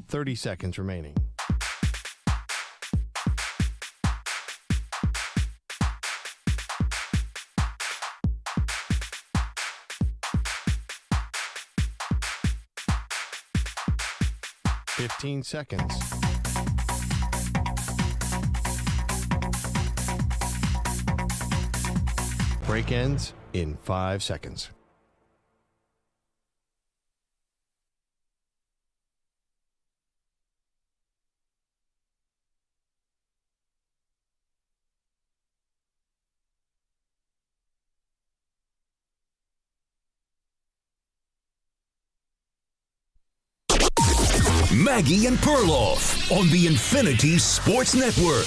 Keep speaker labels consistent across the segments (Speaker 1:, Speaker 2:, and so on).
Speaker 1: 30 seconds remaining. Fifteen seconds. Break ends in 5 seconds.
Speaker 2: Maggie and Perloff on the Infinity Sports Network.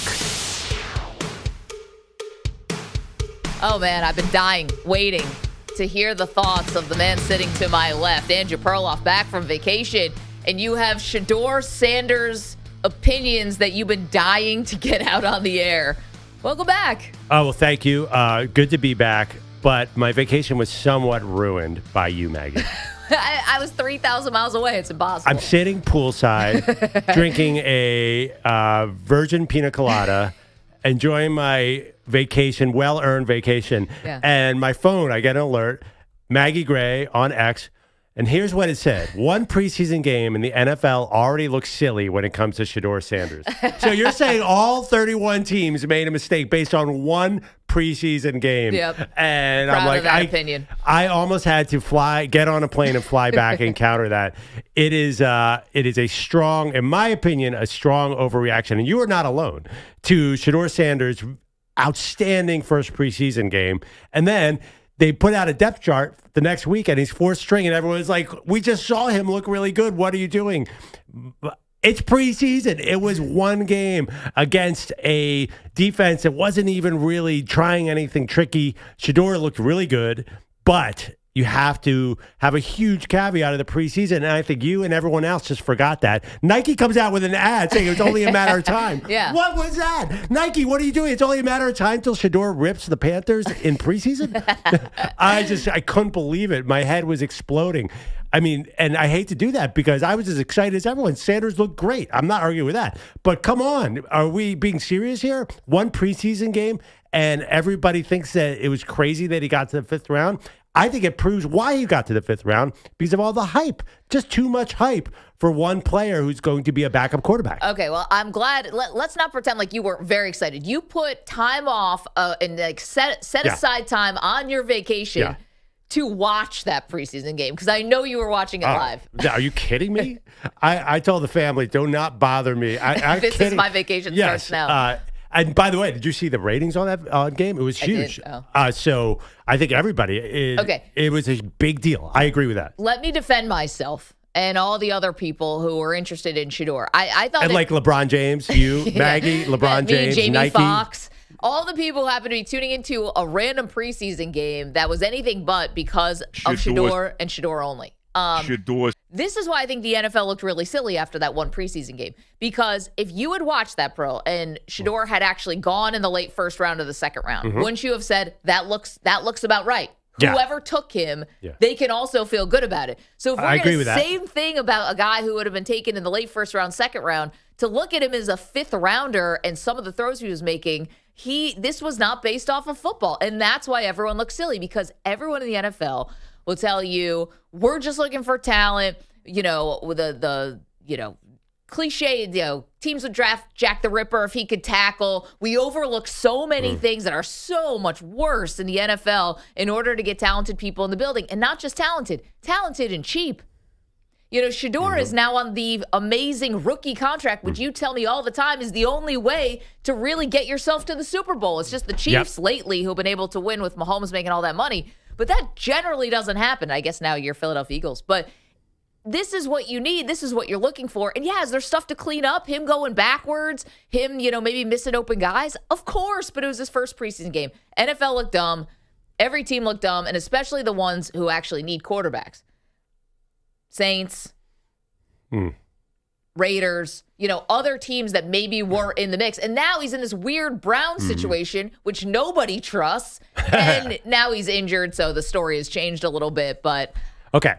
Speaker 3: Oh, man, I've been dying, waiting to hear the thoughts of the man sitting to my left, Andrew Perloff, back from vacation. And you have Shedeur Sanders' opinions that you've been dying to get out on the air. Welcome back.
Speaker 4: Oh, well, thank you. Good to be back. But my vacation was somewhat ruined by you, Maggie.
Speaker 3: I was 3,000 miles away. It's impossible.
Speaker 4: I'm sitting poolside, drinking a virgin pina colada, enjoying my vacation, well-earned vacation.
Speaker 3: Yeah.
Speaker 4: And my phone, I get an alert, Maggie Gray on X. And here's what it said. One preseason game in the NFL already looks silly when it comes to Shedeur Sanders. So you're saying all 31 teams made a mistake based on one preseason game.
Speaker 3: Yep.
Speaker 4: And
Speaker 3: Proud
Speaker 4: I'm like,
Speaker 3: of that opinion.
Speaker 4: I almost had to get on a plane and fly back and counter that. It is a strong, in my opinion, a strong overreaction. And you are not alone to Shedeur Sanders' outstanding first preseason game. And then they put out a depth chart the next week, and he's fourth string, and everyone's like, we just saw him look really good. What are you doing? It's preseason. It was one game against a defense that wasn't even really trying anything tricky. Shedeur looked really good, but you have to have a huge caveat of the preseason, and I think you and everyone else just forgot that. Nike comes out with an ad saying it's only a matter of time.
Speaker 3: Yeah.
Speaker 4: What was that? Nike, what are you doing? It's only a matter of time till Shedeur rips the Panthers in preseason? I couldn't believe it. My head was exploding. I mean, and I hate to do that because I was as excited as everyone. Sanders looked great. I'm not arguing with that. But come on, are we being serious here? One preseason game, and everybody thinks that it was crazy that he got to the fifth round. I think it proves why he got to the fifth round because of all the hype. Just too much hype for one player who's going to be a backup quarterback.
Speaker 3: Okay, well, I'm glad. Let's not pretend like you were very excited. You put time off and like set aside time on your vacation to watch that preseason game because I know you were watching it live.
Speaker 4: Are you kidding me? I told the family, do not bother me.
Speaker 3: This is my vacation starts now.
Speaker 4: And by the way, did you see the ratings on that game? It was huge.
Speaker 3: I did.
Speaker 4: So I think everybody, it was a big deal. I agree with that.
Speaker 3: Let me defend myself and all the other people who were interested in Shedeur. I thought
Speaker 4: like LeBron James, you, Maggie, LeBron James,
Speaker 3: Jamie
Speaker 4: Nike.
Speaker 3: Foxx. All the people who happen to be tuning into a random preseason game that was anything but because of Shedeur and Shedeur only. This is why I think the NFL looked really silly after that one preseason game. Because if you had watched that, Pro, and Shedeur had actually gone in the late first round of the second round, wouldn't you have said, that looks about right?
Speaker 4: Yeah.
Speaker 3: Whoever took him, they can also feel good about it. So if we're going to same thing about a guy who would have been taken in the late first round, second round, to look at him as a fifth rounder and some of the throws he was making, this was not based off of football. And that's why everyone looks silly, because everyone in the NFL will tell you, we're just looking for talent, with the cliche, teams would draft Jack the Ripper if he could tackle. We overlook so many things that are so much worse in the NFL in order to get talented people in the building. And not just talented and cheap. Shedeur is now on the amazing rookie contract, which you tell me all the time is the only way to really get yourself to the Super Bowl. It's just the Chiefs lately who've been able to win with Mahomes making all that money. But that generally doesn't happen. I guess now you're Philadelphia Eagles. But this is what you need. This is what you're looking for. And is there stuff to clean up? Him going backwards? Him, maybe missing open guys? Of course, but it was his first preseason game. NFL looked dumb. Every team looked dumb, and especially the ones who actually need quarterbacks. Saints, Raiders, other teams that maybe were in the mix. And now he's in this weird Browns situation, which nobody trusts. And now he's injured, so the story has changed a little bit. But
Speaker 4: okay.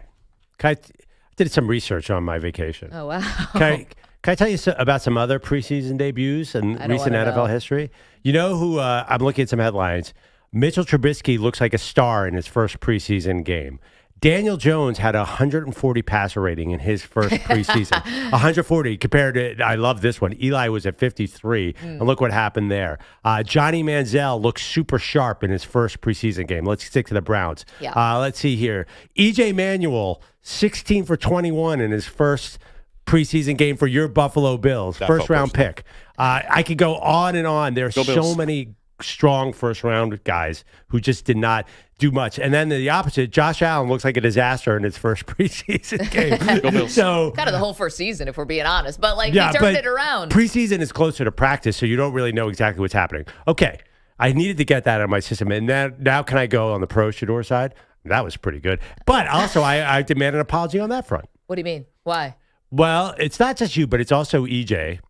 Speaker 4: Did some research on my vacation.
Speaker 3: Oh, wow.
Speaker 4: Can I tell you about some other preseason debuts in recent NFL history? You know who, I'm looking at some headlines. Mitchell Trubisky looks like a star in his first preseason game. Daniel Jones had a 140 passer rating in his first preseason. 140 compared to, I love this one. Eli was at 53, and look what happened there. Johnny Manziel looks super sharp in his first preseason game. Let's stick to the Browns.
Speaker 3: Yeah.
Speaker 4: Let's see here. E.J. Manuel, 16 for 21 in his first preseason game for your Buffalo Bills. First-round pick. I could go on and on. There's so many strong first-round guys who just did not do much. And then the opposite, Josh Allen looks like a disaster in his first preseason game.
Speaker 5: Go Bills.
Speaker 3: So kind of the whole first season, if we're being honest. But, he turned it around.
Speaker 4: Preseason is closer to practice, so you don't really know exactly what's happening. Okay, I needed to get that out of my system. And now can I go on the pro Shedeur side? That was pretty good. But also, I demand an apology on that front.
Speaker 3: What do you mean? Why?
Speaker 4: Well, it's not just you, but it's also EJ.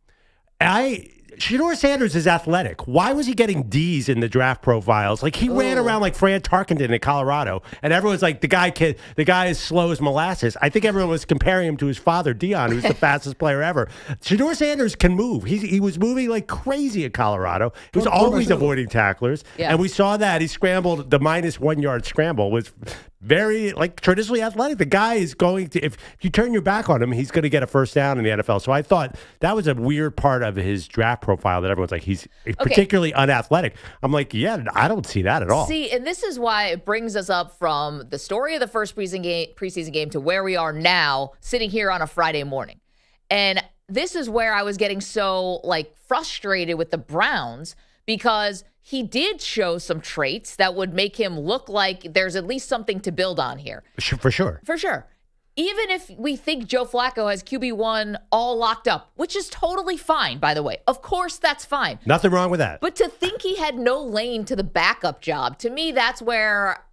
Speaker 4: Shedeur Sanders is athletic. Why was he getting D's in the draft profiles? He ran around like Fran Tarkenton in Colorado, and everyone's like, the guy is slow as molasses. I think everyone was comparing him to his father, Dion, who's the fastest player ever. Shedeur Sanders can move. He was moving like crazy at Colorado. He was always avoiding tacklers, and we saw that. He scrambled, the minus 1 yard scramble was very traditionally athletic. The guy is going to, if you turn your back on him, he's going to get a first down in the NFL. So I thought that was a weird part of his draft profile that everyone's like, he's particularly unathletic. I'm like, yeah, I don't see that at all.
Speaker 3: See, and this is why it brings us up from the story of the first preseason game to where we are now, sitting here on a Friday morning. And this is where I was getting so frustrated with the Browns, because he did show some traits that would make him look like there's at least something to build on here.
Speaker 4: For sure.
Speaker 3: For sure. Even if we think Joe Flacco has QB1 all locked up, which is totally fine, by the way. Of course, that's fine.
Speaker 4: Nothing wrong with that.
Speaker 3: But to think he had no lane to the backup job, to me, that's where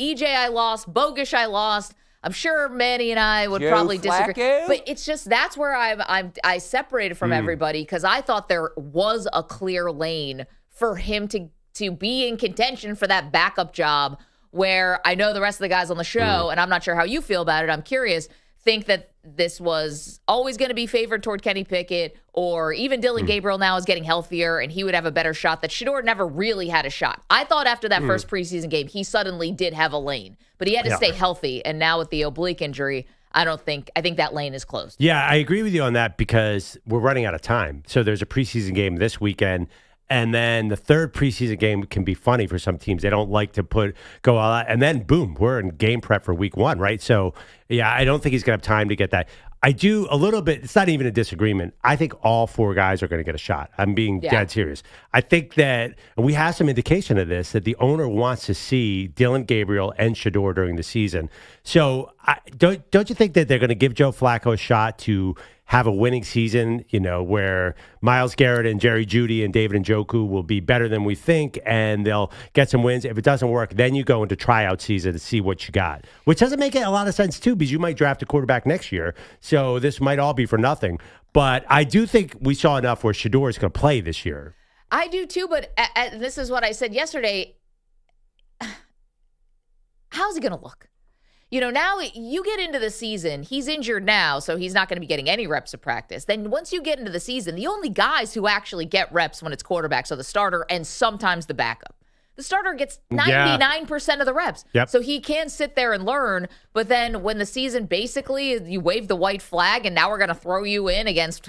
Speaker 3: EJ I lost, Bogusch I lost. I'm sure Manny and I would probably disagree. But it's just, that's where I separated from everybody, because I thought there was a clear lane for him to be in contention for that backup job, where I know the rest of the guys on the show, and I'm not sure how you feel about it, I'm curious, think that this was always going to be favored toward Kenny Pickett, or even Dylan Gabriel now is getting healthier and he would have a better shot, that Shedeur never really had a shot. I thought after that first preseason game, he suddenly did have a lane, but he had to stay healthy. And now with the oblique injury, I think that lane is closed.
Speaker 4: Yeah, I agree with you on that, because we're running out of time. So there's a preseason game this weekend. And then the third preseason game can be funny for some teams. They don't like to go all out. And then, boom, we're in game prep for week 1, right? So, yeah, I don't think he's going to have time to get that. I do a little bit. It's not even a disagreement. I think all 4 guys are going to get a shot. I'm being dead serious. I think that, and we have some indication of this, that the owner wants to see Dylan Gabriel and Shedeur during the season. So don't you think that they're going to give Joe Flacco a shot to have a winning season, where Myles Garrett and Jerry Jeudy and David Njoku will be better than we think, and they'll get some wins. If it doesn't work, then you go into tryout season to see what you got, which doesn't make a lot of sense, too, because you might draft a quarterback next year. So this might all be for nothing. But I do think we saw enough where Shedeur is going to play this year.
Speaker 3: I do, too, but this is what I said yesterday. How's he going to look? Now you get into the season, he's injured now, so he's not going to be getting any reps of practice. Then once you get into the season, the only guys who actually get reps when it's quarterbacks are the starter and sometimes the backup. The starter gets 99% of the reps.
Speaker 4: Yep.
Speaker 3: So he can sit there and learn, but then when the season basically, you wave the white flag and now we're going to throw you in against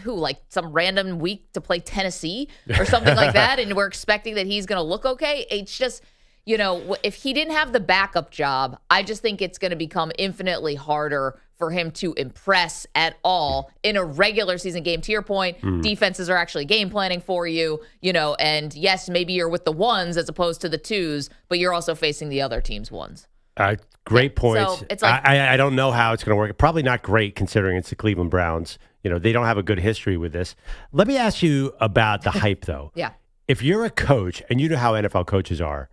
Speaker 3: some random week to play Tennessee or something like that, and we're expecting that he's going to look okay. It's just, if he didn't have the backup job, I just think it's going to become infinitely harder for him to impress at all in a regular season game. To your point, defenses are actually game planning for you, and yes, maybe you're with the ones as opposed to the twos, but you're also facing the other team's ones.
Speaker 4: Great points.
Speaker 3: So it's
Speaker 4: I don't know how it's going to work. Probably not great considering it's the Cleveland Browns. They don't have a good history with this. Let me ask you about the hype, though.
Speaker 3: Yeah.
Speaker 4: If you're a coach, and you know how NFL coaches are,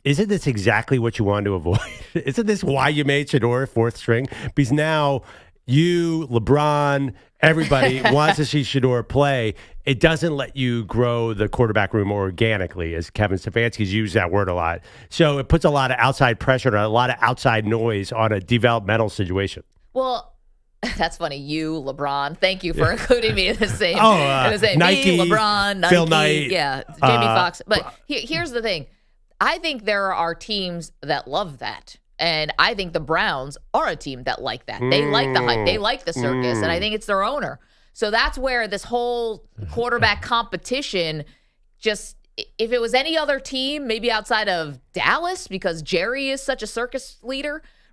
Speaker 4: isn't this exactly what you wanted to avoid? Isn't this why you made Shedeur 4th string? Because now you, LeBron, everybody wants to see Shedeur play. It doesn't let you grow the quarterback room organically, as Kevin Stefanski's used that word a lot. So it puts a lot of outside pressure and a lot of outside noise on a developmental situation.
Speaker 3: Well, That's funny. You, LeBron. Thank you for including me in the same.
Speaker 4: Nike,
Speaker 3: me, LeBron, Nike,
Speaker 4: Phil Knight,
Speaker 3: Jamie Foxx. But here's the thing. I think there are teams that love that. And I think the Browns are a team that like that. They like the hype. They like the circus. And I think it's their owner. So that's where this whole quarterback competition just, if it was any other team, maybe outside of Dallas, because Jerry is such a circus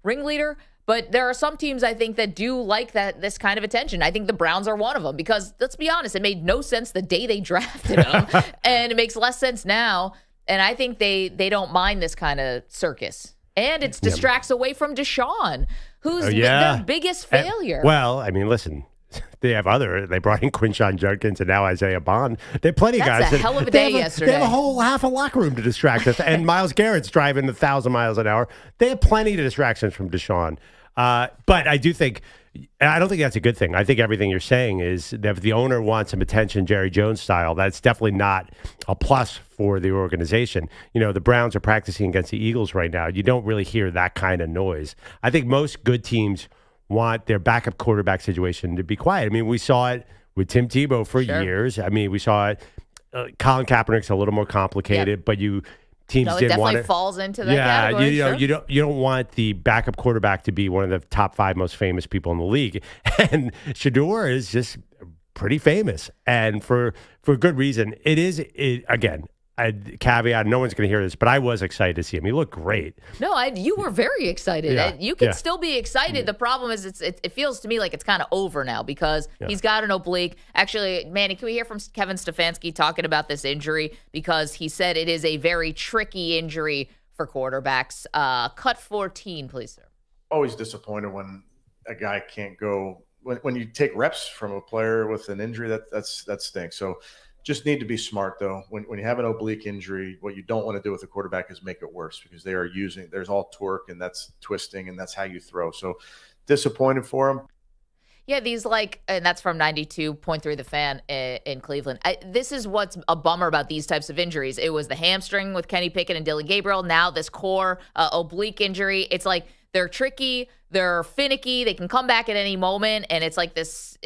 Speaker 3: ringleader. But there are some teams I think that do like this kind of attention. I think the Browns are one of them because, let's be honest, it made no sense the day they drafted him. And it makes less sense now. And I think they don't mind this kind of circus. And it distracts away from Deshaun, who's their biggest failure.
Speaker 4: Listen, they brought in Quinshon Judkins and now Isaiah Bond. They have plenty of guys.
Speaker 3: That's a hell of a day yesterday.
Speaker 4: They have a whole half a locker room to distract us. And Myles Garrett's driving 1,000 miles an hour. They have plenty of distractions from Deshaun. But I don't think that's a good thing. I think everything you're saying is that if the owner wants some attention, Jerry Jones style, that's definitely not a plus for the organization. The Browns are practicing against the Eagles right now. You don't really hear that kind of noise. I think most good teams want their backup quarterback situation to be quiet. I mean, we saw it with Tim Tebow for years. I mean, we saw it. Colin Kaepernick's a little more complicated, but teams didn't want it.
Speaker 3: Definitely falls into that category.
Speaker 4: You don't want the backup quarterback to be one of the top 5 most famous people in the league. And Shedeur is just pretty famous, and for good reason. Again, a caveat, no one's going to hear this, but I was excited to see him. He looked great.
Speaker 3: No, you were very excited.
Speaker 4: Yeah.
Speaker 3: You can still be excited. The problem is it feels to me like it's kind of over now because he's got an oblique. Actually, Manny, can we hear from Kevin Stefanski talking about this injury? Because he said it is a very tricky injury for quarterbacks. Cut 14, please, sir.
Speaker 5: Always disappointed when a guy can't go. When you take reps from a player with an injury, that stinks. So just need to be smart, though. When you have an oblique injury, what you don't want to do with a quarterback is make it worse because there's all torque and that's twisting and that's how you throw. So disappointed for him.
Speaker 3: Yeah, and that's from 92.3 The Fan in Cleveland. This is what's a bummer about these types of injuries. It was the hamstring with Kenny Pickett and Dylan Gabriel. Now this core oblique injury. It's like they're tricky, they're finicky, they can come back at any moment, and it's like this.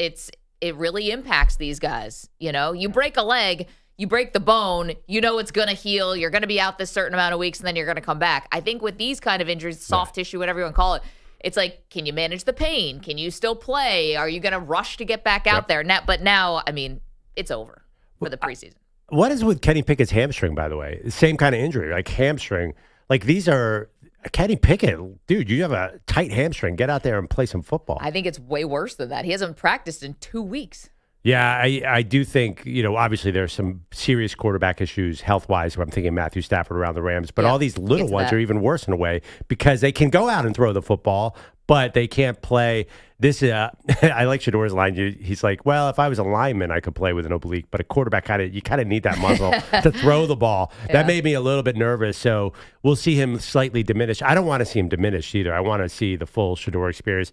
Speaker 3: It really impacts these guys. You break a leg, you break the bone, it's going to heal. You're going to be out this certain amount of weeks, and then you're going to come back. I think with these kind of injuries, soft tissue, whatever you want to call it, it's like, can you manage the pain? Can you still play? Are you going to rush to get back out there? But now, I mean, it's over for the preseason.
Speaker 4: What is with Kenny Pickett's hamstring, by the way? Same kind of injury, like hamstring. Like these are Kenny Pickett, dude, you have a tight hamstring. Get out there and play some football.
Speaker 3: I think it's way worse than that. He hasn't practiced in 2 weeks.
Speaker 4: Yeah, I do think, obviously there's some serious quarterback issues health-wise. I'm thinking Matthew Stafford around the Rams. But all these little ones are even worse in a way because they can go out and throw the football, but they can't play. I like Shedeur's line. He's like, well, if I was a lineman, I could play with an oblique, but a quarterback, you kind of need that muscle to throw the ball. Yeah. That made me a little bit nervous, so we'll see him slightly diminished. I don't want to see him diminished either. I want to see the full Shedeur experience.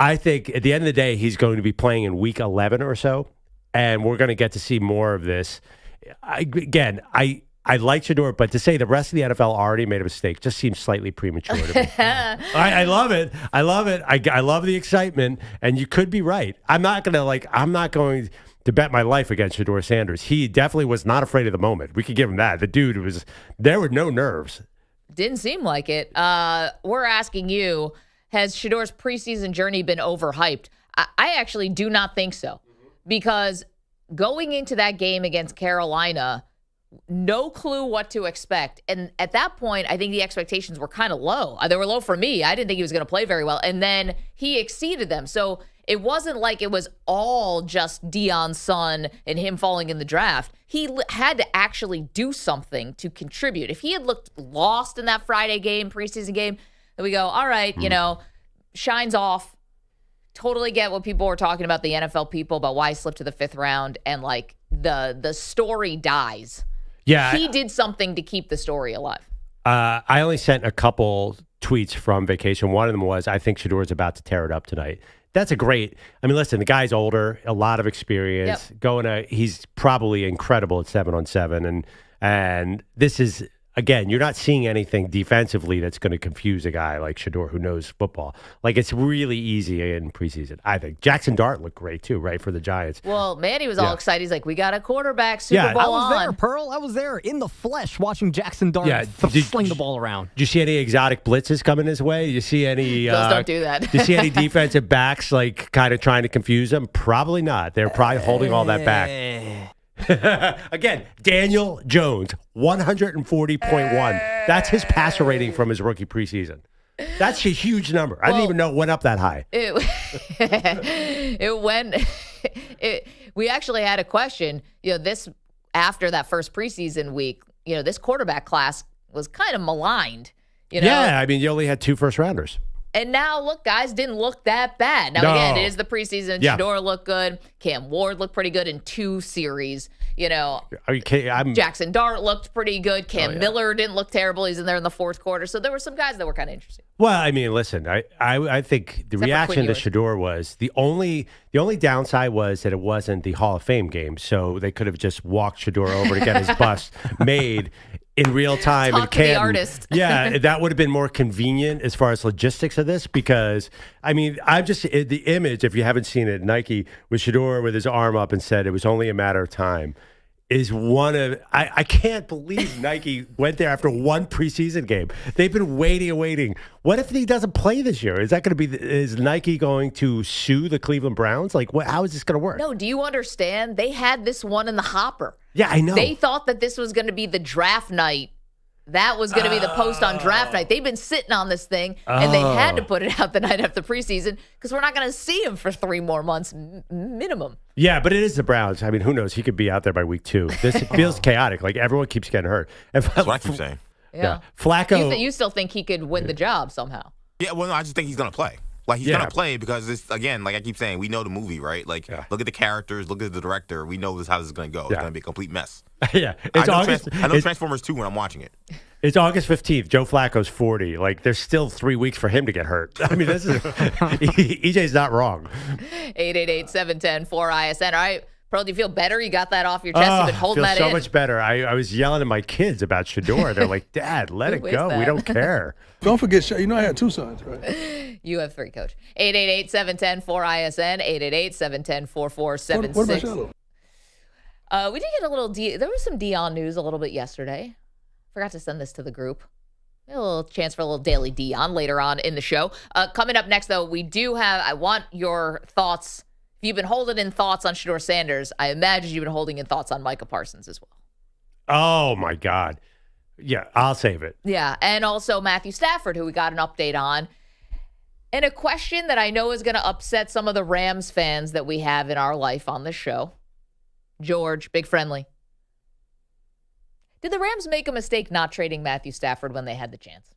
Speaker 4: I think at the end of the day, he's going to be playing in week 11 or so, and we're going to get to see more of this. I like Shedeur, but to say the rest of the NFL already made a mistake just seems slightly premature to me. I love it. I love it. I love the excitement, and you could be right. I'm not going to bet my life against Shedeur Sanders. He definitely was not afraid of the moment. We could give him that. The dude there were no nerves.
Speaker 3: Didn't seem like it. We're asking you, has Shedeur's preseason journey been overhyped? I actually do not think so. Because going into that game against Carolina, no clue what to expect. And at that point, I think the expectations were kind of low. They were low for me. I didn't think he was going to play very well. And then he exceeded them. So it wasn't like it was all just Deion's son and him falling in the draft. He had to actually do something to contribute. If he had looked lost in that Friday game, preseason game, then we go, all right, shines off. Totally get what people were talking about, the NFL people, about why he slipped to the 5th round, and like the story dies.
Speaker 4: Yeah,
Speaker 3: he did something to keep the story alive.
Speaker 4: I only sent a couple tweets from vacation. One of them was, I think Shedeur's about to tear it up tonight. That's listen, the guy's older, a lot of experience. Yep. He's probably incredible at 7-on-7, and this is again, you're not seeing anything defensively that's going to confuse a guy like Shedeur who knows football. Like, it's really easy in preseason, I think. Jackson Dart looked great, too, right, for the Giants.
Speaker 3: Well, Manny was all excited. He's like, we got a quarterback, Super Bowl
Speaker 6: I was
Speaker 3: on.
Speaker 6: there, Pearl. I was there in the flesh watching Jackson Dart sling the ball around.
Speaker 4: Did you see any exotic blitzes coming his way? Did you see any...
Speaker 3: Those don't do that.
Speaker 4: Did you see any defensive backs, like, kind of trying to confuse him? Probably not. They're probably holding all that back. Again, Daniel Jones, 140.1. That's his passer rating from his rookie preseason. That's a huge number. I didn't even know it went up that high.
Speaker 3: It went. We actually had a question. This after that first preseason week. This quarterback class was kind of maligned.
Speaker 4: Yeah, I mean, you only had 2 first-rounders.
Speaker 3: And now, look, guys, didn't look that bad. Now, again, it is the preseason.
Speaker 4: Yeah.
Speaker 3: Shedeur looked good. Cam Ward looked pretty good in 2 series. Jackson Dart looked pretty good. Cam Miller didn't look terrible. He's in there in the 4th quarter. So there were some guys that were kind of interesting.
Speaker 4: Well, I mean, listen, I think the reaction to Shedeur was the only downside was that it wasn't the Hall of Fame game. So they could have just walked Shedeur over to get his bust made in real time.
Speaker 3: Talk to the artist.
Speaker 4: Yeah, that would have been more convenient as far as logistics of this because, I mean, the image, if you haven't seen it, Nike with Shedeur with his arm up and said it was only a matter of time, is one of, I can't believe Nike went there after 1 preseason game. They've been waiting. What if he doesn't play this year? Is that going to be, is Nike going to sue the Cleveland Browns? Like, how is this going to work?
Speaker 3: No, do you understand? They had this one in the hopper.
Speaker 4: Yeah, I know.
Speaker 3: They thought that this was going to be the draft night. That was going to be the post on draft night. They've been sitting on this thing, and they had to put it out the night after preseason because we're not going to see him for 3 more months minimum.
Speaker 4: Yeah, but it is the Browns. I mean, who knows? He could be out there by week 2. This feels chaotic. Like, everyone keeps getting hurt.
Speaker 7: That's what I keep saying.
Speaker 3: Yeah.
Speaker 4: Flacco.
Speaker 3: You still think he could win the job somehow?
Speaker 7: Yeah, well, no, I just think he's going to play. Like, he's going to play because, it's, again, like I keep saying, we know the movie, right? Like, look at the characters, look at the director. We know how this is going to go. It's going to be a complete mess.
Speaker 4: Yeah.
Speaker 7: I know Transformers 2 when I'm watching it.
Speaker 4: It's August 15th. Joe Flacco's 40. Like, there's still 3 weeks for him to get hurt. I mean, this is EJ's not wrong.
Speaker 3: 888-710-4ISN. All right, Pearl, do you feel better? You got that off your chest? You've been holding that in.
Speaker 4: I feel so much better. I was yelling at my kids about Shedeur. They're like, Dad, let it go. We don't care.
Speaker 8: Don't forget, Shough. You know I had 2 sons, right?
Speaker 3: You have 3, Coach. 888-710-4ISN. 888-710-4476.
Speaker 8: What about Shough?
Speaker 3: We did get a little there was some Dion news a little bit yesterday. Forgot to send this to the group. A little chance for a little daily Dion later on in the show. Coming up next, though, we do have, I want your thoughts. If you've been holding in thoughts on Shedeur Sanders, I imagine you've been holding in thoughts on Micah Parsons as well.
Speaker 4: Oh, my God. Yeah, I'll save it.
Speaker 3: Yeah, and also Matthew Stafford, who we got an update on. And a question that I know is going to upset some of the Rams fans that we have in our life on this show. George, Big Friendly. Did the Rams make a mistake not trading Matthew Stafford when they had the chance?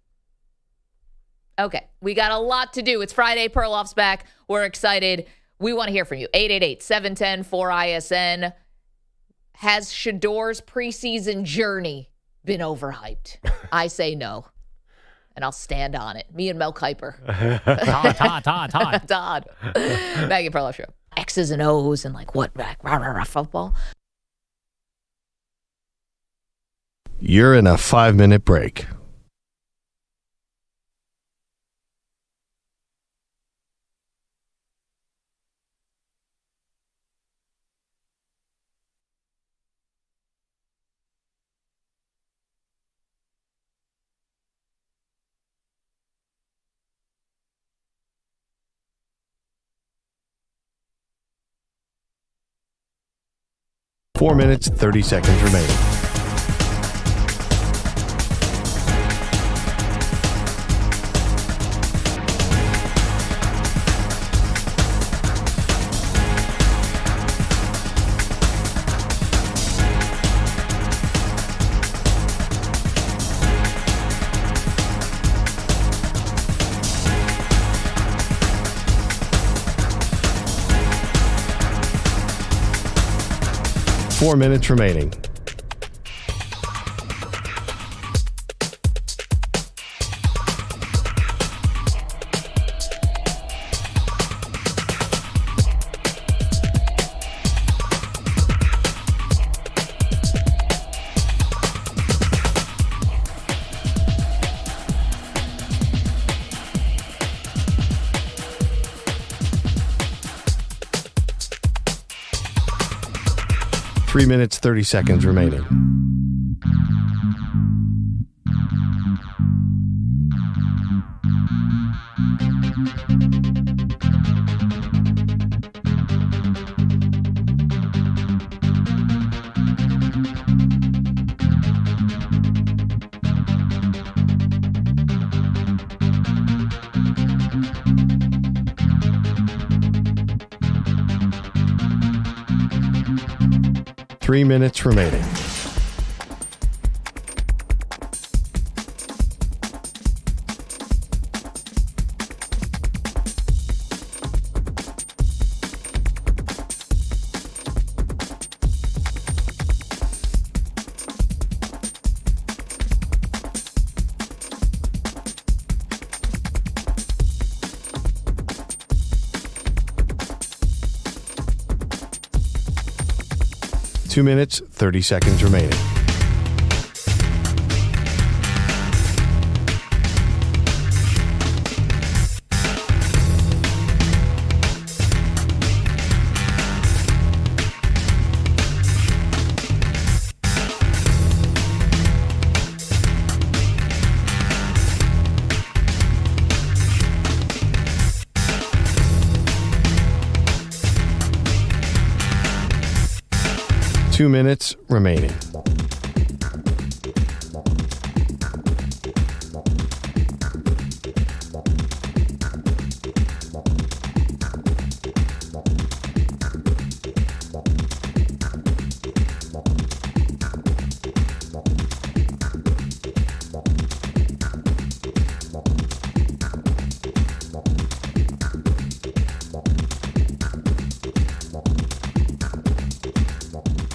Speaker 3: Okay, we got a lot to do. It's Friday. Perloff's back. We're excited. We want to hear from you. 888-710-4ISN. Has Shedeur's preseason journey been overhyped? I say no. And I'll stand on it. Me and Mel Kiper. Todd. Maggie Perloff Show. X's and O's and like what? Football.
Speaker 1: You're in a 5-minute break. Four minutes, 30 seconds remaining. Four minutes remaining. 3 minutes, 30 seconds remaining. Three minutes remaining. Two minutes, 30 seconds remaining. Two minutes remaining.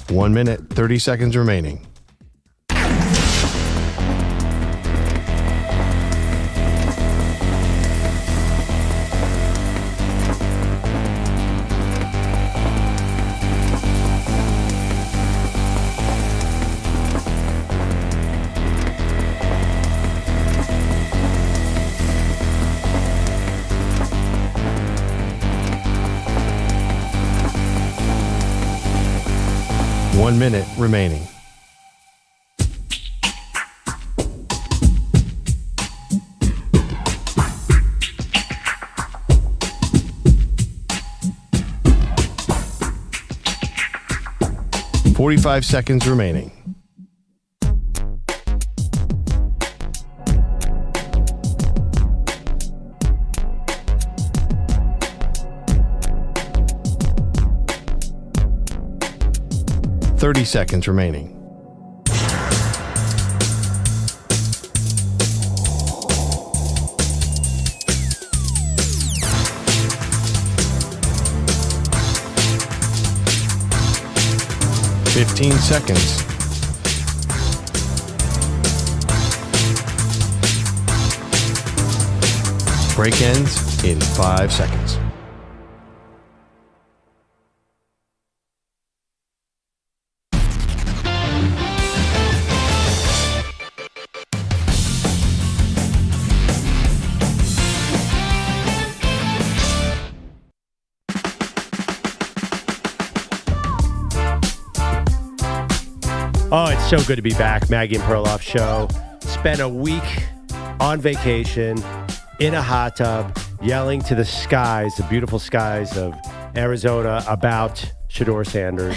Speaker 1: 1 minute, 30 seconds remaining. One minute remaining. .45 seconds remaining. .30 seconds remaining. .15 seconds. Break ends in 5 seconds.
Speaker 4: Oh, it's so good to be back. Maggie and Perloff show. Spent a week on vacation in a hot tub, yelling to the skies, the beautiful skies of Arizona, about Shedeur Sanders.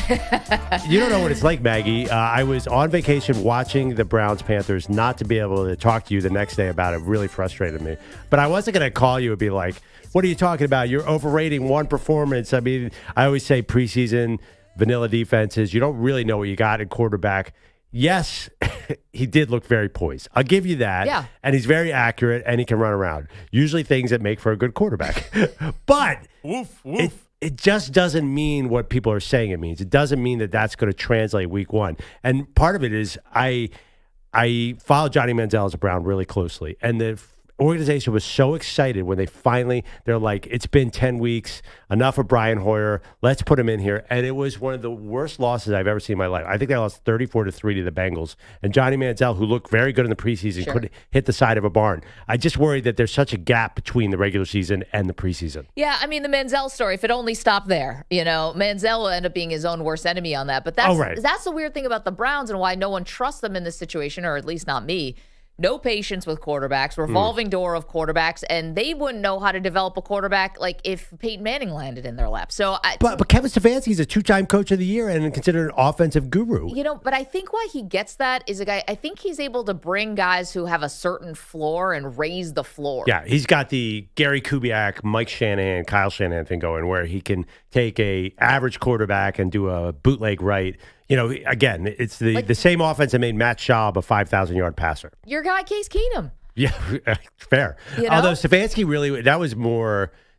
Speaker 4: You don't know what it's like, Maggie. I was on vacation watching the Browns-Panthers. Not to be able to talk to you the next day about it really frustrated me. But I wasn't going to call you and be like, what are you talking about? You're overrating one performance. I mean, I always say preseason vanilla defenses. You don't really know what you got at quarterback. Yes, he did look very poised. I'll give you that.
Speaker 3: Yeah.
Speaker 4: And he's very accurate, and he can run around. Usually things that make for a good quarterback. But it just doesn't mean what people are saying it means. It doesn't mean that that's going to translate week one. And part of it is I follow Johnny Manziel as a Brown really closely. And organization was so excited when they're like, it's been 10 weeks, enough of Brian Hoyer, let's put him in here. And it was one of the worst losses I've ever seen in my life. I think they lost 34-3 to the Bengals. And Johnny Manziel, who looked very good in the preseason, could hit the side of a barn. I just worry that there's such a gap between the regular season and the preseason.
Speaker 3: Yeah, I mean, the Manziel story, if it only stopped there, Manziel will end up being his own worst enemy on that. But that's the weird thing about the Browns and why no one trusts them in this situation, or at least not me. No patience with quarterbacks, revolving door of quarterbacks, and they wouldn't know how to develop a quarterback like if Peyton Manning landed in their lap. So,
Speaker 4: but Kevin Stefanski's a 2-time coach of the year and considered an offensive guru.
Speaker 3: But I think why he gets that is I think he's able to bring guys who have a certain floor and raise the floor.
Speaker 4: Yeah, he's got the Gary Kubiak, Mike Shanahan, Kyle Shanahan thing going where he can take a average quarterback and do a bootleg right. Again, it's the same offense that made Matt Schaub a 5,000-yard passer.
Speaker 3: Your guy, Case Keenum.
Speaker 4: Yeah, fair. Although Stefanski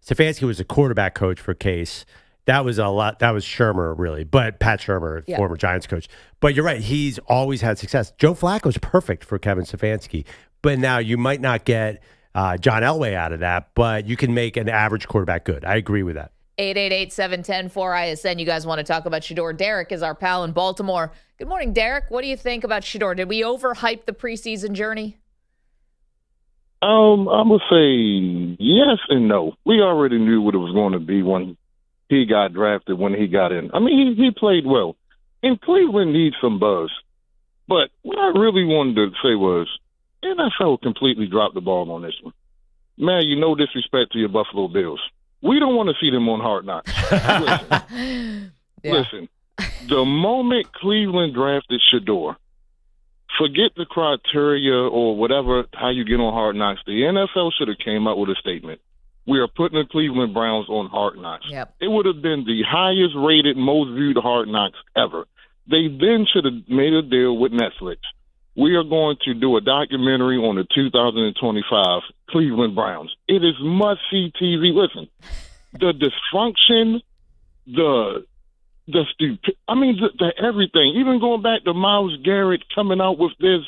Speaker 4: Stefanski was a quarterback coach for Case. That was Shermer, really, but Pat Shermer, former Giants coach. But you're right, he's always had success. Joe Flacco's perfect for Kevin Stefanski, but now you might not get John Elway out of that, but you can make an average quarterback good. I agree with that.
Speaker 3: 888-710-4ISN. You guys want to talk about Shedeur. Derek is our pal in Baltimore. Good morning, Derek. What do you think about Shedeur? Did we overhype the preseason journey?
Speaker 9: I'm going to say yes and no. We already knew what it was going to be when he got drafted, when he got in. I mean, he played well. And Cleveland needs some buzz. But what I really wanted to say was NFL completely dropped the ball on this one. Man, no disrespect to your Buffalo Bills. We don't want to see them on Hard Knocks. Listen, the moment Cleveland drafted Shedeur, forget the criteria or whatever, how you get on Hard Knocks. The NFL should have came out with a statement. We are putting the Cleveland Browns on Hard Knocks.
Speaker 3: Yep.
Speaker 9: It would have been the highest rated, most viewed Hard Knocks ever. They then should have made a deal with Netflix. We are going to do a documentary on the 2025 Cleveland Browns. It is must-see TV. Listen, the dysfunction, the stupid, the everything. Even going back to Myles Garrett coming out with this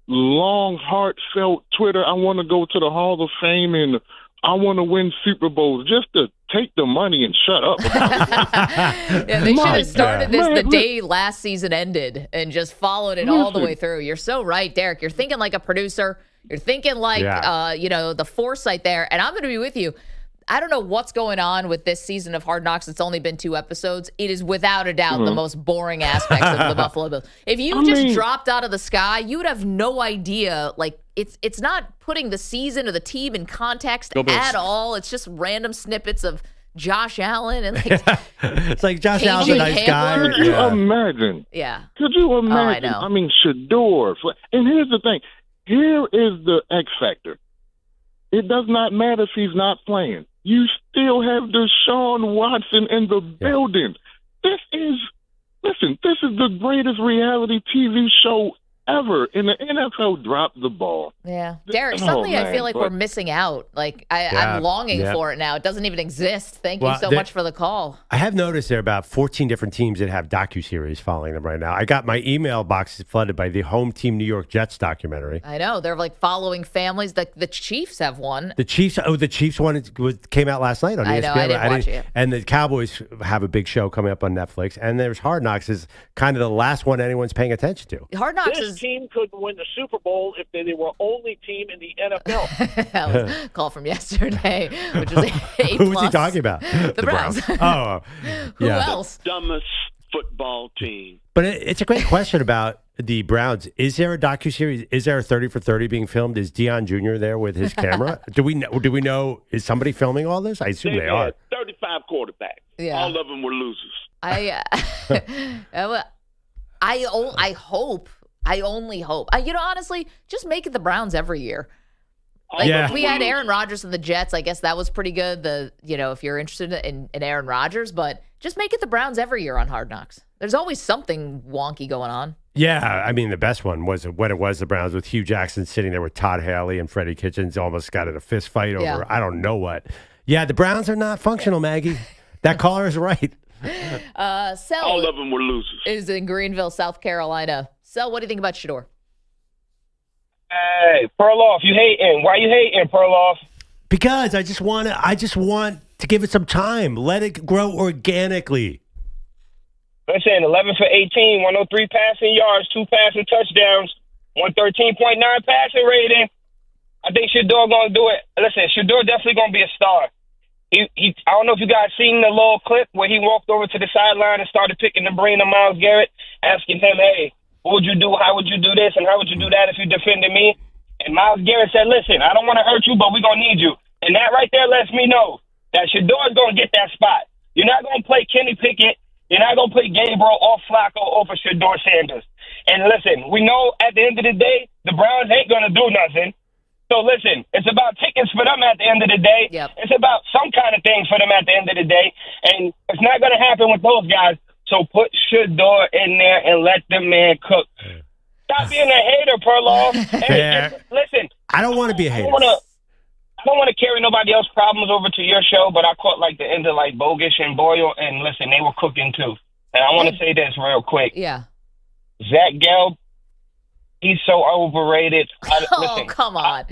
Speaker 9: long, heartfelt Twitter, I want to go to the Hall of Fame and I want to win Super Bowls, just to take the money and shut up.
Speaker 3: Yeah, they should have started this the day last season ended and just followed it all the way through. You're so right, Derek. You're thinking like a producer. You're thinking like, the foresight there. And I'm going to be with you. I don't know what's going on with this season of Hard Knocks. It's only been 2 episodes. It is without a doubt the most boring aspect of the Buffalo Bills. If you dropped out of the sky, you would have no idea. Like, it's not putting the season or the team in context at all. It's just random snippets of Josh Allen and
Speaker 4: it's like Josh Allen's a nice guy.
Speaker 9: Could you imagine?
Speaker 3: Yeah.
Speaker 9: Could you imagine?
Speaker 3: Oh, I know.
Speaker 9: Shedeur. And here's the thing. Here is the X factor. It does not matter if he's not playing. You still have Deshaun Watson in the building. This is the greatest reality TV show ever. And the NFL dropped the ball.
Speaker 3: Yeah. Derek, suddenly I feel like we're missing out. Like, I'm longing for it now. It doesn't even exist. Thank you so much for the call.
Speaker 4: I have noticed there are about 14 different teams that have docuseries following them right now. I got my email box flooded by the Home Team New York Jets documentary.
Speaker 3: I know. They're like following families. The Chiefs have one.
Speaker 4: The Chiefs one came out last night on ESPN.
Speaker 3: I know. I didn't watch it.
Speaker 4: And the Cowboys have a big show coming up on Netflix. And there's Hard Knocks is kind of the last one anyone's paying attention to.
Speaker 3: Hard Knocks
Speaker 10: This team couldn't win the Super Bowl if they were only team in the NFL.
Speaker 3: That was a call from yesterday, which was A+.
Speaker 4: Who was he talking about?
Speaker 3: The Browns.
Speaker 4: Oh,
Speaker 3: Who else?
Speaker 10: The dumbest football team.
Speaker 4: But it's a great question about the Browns. Is there a docuseries? Is there a 30 for 30 being filmed? Is Deion Jr. there with his camera? Do we know? Is somebody filming all this? I assume they are.
Speaker 10: 35 quarterbacks. Yeah. All of them were losers.
Speaker 3: I only hope. Honestly, just make it the Browns every year. We had Aaron Rodgers and the Jets. I guess that was pretty good. If you're interested in Aaron Rodgers, but just make it the Browns every year on Hard Knocks. There's always something wonky going on.
Speaker 4: Yeah, the best one was when it was the Browns with Hugh Jackson sitting there with Todd Haley and Freddie Kitchens almost got in a fist fight over I don't know what. Yeah, the Browns are not functional, Maggie. That caller is right.
Speaker 10: All of them were losers.
Speaker 3: Is in Greenville, South Carolina. Sel, what do you think about Shedeur?
Speaker 11: Hey, Perloff, you hating? Why you hating, Perloff?
Speaker 4: Because I just want to give it some time. Let it grow organically.
Speaker 11: Listen, 11 for 18, 103 passing yards, 2 passing touchdowns, 113.9 passing rating. I think Shedeur going to do it. Listen, Shedeur definitely going to be a star. I don't know if you guys seen the little clip where he walked over to the sideline and started picking the brain of Myles Garrett, asking him, hey, what would you do? How would you do this? And how would you do that if you defended me? And Myles Garrett said, listen, I don't want to hurt you, but we're going to need you. And that right there lets me know that Shedeur is going to get that spot. You're not going to play Kenny Pickett. You're not going to play Gabriel or Flacco over Shedeur Sanders. And listen, we know at the end of the day, the Browns ain't going to do nothing. So listen, it's about tickets for them at the end of the day.
Speaker 3: Yep.
Speaker 11: It's about some kind of thing for them at the end of the day. And it's not going to happen with those guys. So put Shedeur in there and let the man cook. Stop being a hater, Perloff. Hey, listen.
Speaker 4: I don't want to be a hater.
Speaker 11: I don't want to carry nobody else's problems over to your show, but I caught like the end of like Bogusch and Boyle, and listen, they were cooking too. And I want to say this real quick.
Speaker 3: Yeah.
Speaker 11: Zach Gelb, he's so overrated.
Speaker 3: Listen, come on.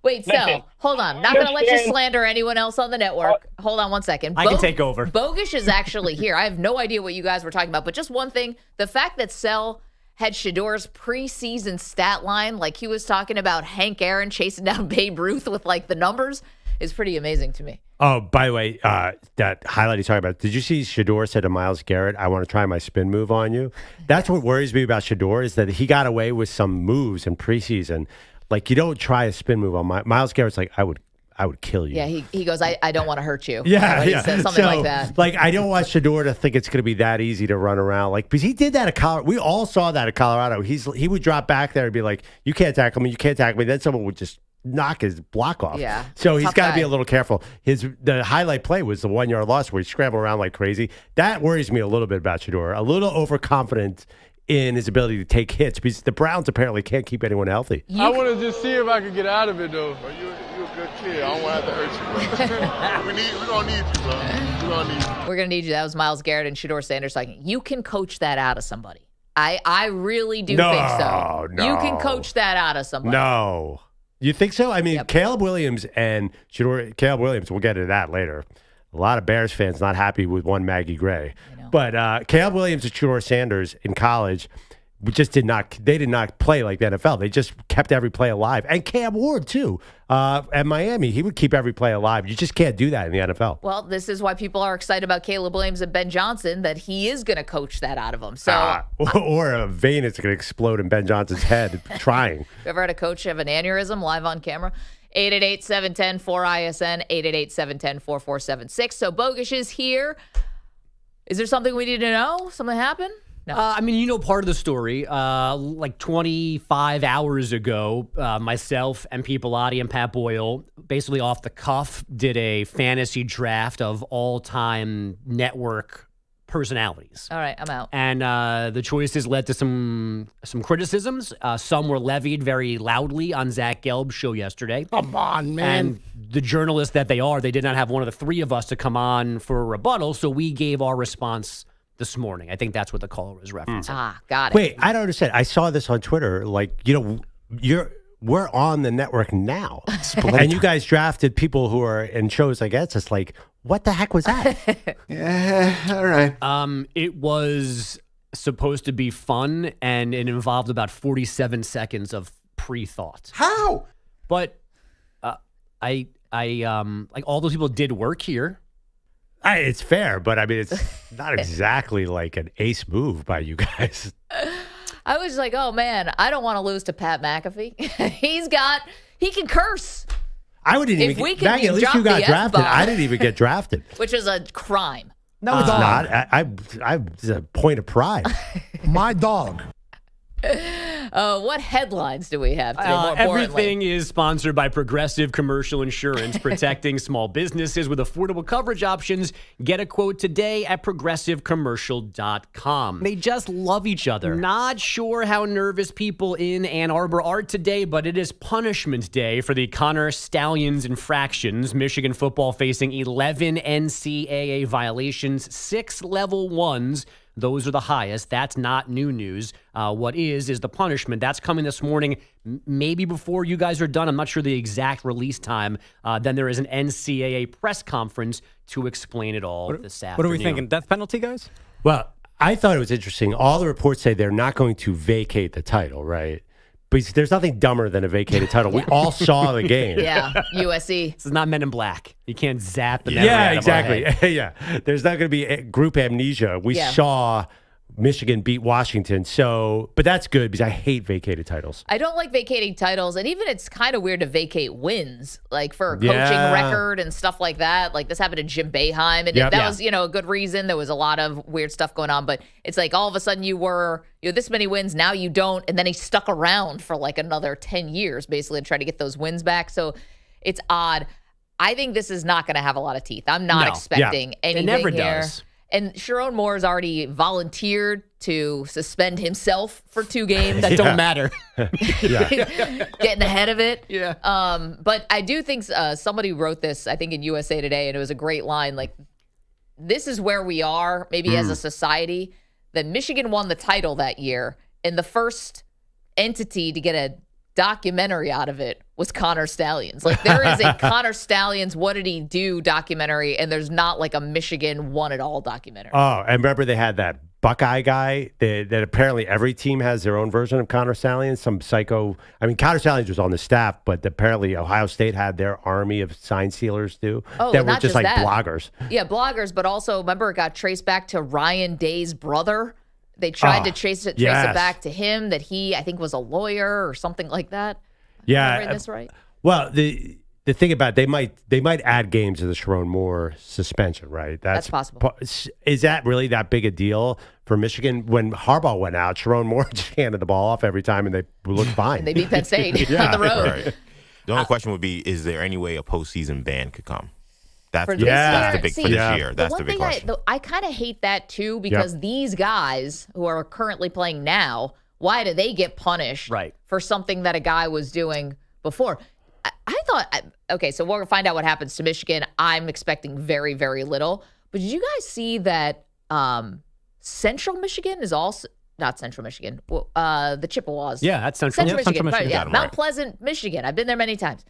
Speaker 3: Wait, so hold on. Not going to let you slander anyone else on the network. Hold on one second.
Speaker 6: I can take over.
Speaker 3: Bogusch is actually here. I have no idea what you guys were talking about, but just one thing: the fact that Sell had Shedeur's preseason stat line, like he was talking about Hank Aaron chasing down Babe Ruth with like the numbers, is pretty amazing to me.
Speaker 4: Oh, by the way, that highlight he's talking about, did you see Shedeur said to Myles Garrett, I want to try my spin move on you? That's what worries me about Shedeur, is that he got away with some moves in preseason. Like, you don't try a spin move on Myles Garrett's like, I would kill you.
Speaker 3: Yeah, he goes, I don't want to hurt you.
Speaker 4: Yeah,
Speaker 3: He said something like that.
Speaker 4: Like, I don't want Shedeur to think it's going to be that easy to run around. Like, because he did that at Colorado. We all saw that at Colorado. He would drop back there and be like, you can't tackle me, you can't tackle me. Then someone would just knock his block off.
Speaker 3: Yeah.
Speaker 4: So he's got to be a little careful. The highlight play was the 1 yard loss where he scrambled around like crazy. That worries me a little bit about Shedeur. A little overconfident in his ability to take hits because the Browns apparently can't keep anyone healthy.
Speaker 8: I want to just see if I can get out of it, though. You're a good kid. I don't want to have to hurt you, bro. We're going to need you, bro.
Speaker 3: We're going to need you. That was Myles Garrett and Shedeur Sanders talking. You can coach that out of somebody. I really do think so.
Speaker 4: No.
Speaker 3: You can coach that out of somebody.
Speaker 4: No. You think so? I mean, Caleb Williams and Shedeur, Caleb Williams, we'll get into that later. A lot of Bears fans not happy with one Maggie Gray. But Caleb Williams and Shedeur Sanders in college just did not play like the NFL. They just kept every play alive. And Cam Ward, too, at Miami. He would keep every play alive. You just can't do that in the NFL.
Speaker 3: Well, this is why people are excited about Caleb Williams and Ben Johnson, that he is going to coach that out of them. So,
Speaker 4: or a vein is going to explode in Ben Johnson's head trying.
Speaker 3: You ever had a coach have an aneurysm live on camera? 888-710-4ISN, 888-710-4476. So Bogusch is here. Is there something we need to know? Something happened? No.
Speaker 6: I mean, you know part of the story. Like 25 hours ago, myself, MP Pilati, and Pat Boyle, basically off the cuff, did a fantasy draft of all-time network personalities.
Speaker 3: All right, I'm out.
Speaker 6: And the choices led to some criticisms. Some were levied very loudly on Zach Gelb's show yesterday.
Speaker 8: Come on, man.
Speaker 6: And the journalists that they are, they did not have one of the three of us to come on for a rebuttal, so we gave our response this morning. I think that's what the caller was referencing.
Speaker 3: Got it.
Speaker 4: Wait, I don't understand. I saw this on Twitter. Like, we're on the network now. And you guys drafted people who are in shows against us. Like, what the heck was that?
Speaker 12: Yeah, all right.
Speaker 6: It was supposed to be fun, and it involved about 47 seconds of pre-thought.
Speaker 12: How?
Speaker 6: But I like all those people did work here.
Speaker 4: It's fair, but I mean, it's not exactly like an ace move by you guys.
Speaker 3: I was like, oh man, I don't want to lose to Pat McAfee. He can curse.
Speaker 4: I wouldn't even get Maggie, at least you got drafted. I didn't even get drafted.
Speaker 3: Which is a crime.
Speaker 4: No, it's not. It's a point of pride.
Speaker 8: My dog.
Speaker 3: What headlines do we have today?
Speaker 6: Everything is sponsored by Progressive Commercial Insurance, protecting small businesses with affordable coverage options. Get a quote today at progressivecommercial.com. They just love each other. Not sure how nervous people in Ann Arbor are today, but it is punishment day for the Connor Stallions infractions. Michigan football facing 11 NCAA violations, 6 level 1s, Those are the highest. That's not new news. What is the punishment. That's coming this morning, maybe before you guys are done. I'm not sure the exact release time. Then there is an NCAA press conference to explain it all this afternoon.
Speaker 12: What are we thinking? Death penalty, guys?
Speaker 4: Well, I thought it was interesting. All the reports say they're not going to vacate the title, right? But there's nothing dumber than a vacated title. We all saw the game.
Speaker 3: Yeah, USC.
Speaker 6: This is not Men in Black. You can't zap the
Speaker 4: Yeah, exactly. Yeah, there's not going to be group amnesia. We saw Michigan beat Washington. But that's good because I hate vacated titles.
Speaker 3: I don't like vacating titles, and even it's kind of weird to vacate wins, like for a coaching record and stuff like that. Like this happened to Jim Boeheim, and that was a good reason. There was a lot of weird stuff going on, but it's like all of a sudden you had this many wins, now you don't, and then he stuck around for like another 10 years basically to try to get those wins back. So it's odd. I think this is not going to have a lot of teeth. I'm not expecting anything
Speaker 6: here. It never
Speaker 3: here.
Speaker 6: does.
Speaker 3: And Sharon Moore has already volunteered to suspend himself for 2 games.
Speaker 6: That don't matter.
Speaker 3: Getting ahead of it.
Speaker 6: Yeah.
Speaker 3: But I do think somebody wrote this, I think in USA Today, and it was a great line. Like, this is where we are, maybe as a society, that Michigan won the title that year, and the first entity to get a documentary out of it was Connor Stallions. Like, there is a Connor Stallions, what did he do documentary, and there's not like a Michigan won it all documentary.
Speaker 4: Oh, and remember they had that Buckeye guy that apparently every team has their own version of Connor Stallions. Some psycho. I mean, Connor Stallions was on the staff, but apparently Ohio State had their army of sign sealers too.
Speaker 3: Oh,
Speaker 4: that were
Speaker 3: not
Speaker 4: just like
Speaker 3: that.
Speaker 4: bloggers.
Speaker 3: Yeah, bloggers, but also remember it got traced back to Ryan Day's brother. They tried to trace it back to him, that he, I think, was a lawyer or something like that.
Speaker 4: Yeah.
Speaker 3: Am I reading this right?
Speaker 4: Well, the thing about they might add games to the Sharon Moore suspension, right?
Speaker 3: That's possible.
Speaker 4: Is that really that big a deal for Michigan? When Harbaugh went out, Sharon Moore just handed the ball off every time, and they looked fine.
Speaker 3: And they beat Penn State on the road.
Speaker 7: Right. The only question would be: is there any way a postseason ban could come? That's the big for this year. That's the big question.
Speaker 3: I kind of hate that too, because these guys who are currently playing now, why do they get punished for something that a guy was doing before? I thought, okay, so we're going to find out what happens to Michigan. I'm expecting very, very little. But did you guys see that Central Michigan is also, not Central Michigan, the Chippewas.
Speaker 6: Yeah, that's Central Michigan.
Speaker 12: Central Michigan.
Speaker 3: Yeah, Mount Pleasant, Michigan. I've been there many times.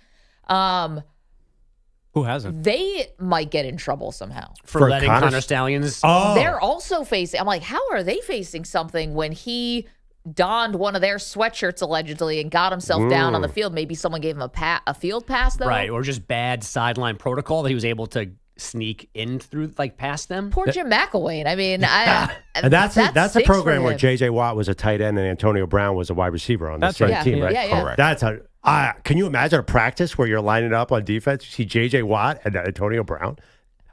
Speaker 12: Who hasn't?
Speaker 3: They might get in trouble somehow.
Speaker 6: For letting Connor Stallions.
Speaker 4: Oh.
Speaker 3: They're also facing, I'm like, how are they facing something when he donned one of their sweatshirts allegedly and got himself down on the field? Maybe someone gave him a field pass, though.
Speaker 6: Right, or just bad sideline protocol that he was able to sneak in through, like, past them.
Speaker 3: Poor Jim McElwain. I mean,
Speaker 4: and that's a program where J.J. Watt was a tight end and Antonio Brown was a wide receiver on the same team, right?
Speaker 3: Yeah.
Speaker 7: Correct.
Speaker 4: That's can you imagine a practice where you're lining up on defense? You see J.J. Watt and Antonio Brown?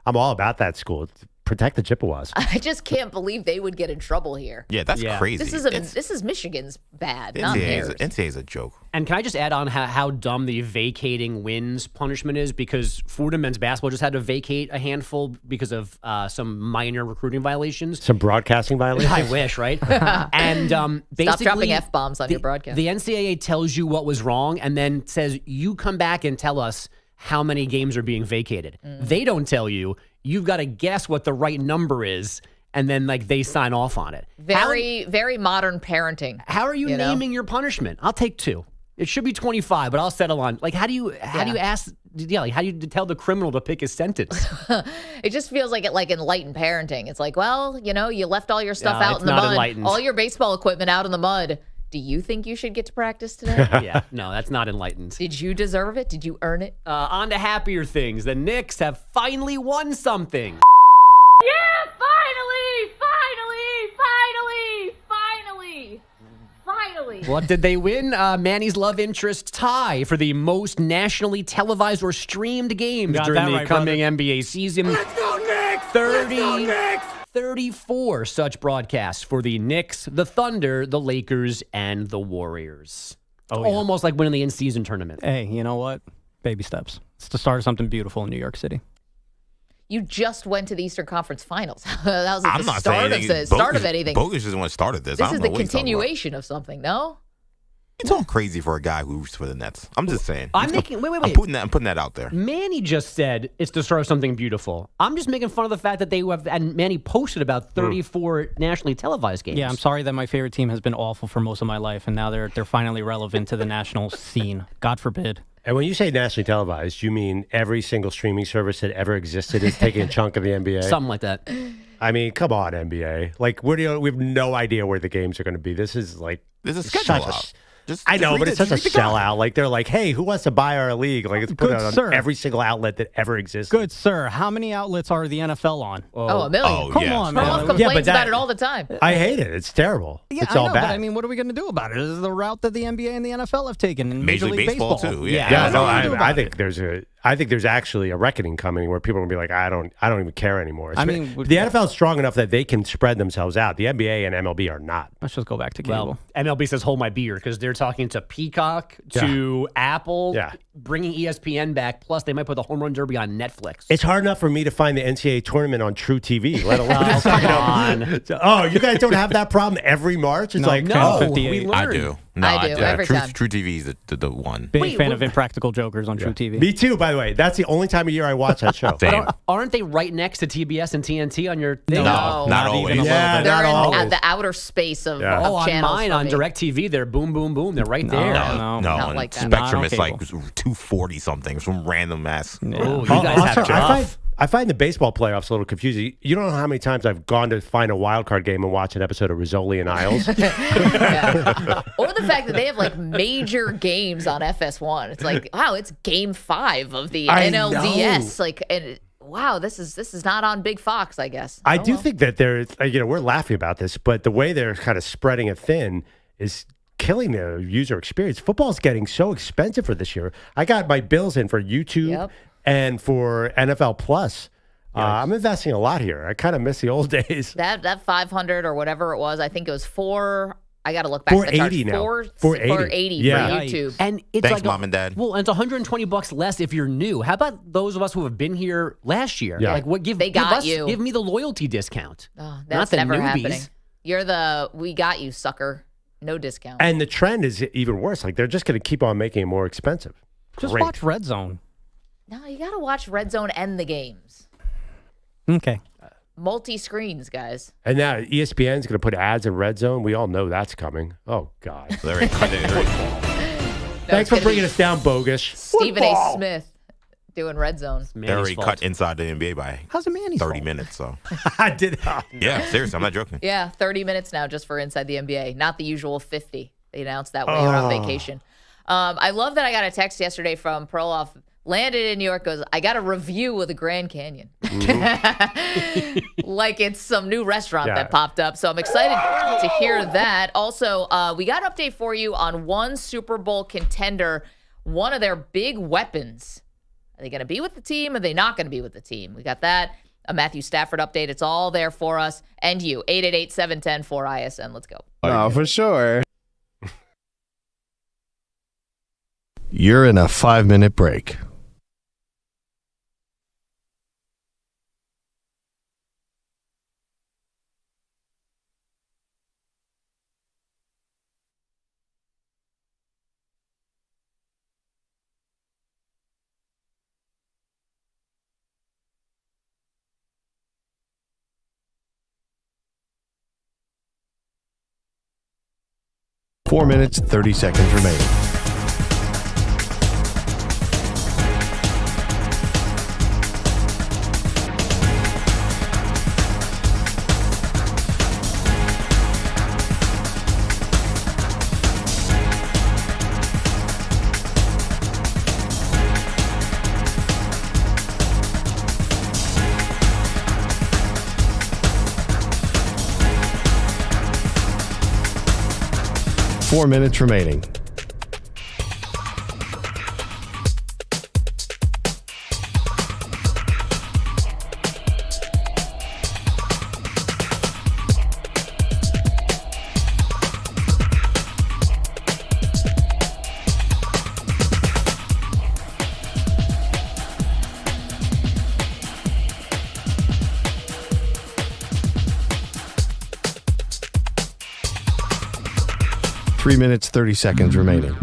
Speaker 4: I'm all about that school. Protect the Chippewas.
Speaker 3: I just can't believe they would get in trouble here.
Speaker 7: Yeah, that's crazy.
Speaker 3: This is Michigan's bad, not theirs.
Speaker 7: NCAA is a joke.
Speaker 6: And can I just add on how dumb the vacating wins punishment is? Because Florida men's basketball just had to vacate a handful because of some minor recruiting violations.
Speaker 4: Some broadcasting violations?
Speaker 6: I wish, right? And basically,
Speaker 3: stop dropping F-bombs on your broadcast.
Speaker 6: The NCAA tells you what was wrong and then says, you come back and tell us how many games are being vacated. They don't tell you. You've got to guess what the right number is, and then they sign off on it.
Speaker 3: Very modern parenting.
Speaker 6: How are you naming your punishment? I'll take 2. It should be 25, but I'll settle on. How do you ask? Yeah, how do you tell the criminal to pick his sentence?
Speaker 3: It just feels like enlightened parenting. It's like, well, you left all your stuff out in the mud,
Speaker 6: enlightened.
Speaker 3: All your baseball equipment out in the mud. Do you think you should get to practice today?
Speaker 6: Yeah, no, that's not enlightened.
Speaker 3: Did you deserve it? Did you earn it?
Speaker 6: On to happier things. The Knicks have finally won something.
Speaker 13: Yeah, finally.
Speaker 6: What did they win? Manny's love interest tie for the most nationally televised or streamed games during the coming NBA season.
Speaker 12: Let's go, Knicks!
Speaker 6: 34 such broadcasts for the Knicks, the Thunder, the Lakers, and the Warriors. Almost like winning the in-season tournament.
Speaker 12: Hey, you know what? Baby steps. It's the start of something beautiful in New York City.
Speaker 3: You just went to the Eastern Conference Finals. That was
Speaker 7: I'm
Speaker 3: the
Speaker 7: not
Speaker 3: start
Speaker 7: saying
Speaker 3: of anything.
Speaker 7: Bogusch is the one that started this.
Speaker 3: This is the continuation of something, no?
Speaker 7: You talk crazy for a guy who roots for the Nets. I'm just saying.
Speaker 6: I'm
Speaker 7: putting that out there.
Speaker 6: Manny just said it's the start of something beautiful. I'm just making fun of the fact that they have, and Manny posted about 34 nationally televised games.
Speaker 12: Yeah, I'm sorry that my favorite team has been awful for most of my life, and now they're finally relevant to the national scene. God forbid.
Speaker 4: And when you say nationally televised, you mean every single streaming service that ever existed is taking a chunk of the NBA?
Speaker 6: Something like that.
Speaker 4: I mean, come on, NBA. Like, we have no idea where the games are going to be. This is like...
Speaker 7: There's a schedule out.
Speaker 4: I know, but it's such a sellout. Like, they're like, hey, who wants to buy our league? Like, it's put out on every single outlet that ever existed.
Speaker 12: Good sir. How many outlets are the NFL on?
Speaker 3: Oh, a million.
Speaker 7: Oh,
Speaker 12: Come
Speaker 7: yeah.
Speaker 12: on,
Speaker 3: Perloff
Speaker 12: man.
Speaker 3: complains about it all the time.
Speaker 4: I hate it. It's terrible.
Speaker 12: Yeah,
Speaker 4: it's all
Speaker 12: know,
Speaker 4: bad.
Speaker 12: But I mean, what are we going to do about it? This is the route that the NBA and the NFL have taken. And
Speaker 7: Major League Baseball, too. Yeah,
Speaker 4: no, I think there's actually a reckoning coming where people are going to be like, I don't even care anymore.
Speaker 12: I mean,
Speaker 4: the NFL is strong enough that they can spread themselves out. The NBA and MLB are not.
Speaker 12: Let's just go back to cable.
Speaker 6: Well, MLB says hold my beer because they're talking to Peacock, to Apple, bringing ESPN back. Plus, they might put the Home Run Derby on Netflix.
Speaker 4: It's hard enough for me to find the NCAA tournament on True TV, let alone.
Speaker 6: Come on.
Speaker 4: Oh, you guys don't have that problem every March? It's we
Speaker 6: learned.
Speaker 7: I do. No,
Speaker 3: I do every time.
Speaker 7: True TV is the one.
Speaker 12: Big fan of Impractical Jokers on True TV.
Speaker 4: Me too, by the way. That's the only time of year I watch that show.
Speaker 6: Aren't they right next to TBS and TNT on your thing?
Speaker 7: No, not always.
Speaker 4: Yeah,
Speaker 3: They're
Speaker 4: not always.
Speaker 3: at the outer space of
Speaker 6: on
Speaker 3: channels.
Speaker 6: mine, on DirecTV, they're boom, boom, boom. They're right there.
Speaker 7: No,
Speaker 3: Not
Speaker 7: on
Speaker 3: like that.
Speaker 7: Spectrum,
Speaker 12: Not
Speaker 7: it's
Speaker 12: on
Speaker 7: like 240 something. Some random ass.
Speaker 6: Oh, you guys have tough.
Speaker 4: I find the baseball playoffs a little confusing. You don't know how many times I've gone to find a wild card game and watch an episode of Rizzoli and Isles.
Speaker 3: Or the fact that they have like major games on FS1. It's like, wow, it's game 5 of the NLDS. Like, and wow, this is not on Big Fox, I guess.
Speaker 4: I do think that we're laughing about this, but the way they're kind of spreading it thin is killing the user experience. Football's getting so expensive for this year. I got my bills in for YouTube and for NFL Plus. I'm investing a lot here. I kind of miss the old days.
Speaker 3: That 500 or whatever it was, I think it was I got to look back.
Speaker 4: 480 now.
Speaker 3: 480 for YouTube.
Speaker 6: And it's
Speaker 7: Thanks, Mom and Dad.
Speaker 6: Well, and it's $120 less if you're new. How about those of us who have been here last year?
Speaker 4: Yeah.
Speaker 6: Like, give me the loyalty discount.
Speaker 3: Oh, that's
Speaker 6: not the
Speaker 3: never
Speaker 6: newbies.
Speaker 3: happening. You're the we got you sucker. No discount.
Speaker 4: And the trend is even worse. Like, they're just going to keep on making it more expensive.
Speaker 12: Just watch Red Zone.
Speaker 3: No, you got to watch Red Zone and the games.
Speaker 12: Okay.
Speaker 3: Multi-screens, guys.
Speaker 4: And now ESPN's going to put ads in Red Zone. We all know that's coming. Oh, God. Thanks for bringing us down, Bogusch.
Speaker 3: Stephen A. Smith doing Red Zone.
Speaker 7: They already cut inside the NBA by 30 minutes. So
Speaker 4: I did.
Speaker 7: Yeah, seriously, I'm not joking.
Speaker 3: Yeah, 30 minutes now just for inside the NBA. Not the usual 50. They announced that when you're on vacation. I love that I got a text yesterday from Perloff. Landed in New York, goes, I got a review of the Grand Canyon. Like it's some new restaurant that popped up. So I'm excited to hear that. Also, we got an update for you on one Super Bowl contender, one of their big weapons. Are they going to be with the team? Are they not going to be with the team? We got that. A Matthew Stafford update. It's all there for us. And you, 888-710-4ISN. Let's go.
Speaker 1: Oh, for sure. You're in a 5-minute break. Four minutes, 30 seconds remaining. Four minutes remaining. 3 minutes, 30 seconds remaining.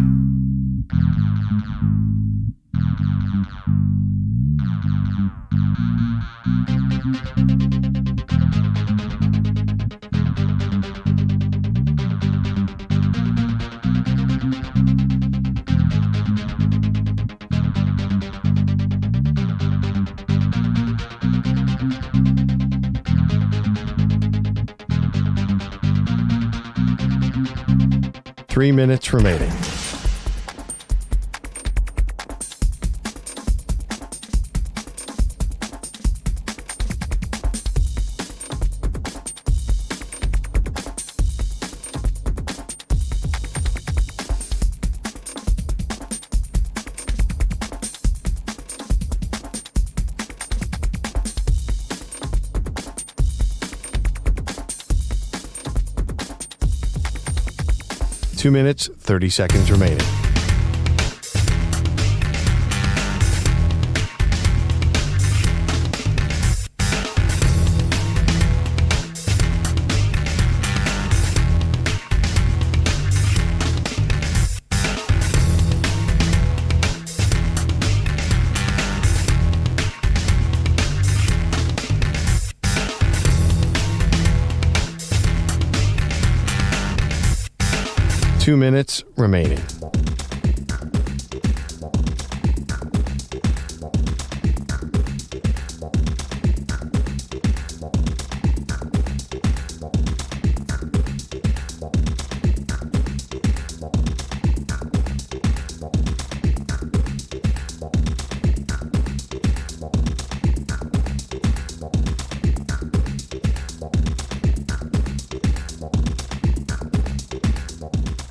Speaker 1: Three minutes remaining. Two minutes, 30 seconds remaining. Two minutes remaining.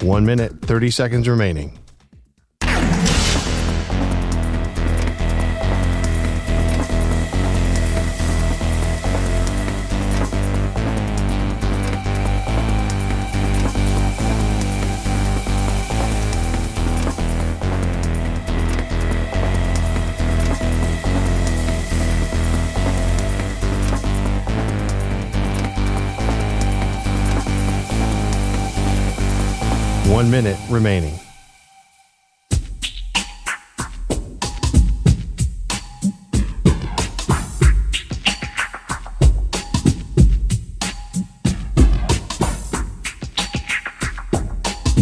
Speaker 1: One minute, 30 seconds remaining. One minute remaining.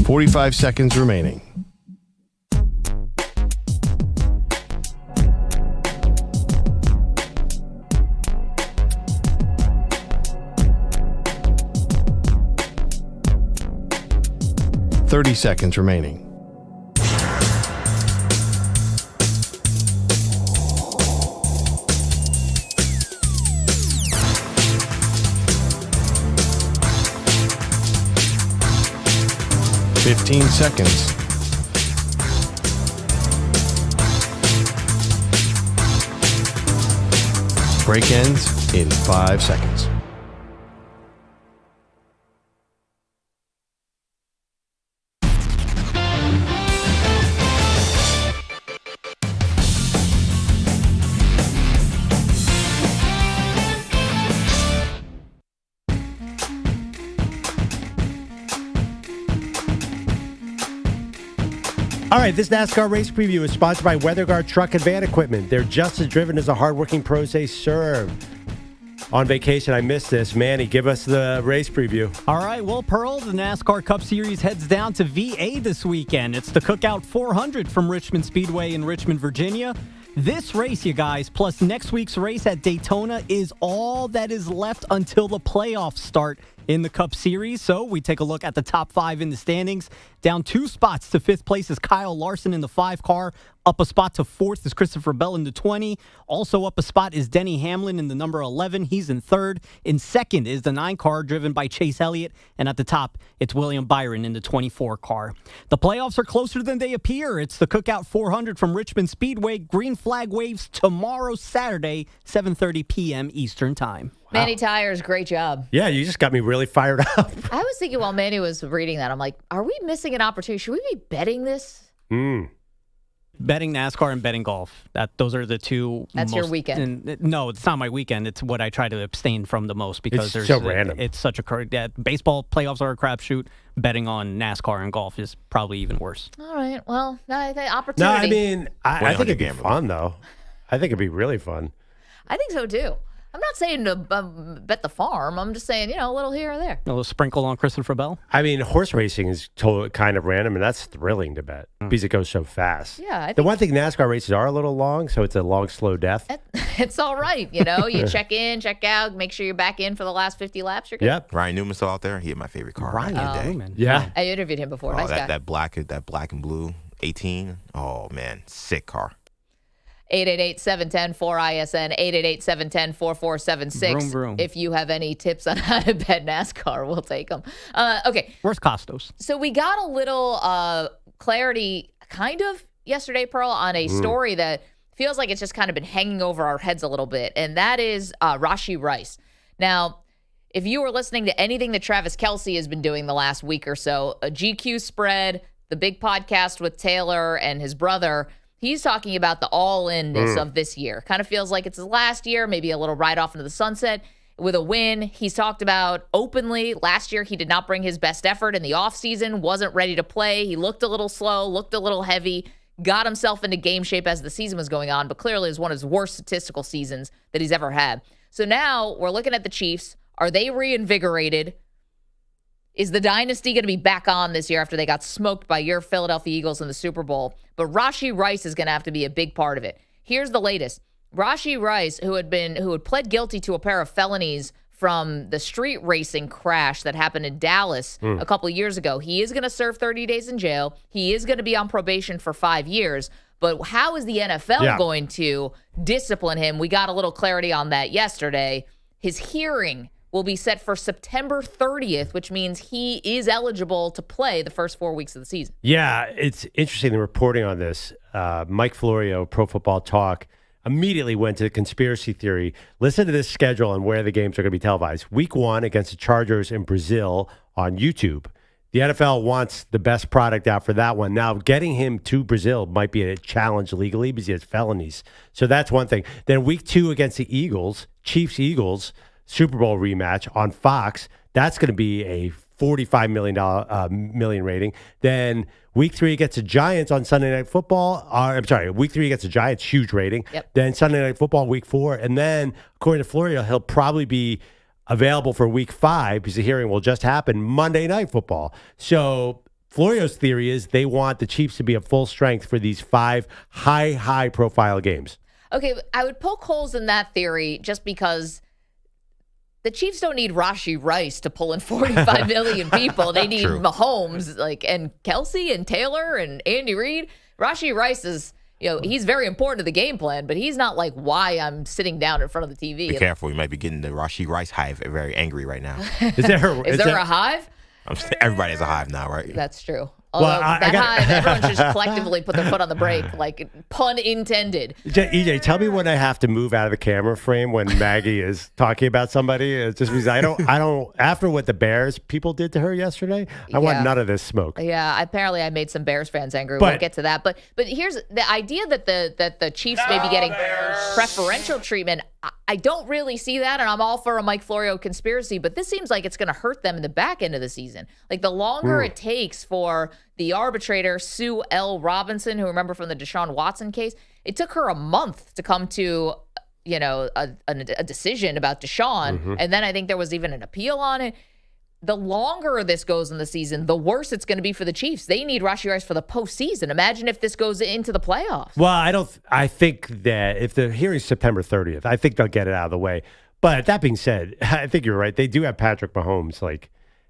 Speaker 1: Forty-five seconds remaining. Thirty seconds remaining. Fifteen seconds. Break ends in 5 seconds.
Speaker 4: All right, this NASCAR race preview is sponsored by WeatherGuard Truck and Van Equipment. They're just as driven as the hardworking pros they serve. On vacation, I missed this. Manny, give us the race preview.
Speaker 12: All right, well, Pearl, the NASCAR Cup Series heads down to VA this weekend. It's the Cookout 400 from Richmond Speedway in Richmond, Virginia. This race, you guys, plus next week's race at Daytona is all that is left until the playoffs start in the Cup Series. So we take a look at the top 5 in the standings. Down 2 spots to 5th place is Kyle Larson in the 5 car. Up a spot to 4th is Christopher Bell in the 20. Also up a spot is Denny Hamlin in the number 11. He's in 3rd. In 2nd is the 9 car driven by Chase Elliott. And at the top, it's William Byron in the 24 car. The playoffs are closer than they appear. It's the Cookout 400 from Richmond Speedway. Green flag waves tomorrow, Saturday, 7:30 p.m. Eastern Time.
Speaker 3: Wow. Manny Tires, great job.
Speaker 4: Yeah, you just got me really fired up.
Speaker 3: I was thinking while Manny was reading that, I'm like, are we missing an opportunity? Should we be betting this?
Speaker 12: Betting NASCAR and betting golf. Those are the two.
Speaker 3: That's your weekend.
Speaker 12: No, it's not my weekend. It's what I try to abstain from the most because
Speaker 4: it's so random.
Speaker 12: It's such a baseball playoffs are a crapshoot. Betting on NASCAR and golf is probably even worse.
Speaker 3: All right. Well, opportunity.
Speaker 4: No, I mean, I think it'd be fun though. I think it'd be really fun.
Speaker 3: I think so too. I'm not saying to bet the farm. I'm just saying, a little here or there.
Speaker 12: A little sprinkle on Christopher Bell.
Speaker 4: I mean, horse racing is kind of random, and that's thrilling to bet because it goes so fast.
Speaker 3: Yeah.
Speaker 4: The one thing, NASCAR races are a little long, so it's a long, slow death.
Speaker 3: It's all right. You check in, check out, make sure you're back in for the last 50 laps. You're good.
Speaker 4: Yep.
Speaker 7: Ryan Newman's still out there. He had my favorite car.
Speaker 12: Ryan Newman.
Speaker 4: Yeah.
Speaker 3: I interviewed him before. Nice guy.
Speaker 7: That black and blue 18. Oh man, sick car.
Speaker 3: 888-710-4ISN, 888-710-4476.
Speaker 12: Vroom, vroom.
Speaker 3: If you have any tips on how to bet NASCAR, we'll take them. Okay.
Speaker 12: Where's Costos?
Speaker 3: So we got a little clarity kind of yesterday, Pearl, on a story that feels like it's just kind of been hanging over our heads a little bit, and that is Rashee Rice. Now, if you were listening to anything that Travis Kelce has been doing the last week or so, a GQ spread, the big podcast with Taylor and his brother, he's talking about the all-in-ness of this year. Kind of feels like it's his last year, maybe a little ride off into the sunset with a win. He's talked about openly last year he did not bring his best effort in the offseason, wasn't ready to play. He looked a little slow, looked a little heavy, got himself into game shape as the season was going on, but clearly it was one of his worst statistical seasons that he's ever had. So now we're looking at the Chiefs. Are they reinvigorated? Is the dynasty going to be back on this year after they got smoked by your Philadelphia Eagles in the Super Bowl? But Rashee Rice is going to have to be a big part of it. Here's the latest. Rashee Rice, who had pled guilty to a pair of felonies from the street racing crash that happened in Dallas a couple of years ago, he is going to serve 30 days in jail. He is going to be on probation for 5 years. But how is the NFL going to discipline him? We got a little clarity on that yesterday. His hearing will be set for September 30th, which means he is eligible to play the first 4 weeks of the season.
Speaker 4: Yeah, it's interesting, the reporting on this. Mike Florio, Pro Football Talk, immediately went to conspiracy theory. Listen to this schedule and where the games are going to be televised. Week 1 against the Chargers in Brazil on YouTube. The NFL wants the best product out for that one. Now, getting him to Brazil might be a challenge legally because he has felonies. So that's one thing. Then week 2 against the Eagles, Chiefs-Eagles, Super Bowl rematch on Fox. That's going to be a $45 million rating. Then week 3 against the Giants on Sunday Night Football. Week 3 against the Giants, huge rating.
Speaker 3: Yep.
Speaker 4: Then Sunday Night Football, week 4. And then, according to Florio, he'll probably be available for week 5 because the hearing will just happen Monday Night Football. So Florio's theory is they want the Chiefs to be at full strength for these 5 high-profile games.
Speaker 3: Okay, I would poke holes in that theory just because the Chiefs don't need Rashee Rice to pull in 45 million people. They need Mahomes, and Kelce and Taylor and Andy Reid. Rashee Rice is, he's very important to the game plan, but he's not why I'm sitting down in front of the TV.
Speaker 7: Be careful. You might be getting the Rashee Rice hive very angry right now.
Speaker 3: Is there a hive?
Speaker 7: Everybody has a hive now, right?
Speaker 3: That's true. Although hive, everyone should just collectively put their foot on the brake, pun intended.
Speaker 4: EJ, tell me when I have to move out of the camera frame when Maggie is talking about somebody. It's just because I don't. After what the Bears people did to her yesterday, I want none of this smoke.
Speaker 3: Yeah, apparently I made some Bears fans angry. We'll get to that. But here's the idea that the Chiefs may be getting preferential treatment. I don't really see that, and I'm all for a Mike Florio conspiracy, but this seems like it's going to hurt them in the back end of the season. The longer it takes for the arbitrator, Sue L. Robinson, who remember from the Deshaun Watson case, it took her a month to come to, a decision about Deshaun, and then I think there was even an appeal on it. The longer this goes in the season, the worse it's going to be for the Chiefs. They need Rashee Rice for the postseason. Imagine if this goes into the playoffs.
Speaker 4: Well, I think that if the hearing's September 30th, I think they'll get it out of the way. But that being said, I think you're right. They do have Patrick Mahomes.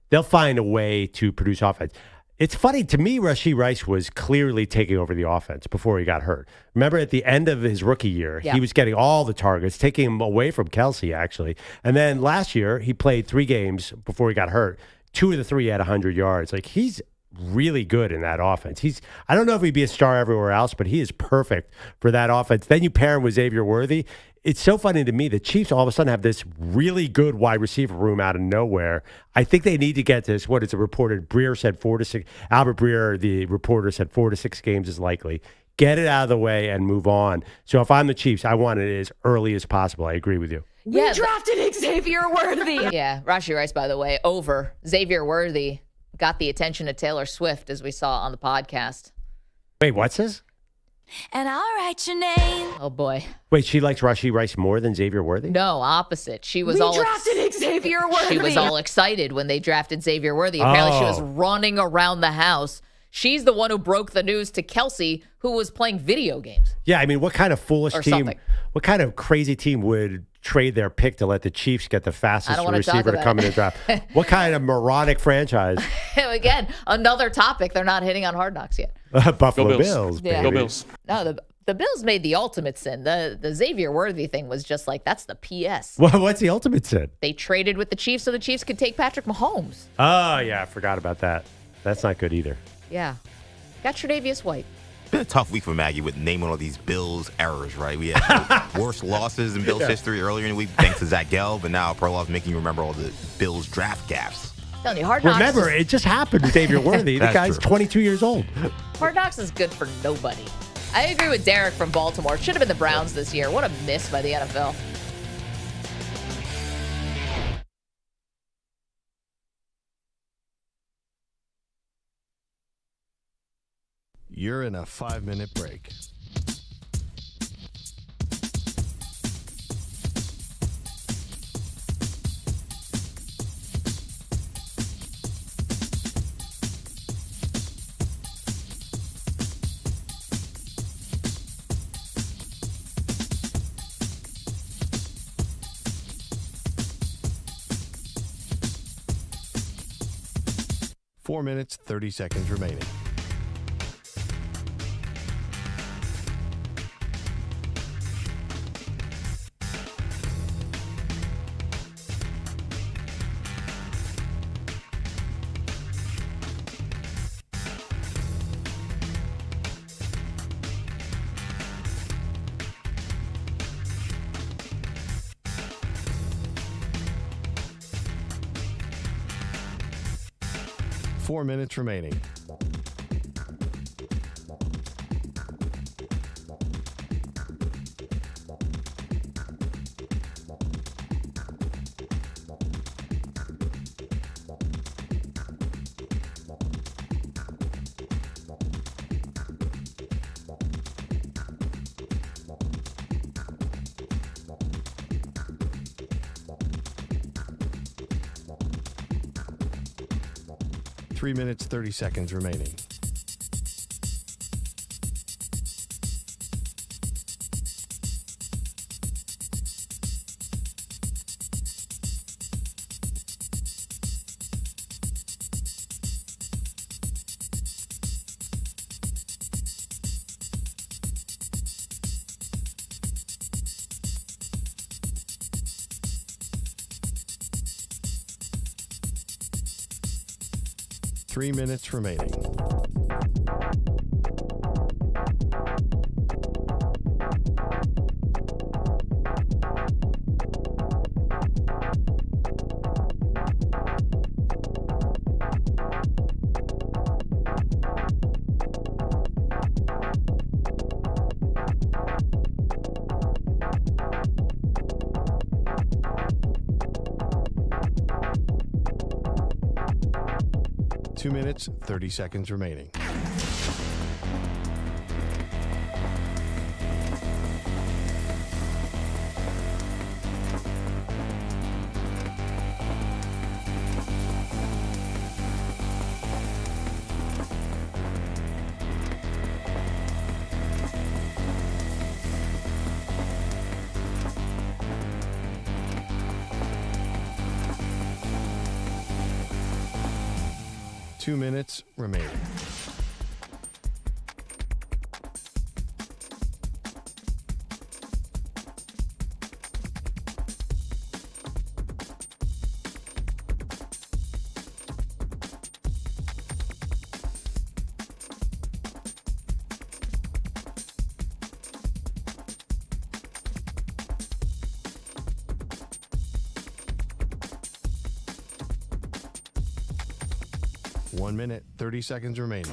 Speaker 4: They'll find a way to produce offense. It's funny, to me, Rashee Rice was clearly taking over the offense before he got hurt. Remember, at the end of his rookie year, he was getting all the targets, taking him away from Kelce, actually. And then last year, he played 3 games before he got hurt. 2 of the 3 had 100 yards. He's really good in that offense. I don't know if he'd be a star everywhere else, but he is perfect for that offense. Then you pair him with Xavier Worthy. It's so funny to me. The Chiefs all of a sudden have this really good wide receiver room out of nowhere. I think they need to get this. What is it reported? Breer said 4 to 6. Albert Breer, the reporter, said 4 to 6 games is likely. Get it out of the way and move on. So if I'm the Chiefs, I want it as early as possible. I agree with you.
Speaker 3: We drafted Xavier Worthy. Yeah, Rashee Rice, by the way, over. Xavier Worthy got the attention of Taylor Swift, as we saw on the podcast.
Speaker 4: Wait, what's this?
Speaker 14: And I'll write your name.
Speaker 3: Oh, boy.
Speaker 4: Wait, she likes Rashee Rice more than Xavier Worthy?
Speaker 3: No, opposite. She was
Speaker 14: drafted Xavier Worthy.
Speaker 3: She was all excited when they drafted Xavier Worthy. Apparently, she was running around the house. She's the one who broke the news to Kelsey, who was playing video games.
Speaker 4: Yeah, I mean, what kind of foolish team,
Speaker 3: something.
Speaker 4: What kind of crazy team would trade their pick to let the Chiefs get the fastest receiver to come in the draft? What kind of moronic franchise?
Speaker 3: Again, another topic. They're not hitting on Hard Knocks yet.
Speaker 4: Buffalo Bills, baby.
Speaker 3: Go Bills. No, the Bills made the ultimate sin. The Xavier Worthy thing was just like, that's the PS.
Speaker 4: Well, what's the ultimate sin?
Speaker 3: They traded with the Chiefs so the Chiefs could take Patrick Mahomes.
Speaker 4: Oh, yeah, I forgot about that. That's not good either.
Speaker 3: Yeah. Got Tre'Davious White.
Speaker 7: Been a tough week for Maggie with naming all these Bills errors, right? We had the worst losses in Bills history earlier in the week thanks to Zach Gelb, but now Perloff's making you remember all the Bills draft gaffes.
Speaker 3: Telling you, Hard Knocks.
Speaker 4: Remember, it just happened to Xavier Worthy. The guy's 22 years old.
Speaker 3: Hard Knocks is good for nobody. I agree with Derek from Baltimore. It should have been the Browns this year. What a miss by the NFL.
Speaker 1: You're in a 5-minute break. Four minutes, 30 seconds remaining. Four minutes remaining. Three minutes, 30 seconds remaining. Three minutes remaining. Two minutes, 30 seconds remaining. Two minutes remaining. One minute, 30 seconds remaining.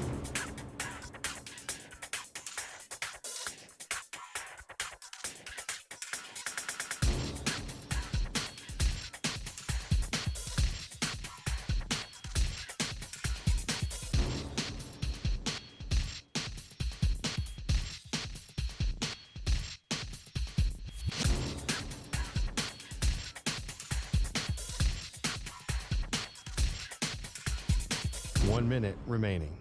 Speaker 1: 1 minute remaining.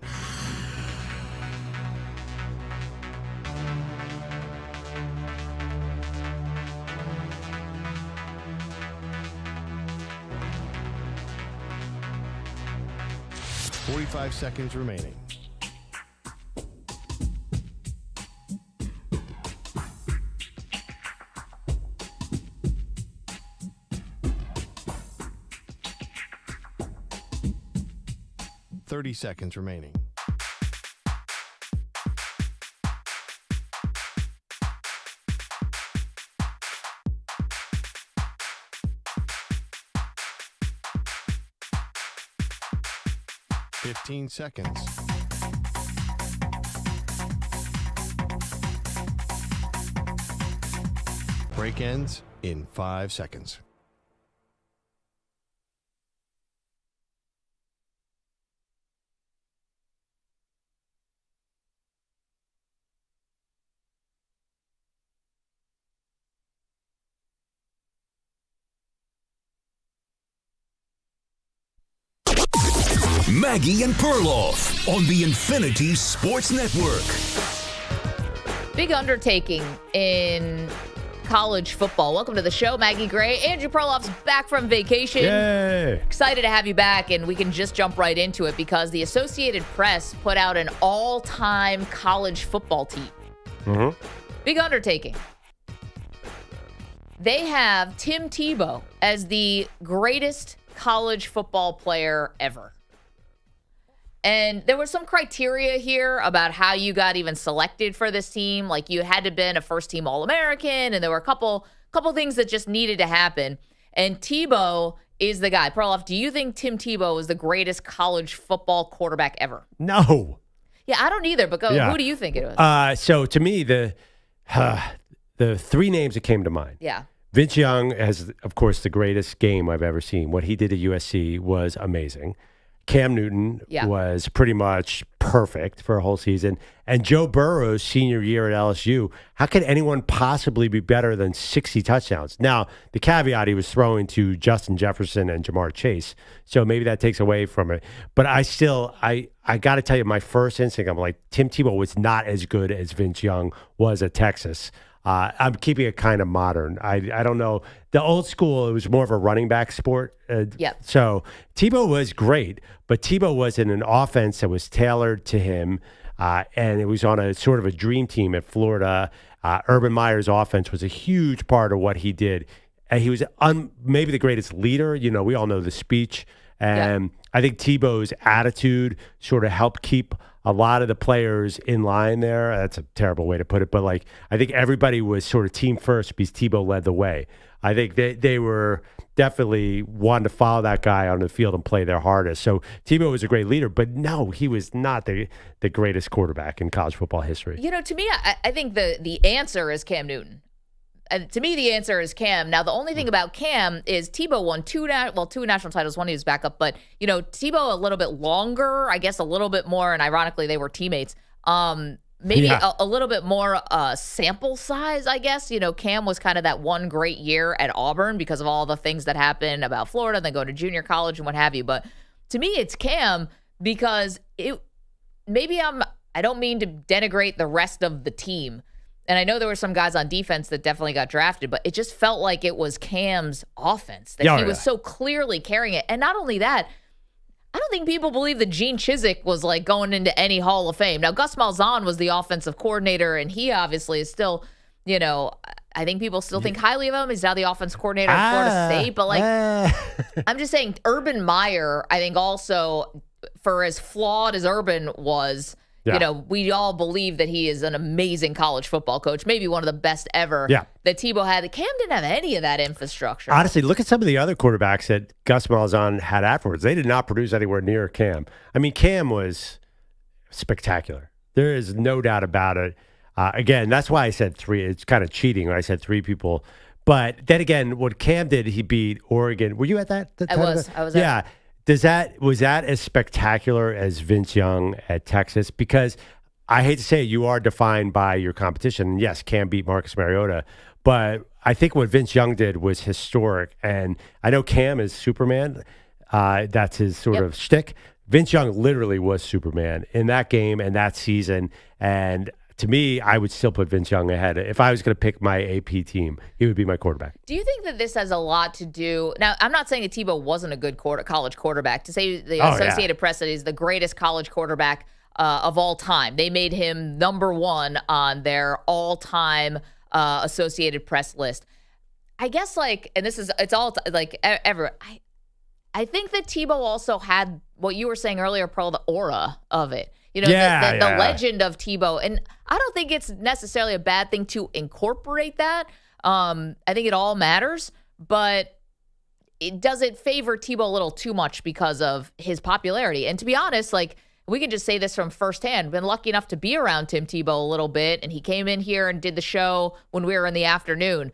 Speaker 1: $45 seconds remaining. $30 seconds remaining. $15 seconds. Break ends in 5 seconds.
Speaker 2: Maggie and Perloff on the Infinity Sports Network.
Speaker 3: Big undertaking in college football. Welcome to the show, Maggie Gray. Andrew Perloff's back from vacation.
Speaker 4: Yay!
Speaker 3: Excited to have you back, and we can just jump right into it because the Associated Press put out an all-time college football team.
Speaker 4: Mm-hmm.
Speaker 3: Big undertaking. They have Tim Tebow as the greatest college football player ever. And there was some criteria here about how you got even selected for this team. Like you had to have been a first-team All-American, and there were a couple things that just needed to happen. And Tebow is the guy. Perloff, do you think Tim Tebow is the greatest college football quarterback ever?
Speaker 4: No.
Speaker 3: Yeah, I don't either, but who do you think it was?
Speaker 4: So to me, the three names that came to mind.
Speaker 3: Yeah.
Speaker 4: Vince Young has, of course, the greatest game I've ever seen. What he did at USC was amazing. Cam Newton was pretty much perfect for a whole season. And Joe Burrow's senior year at LSU, how could anyone possibly be better than 60 touchdowns? Now, the caveat, he was throwing to Justin Jefferson and Jamar Chase, so maybe that takes away from it. But I got to tell you, my first instinct, I'm like, Tim Tebow was not as good as Vince Young was at Texas. I'm keeping it kind of modern. I don't know. The old school, it was more of a running back sport. So Tebow was great, but Tebow was in an offense that was tailored to him, and it was on a sort of a dream team at Florida. Urban Meyer's offense was a huge part of what he did. And he was maybe the greatest leader. You know, we all know the speech. And I think Tebow's attitude sort of helped keep a lot of the players in line there. That's a terrible way to put it, but like I think everybody was sort of team first because Tebow led the way. I think they were definitely wanting to follow that guy on the field and play their hardest. So Tebow was a great leader, but no, he was not the greatest quarterback in college football history.
Speaker 3: You know, to me, I think the answer is Cam Newton. To me, the answer is Cam. Now, the only thing about Cam is Tebow won two national titles, one he was backup, but, you know, Tebow a little bit longer, I guess a little bit more, and ironically, they were teammates. Maybe a little bit more sample size, I guess. You know, Cam was kind of that one great year at Auburn because of all the things that happened about Florida, then going to junior college and what have you. But to me, it's Cam because I don't mean to denigrate the rest of the team. And I know there were some guys on defense that definitely got drafted, but it just felt like it was Cam's offense, that he was so clearly carrying it. And not only that, I don't think people believe that Gene Chizik was like going into any Hall of Fame. Now, Gus Malzahn was the offensive coordinator, and he obviously is still, you know, I think people still think highly of him. He's now the offensive coordinator at Florida State. But like, I'm just saying, Urban Meyer, I think also, for as flawed as Urban was, you know, we all believe that he is an amazing college football coach, maybe one of the best ever that Tebow had. Cam didn't have any of that infrastructure.
Speaker 4: Honestly, look at some of the other quarterbacks that Gus Malzahn had afterwards. They did not produce anywhere near Cam. I mean, Cam was spectacular. There is no doubt about it. Again, that's why I said three. It's kind of cheating when I said three people. But then again, what Cam did, he beat Oregon. Were you at that?
Speaker 3: I was.
Speaker 4: Yeah. Was that as spectacular as Vince Young at Texas? Because I hate to say it, you are defined by your competition. Yes, Cam beat Marcus Mariota, but I think what Vince Young did was historic. And I know Cam is Superman. That's his sort of shtick. Vince Young literally was Superman in that game and that season. And to me, I would still put Vince Young ahead. If I was going to pick my AP team, he would be my quarterback.
Speaker 3: Do you think that this has a lot to do? Now, I'm not saying that Tebow wasn't a good college quarterback. To say the Associated Press that he's the greatest college quarterback of all time. They made him number one on their all-time Associated Press list. I guess, and it's all ever. I think that Tebow also had what you were saying earlier, Pearl, the aura of it. The legend of Tebow. And I don't think it's necessarily a bad thing to incorporate that. I think it all matters, but does it favor Tebow a little too much because of his popularity? And to be honest, we can just say this from firsthand. Been lucky enough to be around Tim Tebow a little bit, and he came in here and did the show when we were in the afternoon.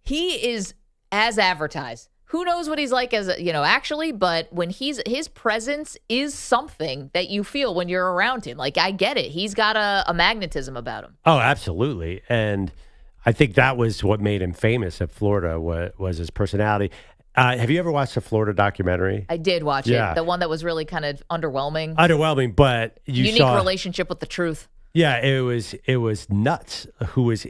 Speaker 3: He is as advertised. Who knows what he's like actually, but when his presence is something that you feel when you're around him. I get it. He's got a magnetism about him.
Speaker 4: Oh, absolutely. And I think that was what made him famous at Florida was his personality. Have you ever watched the Florida documentary?
Speaker 3: I did watch it. The one that was really kind of underwhelming.
Speaker 4: Underwhelming, but
Speaker 3: unique relationship with the truth.
Speaker 4: Yeah, it was nuts who was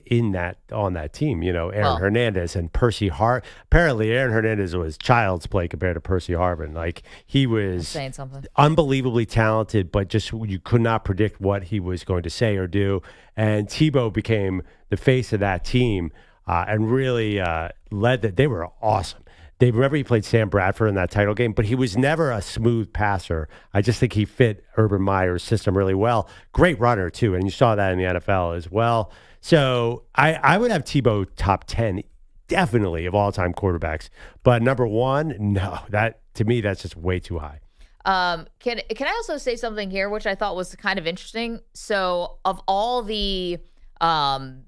Speaker 4: on that team. Aaron Hernandez and Percy Hart. Apparently, Aaron Hernandez was child's play compared to Percy Harvin. He was
Speaker 3: saying something
Speaker 4: unbelievably talented, but just you could not predict what he was going to say or do. And Tebow became the face of that team and really led that. They were awesome. Remember he played Sam Bradford in that title game, but he was never a smooth passer. I just think he fit Urban Meyer's system really well. Great runner, too, and you saw that in the NFL as well. So I would have Tebow top 10, definitely, of all-time quarterbacks. But number one, no. To me, that's just way too high.
Speaker 3: Can I also say something here, which I thought was kind of interesting? So of all the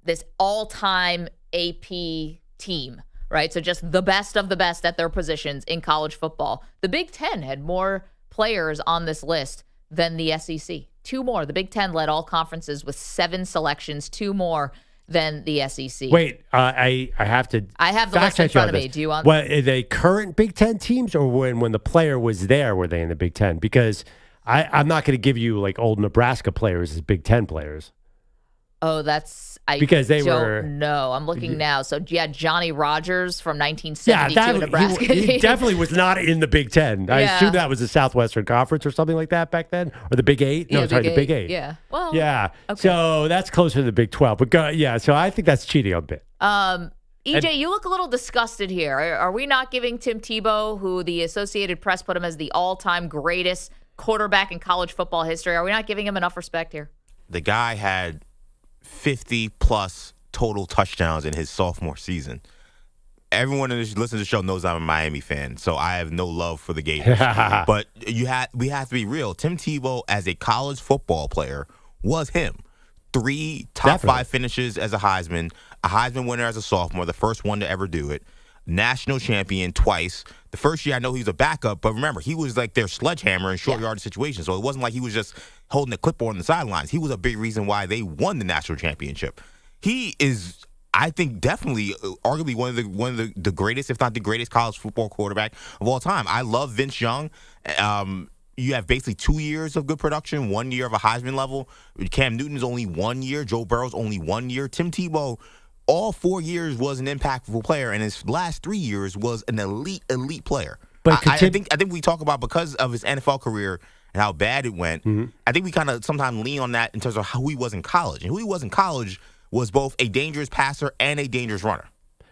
Speaker 3: this all-time AP team, right? So just the best of the best at their positions in college football. The Big Ten had more players on this list than the SEC. 2 more. The Big Ten led all conferences with 7 selections, 2 more than the SEC.
Speaker 4: Wait, I have to.
Speaker 3: I have the list in front of me. Do you want?
Speaker 4: Well, are they current Big Ten teams, or when the player was there, were they in the Big Ten? Because I'm not going to give you old Nebraska players as Big Ten players.
Speaker 3: Oh,
Speaker 4: because they
Speaker 3: don't
Speaker 4: were.
Speaker 3: No, I'm looking now. So, Johnny Rogers from 1972 Nebraska.
Speaker 4: He definitely was not in the Big Ten. I assume that was the Southwestern Conference or something like that back then, or the Big 8. No, sorry, the Big 8.
Speaker 3: Yeah. Well.
Speaker 4: Yeah. Okay. So that's closer to the Big 12. But so I think that's cheating a bit.
Speaker 3: EJ, you look a little disgusted here. Are we not giving Tim Tebow, who the Associated Press put him as the all-time greatest quarterback in college football history, are we not giving him enough respect here?
Speaker 7: The guy had 50-plus total touchdowns in his sophomore season. Everyone who listens to the show knows I'm a Miami fan, so I have no love for the Gators. But we have to be real. Tim Tebow, as a college football player, was him. 3 top 5 finishes as a Heisman winner as a sophomore, the first one to ever do it. National champion twice. The first year I know he was a backup, but remember, he was their sledgehammer in short yardage situations. So it wasn't like he was just holding a clipboard on the sidelines. He was a big reason why they won the national championship. He is, I think, definitely, arguably one of the greatest, if not the greatest, college football quarterback of all time. I love Vince Young. You have basically 2 years of good production, 1 year of a Heisman level. Cam Newton's only 1 year. Joe Burrow's only 1 year. Tim Tebow, all 4 years was an impactful player, and his last 3 years was an elite player. But I think we talk about, because of his NFL career and how bad it went, I think we kind of sometimes lean on that in terms of who he was in college. And who he was in college was both a dangerous passer and a dangerous runner.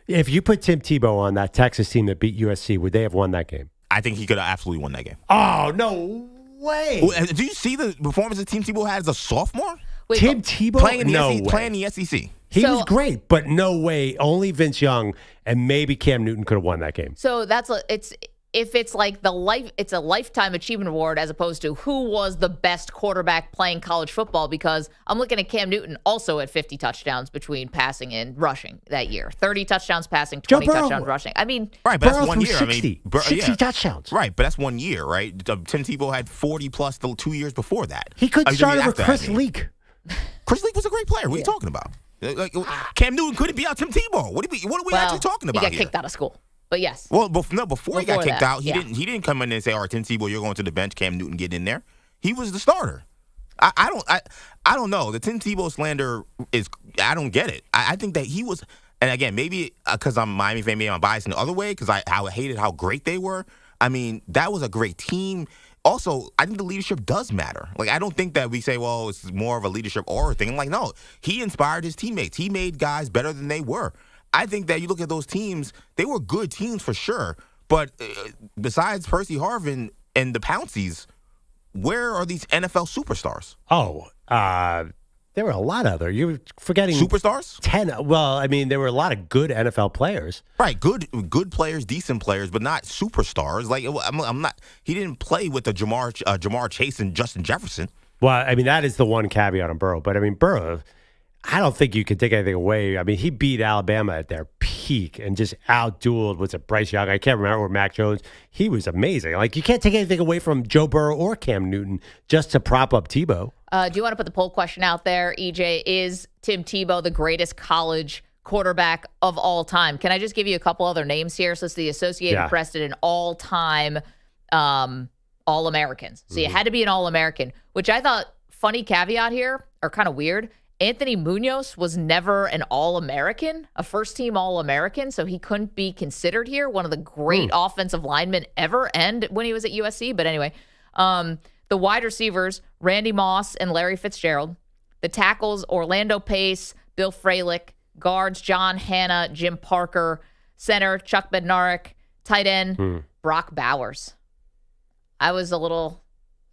Speaker 4: If you put Tim Tebow on that Texas team that beat USC, would they have won that game?
Speaker 7: I think he could have absolutely won that game.
Speaker 4: Oh, no way.
Speaker 7: Do you see the performance that Tim Tebow had as a sophomore?
Speaker 4: Tim Tebow?
Speaker 7: Playing in the SEC.
Speaker 4: He was great, but no way. Only Vince Young and maybe Cam Newton could have won that game.
Speaker 3: So it's a lifetime achievement award as opposed to who was the best quarterback playing college football, because I'm looking at Cam Newton also at 50 touchdowns between passing and rushing that year. 30 touchdowns passing, 20 touchdowns rushing. I mean,
Speaker 7: right, but that's 1 year.
Speaker 4: 60 touchdowns.
Speaker 7: Right, but that's 1 year, right? Tim Tebow had 40 plus the 2 years before that.
Speaker 4: He could start over Chris Leak.
Speaker 7: Chris Leak was a great player. What are you talking about? Cam Newton couldn't be out Tim Tebow. What are we actually talking about?
Speaker 3: He got kicked out of school. But yes.
Speaker 7: Well, before he got kicked out, he
Speaker 3: yeah.
Speaker 7: didn't come in and say, "All right, Tim Tebow, you're going to the bench. Cam Newton, get in there." He was the starter. I don't know. The Tim Tebow slander I don't get it. I think that he was, and again, maybe because I'm a Miami fan, maybe I'm biased in the other way because I hated how great they were. I mean, that was a great team. Also, I think the leadership does matter. Like, I don't think that we say, well, it's more of a leadership aura thing. I'm like, no, he inspired his teammates. He made guys better than they were. I think that you look at those teams, they were good teams for sure. But besides Percy Harvin and the Pounceys, where are these NFL superstars?
Speaker 4: Oh, there were a lot of other. You're forgetting
Speaker 7: superstars.
Speaker 4: 10. Well, I mean, there were a lot of good NFL players.
Speaker 7: Right, good players, decent players, but not superstars. Like I'm not. He didn't play with the Jamar Chase and Justin Jefferson.
Speaker 4: Well, I mean, that is the one caveat on Burrow. But I mean, Burrow, I don't think you can take anything away. I mean, he beat Alabama at their peak and just outdueled, was it Bryce Young? I can't remember, or Mac Jones. He was amazing. Like, you can't take anything away from Joe Burrow or Cam Newton just to prop up Tebow.
Speaker 3: Do you want to put the poll question out there, EJ? Is Tim Tebow the greatest college quarterback of all time? Can I just give you a couple other names here? So it's the Associated Press did an all-time All-Americans. So you had to be an All-American, which I thought, funny caveat here, or kind of weird. Anthony Munoz was never an All-American, a first-team All-American, so he couldn't be considered here. One of the great offensive linemen ever, and when he was at USC. But anyway, the wide receivers, Randy Moss and Larry Fitzgerald. The tackles, Orlando Pace, Bill Fralick. Guards, John Hanna, Jim Parker. Center, Chuck Bednarik. Tight end, Brock Bowers. I was a little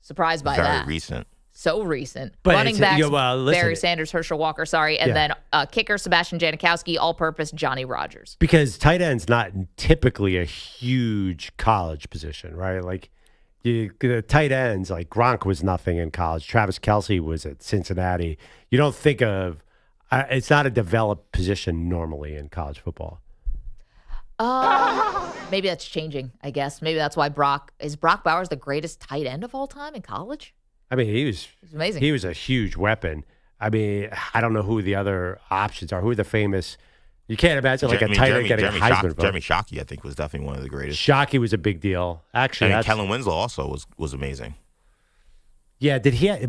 Speaker 3: surprised by that.
Speaker 7: Very recent.
Speaker 3: So recent.
Speaker 4: But
Speaker 3: running backs,
Speaker 4: listen,
Speaker 3: Barry Sanders, Herschel Walker, and then kicker, Sebastian Janikowski, all-purpose, Johnny Rogers.
Speaker 4: Because tight end's not typically a huge college position, right? Like, the tight ends, like Gronk was nothing in college. Travis Kelce was at Cincinnati. You don't think of it's not a developed position normally in college football.
Speaker 3: Maybe that's changing, I guess. Maybe that's why Brock Bowers the greatest tight end of all time in college?
Speaker 4: I mean, he was
Speaker 3: amazing.
Speaker 4: He was a huge weapon. I mean, I don't know who the other options are. Who are the famous? You can't imagine like a tight end getting a Heisman vote.
Speaker 7: Jeremy Shockey, I think, was definitely one of the greatest.
Speaker 4: Shockey was a big deal. Actually,
Speaker 7: and Kellen Winslow also was amazing.
Speaker 4: Yeah,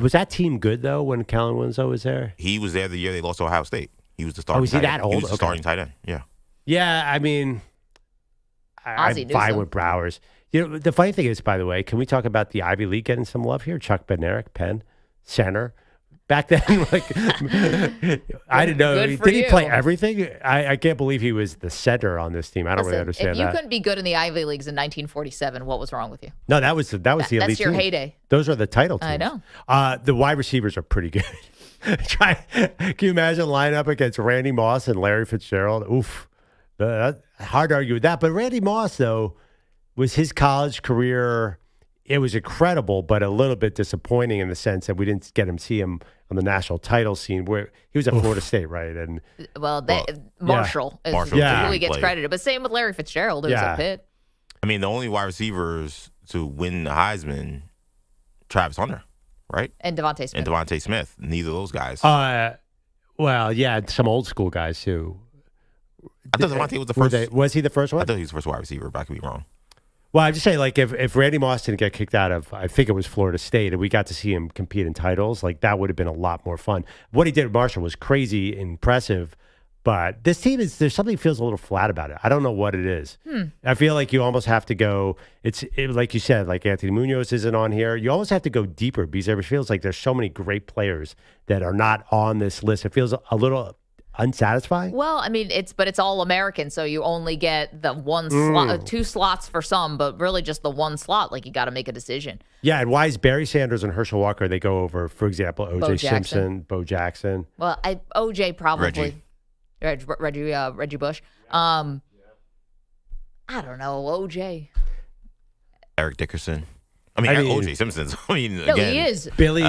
Speaker 4: was that team good though when Kellen Winslow was there?
Speaker 7: He was there the year they lost to Ohio State. He was the starting.
Speaker 4: Oh, was he that old?
Speaker 7: He was the starting tight end. Yeah.
Speaker 4: Yeah, I mean, I'm fine with Bowers. You know, the funny thing is, by the way, can we talk about the Ivy League getting some love here? Chuck Bednarik, Penn, center. Back then, like, I didn't know. Did he play everything? I can't believe he was the center on this team. I don't really understand that.
Speaker 3: If you couldn't be good in the Ivy Leagues in 1947, what was wrong with you?
Speaker 4: No, that was the elite team.
Speaker 3: That's your heyday.
Speaker 4: Those are the title teams.
Speaker 3: I know.
Speaker 4: The wide receivers are pretty good. Can you imagine line up against Randy Moss and Larry Fitzgerald? Oof. Hard to argue with that. But Randy Moss, though, was his college career, it was incredible, but a little bit disappointing in the sense that we didn't get him see him on the national title scene where he was at Florida State, right? And
Speaker 3: Marshall is who he gets credited. But same with Larry Fitzgerald, who was at Pitt.
Speaker 7: I mean, the only wide receivers to win the Heisman, Travis Hunter, right?
Speaker 3: And Devontae Smith.
Speaker 7: Neither of those guys.
Speaker 4: Well, yeah, some old school guys too.
Speaker 7: I thought Devontae was the first.
Speaker 4: Was he the first one?
Speaker 7: I thought he was the first wide receiver, but I could be wrong.
Speaker 4: Well, I'm just saying, like, if Randy Moss didn't get kicked out of, I think it was Florida State, and we got to see him compete in titles, like, that would have been a lot more fun. What he did with Marshall was crazy, impressive, but this team there's something that feels a little flat about it. I don't know what it is. I feel like you almost have to go, like you said, like Anthony Munoz isn't on here. You almost have to go deeper because it feels like there's so many great players that are not on this list. It feels a little unsatisfying?
Speaker 3: Well, I mean, it's all American, so you only get the one slot, 2 slots for some, but really just the one slot. Like, you got to make a decision.
Speaker 4: Yeah, and why is Barry Sanders and Herschel Walker, they go over, for example, O.J. Simpson, Bo Jackson?
Speaker 3: Well, O.J. probably. Reggie Bush. I don't know, O.J.
Speaker 7: Eric Dickerson. I mean O.J. Simpson's. Again,
Speaker 3: he is.
Speaker 4: Billy...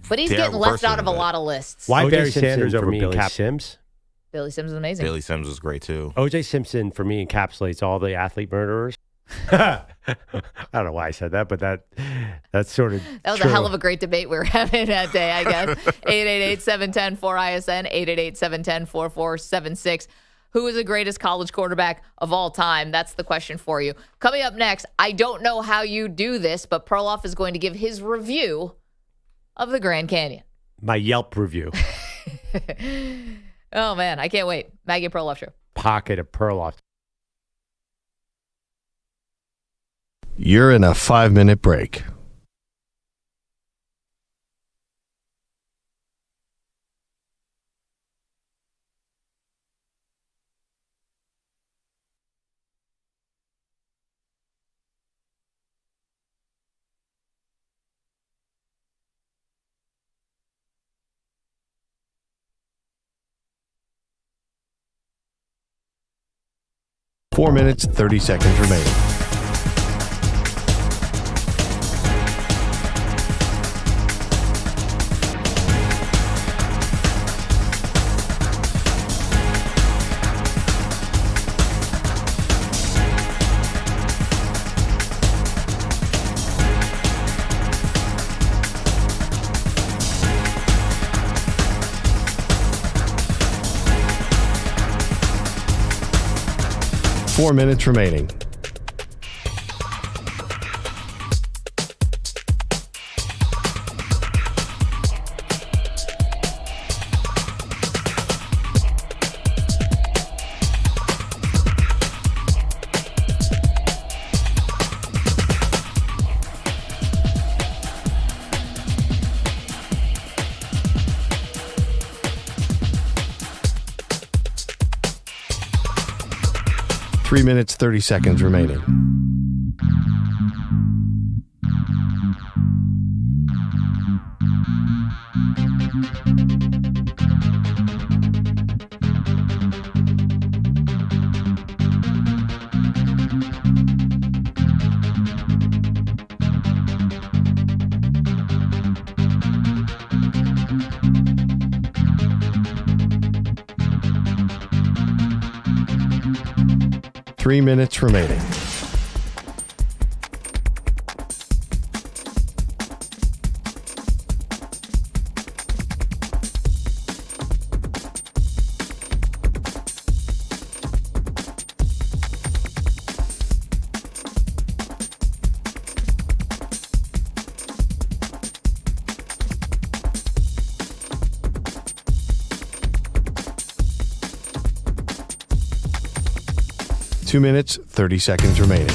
Speaker 3: but he's getting left out of a lot of lists.
Speaker 4: Why Barry Sanders over Billy Sims?
Speaker 3: Billy Sims is amazing.
Speaker 7: Billy Sims was great, too.
Speaker 4: O.J. Simpson, for me, encapsulates all the athlete murderers. I don't know why I said that, but that's sort of
Speaker 3: That was
Speaker 4: true.
Speaker 3: a hell of a great debate we were having that day, I guess. 888-710-4ISN, 888-710-4476. Who is the greatest college quarterback of all time? That's the question for you. Coming up next, I don't know how you do this, but Perloff is going to give his review of the Grand Canyon.
Speaker 4: My Yelp review.
Speaker 3: Oh, man, I can't wait. Maggie Perloff Show.
Speaker 4: Pocket of Perloff.
Speaker 1: You're in a 5-minute break. Four minutes, 30 seconds remaining. Four minutes remaining. Three minutes, 30 seconds remaining. Three minutes remaining. Two minutes, 30 seconds remaining.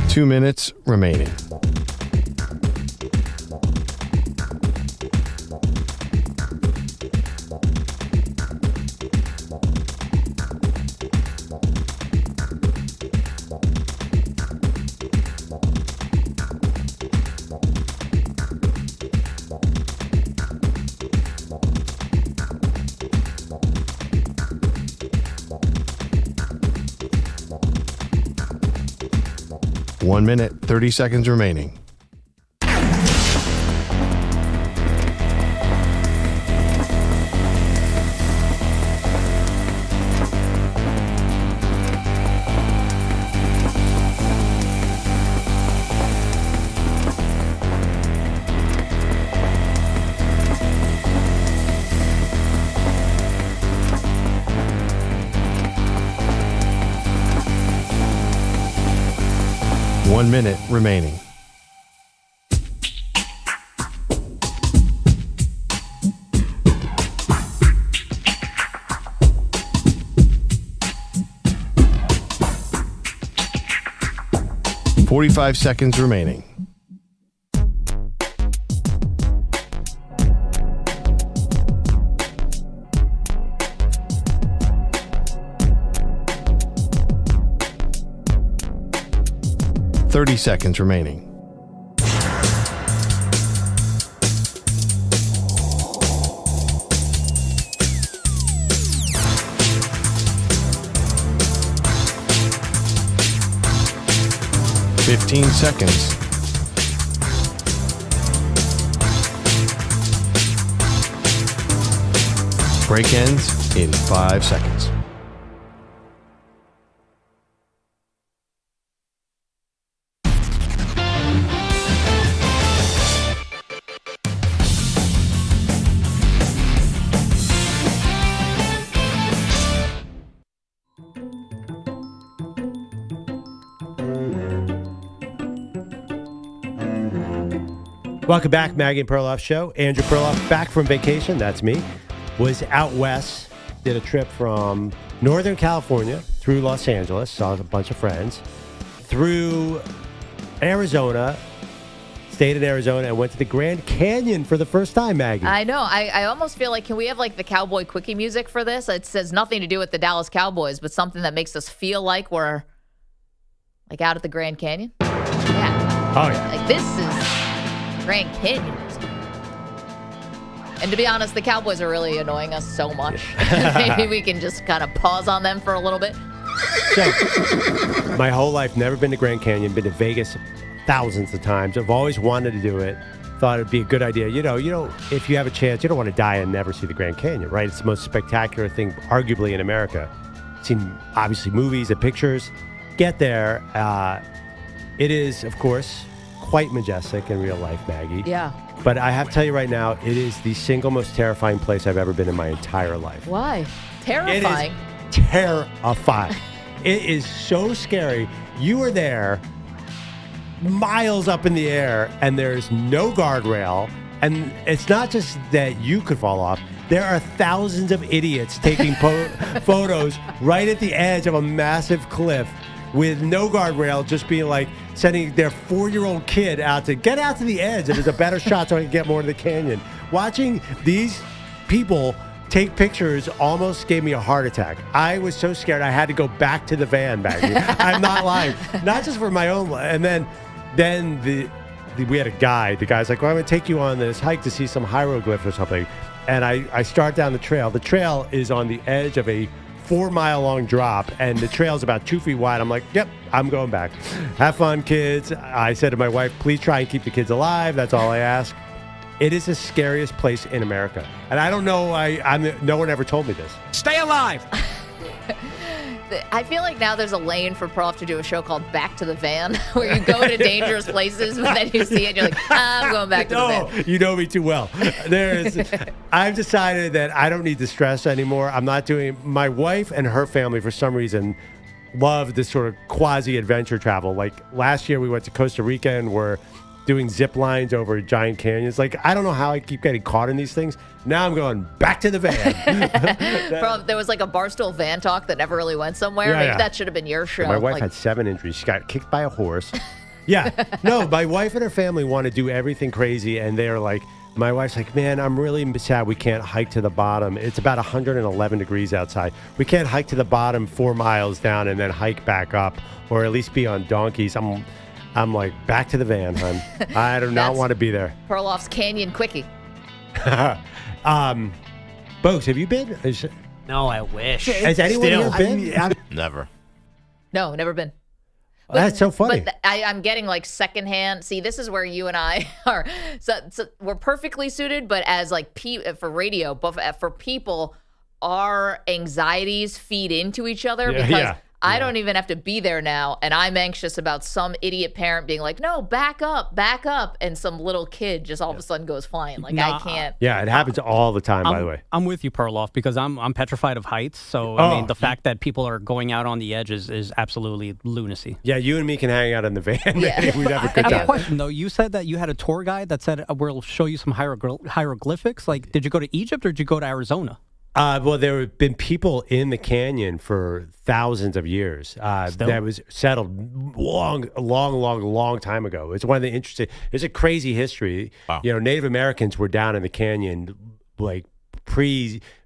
Speaker 1: Two minutes remaining. One minute, 30 seconds remaining. One minute remaining. .45 seconds remaining. .30 seconds remaining. 15 seconds. Break ends in 5 seconds.
Speaker 4: Welcome back, Maggie and Perloff Show. Andrew Perloff back from vacation. That's me. Was out west. Did a trip from Northern California through Los Angeles. Saw a bunch of friends. Through Arizona. Stayed in Arizona and went to the Grand Canyon for the first time, Maggie.
Speaker 3: I know. I almost feel like, can we have like the cowboy quickie music for this? It says nothing to do with the Dallas Cowboys, but something that makes us feel like we're like out at the Grand Canyon. Yeah.
Speaker 4: Oh, yeah.
Speaker 3: Like this is Grand Canyon music. And to be honest, the Cowboys are really annoying us so much. Maybe we can just kind of pause on them for a little bit.
Speaker 4: So, my whole life, never been to Grand Canyon, been to Vegas thousands of times. I've always wanted to do it. Thought it'd be a good idea. You know, if you have a chance, you don't want to die and never see the Grand Canyon, right? It's the most spectacular thing, arguably, in America. Seen, obviously, movies and pictures. Get there. It is, of course, quite majestic in real life, Maggie.
Speaker 3: Yeah.
Speaker 4: But I have to tell you right now, it is the single most terrifying place I've ever been in my entire life.
Speaker 3: Why? Terrifying.
Speaker 4: It is terrifying. It is so scary. You are there, miles up in the air, and there's no guardrail. And it's not just that you could fall off. There are thousands of idiots taking photos right at the edge of a massive cliff with no guardrail, just being like sending their 4-year-old kid out to get out to the edge. And there's a better shot so I can get more to the canyon. Watching these people take pictures almost gave me a heart attack. I was so scared I had to go back to the van, Maggie. I'm not lying. Not just for my own life. And then we had a guide. The guy's like, well, I'm going to take you on this hike to see some hieroglyphs or something. And I start down the trail. The trail is on the edge of a 4-mile-long drop, and the trail's about 2 feet wide. I'm like, yep, I'm going back. Have fun, kids. I said to my wife, please try and keep the kids alive. That's all I ask. It is the scariest place in America. And I don't know, no one ever told me this.
Speaker 6: Stay alive.
Speaker 3: I feel like now there's a lane for Prof to do a show called Back to the Van, where you go to dangerous places, but then you see it and you're like, I'm going back to the van.
Speaker 4: You know me too well. I've decided that I don't need the stress anymore. I'm not doing. My wife and her family, for some reason, love this sort of quasi-adventure travel. Like last year, we went to Costa Rica and we're doing zip lines over giant canyons. Like, I don't know how I keep getting caught in these things. Now I'm going back to the van.
Speaker 3: There was like a Barstool van talk that never really went somewhere.
Speaker 4: Yeah,
Speaker 3: Maybe that should have been your show.
Speaker 4: My wife had 7 injuries. She got kicked by a horse. Yeah. No, my wife and her family want to do everything crazy, and they're like, my wife's like, man, I'm really sad we can't hike to the bottom. It's about 111 degrees outside. We can't hike to the bottom 4 miles down and then hike back up, or at least be on donkeys. I'm like, back to the van, hon. I do not want to be there.
Speaker 3: Perloff's Canyon Quickie.
Speaker 4: Bogusch, have you been?
Speaker 6: No, I wish.
Speaker 4: Has anyone here been?
Speaker 7: Never.
Speaker 3: No, never been.
Speaker 4: That's so funny.
Speaker 3: But I'm getting like secondhand. See, this is where you and I are. So we're perfectly suited, but as like for radio, but for people, our anxieties feed into each other because I don't even have to be there now, and I'm anxious about some idiot parent being like, no, back up, and some little kid just all of a sudden goes flying. Like, I can't.
Speaker 4: Yeah, it happens all the time, by the way.
Speaker 12: I'm with you, Perloff, because I'm petrified of heights. So, I mean, the fact that people are going out on the edge is absolutely lunacy.
Speaker 4: Yeah, you and me can hang out in the van.
Speaker 3: Yeah.
Speaker 4: We'd have a good
Speaker 12: I
Speaker 4: time.
Speaker 12: have a question, though. You said that you had a tour guide that said, we'll show you some hieroglyphics. Like, did you go to Egypt or did you go to Arizona?
Speaker 4: Well, there have been people in the canyon for thousands of years. That was settled long time ago. It's one of the interesting. It's a crazy history. Wow. You know, Native Americans were down in the canyon like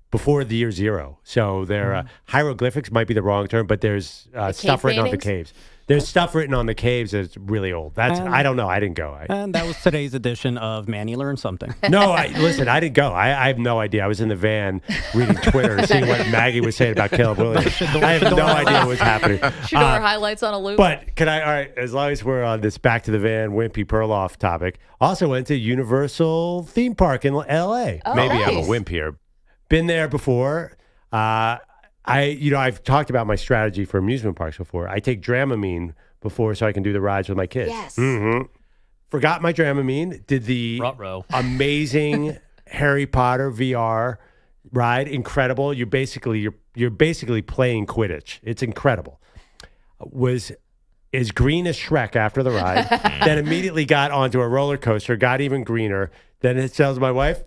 Speaker 4: before the year 0. So their hieroglyphics might be the wrong term, but there's stuff written on the caves. There's stuff written on the caves that's really old. I don't know. I didn't go.
Speaker 12: And that was today's edition of Manny Learned Something.
Speaker 4: No, listen, I didn't go. I have no idea. I was in the van reading Twitter, seeing what Maggie was saying about Caleb Williams. I have no idea what was happening.
Speaker 3: Shedeur highlights on a loop.
Speaker 4: But all right, as long as we're on this back to the van, Wimpy Perloff topic, also went to Universal Theme Park in L.A.
Speaker 3: Oh,
Speaker 4: Maybe
Speaker 3: nice.
Speaker 4: I'm a wimp here. Been there before. I've talked about my strategy for amusement parks before. I take Dramamine before so I can do the rides with my kids.
Speaker 3: Yes.
Speaker 4: Mm-hmm. Forgot my Dramamine. Did the amazing Harry Potter VR ride. Incredible. You're basically playing Quidditch. It's incredible. Was as green as Shrek after the ride. Then immediately got onto a roller coaster. Got even greener. Then it tells my wife,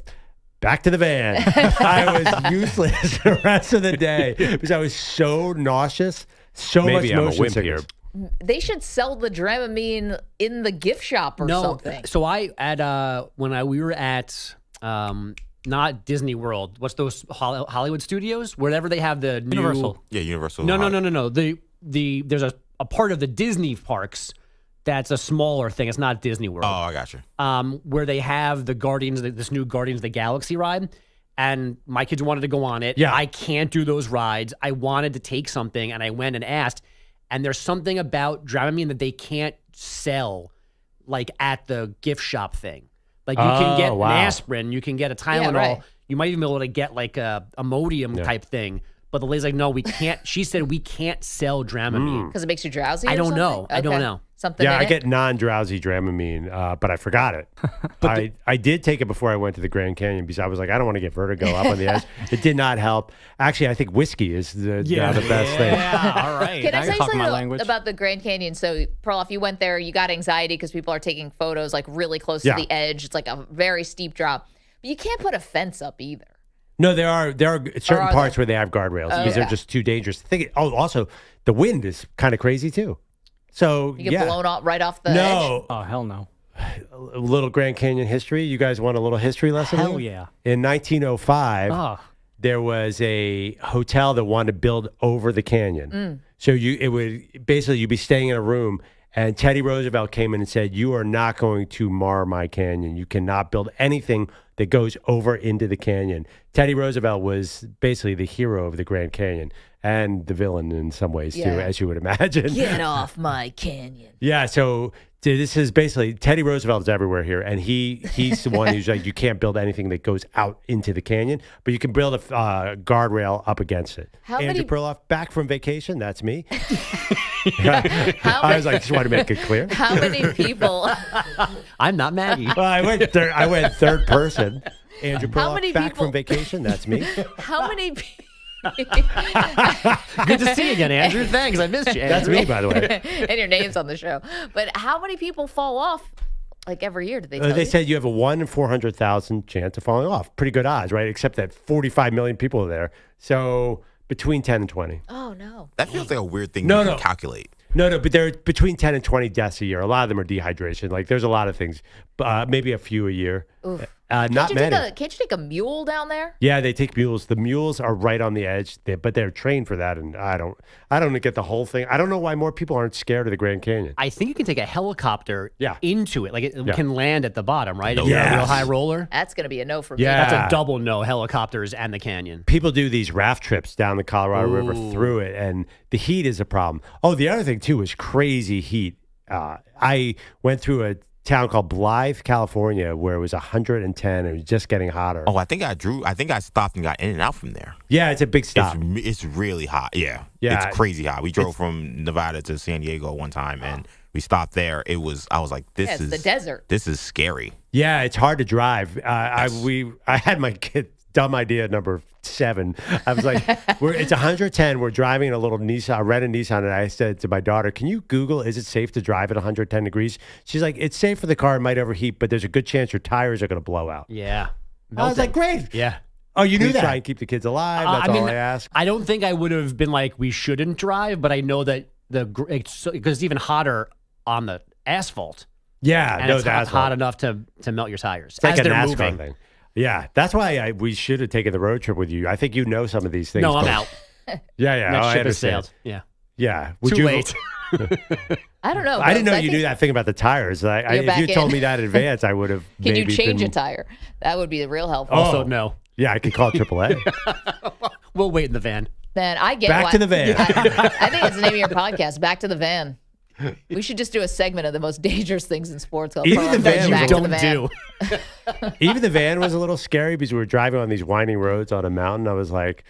Speaker 4: back to the van. I was useless the rest of the day because I was so nauseous,
Speaker 1: Maybe
Speaker 4: much
Speaker 1: I'm a
Speaker 4: motion
Speaker 1: wimp
Speaker 4: sickness.
Speaker 1: here.
Speaker 3: They should sell the Dramamine in the gift shop or something.
Speaker 6: So we were at not Disney World. What's those Hollywood Studios? Wherever they have the
Speaker 12: Universal.
Speaker 7: Yeah, Universal.
Speaker 6: No. There's a part of the Disney parks that's a smaller thing. It's not Disney World.
Speaker 7: Oh, I got you.
Speaker 6: Where they have this new Guardians of the Galaxy ride. And my kids wanted to go on it.
Speaker 4: Yeah.
Speaker 6: I can't do those rides. I wanted to take something, and I went and asked. And there's something about Dramamine that they can't sell, like at the gift shop thing. Like you can get an aspirin, you can get a Tylenol.
Speaker 3: right.
Speaker 6: You might even be able to get like a Imodium type thing. But the lady's like, no, we can't. She said we can't sell Dramamine.
Speaker 3: Because it makes you drowsy?
Speaker 6: I
Speaker 3: or
Speaker 6: don't
Speaker 3: something?
Speaker 6: know. I don't know.
Speaker 3: Something
Speaker 4: Yeah,
Speaker 3: in
Speaker 4: I
Speaker 3: it?
Speaker 4: get non-drowsy Dramamine, but I forgot it. I did take it before I went to the Grand Canyon because I was like, I don't want to get vertigo up on the edge. It did not help. Actually, I think whiskey is the best thing.
Speaker 12: Yeah, all right.
Speaker 3: Can
Speaker 12: Now
Speaker 3: I
Speaker 12: you're
Speaker 3: say
Speaker 12: talking my
Speaker 3: something
Speaker 12: language.
Speaker 3: about the Grand Canyon? So, Perloff, you went there, you got anxiety because people are taking photos like really close to the edge. It's like a very steep drop. But you can't put a fence up either.
Speaker 4: No, there are certain parts where they have guardrails because they're just too dangerous. Also, the wind is kind of crazy too. So
Speaker 3: You get blown off right off the edge?
Speaker 12: Oh, hell no.
Speaker 4: A little Grand Canyon history. You guys want a little history lesson?
Speaker 12: Hell
Speaker 4: here?
Speaker 12: yeah.
Speaker 4: In 1905, there was a hotel that wanted to build over the canyon. So you'd be staying in a room, and Teddy Roosevelt came in and said, "You are not going to mar my canyon. You cannot build anything that goes over into the canyon." Teddy Roosevelt was basically the hero of the Grand Canyon and the villain in some ways too, as you would imagine.
Speaker 3: Get off my canyon.
Speaker 4: Yeah, so this is basically Teddy Roosevelt is everywhere here, and he's the one who's like, you can't build anything that goes out into the canyon, but you can build a guardrail up against it. Andrew Perloff, back from vacation. That's me. I was like, just want to make it clear.
Speaker 3: How many people?
Speaker 6: I'm not Maggie.
Speaker 4: Well, I went third person. Andrew Perloff, back from vacation. That's me.
Speaker 3: How many people?
Speaker 6: Good to see you again, Andrew. Thanks. I missed you, Andrew.
Speaker 4: That's me, by the way.
Speaker 3: And your name's on the show. But how many people fall off like every year? Did they tell
Speaker 4: They
Speaker 3: you?
Speaker 4: said you have a 1 in 400,000 chance of falling off. Pretty good odds, right? Except that 45 million people are there. So between 10 and 20.
Speaker 3: Oh, no.
Speaker 7: That feels like a weird thing to calculate.
Speaker 4: No, but there are between 10 and 20 deaths a year. A lot of them are dehydration. Like there's a lot of things, maybe a few a year.
Speaker 3: Oof.
Speaker 4: Not many.
Speaker 3: Can't you take a mule down there?
Speaker 4: Yeah, they take mules. The mules are right on the edge, but they're trained for that. And I don't get the whole thing. I don't know why more people aren't scared of the Grand Canyon.
Speaker 6: I think you can take a helicopter into it. Like it can land at the bottom, right? If
Speaker 4: Yes.
Speaker 6: you're a real high roller.
Speaker 3: That's going to be a no for me.
Speaker 4: Yeah.
Speaker 6: That's a double no, helicopters and the canyon.
Speaker 4: People do these raft trips down the Colorado River through it, and the heat is a problem. Oh, the other thing, too, is crazy heat. I went through a town called Blythe, California, where it was 110 and it was just getting hotter.
Speaker 7: Oh, I think I stopped and got in and out from there.
Speaker 4: Yeah, it's a big stop.
Speaker 7: It's really hot. Yeah.
Speaker 4: Yeah.
Speaker 7: It's crazy hot. We drove from Nevada to San Diego one time and we stopped there. I was like, this is
Speaker 3: the desert.
Speaker 7: This is scary.
Speaker 4: Yeah, it's hard to drive. I had my kid. Dumb idea number 7. I was like, it's 110. We're driving in a little Nissan, a red Nissan, and I said to my daughter, "Can you Google, is it safe to drive at 110 degrees?" She's like, "It's safe for the car. It might overheat, but there's a good chance your tires are going to blow out."
Speaker 6: Yeah.
Speaker 4: I was like, great.
Speaker 6: Yeah.
Speaker 4: Oh, you knew
Speaker 6: Please
Speaker 4: that?
Speaker 6: try
Speaker 4: Try and keep the kids alive. That's all I ask.
Speaker 6: I don't think I would have been like, we shouldn't drive, but I know that because it's even hotter on the asphalt.
Speaker 4: Yeah,
Speaker 6: and
Speaker 4: no,
Speaker 6: it's
Speaker 4: that's
Speaker 6: hot enough to melt your tires.
Speaker 4: It's like
Speaker 6: as
Speaker 4: a
Speaker 6: they're
Speaker 4: NASCAR
Speaker 6: moving.
Speaker 4: thing. Yeah, that's why we should have taken the road trip with you. I think you know some of these things.
Speaker 6: No, I'm
Speaker 4: but-
Speaker 6: out.
Speaker 4: Yeah,
Speaker 6: Next
Speaker 4: I
Speaker 6: ship has
Speaker 4: understand.
Speaker 6: sailed. Yeah.
Speaker 4: Yeah.
Speaker 6: Too late.
Speaker 3: I don't know.
Speaker 4: I didn't know you knew that thing about the tires. If you told me that in advance, I would have.
Speaker 3: Can you change a tire? That would be the real helpful.
Speaker 6: Also, no.
Speaker 4: Yeah, I could call AAA.
Speaker 6: We'll wait in the van.
Speaker 3: Then I get
Speaker 4: Back to the van.
Speaker 3: I think it's the name of your podcast, Back to the Van. We should just do a segment of the most dangerous things in sports.
Speaker 4: Even the van
Speaker 3: Back to the
Speaker 6: don't
Speaker 3: Van.
Speaker 6: do.
Speaker 4: Even the van was a little scary because we were driving on these winding roads on a mountain. I was like,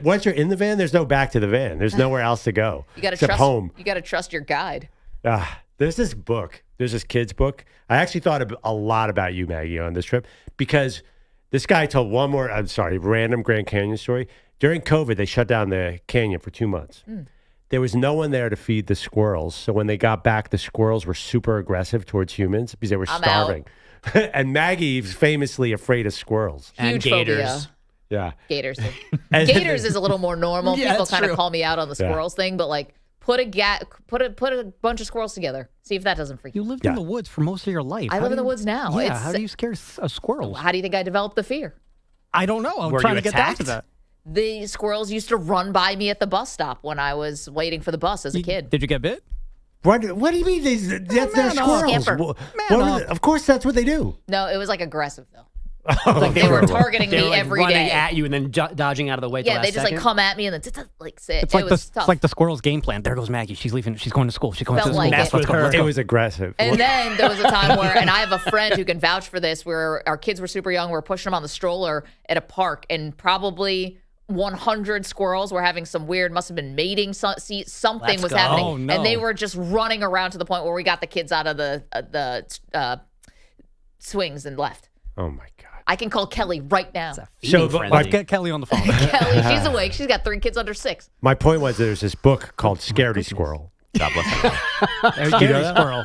Speaker 4: once you're in the van, there's no back to the van. There's nowhere else to go
Speaker 3: You got to
Speaker 4: except
Speaker 3: trust
Speaker 4: home.
Speaker 3: You got to trust your guide.
Speaker 4: There's this book. There's this kid's book. I actually thought a lot about you, Maggie, on this trip because this guy told random Grand Canyon story. During COVID, they shut down the canyon for 2 months. There was no one there to feed the squirrels. So when they got back, the squirrels were super aggressive towards humans because they were starving. And Maggie's famously afraid of squirrels.
Speaker 6: And
Speaker 3: Huge
Speaker 6: gators.
Speaker 3: phobia.
Speaker 4: Yeah.
Speaker 3: Gators. Gators is a little more normal.
Speaker 6: Yeah,
Speaker 3: People
Speaker 6: that's
Speaker 3: kind of
Speaker 6: true.
Speaker 3: call me out on the squirrels thing, but like put a bunch of squirrels together. See if that doesn't freak you.
Speaker 12: You lived in the woods for most of your life.
Speaker 3: I live in the woods now.
Speaker 12: Yeah, how do you scare squirrels?
Speaker 3: How do you think I developed the fear?
Speaker 12: I don't know. I'm
Speaker 6: Were
Speaker 12: trying
Speaker 6: you
Speaker 12: to get down
Speaker 6: attacked?
Speaker 12: to that.
Speaker 3: The squirrels used to run by me at the bus stop when I was waiting for the bus as a kid.
Speaker 12: Did you get bit?
Speaker 4: What do you mean? They're squirrels.
Speaker 3: Scamper.
Speaker 4: Of course, that's what they do.
Speaker 3: No, it was like aggressive though.
Speaker 6: Like
Speaker 3: They were targeting
Speaker 6: They
Speaker 3: me
Speaker 6: were like
Speaker 3: every
Speaker 6: running
Speaker 3: day.
Speaker 6: at you and then dodging out of the way. at the
Speaker 3: Yeah,
Speaker 6: last
Speaker 3: they just
Speaker 6: second.
Speaker 3: like come at me and then like sit.
Speaker 12: It's like
Speaker 3: it was tough.
Speaker 12: it's like the squirrel's game plan. There goes Maggie. She's leaving. She's going to school. She's going
Speaker 3: Felt
Speaker 12: to
Speaker 3: like
Speaker 12: school.
Speaker 3: it.
Speaker 12: Let's
Speaker 6: With
Speaker 12: go.
Speaker 6: her.
Speaker 12: Let's
Speaker 4: It
Speaker 12: go.
Speaker 4: was aggressive.
Speaker 3: And then there was a time where, and I have a friend who can vouch for this, where our kids were super young. We were pushing them on the stroller at a park, and probably 100 squirrels were having some weird, must have been mating. Something
Speaker 6: Let's
Speaker 3: was
Speaker 6: go.
Speaker 3: happening,
Speaker 12: Oh, no.
Speaker 3: and they were just running around to the point where we got the kids out of the swings and left.
Speaker 4: Oh my God.
Speaker 3: I can call Kelly right now.
Speaker 6: Feeding
Speaker 4: So,
Speaker 6: frenzy.
Speaker 12: Get Kelly on the phone.
Speaker 3: Kelly, she's awake. She's got 3 kids under 6.
Speaker 4: My point was there's this book called Scaredy Squirrel.
Speaker 7: God bless you.
Speaker 12: Scary squirrel.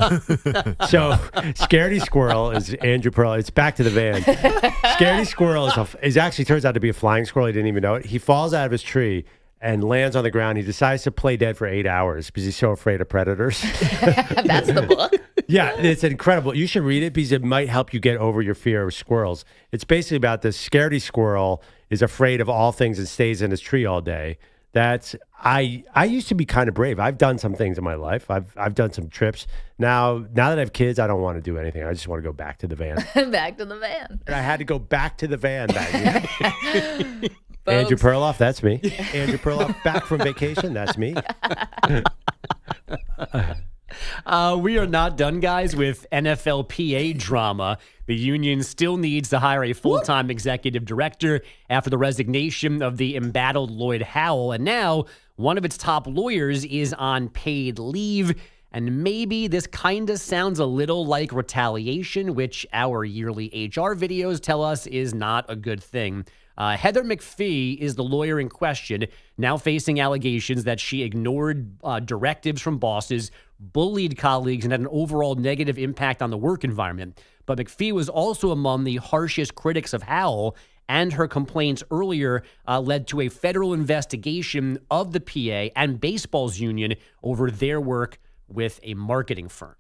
Speaker 4: So, Scaredy Squirrel is Andrew Perloff. It's back to the van. Scaredy Squirrel is actually turns out to be a flying squirrel. He didn't even know it. He falls out of his tree and lands on the ground. He decides to play dead for 8 hours because he's so afraid of predators.
Speaker 3: That's the book.
Speaker 4: Yeah, it's incredible. You should read it because it might help you get over your fear of squirrels. It's basically about this scaredy squirrel is afraid of all things and stays in his tree all day. I used to be kind of brave. I've done some things in my life. I've done some trips. Now that I have kids, I don't want to do anything. I just want to go back to the van.
Speaker 3: Back to the van.
Speaker 4: And I had to go back to the van that year. Andrew Perloff, that's me. Andrew Perloff back from vacation, that's me.
Speaker 6: We are not done, guys, with NFLPA drama. The union still needs to hire a full-time executive director after the resignation of the embattled Lloyd Howell. And now one of its top lawyers is on paid leave. And maybe this kind of sounds a little like retaliation, which our yearly HR videos tell us is not a good thing. Heather McPhee is the lawyer in question, now facing allegations that she ignored directives from bosses, bullied colleagues, and had an overall negative impact on the work environment. But McPhee was also among the harshest critics of Howell, and her complaints earlier led to a federal investigation of the PA and baseball's union over their work with a marketing firm.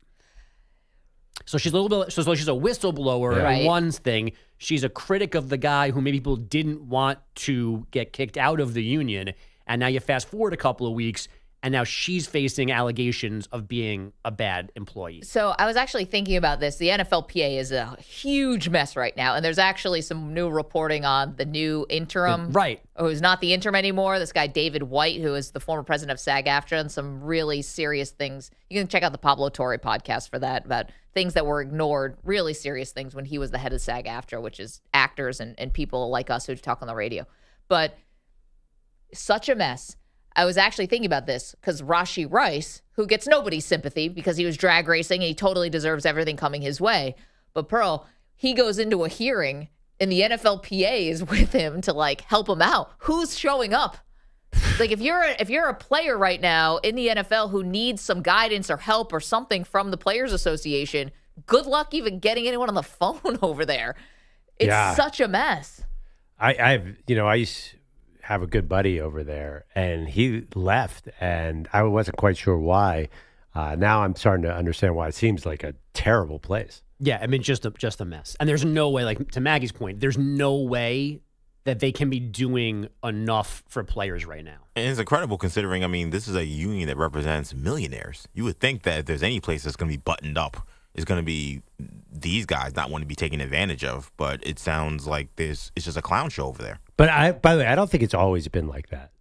Speaker 6: So she's a little bit. So she's a whistleblower.
Speaker 3: Yeah. Right.
Speaker 6: One thing, she's a critic of the guy who maybe people didn't want to get kicked out of the union. And now you fast forward a couple of weeks, and now she's facing allegations of being a bad employee.
Speaker 3: So I was actually thinking about this. The NFLPA is a huge mess right now, and there's actually some new reporting on the new interim,
Speaker 6: Right.
Speaker 3: who's not the interim anymore. This guy David White, who is the former president of SAG-AFTRA, and some really serious things. You can check out the Pablo Torre podcast for that, about things that were ignored, really serious things when he was the head of SAG-AFTRA, which is actors and people like us who talk on the radio. But such a mess. I was actually thinking about this because Rashee Rice, who gets nobody's sympathy because he was drag racing and he totally deserves everything coming his way. But Pearl, he goes into a hearing and the NFLPA is with him to like help him out. Who's showing up? Like if you're a player right now in the NFL who needs some guidance or help or something from the Players Association, good luck even getting anyone on the phone over there. It's such a mess.
Speaker 4: I used to have a good buddy over there, and he left, and I wasn't quite sure why. Now I'm starting to understand why. It seems like a terrible place.
Speaker 6: Yeah, I mean, just a mess. And there's no way, like to Maggie's point, there's no way that they can be doing enough for players right now.
Speaker 7: And it's incredible considering, I mean, this is a union that represents millionaires. You would think that if there's any place that's going to be buttoned up, it's going to be these guys not want to be taken advantage of. But it sounds like it's just a clown show over there.
Speaker 4: But by the way, I don't think it's always been like that.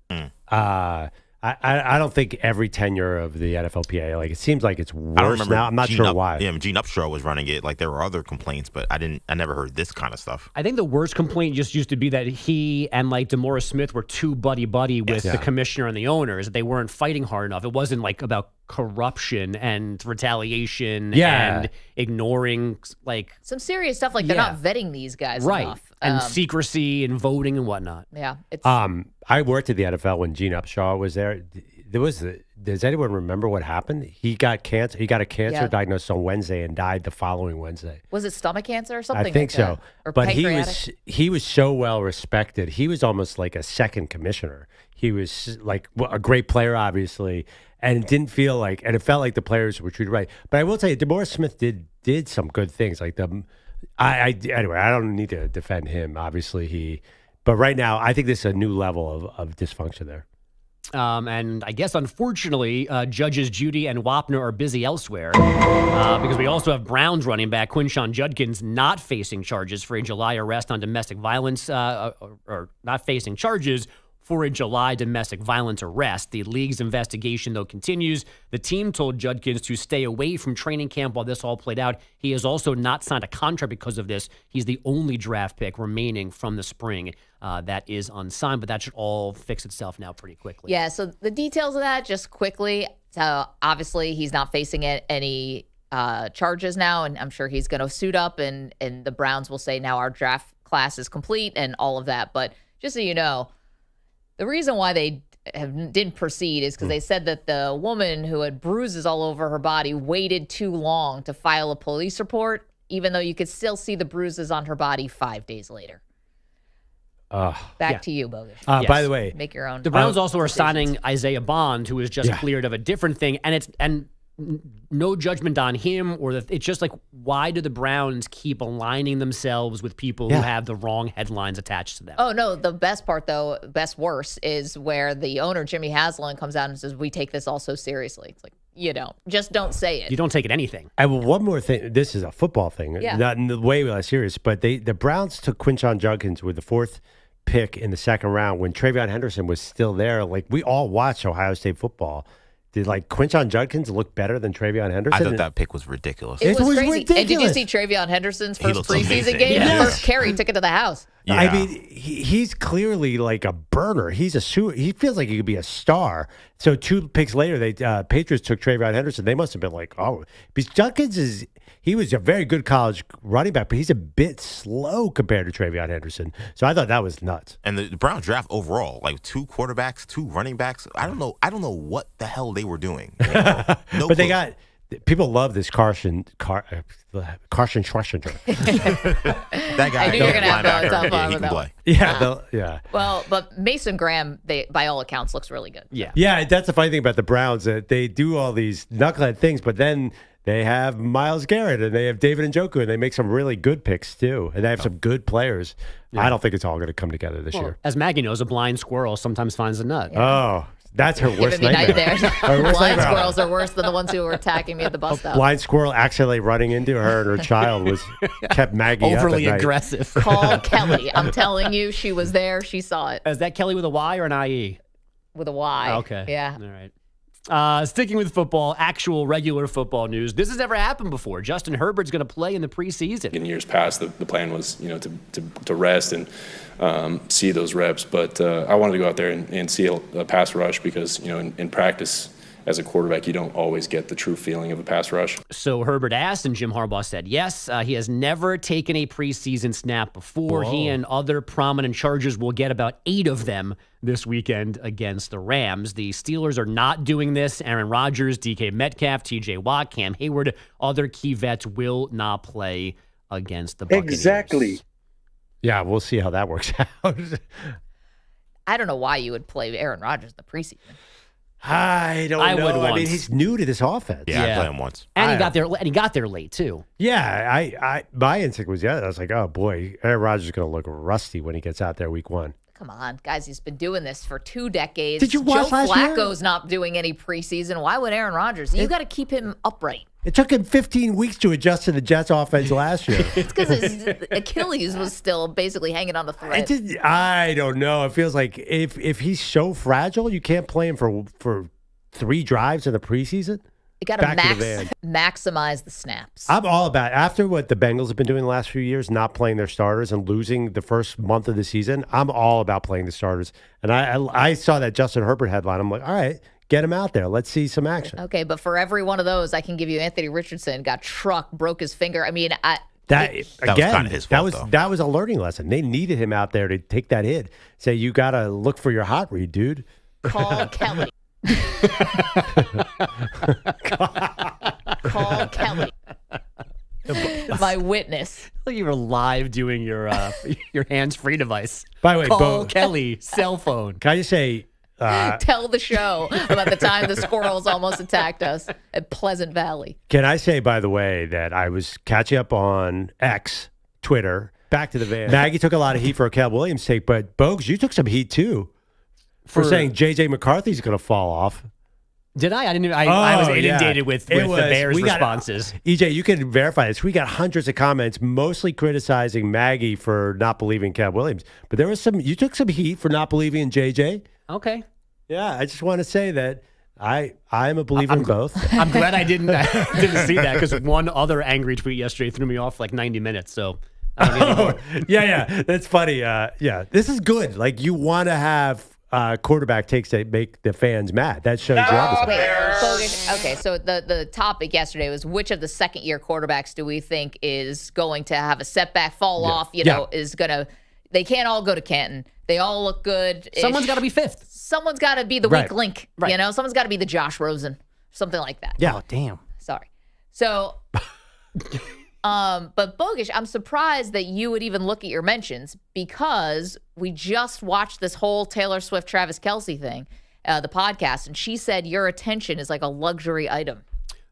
Speaker 4: I don't think every tenure of the NFLPA, like it seems like it's worse now. I'm not sure why.
Speaker 7: Yeah, Gene Upshaw was running it. Like there were other complaints, but I never heard this kind of stuff.
Speaker 6: I think the worst complaint just used to be that he and like DeMaurice Smith were too buddy-buddy with the commissioner and the owners. They weren't fighting hard enough. It wasn't like about corruption and retaliation and ignoring like
Speaker 3: some serious stuff. Like they're not vetting these guys enough.
Speaker 6: And secrecy and voting and whatnot.
Speaker 3: Yeah. It's,
Speaker 4: I worked at the NFL when Gene Upshaw was there. Does anyone remember what happened? He got cancer. He got a cancer diagnosis on Wednesday and died the following Wednesday.
Speaker 3: Was it stomach cancer or something?
Speaker 4: I think
Speaker 3: like
Speaker 4: so.
Speaker 3: that? Or
Speaker 4: but
Speaker 3: pancreatic?
Speaker 4: he was so well respected. He was almost like a second commissioner. He was like a great player, obviously, and it didn't feel like, and it felt like the players were treated right. But I will tell you, DeMaurice Smith did some good things. Like anyway, I don't need to defend him. Obviously, but right now, I think this is a new level of dysfunction there.
Speaker 6: And I guess, unfortunately, Judges Judy and Wapner are busy elsewhere because we also have Browns running back Quinshon Judkins not facing charges for a July arrest on domestic violence or not facing charges for a July domestic violence arrest. The league's investigation, though, continues. The team told Judkins to stay away from training camp while this all played out. He has also not signed a contract because of this. He's the only draft pick remaining from the spring that is unsigned, but that should all fix itself now pretty quickly.
Speaker 3: Yeah, so the details of that, just quickly. So obviously, he's not facing any charges now, and I'm sure he's going to suit up, and the Browns will say now our draft class is complete and all of that. But just so you know, the reason why they didn't proceed is because they said that the woman who had bruises all over her body waited too long to file a police report, even though you could still see the bruises on her body 5 days later. Back to you, Bogusch.
Speaker 4: By the way,
Speaker 3: make your own.
Speaker 6: The Browns also are signing Isaiah Bond, who is just cleared of a different thing, and no judgment on him it's just like, why do the Browns keep aligning themselves with people who have the wrong headlines attached to them?
Speaker 3: Oh no, the best part though, worse is where the owner Jimmy Haslam comes out and says we take this all so seriously. It's like, you don't say it.
Speaker 6: You don't take it anything.
Speaker 4: One more thing. This is a football thing, not in the way less serious. But the Browns took Quinshon Judkins with the 4th pick in the 2nd round when Travion Henderson was still there. Like we all watch Ohio State football. Did like Quinshon Judkins look better than Travion Henderson?
Speaker 7: I thought that pick was ridiculous.
Speaker 3: It was crazy.
Speaker 4: Ridiculous.
Speaker 3: And did you see Travion Henderson's first preseason game?
Speaker 4: Yes.
Speaker 3: First carry, took it to the house.
Speaker 4: Yeah. I mean, he's clearly like a burner. He feels like he could be a star. So 2 picks later, Patriots took Travion Henderson. They must have been like, oh, because Judkins he was a very good college running back, but he's a bit slow compared to Travion Henderson. So I thought that was nuts.
Speaker 7: And the Browns draft overall, like 2 quarterbacks, 2 running backs. I don't know what the hell they were doing.
Speaker 4: But clue. They got people love this Carson Schwarzenegger.
Speaker 7: That guy,
Speaker 3: I knew you were going to have
Speaker 7: he can play.
Speaker 4: Yeah.
Speaker 3: Well, but Mason Graham, by all accounts, looks really good.
Speaker 4: Yeah. That's the funny thing about the Browns. That they do all these knucklehead things, but then they have Myles Garrett and they have David Njoku, and they make some really good picks too, and they have some good players. Yeah. I don't think it's all going to come together this year.
Speaker 6: As Maggie knows, a blind squirrel sometimes finds a nut.
Speaker 4: Yeah. Oh. That's her worst nightmare.
Speaker 3: Blind squirrels are worse than the ones who were attacking me at the bus stop.
Speaker 4: Blind squirrel accidentally running into her and her child kept Maggie
Speaker 6: overly
Speaker 4: up at
Speaker 6: aggressive.
Speaker 3: Call Kelly. I'm telling you, she was there. She saw it.
Speaker 6: Is that Kelly with a Y or an IE?
Speaker 3: With a Y.
Speaker 6: Okay.
Speaker 3: Yeah.
Speaker 6: All right. Sticking with football, actual regular football news. This has never happened before. Justin Herbert's going to play in the preseason.
Speaker 15: In years past, the plan was, to rest and see those reps. But I wanted to go out there and see a pass rush because, in practice as a quarterback, you don't always get the true feeling of a pass rush.
Speaker 6: So Herbert asked, and Jim Harbaugh said yes. He has never taken a preseason snap before. Whoa. He and other prominent Chargers will get about 8 of them this weekend against the Rams. The Steelers are not doing this. Aaron Rodgers, DK Metcalf, TJ Watt, Cam Hayward, other key vets will not play against the Buccaneers.
Speaker 16: Exactly.
Speaker 4: Yeah, we'll see how that works out.
Speaker 3: I don't know why you would play Aaron Rodgers in the preseason.
Speaker 4: I don't know.
Speaker 6: would
Speaker 4: I mean,
Speaker 6: once.
Speaker 4: he's new to this offense.
Speaker 7: Yeah, I played him once.
Speaker 6: And he got there late too.
Speaker 4: Yeah, my instinct was, I was like, oh boy, Aaron Rodgers is going to look rusty when he gets out there week 1.
Speaker 3: Come on, guys. He's been doing this for 2 decades.
Speaker 4: Did you watch
Speaker 3: Joe
Speaker 4: last year?
Speaker 3: Flacco's not doing any preseason. Why would Aaron Rodgers? You got to keep him upright.
Speaker 4: It took him 15 weeks to adjust to the Jets offense last year.
Speaker 3: It's because his Achilles was still basically hanging on the thread.
Speaker 4: I don't know. It feels like if he's so fragile, you can't play him for 3 drives in the preseason.
Speaker 3: You got to maximize the snaps.
Speaker 4: I'm all about, after what the Bengals have been doing the last few years, not playing their starters and losing the first month of the season, I'm all about playing the starters. And I saw that Justin Herbert headline. I'm like, all right, get him out there. Let's see some action.
Speaker 3: Okay, but for every one of those, I can give you Anthony Richardson got trucked, broke his finger. I mean,
Speaker 4: that was kind of his fault, that was a learning lesson. They needed him out there to take that hit. Say, you got to look for your hot read, dude.
Speaker 3: Call Kelly. Call Kelly. My witness.
Speaker 6: Like you were live doing your hands-free device.
Speaker 4: By the way,
Speaker 6: call Kelly, cell phone.
Speaker 4: Can I just say,
Speaker 3: tell the show about the time the squirrels almost attacked us at Pleasant Valley.
Speaker 4: Can I say, by the way, that I was catching up on X, Twitter. Back to the van. Maggie took a lot of heat for a Caleb Williams take, but Bogusch, you took some heat too for saying J.J. McCarthy's going to fall off.
Speaker 6: Did I? I didn't. I was inundated with the Bears' responses.
Speaker 4: EJ, you can verify this. We got hundreds of comments, mostly criticizing Maggie for not believing Caleb Williams. But there was some. You took some heat for not believing in JJ.
Speaker 6: Okay.
Speaker 4: Yeah, I just want to say that I'm a believer in both.
Speaker 6: I'm glad I didn't see that, because one other angry tweet yesterday threw me off like 90 minutes. So I don't need any more.
Speaker 4: Yeah, that's funny. Yeah, this is good. Like, you want to have quarterback takes that make the fans mad. That shows you
Speaker 3: Bogusch. Okay, so the topic yesterday was which of the second-year quarterbacks do we think is going to have a setback, fall off, is going to – they can't all go to Canton. They all look good.
Speaker 6: Someone's got to be fifth.
Speaker 3: Someone's got to be the weak link. Right. Someone's got to be the Josh Rosen, something like that.
Speaker 4: Yeah. Oh, damn.
Speaker 3: Sorry. So – but Bogusch, I'm surprised that you would even look at your mentions, because we just watched this whole Taylor Swift, Travis Kelce thing, the podcast, and she said your attention is like a luxury item.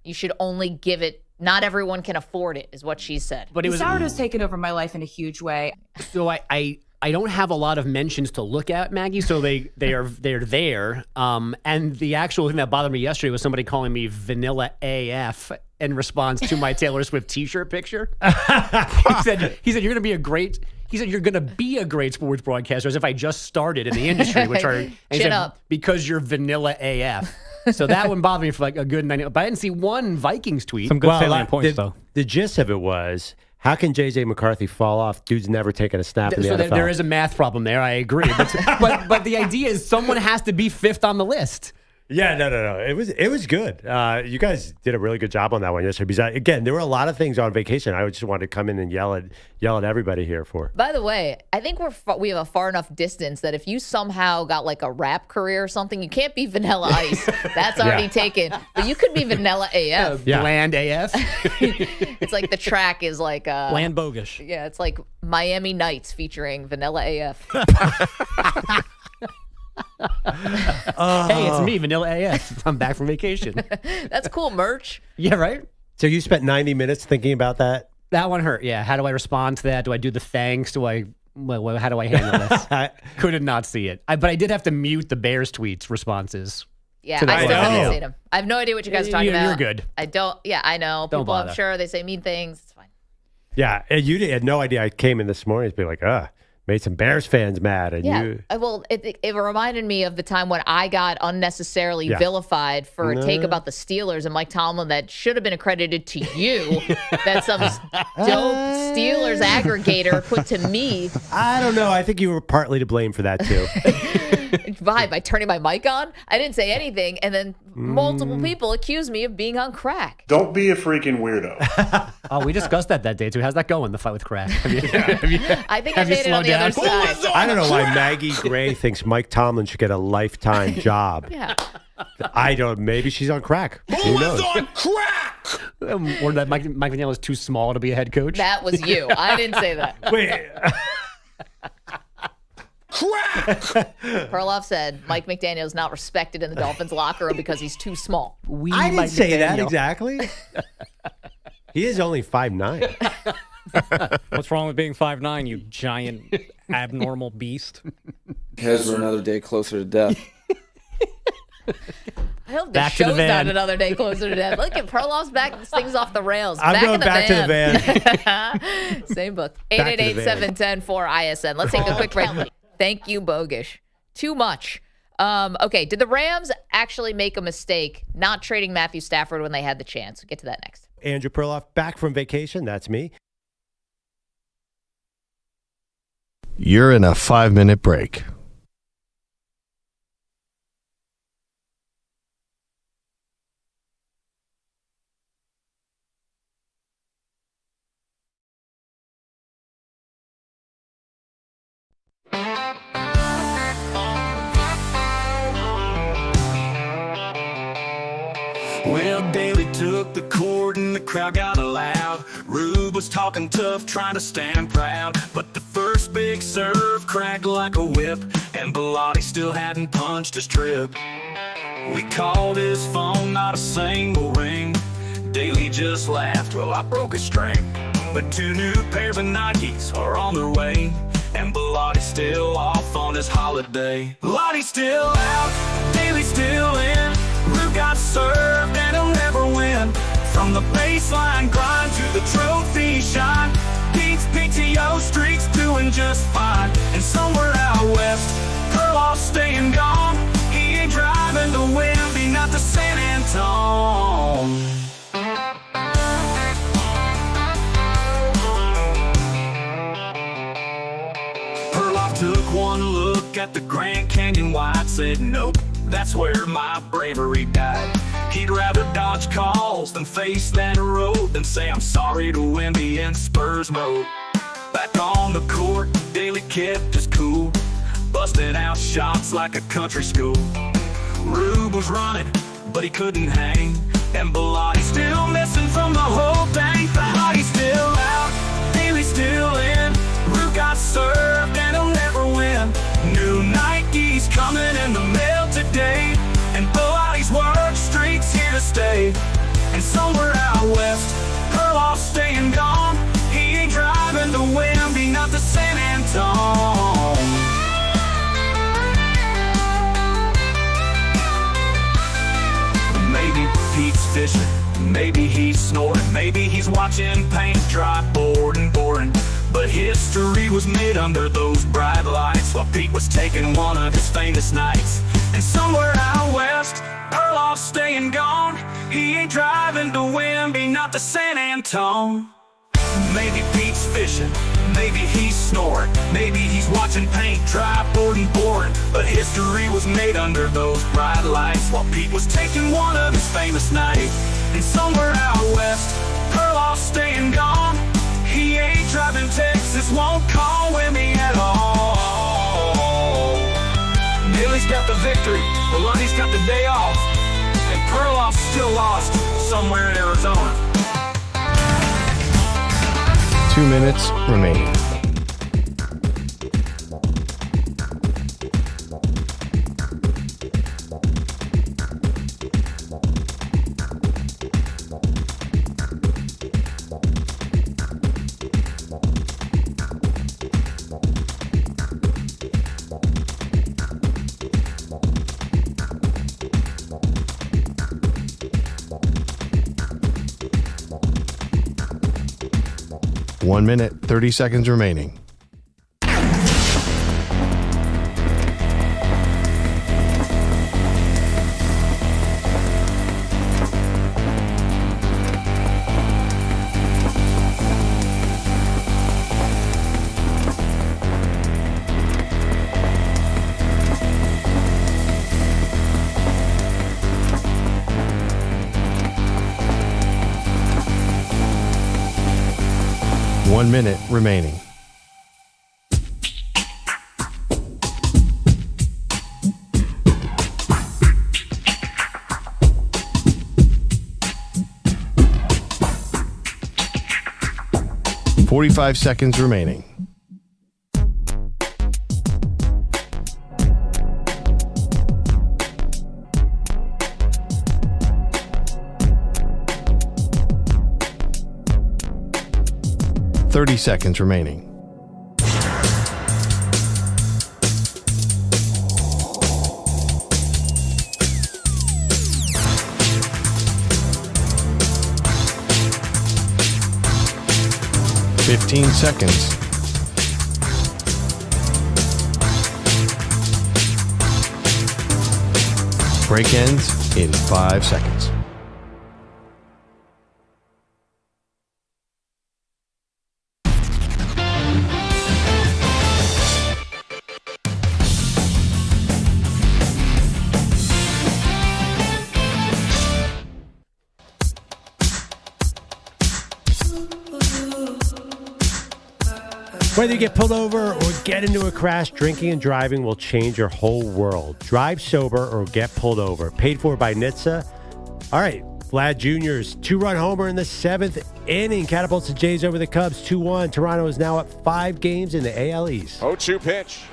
Speaker 3: You should only give it. Not everyone can afford it, is what she said.
Speaker 16: But sourdough's taken over my life in a huge way.
Speaker 6: So I don't have a lot of mentions to look at, Maggie. So they're there. And the actual thing that bothered me yesterday was somebody calling me Vanilla AF in response to my Taylor Swift T-shirt picture. He said you're going to be a great. He said you're going to be a great sports broadcaster, as if I just started in the industry, which are
Speaker 3: chin up,
Speaker 6: because you're Vanilla AF. So that one bothered me for like a good 90. But I didn't see one Vikings tweet.
Speaker 12: Some good salient points, though.
Speaker 4: The gist of it was, how can J.J. McCarthy fall off? Dude's never taken a snap in the NFL.
Speaker 6: There is a math problem there. I agree. But the idea is someone has to be fifth on the list.
Speaker 4: Yeah, no. It was good. You guys did a really good job on that one yesterday. Because again, there were a lot of things on vacation. I just wanted to come in and yell at everybody here for.
Speaker 3: By the way, I think we have a far enough distance that if you somehow got like a rap career or something, you can't be Vanilla Ice. That's already taken. But you could be Vanilla AF.
Speaker 6: Bland AF.
Speaker 3: It's like the track is like
Speaker 12: Bland Bogusch.
Speaker 3: Yeah, it's like Miami Nights featuring Vanilla AF.
Speaker 6: Hey, it's me, Vanilla AF. I'm back from vacation.
Speaker 3: That's cool merch.
Speaker 6: Yeah, right?
Speaker 4: So you spent 90 minutes thinking about that?
Speaker 6: That one hurt, yeah. How do I respond to that? Do I do the thanks? How do I handle this? Could not see it. But I did have to mute the Bears tweets responses.
Speaker 3: Yeah, I still haven't seen them. I have no idea what you guys are talking about.
Speaker 6: You're good.
Speaker 3: I don't. Yeah, I know.
Speaker 6: Don't
Speaker 3: People,
Speaker 6: bother.
Speaker 3: I'm sure they say mean things. It's fine.
Speaker 4: Yeah, and you had no idea. I came in this morning to be like, made some Bears fans mad. And
Speaker 3: Well, it reminded me of the time when I got unnecessarily vilified for a take about the Steelers and Mike Tomlin that should have been accredited to you, that some dope Steelers aggregator put to me.
Speaker 4: I don't know. I think you were partly to blame for that, too.
Speaker 3: By turning my mic on? I didn't say anything, and then multiple people accused me of being on crack.
Speaker 17: Don't be a freaking weirdo.
Speaker 6: Oh, we discussed that day, too. How's that going, the fight with crack?
Speaker 3: I think I made it on the other side.
Speaker 4: I don't know why Maggie Gray thinks Mike Tomlin should get a lifetime job.
Speaker 3: Yeah.
Speaker 4: I don't. Maybe she's on crack.
Speaker 2: Who is on crack?
Speaker 6: Or that Mike McDaniel is too small to be a head coach.
Speaker 3: That was you. I didn't say that.
Speaker 4: Wait.
Speaker 2: Crack.
Speaker 3: Perloff said Mike McDaniel is not respected in the Dolphins locker room because he's too small.
Speaker 4: I didn't say that exactly. He is only 5'9".
Speaker 12: What's wrong with being 5'9", you giant abnormal beast?
Speaker 18: Here's for another day closer to death.
Speaker 3: I hope the show's not another day closer to death. Look at Perloff's back. This thing's off the rails.
Speaker 4: I'm going back to the
Speaker 3: van. Same book. 888-710-4ISN. Let's take a quick break. Thank you, Bogusch. Too much. Okay, did the Rams actually make a mistake not trading Matthew Stafford when they had the chance? We'll get to that next.
Speaker 4: Andrew Perloff back from vacation. That's me.
Speaker 1: You're in a 5-minute break.
Speaker 19: Well, Daly took the court and the crowd got loud. Rube was talking tough, trying to stand proud. But the first big serve cracked like a whip, and Bilotti still hadn't punched his trip. We called his phone, not a single ring. Daly just laughed, well, I broke a string. But 2 new pairs of Nikes are on their way, and Bilotti's still off on his holiday. Bilotti's still out, Daly's still in. Rube got served and he'll never win. From the baseline grind to the trophy shine, Pete's PTO streak's doing just fine. And somewhere out west, Perloff's staying gone. He ain't driving to win, be not the San Antone. Perloff took one look at the Grand Canyon wide, said nope, that's where my bravery died. He'd rather dodge calls than face that road, than say I'm sorry to win, be in Spurs mode. Back on the court, Daly kept his cool, busting out shots like a country school. Rube was running, but he couldn't hang, and Bilotti's still missing from the whole thing. Bilotti's still out, Daly's still in. Rube got served and he'll never win. New Nikes coming in the mail today, and Bilotti's work streak's here to stay. And somewhere out west, Perloff's staying gone. He ain't driving to win, be not the San Antone. Maybe Pete's fishing, maybe he's snoring, maybe he's watching paint dry, bored and boring. But history was made under those bright lights, while Pete was taking one of his famous nights. And somewhere out west, Perloff's staying gone. He ain't driving to win, be not the San Antone. Maybe Pete's fishing, maybe he's snoring, maybe he's watching paint dry, bored and boring. But history was made under those bright lights, while Pete was taking one of his famous nights. And somewhere out west, Perloff's staying gone. He ain't driving Texas, won't call with me at all. Daly's got the victory, Bilotti's got the day off, and Perloff's still lost somewhere in Arizona.
Speaker 1: 2 minutes remaining. One minute, 30 seconds remaining. One minute remaining. .45 seconds remaining. 30 seconds remaining. Fifteen seconds. Break ends in 5 seconds.
Speaker 4: Whether you get pulled over or get into a crash, drinking and driving will change your whole world. Drive sober or get pulled over. Paid for by NHTSA. All right, Vlad Jr.'s 2-run homer in the 7th inning catapults the Jays over the Cubs 2-1. Toronto is now up 5 games in the AL East.
Speaker 20: 0-2 pitch.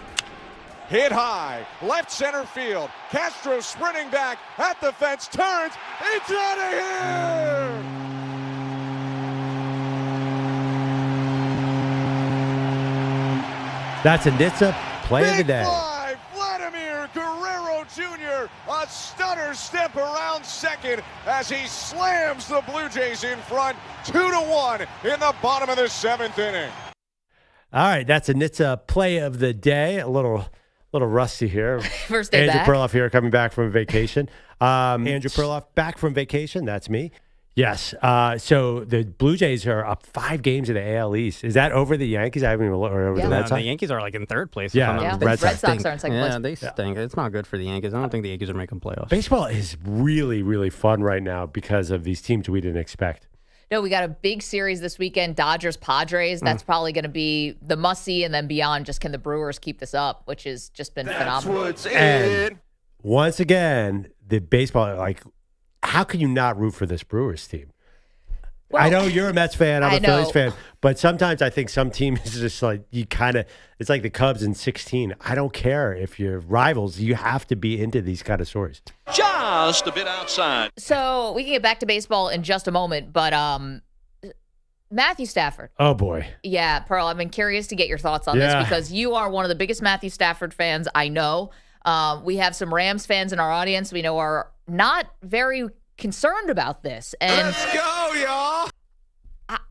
Speaker 20: Hit high, left center field. Castro sprinting back at the fence, turns. It's out of here!
Speaker 4: That's a NHTSA play of the day.
Speaker 20: Fly, Vladimir Guerrero Jr. A stunner step around second as he slams the Blue Jays in front 2-1 in the bottom of the 7th inning.
Speaker 4: All right, that's a NHTSA play of the day. A little rusty here.
Speaker 3: First day
Speaker 4: Andrew
Speaker 3: back.
Speaker 4: Perloff here, coming back from vacation. Andrew Perloff back from vacation. That's me. Yes. So the Blue Jays are up 5 games in the AL East. Is that over the Yankees? I haven't even looked over the Red Sox.
Speaker 12: The Yankees are like in 3rd place.
Speaker 4: Yeah,
Speaker 3: the Red Sox are in 2nd place.
Speaker 12: Yeah, they stink. It's not good for the Yankees. I don't think the Yankees are making playoffs.
Speaker 4: Baseball is really, really fun right now because of these teams we didn't expect.
Speaker 3: No, we got a big series this weekend, Dodgers-Padres. That's probably going to be the must-see, and then beyond, just can the Brewers keep this up, which has just been phenomenal.
Speaker 20: What's
Speaker 4: And once again, the baseball, like, how can you not root for this Brewers team?
Speaker 3: Well,
Speaker 4: I know you're a Mets fan. I'm
Speaker 3: I
Speaker 4: a Phillies
Speaker 3: know.
Speaker 4: fan. But sometimes I think some teams is just like, you kind of, it's like the Cubs in 16. I don't care if you're rivals. You have to be into these kind of stories.
Speaker 21: Just a bit outside.
Speaker 3: So we can get back to baseball in just a moment, but Matthew Stafford.
Speaker 4: Oh, boy.
Speaker 3: Yeah, Pearl, I've been curious to get your thoughts on this because you are one of the biggest Matthew Stafford fans I know. We have some Rams fans in our audience we know are not very concerned about this. And
Speaker 20: let's go, y'all.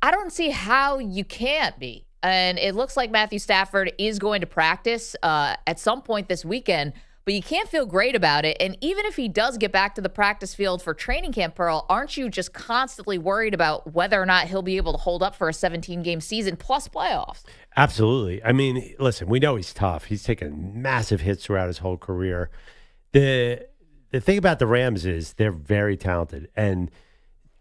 Speaker 3: I don't see how you can't be. And it looks like Matthew Stafford is going to practice at some point this weekend, but you can't feel great about it. And even if he does get back to the practice field for training camp, Pearl, aren't you just constantly worried about whether or not he'll be able to hold up for a 17-game season plus playoffs?
Speaker 4: Absolutely. I mean, listen, we know he's tough. He's taken massive hits throughout his whole career. The thing about the Rams is they're very talented, and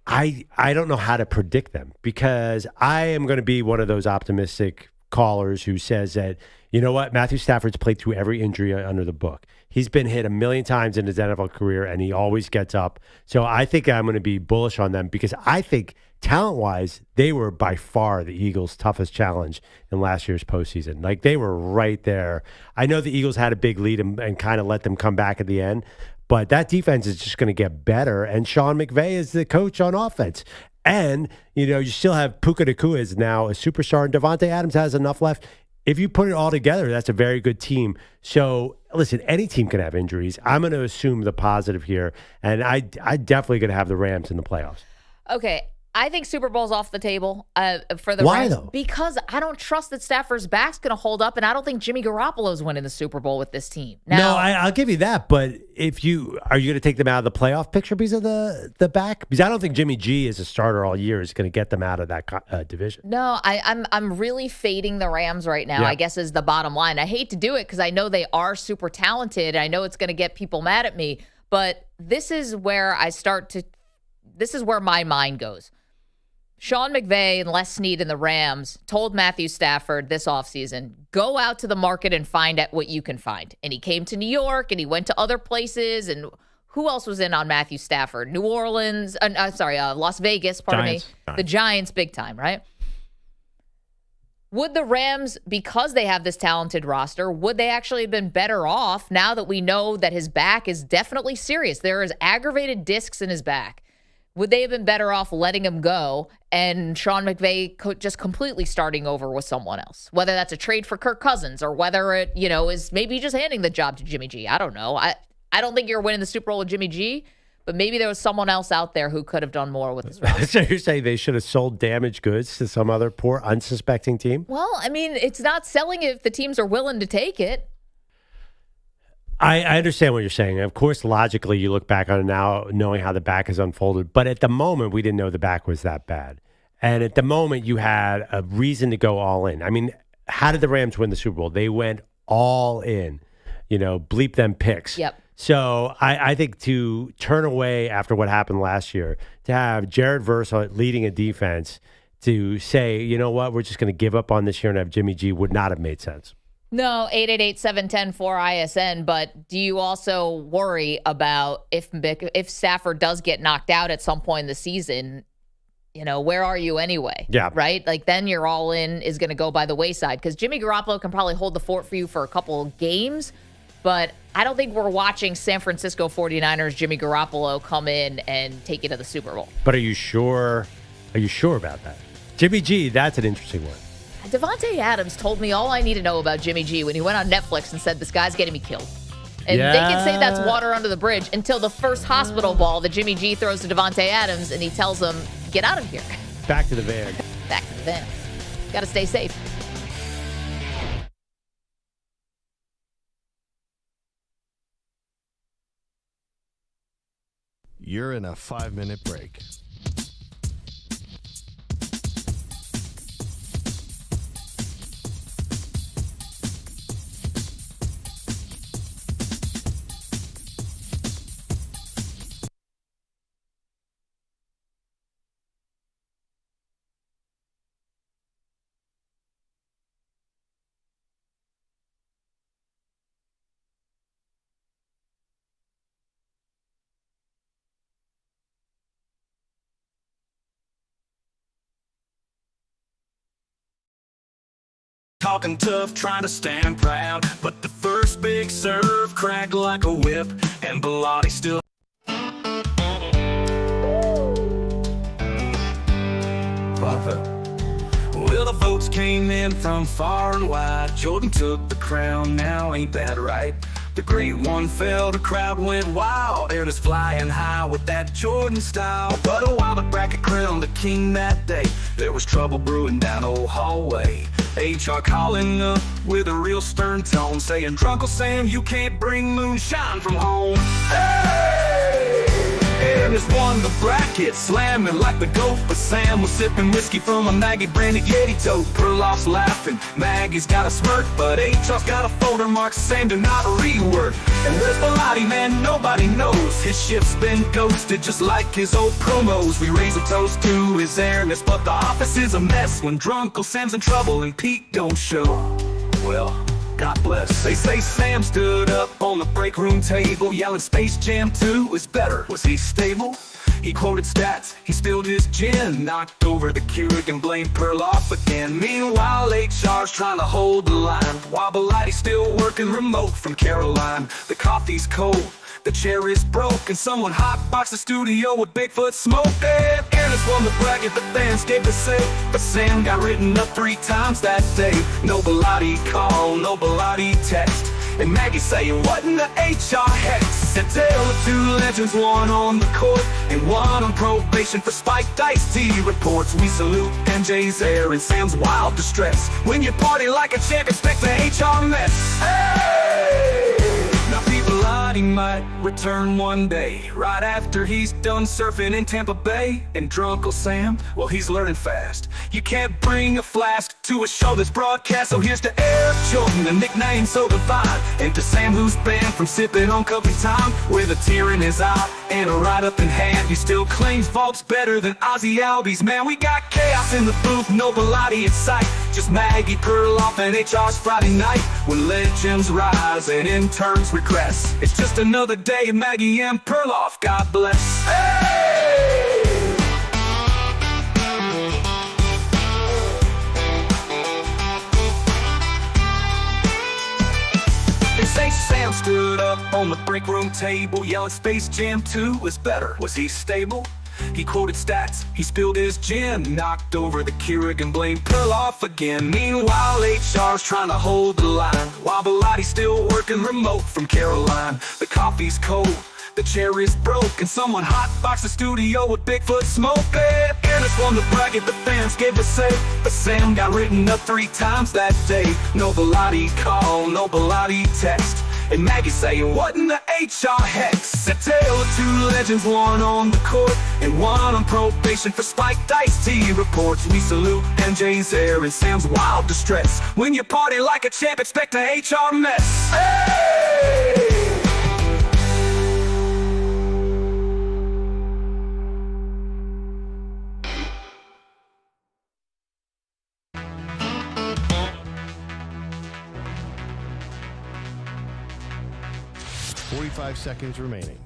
Speaker 4: I don't know how to predict them because I am going to be one of those optimistic callers who says that, you know what, Matthew Stafford's played through every injury under the book. He's been hit 1 million times in his NFL career, and he always gets up. So I think I'm going to be bullish on them because I think talent-wise, they were by far the Eagles' toughest challenge in last year's postseason. Like, they were right there. I know the Eagles had a big lead and kind of let them come back at the end, but that defense is just going to get better, and Sean McVay is the coach on offense. And, you know, you still have Puka Nacua is now a superstar, and Devontae Adams has enough left. If you put it all together, that's a very good team. So, listen, any team can have injuries. I'm going to assume the positive here, and I definitely going to have the Rams in the playoffs.
Speaker 3: Okay. I think Super Bowl's off the table for the
Speaker 4: Why,
Speaker 3: Rams
Speaker 4: though?
Speaker 3: because I don't trust that Stafford's back's going to hold up, and I don't think Jimmy Garoppolo's winning the Super Bowl with this team. Now,
Speaker 4: No, I'll give you that, but are you going to take them out of the playoff picture because of the back? Because I don't think Jimmy G as a starter all year is going to get them out of that division.
Speaker 3: No, I'm really fading the Rams right now,
Speaker 4: Yeah.
Speaker 3: I guess is the bottom line. I hate to do it because I know they are super talented. I know it's going to get people mad at me, but this is where this is where my mind goes. Sean McVay and Les Snead and the Rams told Matthew Stafford this offseason, go out to the market and find out what you can find. And he came to New York and he went to other places. And who else was in on Matthew Stafford? New Orleans, Las Vegas, pardon me. The Giants, big time, right? Would the Rams, because they have this talented roster, would they actually have been better off now that we know that his back is definitely serious? There is aggravated discs in his back. would they have been better off letting him go and Sean McVay just completely starting over with someone else? Whether that's a trade for Kirk Cousins or whether it, is maybe just handing the job to Jimmy G. I don't know. I don't think you're winning the Super Bowl with Jimmy G, but maybe there was someone else out there who could have done more with this roster.
Speaker 4: So you're saying they should have sold damaged goods to some other poor, unsuspecting team?
Speaker 3: Well, I mean, it's not selling if the teams are willing to take it.
Speaker 4: I understand what you're saying. Of course, logically, you look back on it now, knowing how the back has unfolded. But at the moment, we didn't know the back was that bad. And at the moment, you had a reason to go all in. I mean, how did the Rams win the Super Bowl? They went all in, bleep them picks.
Speaker 3: Yep.
Speaker 4: So I think to turn away after what happened last year, to have Jared Verse leading a defense, to say, you know what, we're just going to give up on this year and have Jimmy G would not have made sense.
Speaker 3: No, 888-710-4ISN, but do you also worry about if Stafford does get knocked out at some point in the season, where are you anyway?
Speaker 4: Yeah.
Speaker 3: Right? Like then your all-in is going to go by the wayside because Jimmy Garoppolo can probably hold the fort for you for a couple of games, but I don't think we're watching San Francisco 49ers Jimmy Garoppolo come in and take you to the Super Bowl.
Speaker 4: But are you sure? Are you sure about that? Jimmy G, that's an interesting one.
Speaker 3: Devontae Adams told me all I need to know about Jimmy G when he went on Netflix and said, this guy's getting me killed. And they can say that's water under the bridge until the first hospital ball that Jimmy G throws to Devontae Adams and he tells him, get out of here.
Speaker 4: Back to the van.
Speaker 3: Back to the van. Got to stay safe.
Speaker 1: You're in a 5-minute break.
Speaker 19: Talking tough, trying to stand proud, but the first big serve cracked like a whip, and Bilotti still. Well, the votes came in from far and wide. Jordan took the crown, now ain't that right? The great one fell, the crowd went wild. Aaron is flying high with that Jordan style. But a while the bracket crowned the king that day. There was trouble brewing down old hallway. HR calling up with a real stern tone, saying, Drunkle Sam, you can't bring moonshine from home. Hey! Aaron has won the bracket, slamming like the goat. But Sam was sipping whiskey from a Maggie branded Yeti tote. Perloff's laughing, Maggie's got a smirk, but HR's got a folder marked Sam do not rework. And there's Bilotti, man, nobody knows. His ship's been ghosted just like his old promos. We raise a toast to his airness, but the office is a mess when Drunkle Sam's in trouble and Pete don't show. Well, God bless. They say Sam stood up on the break room table, yelling Space Jam 2 is better. Was he stable? He quoted stats, he spilled his gin, knocked over the Keurig and blamed Perloff again. Meanwhile, HR's trying to hold the line, while Bilotti's still working remote from Caroline. The coffee's cold, the chair is broke, and someone hotboxed the studio with Bigfoot smoke. And Ernest won the bracket, the fans gave the say, but Sam got written up 3 times that day. No Bilotti call, no Bilotti text, and Maggie saying, what in the HR hex? And tale of 2 legends, one on the court and one on probation for spiked iced tea reports. We salute MJ's air and Sam's wild distress. When you party like a champ, expect the HR mess. Hey! Now Bilotti might return one day, right after he's done surfing in Tampa Bay. And Drunkle Sam, well, he's learning fast. You can't bring a flask to a show that's broadcast. So here's to Air Jordan, a nickname so divine. And to Sam, who's banned from sipping on company time, with a tear in his eye and a write-up in hand. He still claims vault's better than Ozzy Albies. Man, we got chaos in the booth, no Bilotti in sight. Just Maggie Perloff and HR's Friday night, when legends rise and interns regress. It's just another day of Maggie and Perloff, God bless. Hey! They say Sam stood up on the break room table, yelling Space Jam 2 is better. Was he stable? He quoted stats, he spilled his gin, knocked over the Keurig and blamed Perloff again. Meanwhile, HR's trying to hold the line, while Belotti's still working remote from Caroline. The coffee's cold, the chair is broke, and someone hotboxed the studio with Bigfoot smoke. And it's one to brag if the fans gave a say, but Sam got written up 3 times that day. No Belotti call, no Belotti text, and Maggie saying, what in the HR hex? A tale of 2 legends, one on the court and one on probation for spiked iced tea reports. We salute MJ's air and Sam's wild distress. When you party like a champ, expect a HR mess. Hey!
Speaker 1: 45 seconds remaining.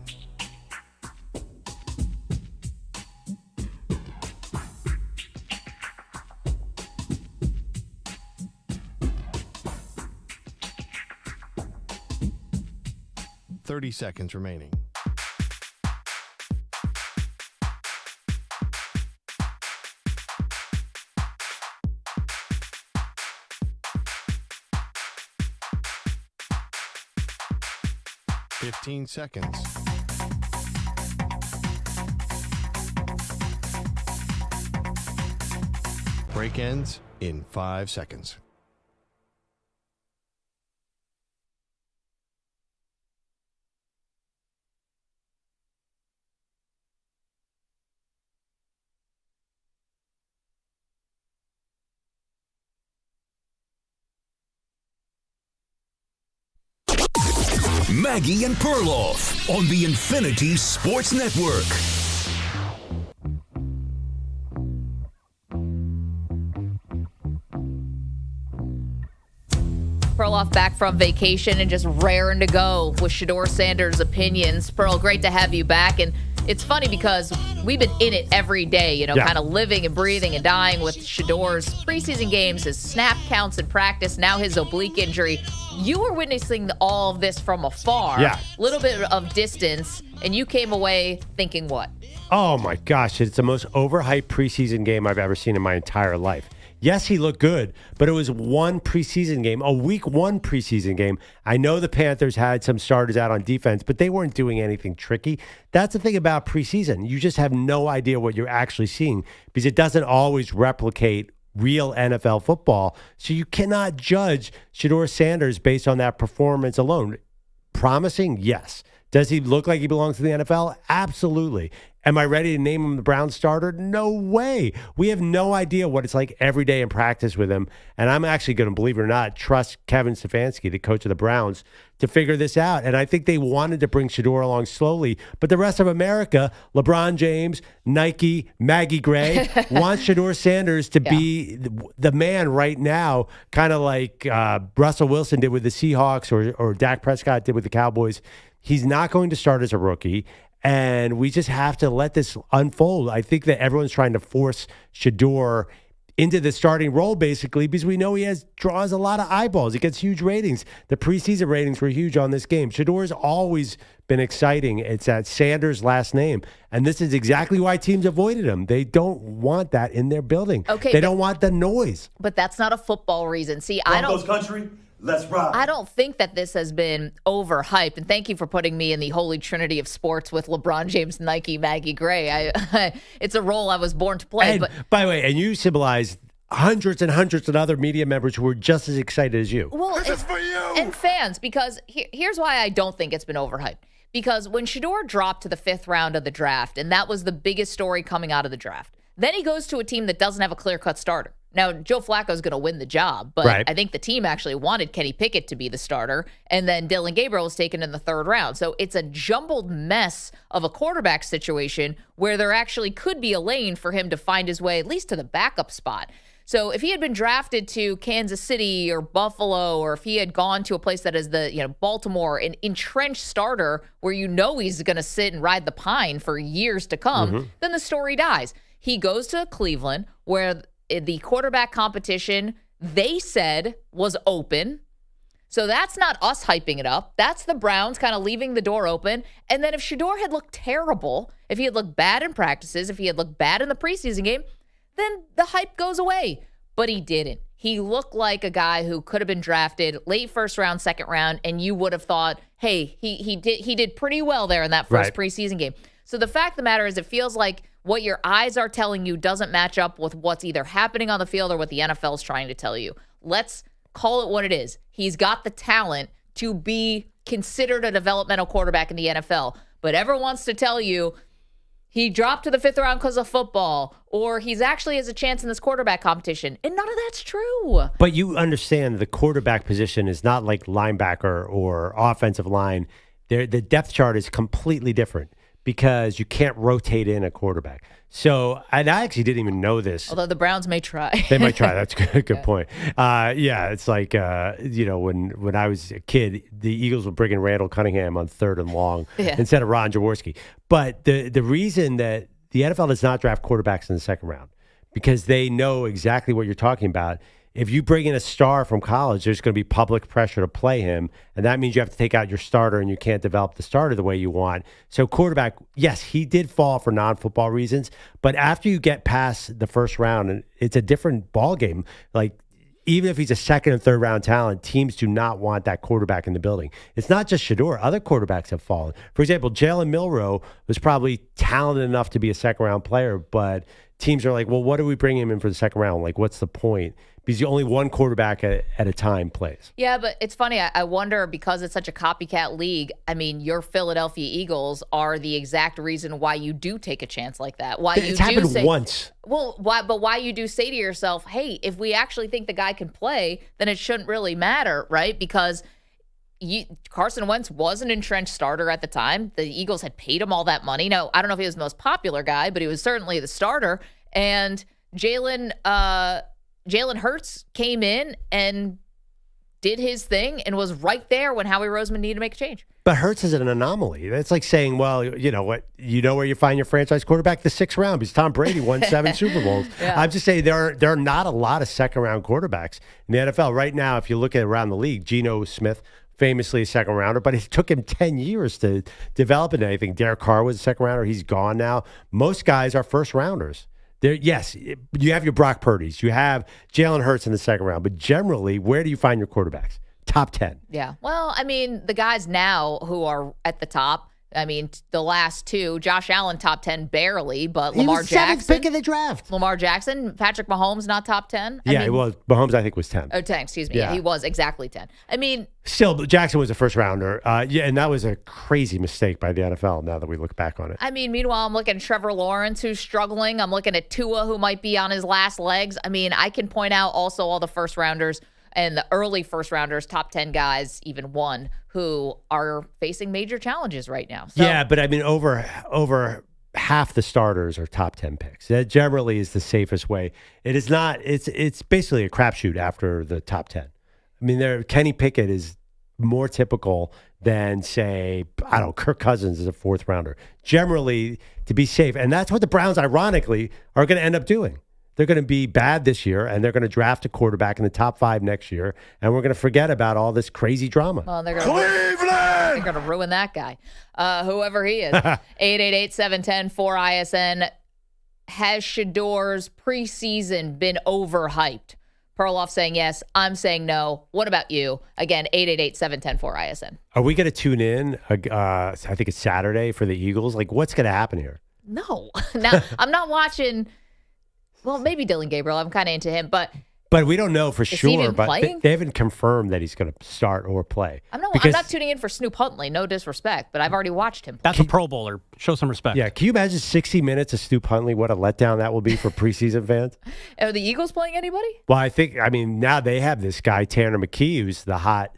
Speaker 1: Seconds remaining. Seconds. Break ends in 5 seconds.
Speaker 2: Maggie and Perloff on the Infinity Sports Network.
Speaker 3: Perloff back from vacation and just raring to go with Shedeur Sanders' opinions. Pearl, great to have you back. And it's funny because we've been in it every day, kind of living and breathing and dying with Shedeur's preseason games, his snap counts in practice, now his oblique injury. You were witnessing all of this from afar, a little bit of distance, and you came away thinking what?
Speaker 4: Oh, my gosh. It's the most overhyped preseason game I've ever seen in my entire life. Yes, he looked good, but it was one preseason game, a week 1 preseason game. I know the Panthers had some starters out on defense, but they weren't doing anything tricky. That's the thing about preseason. You just have no idea what you're actually seeing because it doesn't always replicate real NFL football. So you cannot judge Shedeur Sanders based on that performance alone. Promising? Yes. Does he look like he belongs to the NFL? Absolutely. Am I ready to name him the Browns starter? No way. We have no idea what it's like every day in practice with him. And I'm actually going to, believe it or not, trust Kevin Stefanski, the coach of the Browns, to figure this out. And I think they wanted to bring Shedeur along slowly. But the rest of America, LeBron James, Nike, Maggie Gray, wants Shedeur Sanders to be the man right now, kind of like Russell Wilson did with the Seahawks or Dak Prescott did with the Cowboys. He's not going to start as a rookie. And we just have to let this unfold. I think that everyone's trying to force Shedeur into the starting role, basically, because we know he draws a lot of eyeballs. He gets huge ratings. The preseason ratings were huge on this game. Shedeur's always been exciting. It's that Sanders' last name. And this is exactly why teams avoided him. They don't want that in their building.
Speaker 3: Okay,
Speaker 4: they don't want the noise.
Speaker 3: But that's not a football reason. See,
Speaker 17: Broncos country. Let's rock.
Speaker 3: I don't think that this has been overhyped. And thank you for putting me in the holy trinity of sports with LeBron James, Nike, Maggie Gray. It's a role I was born to play.
Speaker 4: And, by the way, and you symbolize hundreds and hundreds of other media members who were just as excited as you.
Speaker 3: Well, this is for you. And fans, because here's why I don't think it's been overhyped. Because when Shedeur dropped to the 5th round of the draft, and that was the biggest story coming out of the draft, then he goes to a team that doesn't have a clear-cut starter. Now, Joe Flacco's going to win the job, but I think the team actually wanted Kenny Pickett to be the starter, and then Dylan Gabriel was taken in the 3rd round. So it's a jumbled mess of a quarterback situation where there actually could be a lane for him to find his way at least to the backup spot. So if he had been drafted to Kansas City or Buffalo, or if he had gone to a place that is the Baltimore, an entrenched starter where he's going to sit and ride the pine for years to come, then the story dies. He goes to Cleveland where the quarterback competition, they said, was open. So that's not us hyping it up. That's the Browns kind of leaving the door open. And then if Shedeur had looked terrible, if he had looked bad in practices, if he had looked bad in the preseason game, then the hype goes away. But he didn't. He looked like a guy who could have been drafted late first round, second round, and you would have thought, hey, he did pretty well there in that first preseason game. So the fact of the matter is, it feels like what your eyes are telling you doesn't match up with what's either happening on the field or what the NFL is trying to tell you. Let's call it what it is. He's got the talent to be considered a developmental quarterback in the NFL, but everyone wants to tell you he dropped to the 5th round because of football, or he's actually has a chance in this quarterback competition. And none of that's true.
Speaker 4: But you understand the quarterback position is not like linebacker or offensive line. The depth chart is completely different because you can't rotate in a quarterback. So, and I actually didn't even know this.
Speaker 3: Although the Browns may try.
Speaker 4: They might try. That's a good point. It's like, when I was a kid, the Eagles would bring in Randall Cunningham on 3rd and long instead of Ron Jaworski. But the reason that the NFL does not draft quarterbacks in the second round, because they know exactly what you're talking about. If you bring in a star from college, there's going to be public pressure to play him, and that means you have to take out your starter, and you can't develop the starter the way you want. So quarterback, yes, he did fall for non-football reasons, but after you get past the first round, it's a different ballgame. Like, even if he's a second and third round talent, teams do not want that quarterback in the building. It's not just Shedeur. Other quarterbacks have fallen. For example, Jalen Milroe was probably talented enough to be a second round player, but teams are like, well, what do we bring him in for the second round? Like, what's the point? Because only one quarterback at a time plays.
Speaker 3: Yeah, but it's funny. I wonder, because it's such a copycat league, I mean, your Philadelphia Eagles are the exact reason why you do take a chance like that. Why
Speaker 4: it's happened once.
Speaker 3: Well, why you do say to yourself, hey, if we actually think the guy can play, then it shouldn't really matter, right? Because Carson Wentz was an entrenched starter at the time. The Eagles had paid him all that money. Now, I don't know if he was the most popular guy, but he was certainly the starter. And Jalen Hurts came in and did his thing and was right there when Howie Roseman needed to make a change.
Speaker 4: But Hurts is an anomaly. That's like saying, well, you know what? You know where you find your franchise quarterback? The 6th round, because Tom Brady won 7 Super Bowls. Yeah. I'm just saying there are not a lot of second-round quarterbacks in the NFL. Right now, if you look at around the league, Geno Smith, famously a second rounder, but it took him 10 years to develop into anything. Derek Carr was a second rounder. He's gone now. Most guys are first rounders. Yes, you have your Brock Purdy's. You have Jalen Hurts in the second round. But generally, where do you find your quarterbacks? Top 10.
Speaker 3: Yeah. Well, I mean, the guys now who are at the top, I mean, the last two, Josh Allen, top 10 barely, but Lamar Jackson.
Speaker 4: 7th pick of the draft.
Speaker 3: Lamar Jackson, Patrick Mahomes, not top 10.
Speaker 4: Mahomes, I think, was 10.
Speaker 3: Oh, 10, excuse me. Yeah, he was exactly 10. I mean.
Speaker 4: Still, Jackson was a first rounder. And that was a crazy mistake by the NFL now that we look back on it.
Speaker 3: I mean, meanwhile, I'm looking at Trevor Lawrence, who's struggling. I'm looking at Tua, who might be on his last legs. I mean, I can point out also all the first rounders and the early first rounders, top 10 guys, even one, who are facing major challenges right now. So,
Speaker 4: yeah, but I mean, over half the starters are top 10 picks. That generally is the safest way. It is not. It's basically a crapshoot after the top 10. I mean, Kenny Pickett is more typical than, say, I don't know, Kirk Cousins is a 4th rounder. Generally, to be safe, and that's what the Browns, ironically, are going to end up doing. They're going to be bad this year, and they're going to draft a quarterback in the top 5 next year, and we're going to forget about all this crazy drama.
Speaker 3: Well, they're going to ruin that guy, whoever he is. 888-710-4ISN. Has Shedeur's preseason been overhyped? Perloff saying yes. I'm saying no. What about you? Again, 888-710-4ISN.
Speaker 4: Are we going to tune in? I think it's Saturday for the Eagles. Like, what's going to happen here?
Speaker 3: No. Now, I'm not watching. Well, maybe Dylan Gabriel. I'm kind of into him, but
Speaker 4: we don't know for sure. But they haven't confirmed that he's going to start or play.
Speaker 3: I'm not tuning in for Snoop Huntley. No disrespect, but I've already watched him play.
Speaker 12: That's a Pro Bowler. Show some respect.
Speaker 4: Yeah. Can you imagine 60 minutes of Snoop Huntley? What a letdown that will be for preseason fans.
Speaker 3: Are the Eagles playing anybody?
Speaker 4: Well, I mean, now they have this guy Tanner McKee, who's the hot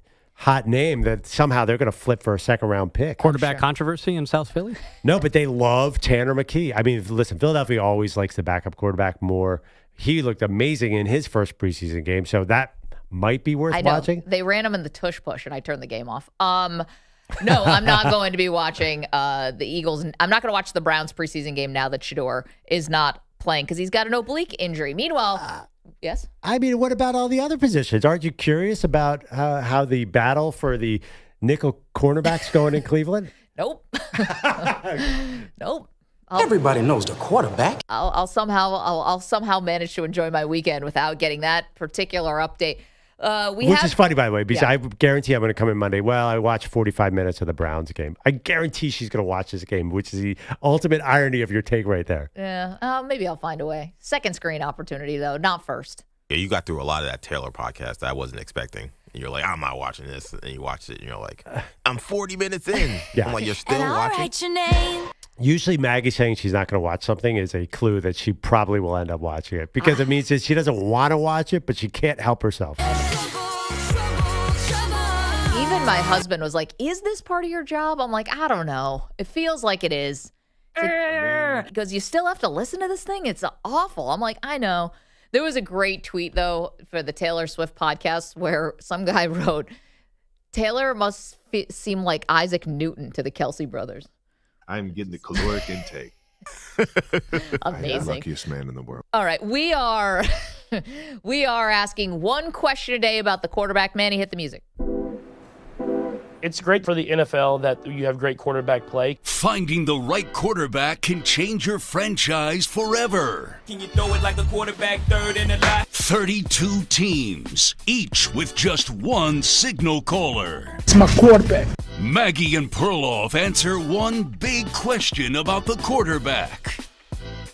Speaker 4: name that somehow they're going to flip for a second-round pick.
Speaker 12: Quarterback controversy in South Philly?
Speaker 4: No, but they love Tanner McKee. I mean, listen, Philadelphia always likes the backup quarterback more. He looked amazing in his first preseason game, so that might be worth watching.
Speaker 3: They ran him in the tush push, and I turned the game off. No, I'm not going to be watching the Eagles. I'm not going to watch the Browns preseason game now that Shedeur is not playing because he's got an oblique injury. Meanwhile, Yes?
Speaker 4: I mean, what about all the other positions? Aren't you curious about how the battle for the nickel cornerback's going in Cleveland?
Speaker 3: Nope. Nope.
Speaker 5: Everybody knows the quarterback.
Speaker 3: I'll somehow manage to enjoy my weekend without getting that particular update.
Speaker 4: Which is funny, by the way, because I guarantee I'm going to come in Monday. Well, I watched 45 minutes of the Browns game. I guarantee she's going to watch this game, which is the ultimate irony of your take right there.
Speaker 3: Yeah, maybe I'll find a way. Second screen opportunity, though, not first.
Speaker 7: Yeah, you got through a lot of that Taylor podcast that I wasn't expecting. And you're like, I'm not watching this. And you watch it, and you're like, I'm 40 minutes in.
Speaker 4: Yeah.
Speaker 7: I'm like, you're still watching?
Speaker 14: Write your name.
Speaker 4: Usually Maggie saying she's not going to watch something is a clue that she probably will end up watching it because it means that she doesn't want to watch it, but she can't help herself.
Speaker 3: Even my husband was like, is this part of your job? I'm like, I don't know. It feels like it is. Because you still have to listen to this thing? It's awful. I'm like, I know. There was a great tweet, though, for the Taylor Swift podcast where some guy wrote, Taylor must seem like Isaac Newton to the Kelsey brothers.
Speaker 22: I'm getting the caloric intake.
Speaker 3: Amazing.
Speaker 22: I'm the luckiest man in the world.
Speaker 3: All right. We are asking one question a day about the quarterback. Manny, hit the music.
Speaker 23: It's great for the NFL that you have great quarterback play.
Speaker 2: Finding the right quarterback can change your franchise forever.
Speaker 19: Can you throw it like a quarterback, third in the line?
Speaker 2: 32 teams, each with just one signal caller.
Speaker 5: It's my quarterback.
Speaker 2: Maggie and Perloff answer one big question about the quarterback.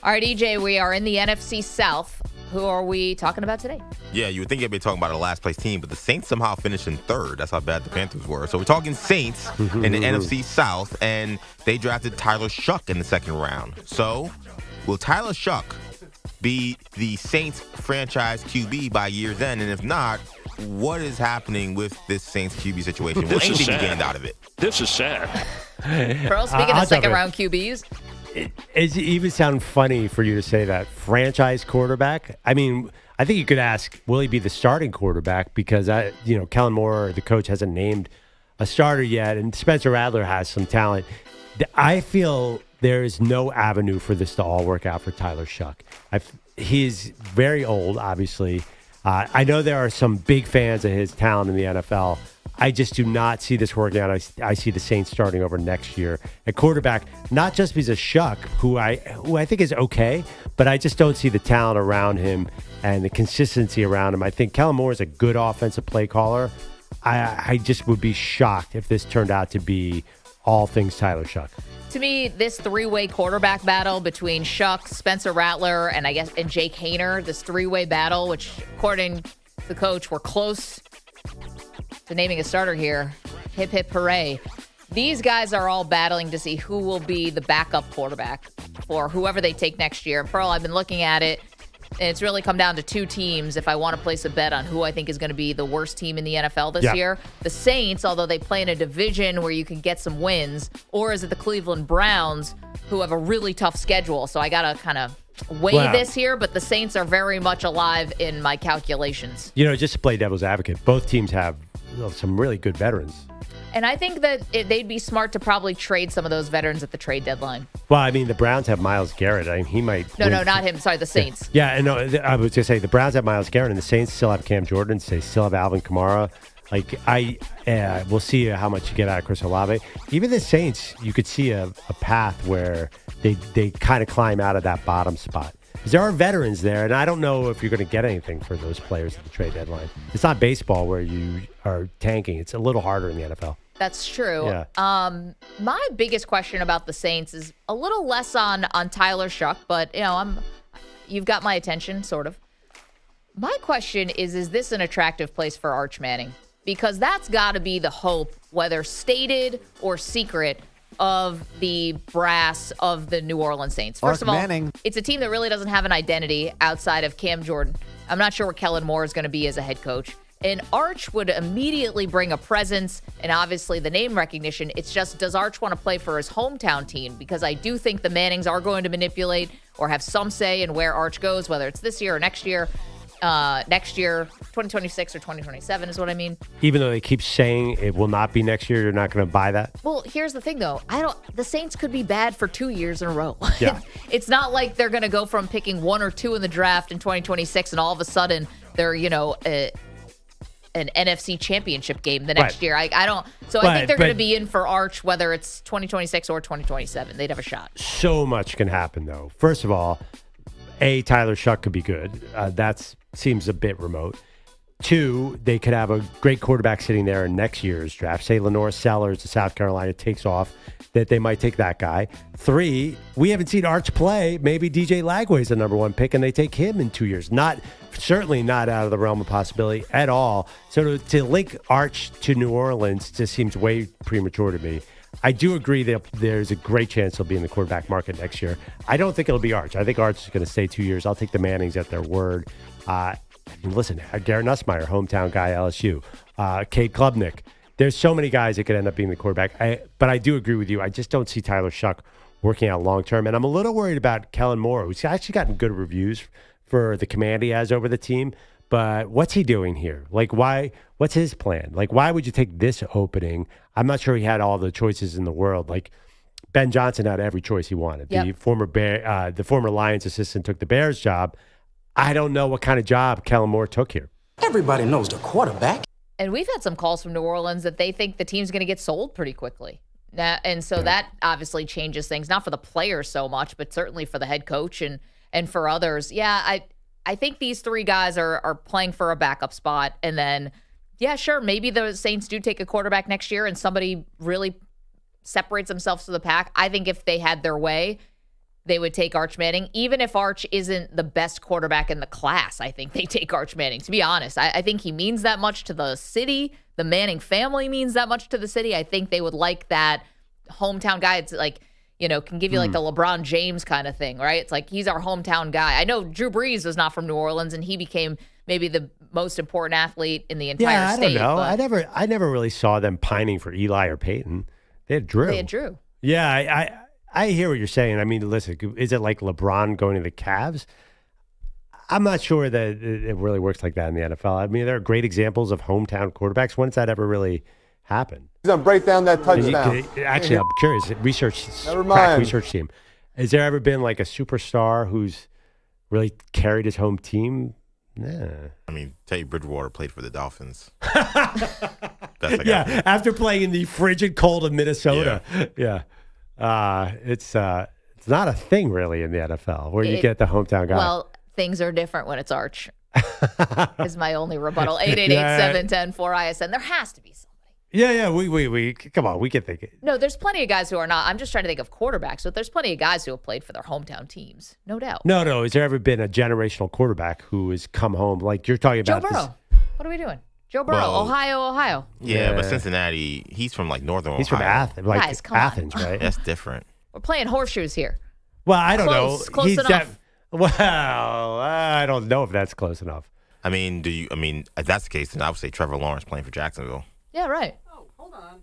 Speaker 3: All right, EJ, we are in the NFC South. Who are we talking about today?
Speaker 7: Yeah, you would think you'd be talking about a last place team, but the Saints somehow finished in third. That's how bad the Panthers were. So we're talking Saints in the NFC South, and they drafted Tyler Shough in the second round. So will Tyler Shough be the Saints franchise QB by year's end? And if not, what is happening with this Saints QB situation? What anything you gained out of it?
Speaker 21: This is sad.
Speaker 3: Pearl, speaking of second round QBs.
Speaker 4: It even sound funny for you to say that. Franchise quarterback? I mean, I think you could ask, will he be the starting quarterback? Because, Kellen Moore, the coach, hasn't named a starter yet, and Spencer Rattler has some talent. I feel there is no avenue for this to all work out for Tyler Shough. He's very old, obviously. I know there are some big fans of his talent in the NFL. I just do not see this working out. I see the Saints starting over next year at quarterback, not just because of Shough, who I think is okay, but I just don't see the talent around him and the consistency around him. I think Kellen Moore is a good offensive play caller. I just would be shocked if this turned out to be all things Tyler Shough.
Speaker 3: To me, this three-way quarterback battle between Shough, Spencer Rattler, and Jake Haener, this three-way battle, which according to the coach, we're close to naming a starter here. Hip, hip, hooray. These guys are all battling to see who will be the backup quarterback for whoever they take next year. Pearl, I've been looking at it, and it's really come down to two teams if I want to place a bet on who I think is going to be the worst team in the NFL this year. The Saints, although they play in a division where you can get some wins, or is it the Cleveland Browns, who have a really tough schedule? So I got to kind of weigh this here, but the Saints are very much alive in my calculations.
Speaker 4: Just to play devil's advocate, both teams have some really good veterans.
Speaker 3: And I think that they'd be smart to probably trade some of those veterans at the trade deadline.
Speaker 4: Well, I mean, the Browns have Myles Garrett. I mean, he might...
Speaker 3: No, not him. Sorry, the Saints.
Speaker 4: Yeah, no, I was going to say, the Browns have Myles Garrett, and the Saints still have Cam Jordan. They still have Alvin Kamara. We'll see how much you get out of Chris Olave. Even the Saints, you could see a path where they kind of climb out of that bottom spot. Because there are veterans there, and I don't know if you're going to get anything for those players at the trade deadline. It's not baseball where you are tanking. It's a little harder in the NFL.
Speaker 3: That's true.
Speaker 4: Yeah.
Speaker 3: My biggest question about the Saints is a little less on Tyler Shough, but you've got my attention, sort of. My question is this an attractive place for Arch Manning? Because that's got to be the hope, whether stated or secret, of the brass of the New Orleans Saints. First of all, it's a team that really doesn't have an identity outside of Cam Jordan. I'm not sure what Kellen Moore is going to be as a head coach. And Arch would immediately bring a presence and obviously the name recognition. It's just, does Arch want to play for his hometown team? Because I do think the Mannings are going to manipulate or have some say in where Arch goes, whether it's this year or next year. next year, 2026 or 2027 is what I mean.
Speaker 4: Even though they keep saying it will not be next year, you're not going to buy that?
Speaker 3: Well, here's the thing, though. The Saints could be bad for 2 years in a row.
Speaker 4: Yeah.
Speaker 3: It's not like they're going to go from picking 1 or 2 in the draft in 2026 and all of a sudden they're, an NFC championship game the next year. I think they're going to be in for Arch, whether it's 2026 or 2027. They'd have a shot.
Speaker 4: So much can happen, though. First of all, Tyler Shough could be good. That seems a bit remote. 2, they could have a great quarterback sitting there in next year's draft. Say Lenore Sellers to South Carolina takes off, that they might take that guy. 3, we haven't seen Arch play. Maybe DJ Lagway's the number 1 pick, and they take him in 2 years. Certainly not out of the realm of possibility at all. So to link Arch to New Orleans just seems way premature to me. I do agree that there's a great chance he'll be in the quarterback market next year. I don't think it'll be Arch. I think Arch is going to stay 2 years. I'll take the Mannings at their word. Listen, Garrett Nussmeier, hometown guy, LSU. Cade Klubnik. There's so many guys that could end up being the quarterback. But I do agree with you. I just don't see Tyler Shough working out long term. And I'm a little worried about Kellen Moore, who's actually gotten good reviews for the command he has over the team. But what's he doing here? What's his plan? Why would you take this opening? I'm not sure he had all the choices in the world. Ben Johnson had every choice he wanted. Yep. The former Lions assistant took the Bears job. I don't know what kind of job Kellen Moore took here.
Speaker 5: Everybody knows the quarterback.
Speaker 3: And we've had some calls from New Orleans that they think the team's going to get sold pretty quickly. That obviously changes things, not for the players so much, but certainly for the head coach and for others. Yeah, I think these 3 guys are playing for a backup spot. And then, yeah, sure, maybe the Saints do take a quarterback next year and somebody really separates themselves to the pack. I think if they had their way, they would take Arch Manning. Even if Arch isn't the best quarterback in the class, I think they take Arch Manning, to be honest. I think he means that much to the city. The Manning family means that much to the city. I think they would like that hometown guy. It's can give you the LeBron James kind of thing, right? It's he's our hometown guy. I know Drew Brees was not from New Orleans, and he became maybe the most important athlete in the entire state.
Speaker 4: Yeah, I don't know. I never really saw them pining for Eli or Peyton. They had Drew. Yeah, I hear what you're saying. I mean, listen, is it like LeBron going to the Cavs? I'm not sure that it really works like that in the NFL. I mean, there are great examples of hometown quarterbacks. When does that ever really happen?
Speaker 8: He's going to break down that touchdown.
Speaker 4: Actually, I'm curious. Research team. Has there ever been a superstar who's really carried his home team? Nah.
Speaker 7: I mean, Teddy Bridgewater played for the Dolphins.
Speaker 4: After playing in the frigid cold of Minnesota. Yeah. It's not a thing really in the NFL where you get the hometown guy.
Speaker 3: Well, things are different when it's Arch. Is my only rebuttal. 888-710-4ISN. There has to be somebody.
Speaker 4: Yeah. We come on. We can think it.
Speaker 3: No, there's plenty of guys who are not. I'm just trying to think of quarterbacks, but there's plenty of guys who have played for their hometown teams, no doubt.
Speaker 4: No. Has there ever been a generational quarterback who has come home like you're talking about?
Speaker 3: Joe Burrow. What are we doing? Joe Burrow, Ohio.
Speaker 7: Yeah, but Cincinnati, he's from northern Ohio.
Speaker 4: He's from Athens,
Speaker 3: Guys, come
Speaker 4: Athens,
Speaker 3: on.
Speaker 4: right?
Speaker 7: That's different.
Speaker 3: We're playing horseshoes here.
Speaker 4: Well, I don't know.
Speaker 3: Close enough.
Speaker 4: I don't know if that's close enough.
Speaker 7: I mean, if that's the case, then I would say Trevor Lawrence playing for Jacksonville.
Speaker 3: Yeah, right.
Speaker 12: Oh, hold on.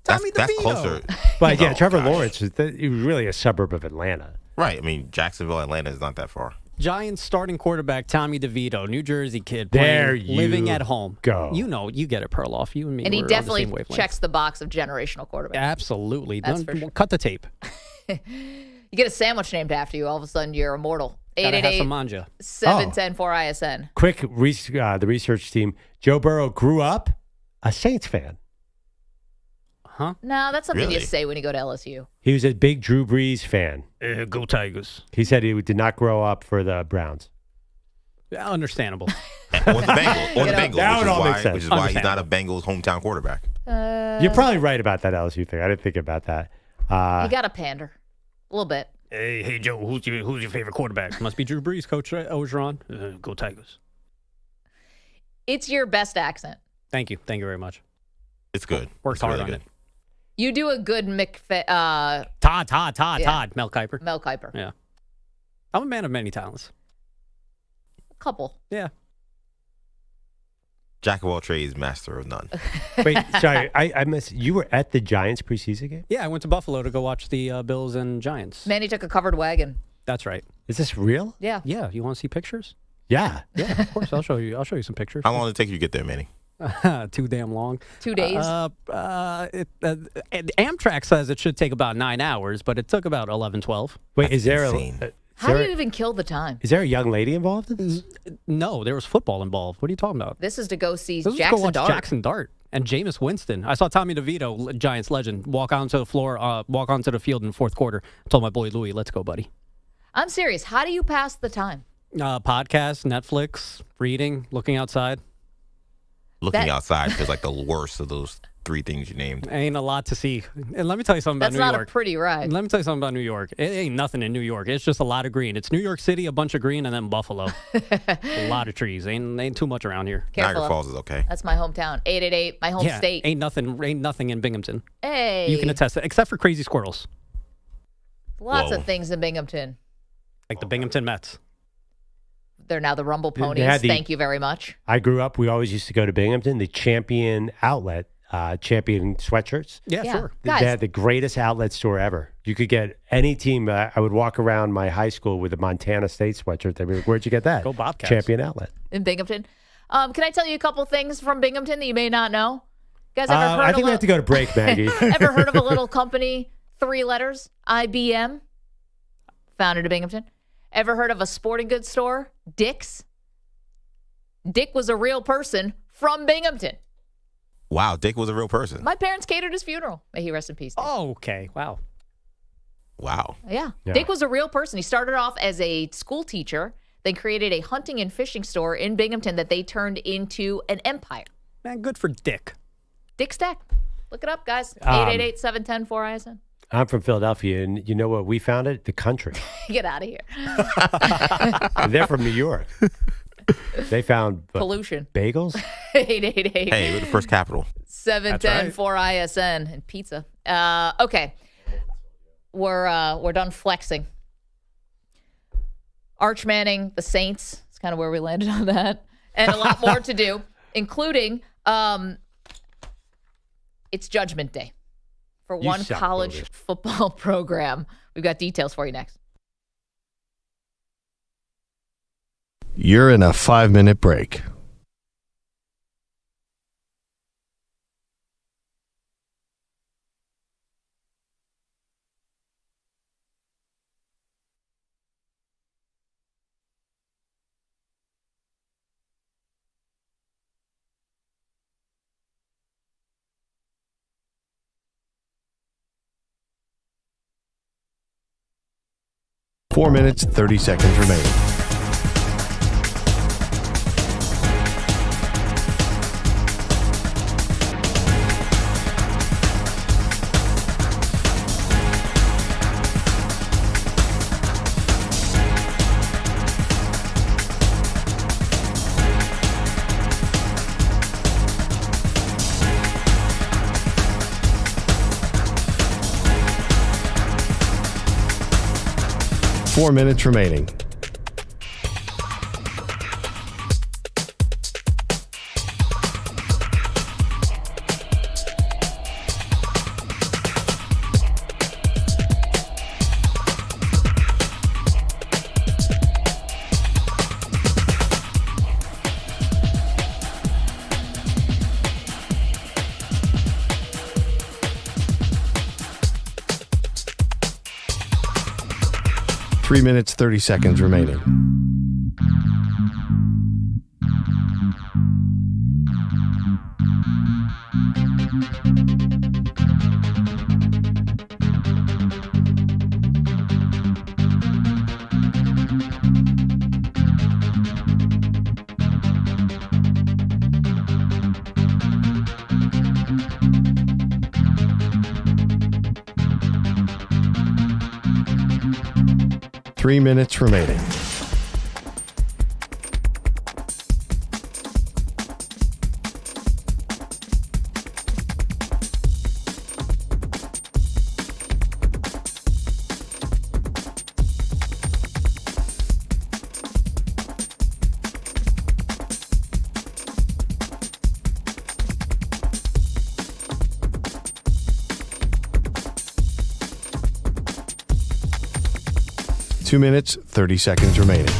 Speaker 12: Tommy
Speaker 7: that's
Speaker 12: DeVito.
Speaker 7: Closer.
Speaker 4: But Trevor Lawrence is really a suburb of Atlanta.
Speaker 7: Right. I mean, Jacksonville, Atlanta is not that far.
Speaker 12: Giants starting quarterback Tommy DeVito, New Jersey kid, living at home.
Speaker 4: Go.
Speaker 12: You get it, Perloff. You and me.
Speaker 3: And he definitely checks the box of generational quarterback.
Speaker 12: Absolutely.
Speaker 3: That's for sure.
Speaker 12: Cut the tape.
Speaker 3: You get a sandwich named after you, all of a sudden you're immortal.
Speaker 12: 888-710-4ISN.
Speaker 4: Quick, the research team. Joe Burrow grew up a Saints fan.
Speaker 12: Huh?
Speaker 3: No, that's something
Speaker 7: Really?
Speaker 3: you say when you go to LSU.
Speaker 4: He was a big Drew Brees fan.
Speaker 12: Go Tigers.
Speaker 4: He said he did not grow up for the Browns.
Speaker 12: Yeah, understandable.
Speaker 7: Or the Bengals, which is why he's not a Bengals hometown quarterback.
Speaker 4: You're probably right about that LSU thing. I didn't think about that.
Speaker 3: You got to pander a little bit.
Speaker 12: Hey, Joe, who's your favorite quarterback? Must be Drew Brees, Coach Ogeron. Go Tigers.
Speaker 3: It's your best accent.
Speaker 12: Thank you very much.
Speaker 7: It's good.
Speaker 12: Worked hard on it.
Speaker 3: You do a good
Speaker 12: Todd.
Speaker 3: Mel
Speaker 12: Kiper.
Speaker 3: Mel Kiper.
Speaker 12: Yeah. I'm a man of many talents.
Speaker 3: A couple.
Speaker 12: Yeah.
Speaker 7: Jack of all trades, master of none.
Speaker 4: Wait, sorry, I missed. You were at the Giants preseason game?
Speaker 12: Yeah, I went to Buffalo to go watch the Bills and Giants.
Speaker 3: Manny took a covered wagon.
Speaker 12: That's right.
Speaker 4: Is this real?
Speaker 3: Yeah.
Speaker 12: Yeah. You want to see pictures?
Speaker 4: Yeah.
Speaker 12: Yeah, of course. I'll show you some pictures.
Speaker 7: How long did it take you to get there, Manny?
Speaker 12: Too damn long.
Speaker 3: 2 days?
Speaker 12: Amtrak says it should take about 9 hours, but it took about 11, 12.
Speaker 4: Wait, is there
Speaker 3: How do you even kill the time?
Speaker 4: Is there a young lady involved in this?
Speaker 12: No, there was football involved. What are you talking about?
Speaker 3: This is to go see
Speaker 12: This was
Speaker 3: Jackson
Speaker 12: to go watch
Speaker 3: Dart.
Speaker 12: Jackson Dart and Jameis Winston. I saw Tommy DeVito, Giants legend, walk onto the floor, walk onto the field in the fourth quarter. I told my boy Louis, "Let's go, buddy."
Speaker 3: I'm serious. How do you pass the time?
Speaker 12: Podcast, Netflix, reading, looking outside.
Speaker 7: Looking outside feels like the worst of those 3 things you named.
Speaker 12: Ain't a lot to see. And let me tell you something about
Speaker 3: That's
Speaker 12: New York.
Speaker 3: not a pretty ride.
Speaker 12: Let me tell you something about New York. It ain't nothing in New York. It's just a lot of green. It's New York City, a bunch of green, and then Buffalo. A lot of trees. Ain't too much around here.
Speaker 3: Careful.
Speaker 7: Niagara Falls is okay.
Speaker 3: That's my hometown. 888, my home state.
Speaker 12: Ain't nothing in Binghamton.
Speaker 3: Hey.
Speaker 12: You can attest to, except for crazy squirrels.
Speaker 3: Lots of things in Binghamton.
Speaker 12: Like the Binghamton Mets.
Speaker 3: They're now the Rumble Ponies. Thank you very much.
Speaker 4: I grew up, we always used to go to Binghamton, the Champion outlet, Champion sweatshirts.
Speaker 12: Yeah, sure.
Speaker 4: They had the greatest outlet store ever. You could get any team. I would walk around my high school with a Montana State sweatshirt. They'd be like, where'd you get that?
Speaker 12: Go Bobcats.
Speaker 4: Champion outlet.
Speaker 3: In Binghamton. Can I tell you a couple things from Binghamton that you may not know? You guys ever heard
Speaker 4: I think we have to go to break, Maggie.
Speaker 3: Ever heard of a little company, 3 letters, IBM, founded in Binghamton? Ever heard of a sporting goods store, Dick's? Dick was a real person from Binghamton.
Speaker 7: Wow, Dick was a real person.
Speaker 3: My parents catered his funeral. May he rest in peace. Dick.
Speaker 12: Oh, okay. Wow.
Speaker 3: Yeah. Dick was a real person. He started off as a school teacher, then created a hunting and fishing store in Binghamton that they turned into an empire.
Speaker 12: Man, good for Dick.
Speaker 3: Dick Stack. Look it up, guys. 888-710-4ISN.
Speaker 4: I'm from Philadelphia, and you know what we founded? The country.
Speaker 3: Get out of here.
Speaker 4: And they're from New York. They found
Speaker 3: pollution.
Speaker 4: Bagels?
Speaker 3: 888.
Speaker 7: Hey, we're the first capital.
Speaker 3: 710-4ISN and pizza. Okay. We're done flexing. Arch Manning, the Saints. That's kind of where we landed on that. And a lot more to do, including it's Judgment Day for one college football program. We've got details for you next.
Speaker 1: You're in a 5-minute break. Four minutes, 30 seconds remaining. Four minutes remaining. Three minutes, 30 seconds remaining. Three minutes remaining. Two minutes, 30 seconds remaining.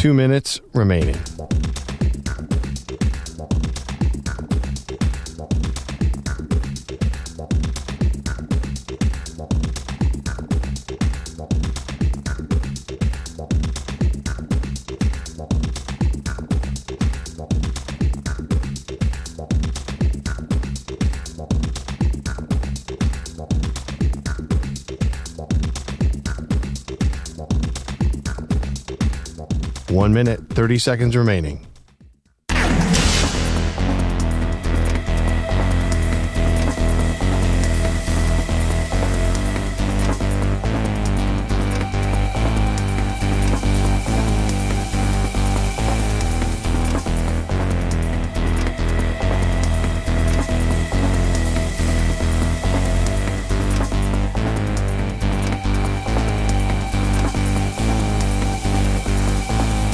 Speaker 1: 2 minutes remaining. One minute, 30 seconds remaining.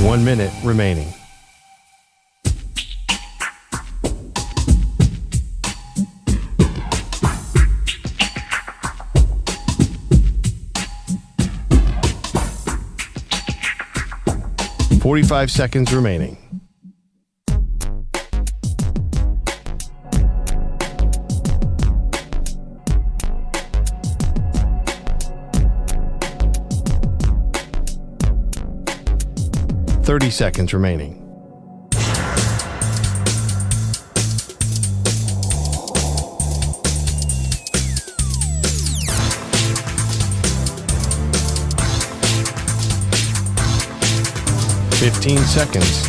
Speaker 1: One minute remaining. $45 seconds remaining. $30 seconds remaining. $15 seconds.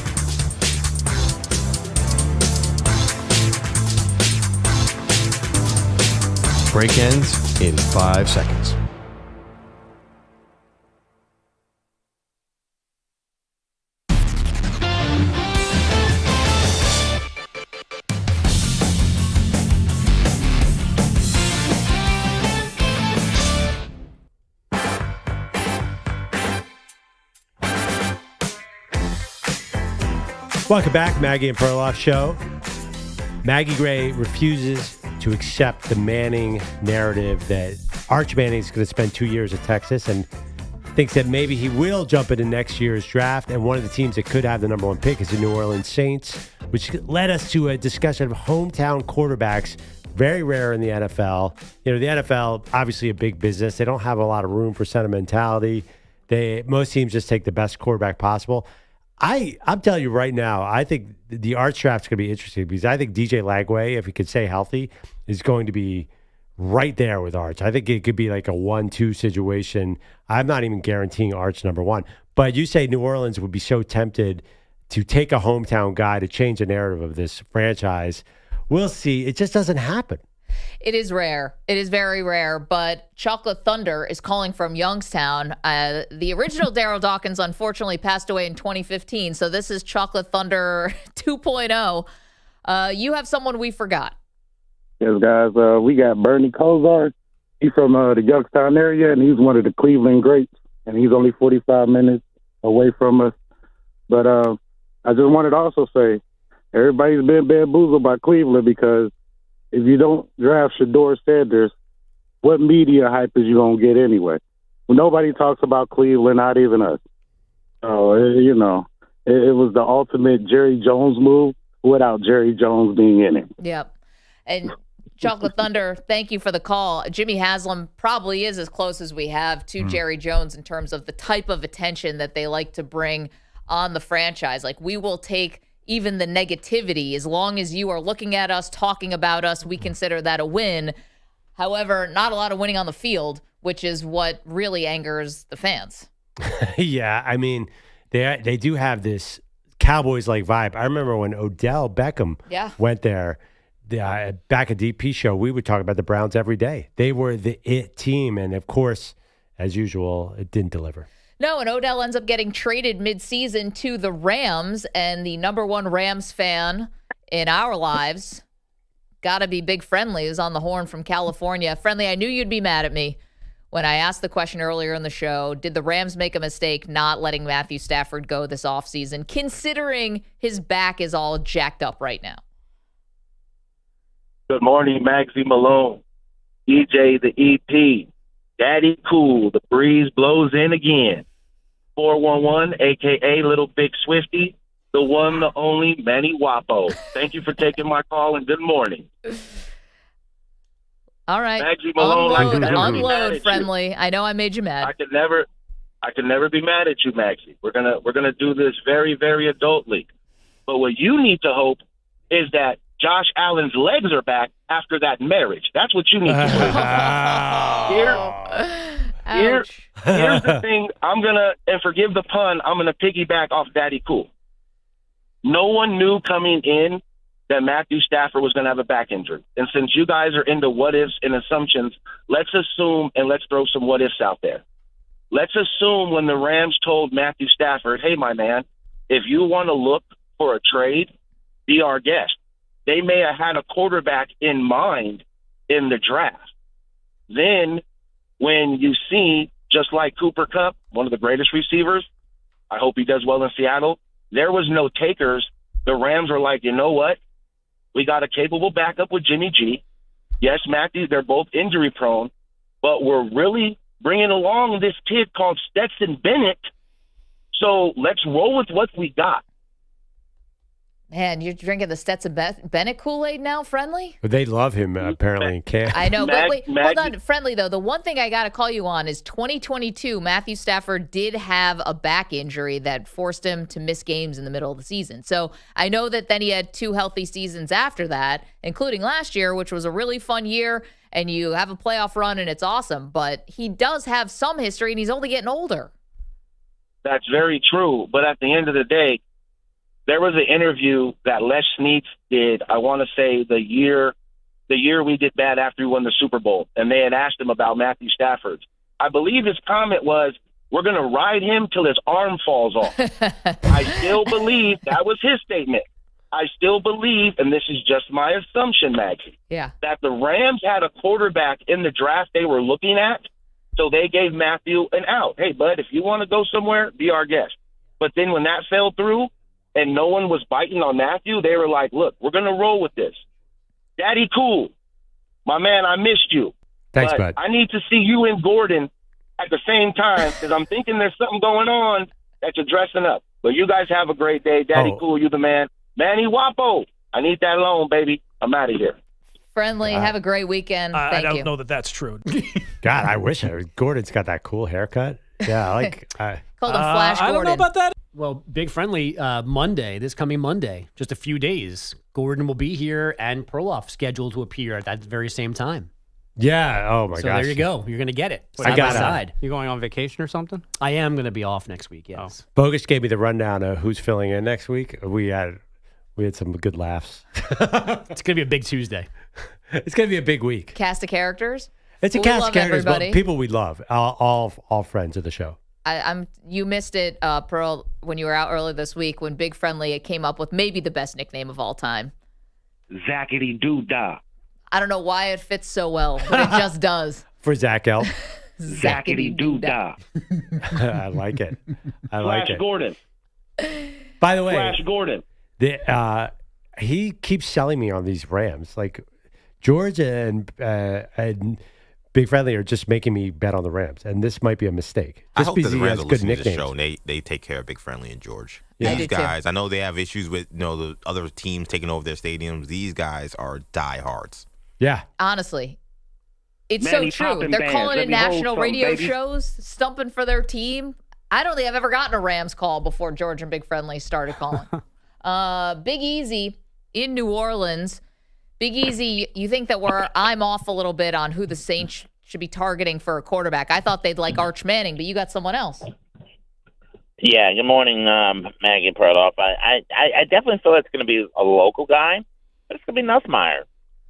Speaker 1: Break ends in 5 seconds.
Speaker 4: Welcome back, Maggie and Perloff Show. Maggie Gray refuses to accept the Manning narrative that Arch Manning is going to spend 2 years at Texas and thinks that maybe he will jump into next year's draft. And one of the teams that could have the number one pick is the New Orleans Saints, which led us to a discussion of hometown quarterbacks. Very rare in the NFL. You know, the NFL, obviously a big business. They don't have a lot of room for sentimentality. Most teams just take the best quarterback possible. I'm telling you right now, I think the Arch draft is going to be interesting because I think DJ Lagway, if he could stay healthy, is going to be right there with Arch. I think it could be like a 1-2 situation. I'm not even guaranteeing Arch number one. But you say New Orleans would be so tempted to take a hometown guy to change the narrative of this franchise. We'll see. It just doesn't happen.
Speaker 3: It is rare. It is very rare, but Chocolate Thunder is calling from Youngstown. The original Daryl Dawkins unfortunately passed away in 2015, so this is Chocolate Thunder 2.0. You have someone we forgot.
Speaker 9: Yes, guys. We got Bernie Kosar. He's from the Youngstown area, and he's one of the Cleveland greats, and he's only 45 minutes away from us. But I just wanted to also say, everybody's been bamboozled by Cleveland because if you don't draft Shedeur Sanders, what media hype is you going to get anyway? Well, nobody talks about Cleveland, not even us. So, it was the ultimate Jerry Jones move without Jerry Jones being in it.
Speaker 3: Yep. And Chocolate Thunder, thank you for the call. Jimmy Haslam probably is as close as we have to Jerry Jones in terms of the type of attention that they like to bring on the franchise. Like, we will take even the negativity. As long as you are looking at us, talking about us, we consider that a win. However, not a lot of winning on the field, which is what really angers the fans.
Speaker 4: Yeah, I mean, they do have this Cowboys-like vibe. I remember when Odell Beckham went there, back at DP show, we would talk about the Browns every day. They were the it team, and of course, as usual, it didn't deliver.
Speaker 3: No, and Odell ends up getting traded midseason to the Rams, and the number one Rams fan in our lives, gotta be Big Friendly, who's on the horn from California. Friendly, I knew you'd be mad at me when I asked the question earlier in the show, did the Rams make a mistake not letting Matthew Stafford go this offseason, considering his back is all jacked up right now?
Speaker 10: Good morning, Maxie Malone, DJ the EP. Daddy Cool, the breeze blows in again. 411, a.k.a. Little Big Swifty, the one, the only, Manny Wapo. Thank you for taking my call, and good morning.
Speaker 3: All right.
Speaker 10: Maggie Malone,
Speaker 3: unload, friendly. I know I made you mad.
Speaker 10: I could never be mad at you, Maxie. We're gonna do this very, very adultly. But what you need to hope is that Josh Allen's legs are back after that marriage. That's what you need to do. Here's the thing. And forgive the pun, I'm gonna piggyback off Daddy Cool. No one knew coming in that Matthew Stafford was going to have a back injury. And since you guys are into what ifs and assumptions, let's assume and let's throw some what ifs out there. Let's assume when the Rams told Matthew Stafford, hey, my man, if you want to look for a trade, be our guest. They may have had a quarterback in mind in the draft. Then when you see, just like Cooper Kupp, one of the greatest receivers, I hope he does well in Seattle, there was no takers. The Rams were like, you know what? We got a capable backup with Jimmy G. Yes, Matthew, they're both injury prone, but we're really bringing along this kid called Stetson Bennett. So let's roll with what we got.
Speaker 3: Man, you're drinking the Stetson Bennett Kool-Aid now, friendly?
Speaker 4: They love him, apparently, in camp.
Speaker 3: I know, but wait, hold on. Friendly, though, the one thing I got to call you on is 2022, Matthew Stafford did have a back injury that forced him to miss games in the middle of the season. So I know that then he had 2 healthy seasons after that, including last year, which was a really fun year, and you have a playoff run, and it's awesome. But he does have some history, and he's only getting older.
Speaker 10: That's very true. But at the end of the day, there was an interview that Les Snead did, I want to say the year we did bad after we won the Super Bowl, and they had asked him about Matthew Stafford. I believe his comment was, we're going to ride him till his arm falls off. I still believe, that was his statement. I still believe, and this is just my assumption, Maggie, that the Rams had a quarterback in the draft they were looking at, so they gave Matthew an out. Hey, bud, if you want to go somewhere, be our guest. But then when that fell through, and no one was biting on Matthew, they were like, look, we're going to roll with this. Daddy Cool, my man, I missed you.
Speaker 4: Thanks, bud.
Speaker 10: I need to see you and Gordon at the same time because I'm thinking there's something going on that you're dressing up. But you guys have a great day. Daddy Cool, you the man. Manny Wapo, I need that loan, baby. I'm out of here.
Speaker 3: Friendly, have a great weekend. Thank you.
Speaker 11: I don't know that that's true.
Speaker 4: God, I wish Gordon's got that cool haircut. Yeah,
Speaker 3: called him Flash Gordon.
Speaker 11: I don't know about that.
Speaker 6: Well, Big Friendly, Monday, this coming Monday, just a few days, Gordon will be here and Perloff scheduled to appear at that very same time.
Speaker 4: Yeah. Oh, my gosh.
Speaker 6: So there you go. You're going to get it.
Speaker 12: I got side. You going on vacation or something?
Speaker 6: I am going to be off next week, yes.
Speaker 4: Bogusch gave me the rundown of who's filling in next week. We had some good laughs.
Speaker 6: It's going to be a big Tuesday.
Speaker 4: It's going to be a big week.
Speaker 3: Cast of characters?
Speaker 4: It's a cast of characters, but people we love, all friends of the show.
Speaker 3: You missed it, Pearl, when you were out earlier this week when Big Friendly came up with maybe the best nickname of all time.
Speaker 10: Zackety Doo-Dah.
Speaker 3: I don't know why it fits so well, but it just does.
Speaker 4: For Zach L.
Speaker 10: Zackety Doo-Dah.
Speaker 4: I like it. I like it.
Speaker 10: Flash Gordon.
Speaker 4: By the way,
Speaker 10: Flash Gordon.
Speaker 4: He keeps selling me on these Rams. Like George and Big Friendly are just making me bet on the Rams, and this might be a mistake.
Speaker 7: I
Speaker 4: Just
Speaker 7: hope that
Speaker 4: because
Speaker 7: the
Speaker 4: he
Speaker 7: Rams
Speaker 4: has
Speaker 7: are
Speaker 4: good
Speaker 7: listening to the
Speaker 4: nicknames.
Speaker 7: show and they take care of Big Friendly and George.
Speaker 4: Yeah.
Speaker 7: These guys, I know they have issues with the other teams taking over their stadiums. These guys are diehards.
Speaker 4: Yeah.
Speaker 3: Honestly. It's
Speaker 10: Manny
Speaker 3: so true.
Speaker 10: Poppin'
Speaker 3: They're
Speaker 10: bands.
Speaker 3: calling
Speaker 10: Let
Speaker 3: in
Speaker 10: me hold
Speaker 3: national
Speaker 10: something,
Speaker 3: radio
Speaker 10: baby.
Speaker 3: shows, stumping for their team. I don't think I've ever gotten a Rams call before George and Big Friendly started calling. Big Easy in New Orleans. Big Easy, you think that I'm off a little bit on who the Saints should be targeting for a quarterback. I thought they'd like Arch Manning, but you got someone else.
Speaker 13: Yeah, good morning, Maggie Perloff. I definitely feel it's going to be a local guy, but it's going to be Nussmeier.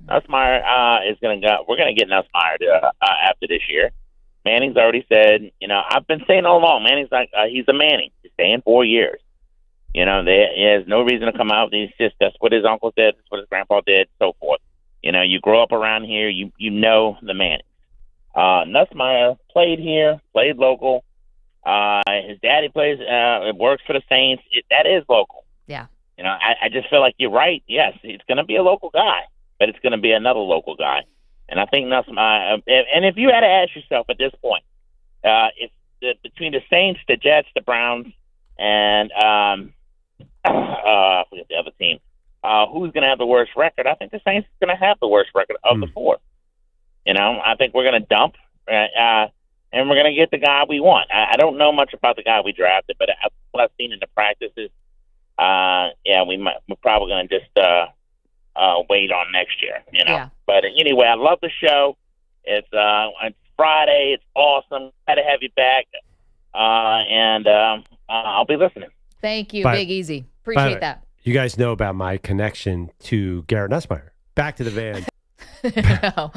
Speaker 13: Nussmeier is going to go. We're going to get Nussmeier after this year. Manning's already said, I've been saying all along, Manning's like, he's a Manning. He's staying 4 years. He has no reason to come out. That's what his uncle did. That's what his grandpa did, so forth. You grow up around here. You know the Mannings. Nussmeier played here, played local. His daddy plays, works for the Saints. That is local.
Speaker 3: Yeah.
Speaker 13: I just feel like you're right. Yes, it's going to be a local guy, but it's going to be another local guy. And I think Nussmeier, and if you had to ask yourself at this point, between the Saints, the Jets, the Browns, and I forget the other team. Who's going to have the worst record? I think the Saints are going to have the worst record of the four. I think we're going to dump, and we're going to get the guy we want. I don't know much about the guy we drafted, but what I've seen in the practices, we're probably going to just wait on next year.
Speaker 3: Yeah.
Speaker 13: But anyway, I love the show. It's Friday. It's awesome. Glad to have you back, and I'll be listening.
Speaker 3: Thank you, Big Easy. Appreciate that.
Speaker 4: You guys know about my connection to Garrett Nussmeier. Back to the van.
Speaker 3: No.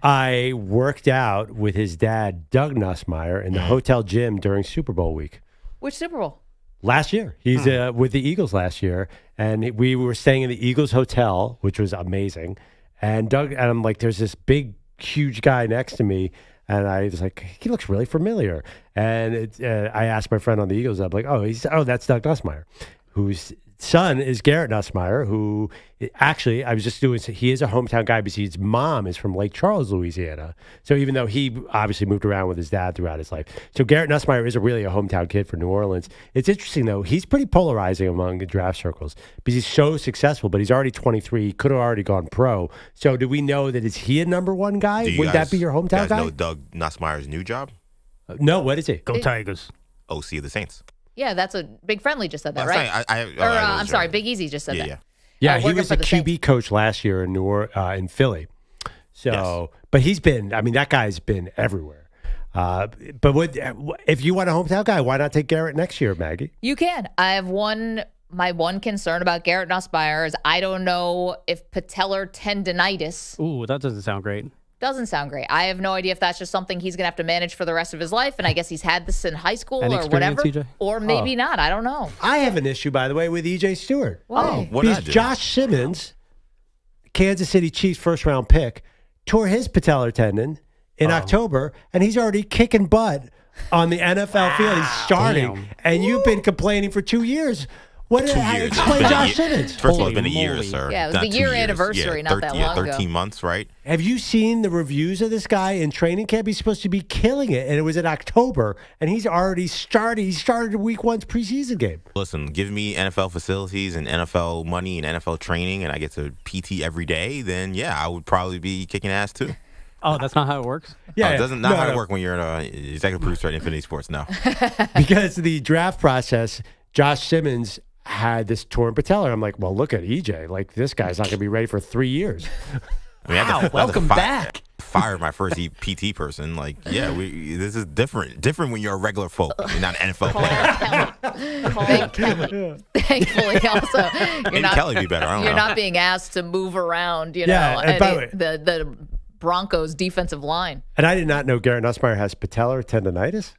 Speaker 4: I worked out with his dad, Doug Nussmeier, in the hotel gym during Super Bowl week.
Speaker 3: Which Super Bowl?
Speaker 4: Last year. He's with the Eagles last year. And we were staying in the Eagles hotel, which was amazing. And I'm like, there's this big, huge guy next to me. And I was like, he looks really familiar. And I asked my friend on the Eagles, I'm like, that's Doug Nussmeier, whose son is Garrett Nussmeier, who actually, he is a hometown guy because his mom is from Lake Charles, Louisiana. So even though he obviously moved around with his dad throughout his life. So Garrett Nussmeier is really a hometown kid for New Orleans. It's interesting, though. He's pretty polarizing among the draft circles because he's so successful, but he's already 23. He could have already gone pro. So do we know that is he a number one guy? Would that be your hometown guy?
Speaker 7: You guys know Doug Nussmeier's new job?
Speaker 4: No, what is he?
Speaker 11: Go Tigers.
Speaker 7: OC of the Saints.
Speaker 3: Yeah, that's a Big Friendly just said that, right? I'm sorry, Big Easy just said that.
Speaker 4: Yeah, he was the QB coach last year in Philly. So, but he's been, that guy's been everywhere. But if you want a hometown guy, why not take Garrett next year, Maggie?
Speaker 3: You can. My one concern about Garrett Nussmeier is I don't know if patellar tendonitis.
Speaker 12: Ooh, that doesn't sound great.
Speaker 3: Doesn't sound great. I have no idea if that's just something he's going to have to manage for the rest of his life, and I guess he's had this in high school or whatever,
Speaker 12: EJ?
Speaker 3: Or maybe not. I don't know.
Speaker 4: I have an issue, by the way, with EJ Stewart.
Speaker 3: Why?
Speaker 4: Because Josh Simmons, Kansas City Chiefs first-round pick, tore his patellar tendon in October, and he's already kicking butt on the NFL field. He's starting, and you've been complaining for 2 years. What did I explain Josh Simmons?
Speaker 7: First of all, it's been a year, sir.
Speaker 3: Yeah, it was the year anniversary not that long ago.
Speaker 7: 13 months, right?
Speaker 4: Have you seen the reviews of this guy in training camp? He's supposed to be killing it, and it was in October, and he's already started. He started week one's preseason game.
Speaker 7: Listen, give me NFL facilities and NFL money and NFL training, and I get to PT every day, then, I would probably be kicking ass, too.
Speaker 12: Oh, that's not how it works?
Speaker 7: Yeah. It doesn't how it work when you're an executive producer at Infinity Sports, no.
Speaker 4: Because the draft process, Josh Simmons had this torn patellar. I'm like, well, look at EJ. Like, this guy's not going to be ready for 3 years.
Speaker 12: Welcome back.
Speaker 7: Fired my first PT person. Like, this is different. Different when you're a regular folk. You're not an NFL player.
Speaker 3: Kelly. Thankfully, also,
Speaker 7: Kelly be better. I don't know.
Speaker 3: You're not being asked to move around.
Speaker 4: And by the way,
Speaker 3: the Broncos defensive line.
Speaker 4: And I did not know Garrett Nussmeier has patellar tendonitis.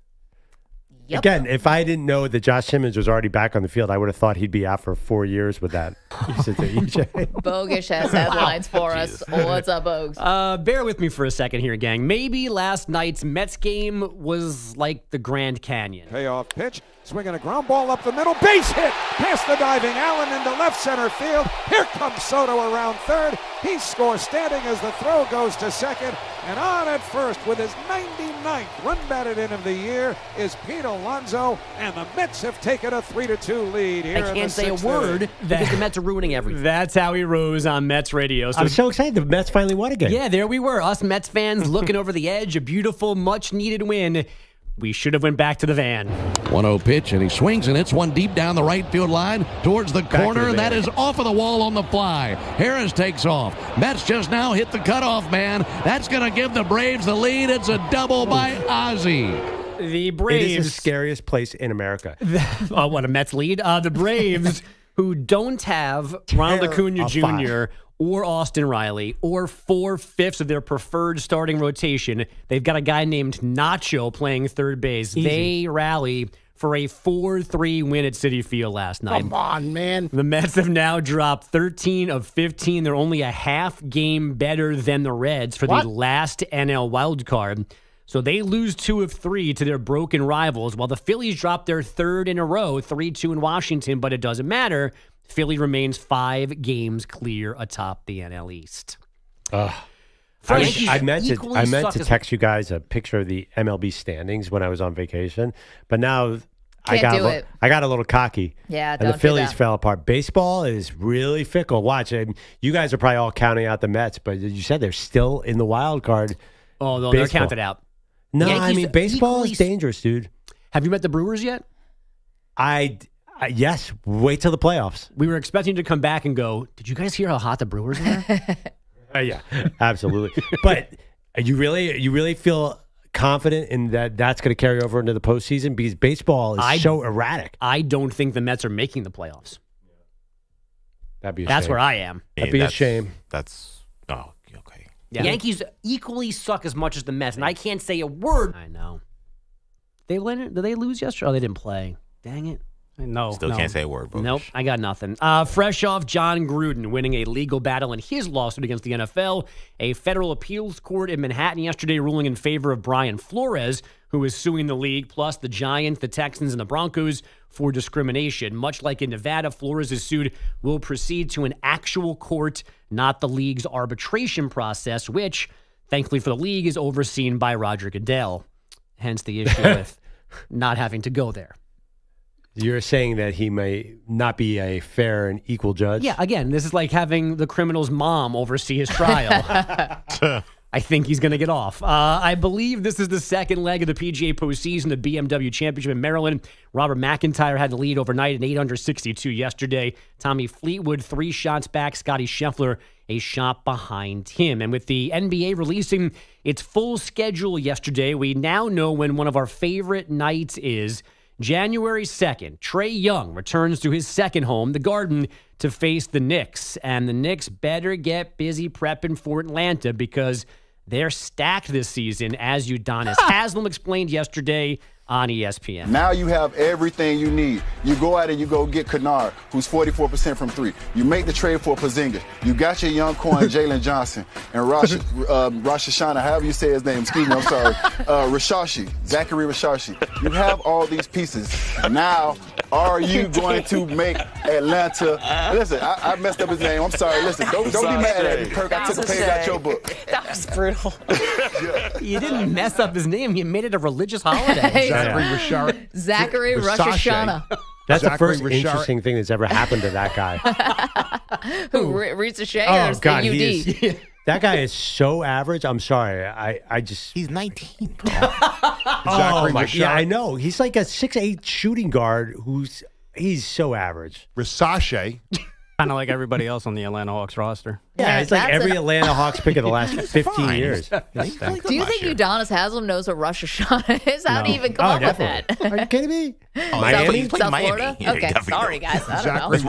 Speaker 4: Yep. Again, if I didn't know that Josh Simmons was already back on the field, I would have thought he'd be out for 4 years with that.
Speaker 3: Bogusch has headlines for us. What's up, Bogusch?
Speaker 6: Bear with me for a second here, gang. Maybe last night's Mets game was like the Grand Canyon.
Speaker 20: Payoff pitch. Swinging a ground ball up the middle. Base hit. Past the diving Allen into left center field. Here comes Soto around third. He scores standing as the throw goes to second. And on at first with his 99th run batted in of the year is Pete Alonso. And the Mets have taken a 3-2 lead here.
Speaker 6: I can't say a word because the Mets are ruining everything. That's how he rose on Mets radio.
Speaker 4: I'm so excited. The Mets finally won again.
Speaker 6: Yeah, there we were. Us Mets fans looking over the edge. A beautiful, much-needed win. We should have went back to the van.
Speaker 15: 1-0 pitch, and he swings, and it's one deep down the right field line towards the corner, and that is off of the wall on the fly. Harris takes off. Mets just now hit the cutoff man. That's going to give the Braves the lead. It's a double by Ozzie.
Speaker 6: The Braves.
Speaker 4: It is the scariest place in America.
Speaker 6: What, a Mets lead? The Braves, who don't have Ronald Acuna Jr., or Austin Riley, or 4/5 of their preferred starting rotation. They've got a guy named Nacho playing third base.
Speaker 11: Easy.
Speaker 6: They rally for a 4-3 win at Citi Field last night.
Speaker 11: Come on, man.
Speaker 6: The Mets have now dropped 13 of 15. They're only a half game better than the Reds for the last NL wild card. So they lose 2 of 3 to their broken rivals, while the Phillies drop their third in a row, 3-2 in Washington, but it doesn't matter. Philly remains 5 games clear atop the NL East.
Speaker 4: I meant to text you guys a picture of the MLB standings when I was on vacation, but now I got a little cocky.
Speaker 3: Yeah,
Speaker 4: and the Phillies fell apart. Baseball is really fickle. Watch, you guys are probably all counting out the Mets, but you said they're still in the wild card.
Speaker 6: Oh, no, they're counted out.
Speaker 4: No, I mean baseball is dangerous, dude.
Speaker 6: Have you met the Brewers yet?
Speaker 4: Yes. Wait till the playoffs.
Speaker 6: We were expecting to come back and go, did you guys hear how hot the Brewers are?
Speaker 4: Yeah, absolutely. But you really feel confident in that's going to carry over into the postseason because baseball is so erratic.
Speaker 6: I don't think the Mets are making the playoffs.
Speaker 4: That'd be
Speaker 6: That's where I am.
Speaker 4: That'd be a shame.
Speaker 7: Okay.
Speaker 6: Yeah. Yankees equally suck as much as the Mets, and I can't say a word. I know. Did they lose yesterday? Oh, they didn't play. Dang it.
Speaker 12: No.
Speaker 7: Still can't say a word, Bogusch.
Speaker 6: Nope, I got nothing. Fresh off John Gruden winning a legal battle in his lawsuit against the NFL, a federal appeals court in Manhattan yesterday ruling in favor of Brian Flores, who is suing the league, plus the Giants, the Texans, and the Broncos for discrimination. Much like in Nevada, Flores' suit will proceed to an actual court, not the league's arbitration process, which, thankfully for the league, is overseen by Roger Goodell. Hence the issue with not having to go there.
Speaker 4: You're saying that he may not be a fair and equal judge?
Speaker 6: Yeah, again, this is like having the criminal's mom oversee his trial. I think he's going to get off. I believe this is the second leg of the PGA postseason, the BMW Championship in Maryland. Robert McIntyre had the lead overnight at 8 under 62 yesterday. Tommy Fleetwood 3 shots back. Scotty Scheffler a shot behind him. And with the NBA releasing its full schedule yesterday, we now know when one of our favorite nights is. January 2nd, Trae Young returns to his second home, the Garden, to face the Knicks. And the Knicks better get busy prepping for Atlanta because they're stacked this season, as Udonis Haslem explained yesterday on ESPN.
Speaker 11: Now you have everything you need. You go out and you go get Kennard, who's 44% from 3. You make the trade for Porzingis. You got your young coin, Jalen Johnson, and Rashee, however you say his name. Excuse me, I'm sorry. Zachary Rashee. You have all these pieces. Now, are you going to make Atlanta? Listen, I messed up his name. I'm sorry. Listen, don't be mad at me, Kirk. I took a page out your book.
Speaker 3: That was brutal.
Speaker 6: You didn't mess up his name. You made it a religious holiday.
Speaker 3: Zachary Rosh Hashanah.
Speaker 4: That's the first interesting thing that's ever happened to that guy.
Speaker 3: Who reads a Shedeur?
Speaker 4: Oh, God, that guy is so average. I'm sorry. I just...
Speaker 7: He's 19, bro.
Speaker 4: Yeah, I know. He's like a 6'8" shooting guard he's so average.
Speaker 22: Rashee.
Speaker 12: Kind of like everybody else on the Atlanta Hawks roster.
Speaker 4: Yeah, it's like every Atlanta Hawks pick of the last 15 years.
Speaker 3: Do you think Udonis Haslem knows what Rosh Hashanah is? How do you even come up with that?
Speaker 4: Are you kidding me?
Speaker 7: Miami?
Speaker 3: South Florida?
Speaker 7: Yeah,
Speaker 3: okay, sorry, guys. I don't know.
Speaker 7: That's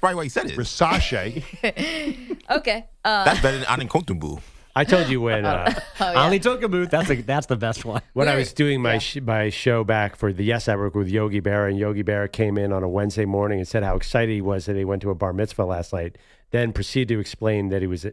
Speaker 7: probably why he said it.
Speaker 22: Rashee.
Speaker 3: Okay.
Speaker 7: That's better than Aninkontumbu.
Speaker 4: I told you when
Speaker 6: Ali took a boot. That's the best one.
Speaker 4: When I was doing my show back for the Yes Network with Yogi Berra, and Yogi Berra came in on a Wednesday morning and said how excited he was that he went to a bar mitzvah last night. Then proceeded to explain that he was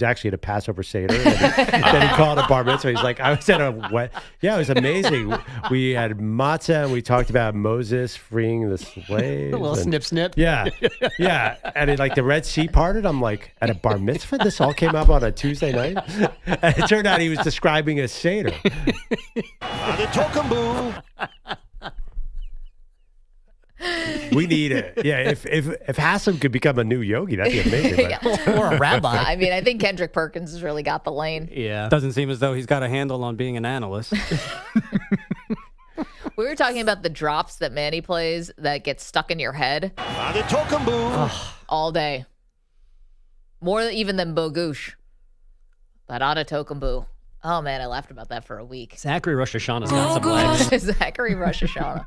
Speaker 4: actually at a Passover Seder. Then he called it a bar mitzvah. He's like, I was at a yeah, it was amazing. We had matzah and we talked about Moses freeing the slaves.
Speaker 6: A little snip.
Speaker 4: Yeah, yeah. And the Red Sea parted. I'm like, at a bar mitzvah? This all came up on a Tuesday night? And it turned out he was describing a Seder. We need it. Yeah, if Haslem could become a new yogi, that'd be amazing.
Speaker 6: Or a rabbi.
Speaker 3: I mean, I think Kendrick Perkins has really got the lane.
Speaker 6: Yeah.
Speaker 12: Doesn't seem as though he's got a handle on being an analyst.
Speaker 3: We were talking about the drops that Manny plays that get stuck in your head. All day. More even than Bogusch. But Adetokunbo. Oh, man, I laughed about that for a week.
Speaker 6: Zachary Rosh Hashanah's got some legs.
Speaker 3: Zachary Rosh Hashanah.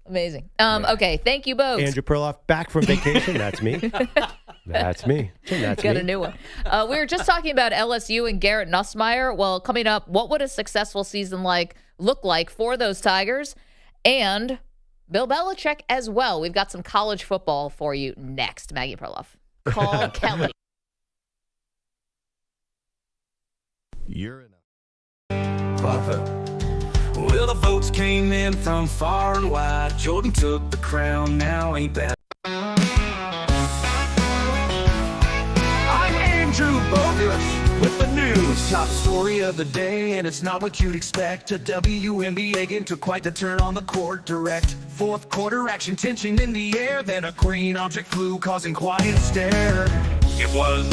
Speaker 3: Amazing. Okay, thank you both.
Speaker 4: Andrew Perloff, back from vacation. That's me. That's me. That's
Speaker 3: Got
Speaker 4: me.
Speaker 3: a new one. We were just talking about LSU and Garrett Nussmeier. Well, coming up, what would a successful season look like for those Tigers? And Bill Belichick as well. We've got some college football for you next. Maggie Perloff. Call Kelly.
Speaker 1: You're in
Speaker 19: Well, the votes came in from far and wide. Jordan took the crown, now ain't that? I'm Andrew Bogusch with the news. Top story of the day, and it's not what you'd expect. A WNBA game took quite the turn on the court direct. Fourth quarter action, tension in the air, then a green object flew, causing quiet stare.
Speaker 16: It was,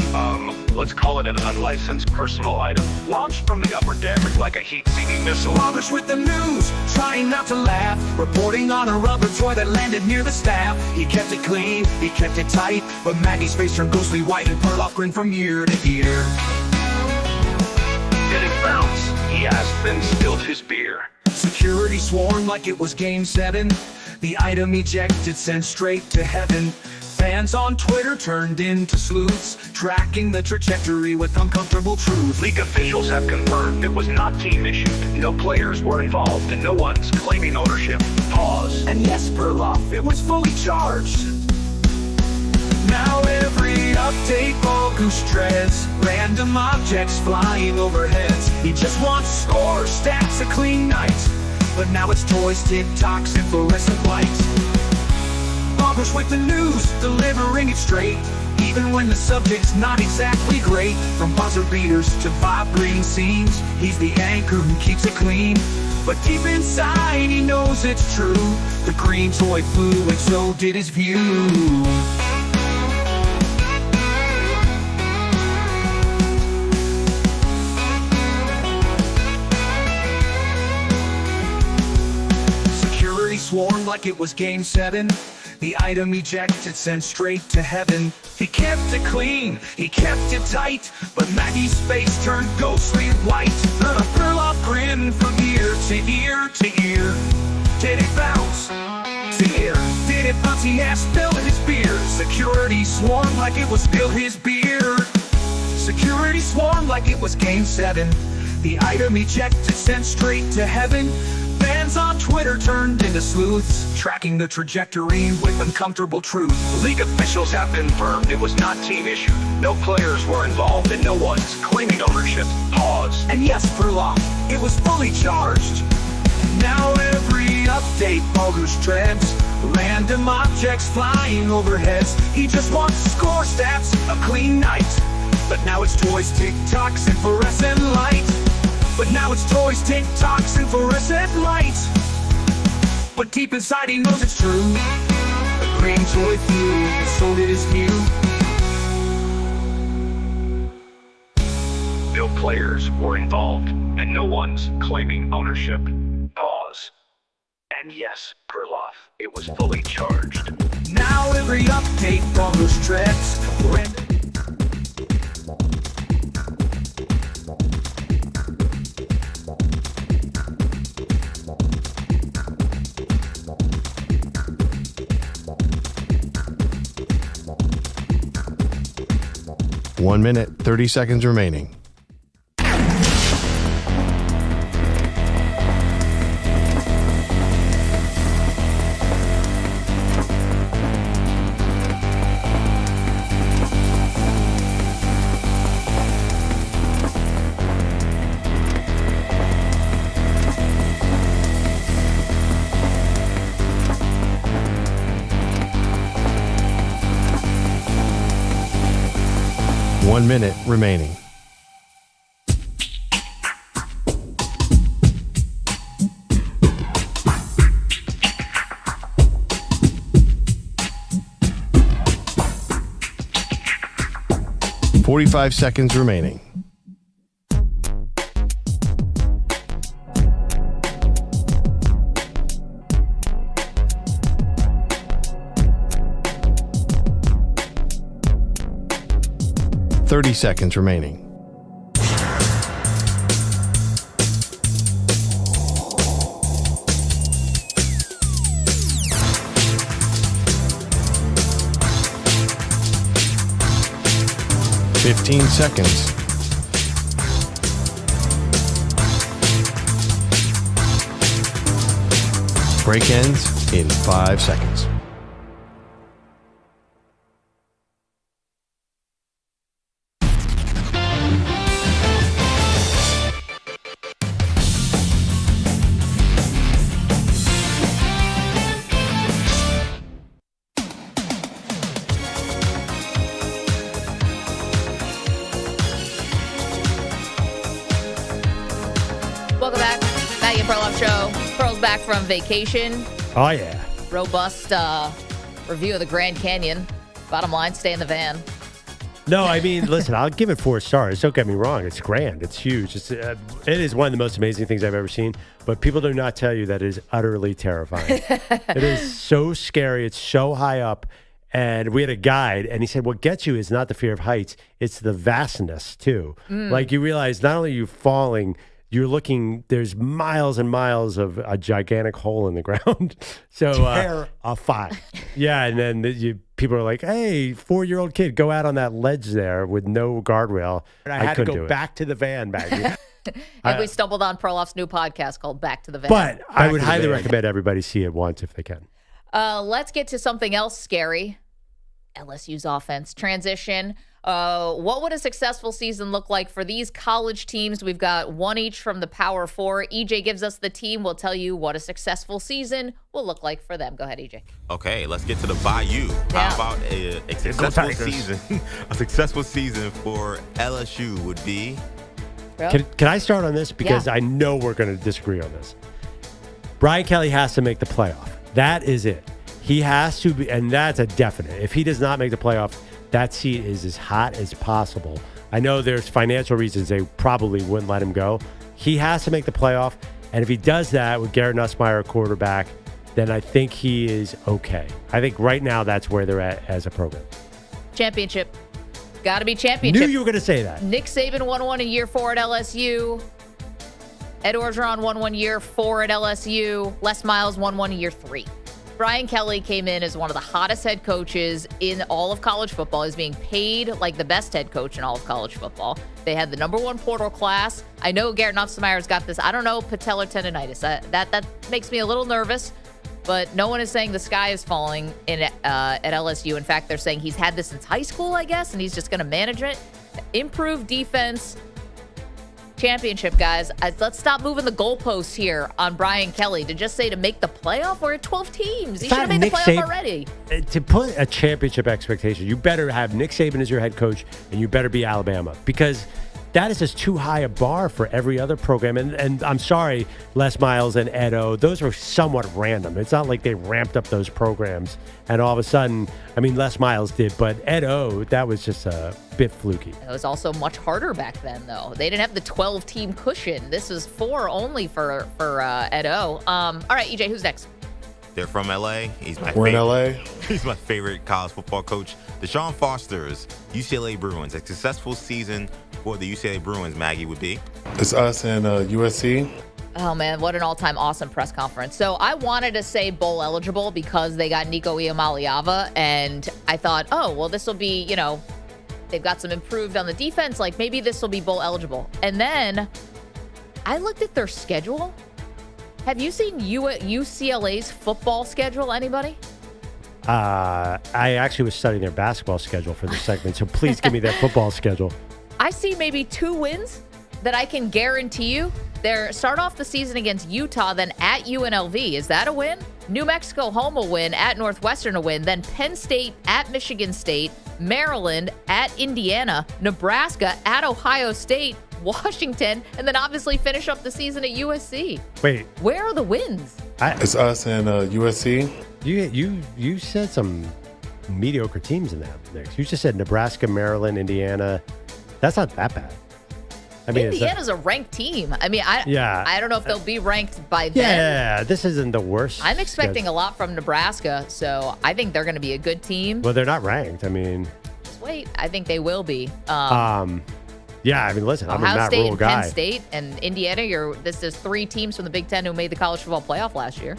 Speaker 16: let's call it an unlicensed personal item, launched from the upper deck like a heat-seeking missile.
Speaker 19: Bogusch with the news, trying not to laugh, reporting on a rubber toy that landed near the staff. He kept it clean, he kept it tight, but Maggie's face turned ghostly white and Perloff grinned from ear to ear.
Speaker 16: Did it bounce? He asked, then spilled his beer.
Speaker 19: Security swarmed like it was Game 7. The item ejected, sent straight to heaven. Fans on Twitter turned into sleuths, tracking the trajectory with uncomfortable truth.
Speaker 16: League officials have confirmed it was not team issued. No players were involved and no one's claiming ownership. Pause.
Speaker 19: And yes, Perloff, it was fully charged. Now every update, Bogusch treads random objects flying overheads. He just wants scores, stats, a clean night. But now it's toys, TikToks, and fluorescent lights. Bogusch with the news, delivering it straight, even when the subject's not exactly great. From buzzer beaters to vibrating scenes, he's the anchor who keeps it clean. But deep inside, he knows it's true. The green toy flew, and so did his view. Security swarmed like it was Game 7. The item ejected, sent straight to heaven. He kept it clean, he kept it tight, but Maggie's face turned ghostly white. A Perloff grin from ear to ear to ear. Did it bounce? To ear. Did it bounce? He asked, spilled his beer. Security swarmed like it was spill his beer. Security swarmed like it was Game 7. The item ejected, sent straight to heaven. Fans on Twitter turned into sleuths, tracking the trajectory with uncomfortable truth.
Speaker 16: League officials have confirmed it was not team issued. No players were involved and no one's claiming ownership. Pause.
Speaker 19: And yes, Perloff, it was fully charged. Now every update, Bogusch treads random objects flying overheads. He just wants score stats, a clean night. But now it's toys, TikToks, and fluorescent lights. But now it's toys, TikToks, and fluorescent lights. But deep inside he knows it's true. The green toy flew, and so did his view.
Speaker 16: No players were involved, and no one's claiming ownership. Pause. And yes, Perloff, it was fully charged.
Speaker 19: Now every update, Bogusch treads random.
Speaker 1: One minute, 30 seconds remaining. One minute remaining. $45 seconds remaining. $30 seconds remaining. $15 seconds. Break ends in 5 seconds.
Speaker 3: Perloff Show. Pearl's back from vacation.
Speaker 4: Oh, yeah.
Speaker 3: Robust review of the Grand Canyon. Bottom line, stay in the van.
Speaker 4: No, I mean, listen, I'll give it 4 stars. Don't get me wrong. It's grand. It's huge. It is one of the most amazing things I've ever seen. But people do not tell you that it is utterly terrifying. It is so scary. It's so high up. And we had a guide, and he said, what gets you is not the fear of heights. It's the vastness, too. Like, you realize not only are you falling, you're looking, there's miles and miles of a gigantic hole in the ground. So, terrifying. Yeah, and then people are like, hey, 4-year-old kid, go out on that ledge there with no guardrail. And I had to go back to the van, Maggie.
Speaker 3: And we stumbled on Perloff's new podcast called Back to the Van.
Speaker 4: But I would highly recommend everybody see it once if they can.
Speaker 3: Let's get to something else scary. LSU's offense transition. What would a successful season look like for these college teams? We've got one each from the Power Four. EJ gives us the team. We'll tell you what a successful season will look like for them. Go ahead, EJ.
Speaker 7: Okay, let's get to the Bayou.
Speaker 3: Yeah.
Speaker 7: How about a successful season? A successful season for LSU would be.
Speaker 4: Can I start on this? Because I know we're going to disagree on this. Brian Kelly has to make the playoff. That is it. He has to be, and that's a definite. If he does not make the playoff, that seat is as hot as possible. I know there's financial reasons they probably wouldn't let him go. He has to make the playoff, and if he does that with Garrett Nussmeier quarterback, then I think he is okay. I think right now that's where they're at as a program.
Speaker 3: Championship. Got to be championship.
Speaker 4: Knew you were going to say that.
Speaker 3: Nick Saban won one a year 4 at LSU. Ed Orgeron won 1 year 4 at LSU. Les Miles won 1 year 3. Brian Kelly came in as one of the hottest head coaches in all of college football. He's being paid like the best head coach in all of college football. They had the #1 portal class. I know Garrett Nussmeier's got this, I don't know, patellar tendonitis. That makes me a little nervous, but no one is saying the sky is falling at LSU. In fact, they're saying he's had this since high school, I guess, and he's just going to manage it. Improve defense. Championship, guys. Let's stop moving the goalposts here on Brian Kelly to just say to make the playoff. We're at 12 teams. He should have made the playoff already.
Speaker 4: To put a championship expectation, you better have Nick Saban as your head coach, and you better be Alabama, because that is just too high a bar for every other program. And I'm sorry, Les Miles and Edo, those are somewhat random. It's not like they ramped up those programs and all of a sudden, I mean, Les Miles did, but Edo, that was just a bit fluky.
Speaker 3: It was also much harder back then, though. They didn't have the 12-team cushion. This was 4 only for Edo. All right, EJ, who's next?
Speaker 7: They're from LA.
Speaker 22: We're in LA.
Speaker 7: He's my favorite college football coach. Deshaun Foster's UCLA Bruins. A successful season for the UCLA Bruins, Maggie, would be?
Speaker 22: It's us and USC.
Speaker 3: Oh, man, what an all-time awesome press conference. So I wanted to say bowl eligible because they got Nico Iamaleava, and I thought, oh, well, this will be, they've got some improved on the defense. Like, maybe this will be bowl eligible. And then I looked at their schedule. Have you seen UCLA's football schedule, anybody?
Speaker 4: I actually was studying their basketball schedule for this segment, so please give me their football schedule.
Speaker 3: I see maybe 2 wins that I can guarantee you. They start off the season against Utah, then at UNLV. Is that a win? New Mexico home a win, at Northwestern a win, then Penn State at Michigan State, Maryland at Indiana, Nebraska at Ohio State, Washington, and then obviously finish up the season at USC.
Speaker 4: Wait.
Speaker 3: Where are the wins?
Speaker 22: It's us and USC.
Speaker 4: You said some mediocre teams in that mix. You just said Nebraska, Maryland, Indiana. That's not that bad. I mean,
Speaker 3: Indiana's a ranked team. I mean, I don't know if they'll be ranked by then.
Speaker 4: Yeah, this isn't the worst.
Speaker 3: I'm expecting a lot from Nebraska, so I think they're going to be a good team.
Speaker 4: Well, they're not ranked. I mean,
Speaker 3: just wait. I think they will be.
Speaker 4: Yeah, I mean, listen, I'm a
Speaker 3: Ohio
Speaker 4: Matt
Speaker 3: State
Speaker 4: Rule
Speaker 3: and
Speaker 4: guy.
Speaker 3: Penn State and Indiana. This is 3 teams from the Big Ten who made the college football playoff last year.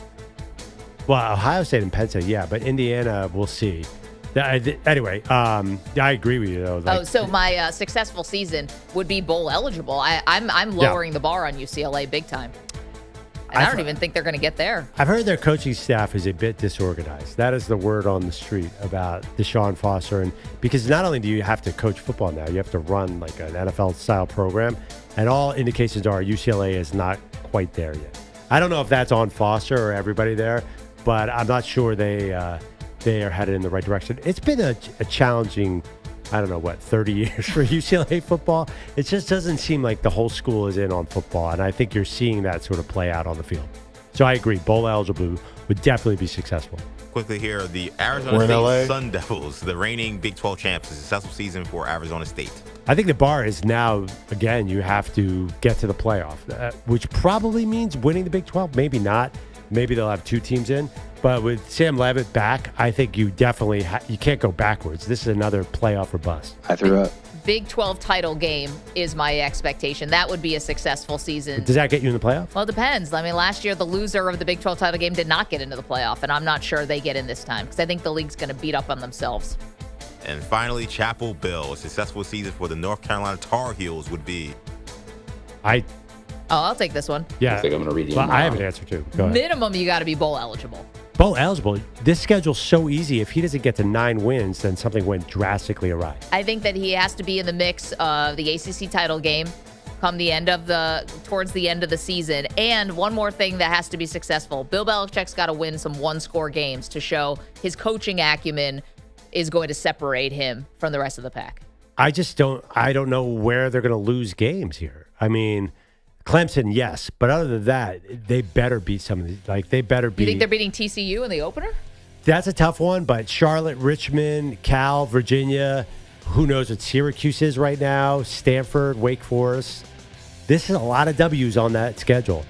Speaker 4: Well, Ohio State and Penn State, yeah, but Indiana, we'll see. Anyway, I agree with you, though.
Speaker 3: So my successful season would be bowl eligible. I'm lowering the bar on UCLA big time. And I don't even think they're going to get there.
Speaker 4: I've heard their coaching staff is a bit disorganized. That is the word on the street about Deshaun Foster. And because not only do you have to coach football now, you have to run like an NFL-style program. And all indications are UCLA is not quite there yet. I don't know if that's on Foster or everybody there, but I'm not sure they are headed in the right direction. It's been a challenging I don't know, 30 years for UCLA football. It just doesn't seem like the whole school is in on football, and I think you're seeing that sort of play out on the field. So I agree, bowl eligible would definitely be successful.
Speaker 7: Quickly here, the Arizona State Sun Devils, the reigning Big 12 champs, a successful season for Arizona State.
Speaker 4: I think the bar is now, again, you have to get to the playoff, which probably means winning the Big 12. Maybe not. Maybe they'll have 2 teams in. But with Sam Levitt back, I think you definitely you can't go backwards. This is another playoff or bust.
Speaker 14: I threw up.
Speaker 3: Big 12 title game is my expectation. That would be a successful season.
Speaker 4: Does that get you in the playoff?
Speaker 3: Well, it depends. I mean, last year, the loser of the Big 12 title game did not get into the playoff, and I'm not sure they get in this time because I think the league's going to beat up on themselves.
Speaker 7: And finally, Chapel Bill. A successful season for the North Carolina Tar Heels would be.
Speaker 3: I'll take this one.
Speaker 4: Yeah.
Speaker 14: I think I'm going to read you.
Speaker 4: Well, I have an answer, too. Go ahead.
Speaker 3: Minimum, you got to be bowl eligible.
Speaker 4: Bowl eligible. This schedule's so easy. If he doesn't get to 9 wins, then something went drastically awry.
Speaker 3: I think that he has to be in the mix of the ACC title game come towards the end of the season. And one more thing that has to be successful. Bill Belichick's got to win some one-score games to show his coaching acumen is going to separate him from the rest of the pack.
Speaker 4: I don't know where they're going to lose games here. I mean, Clemson, yes, but other than that, they better beat some of these. They better beat.
Speaker 3: You think they're beating TCU in the opener?
Speaker 4: That's a tough one, but Charlotte, Richmond, Cal, Virginia, who knows what Syracuse is right now, Stanford, Wake Forest. This is a lot of W's on that schedule.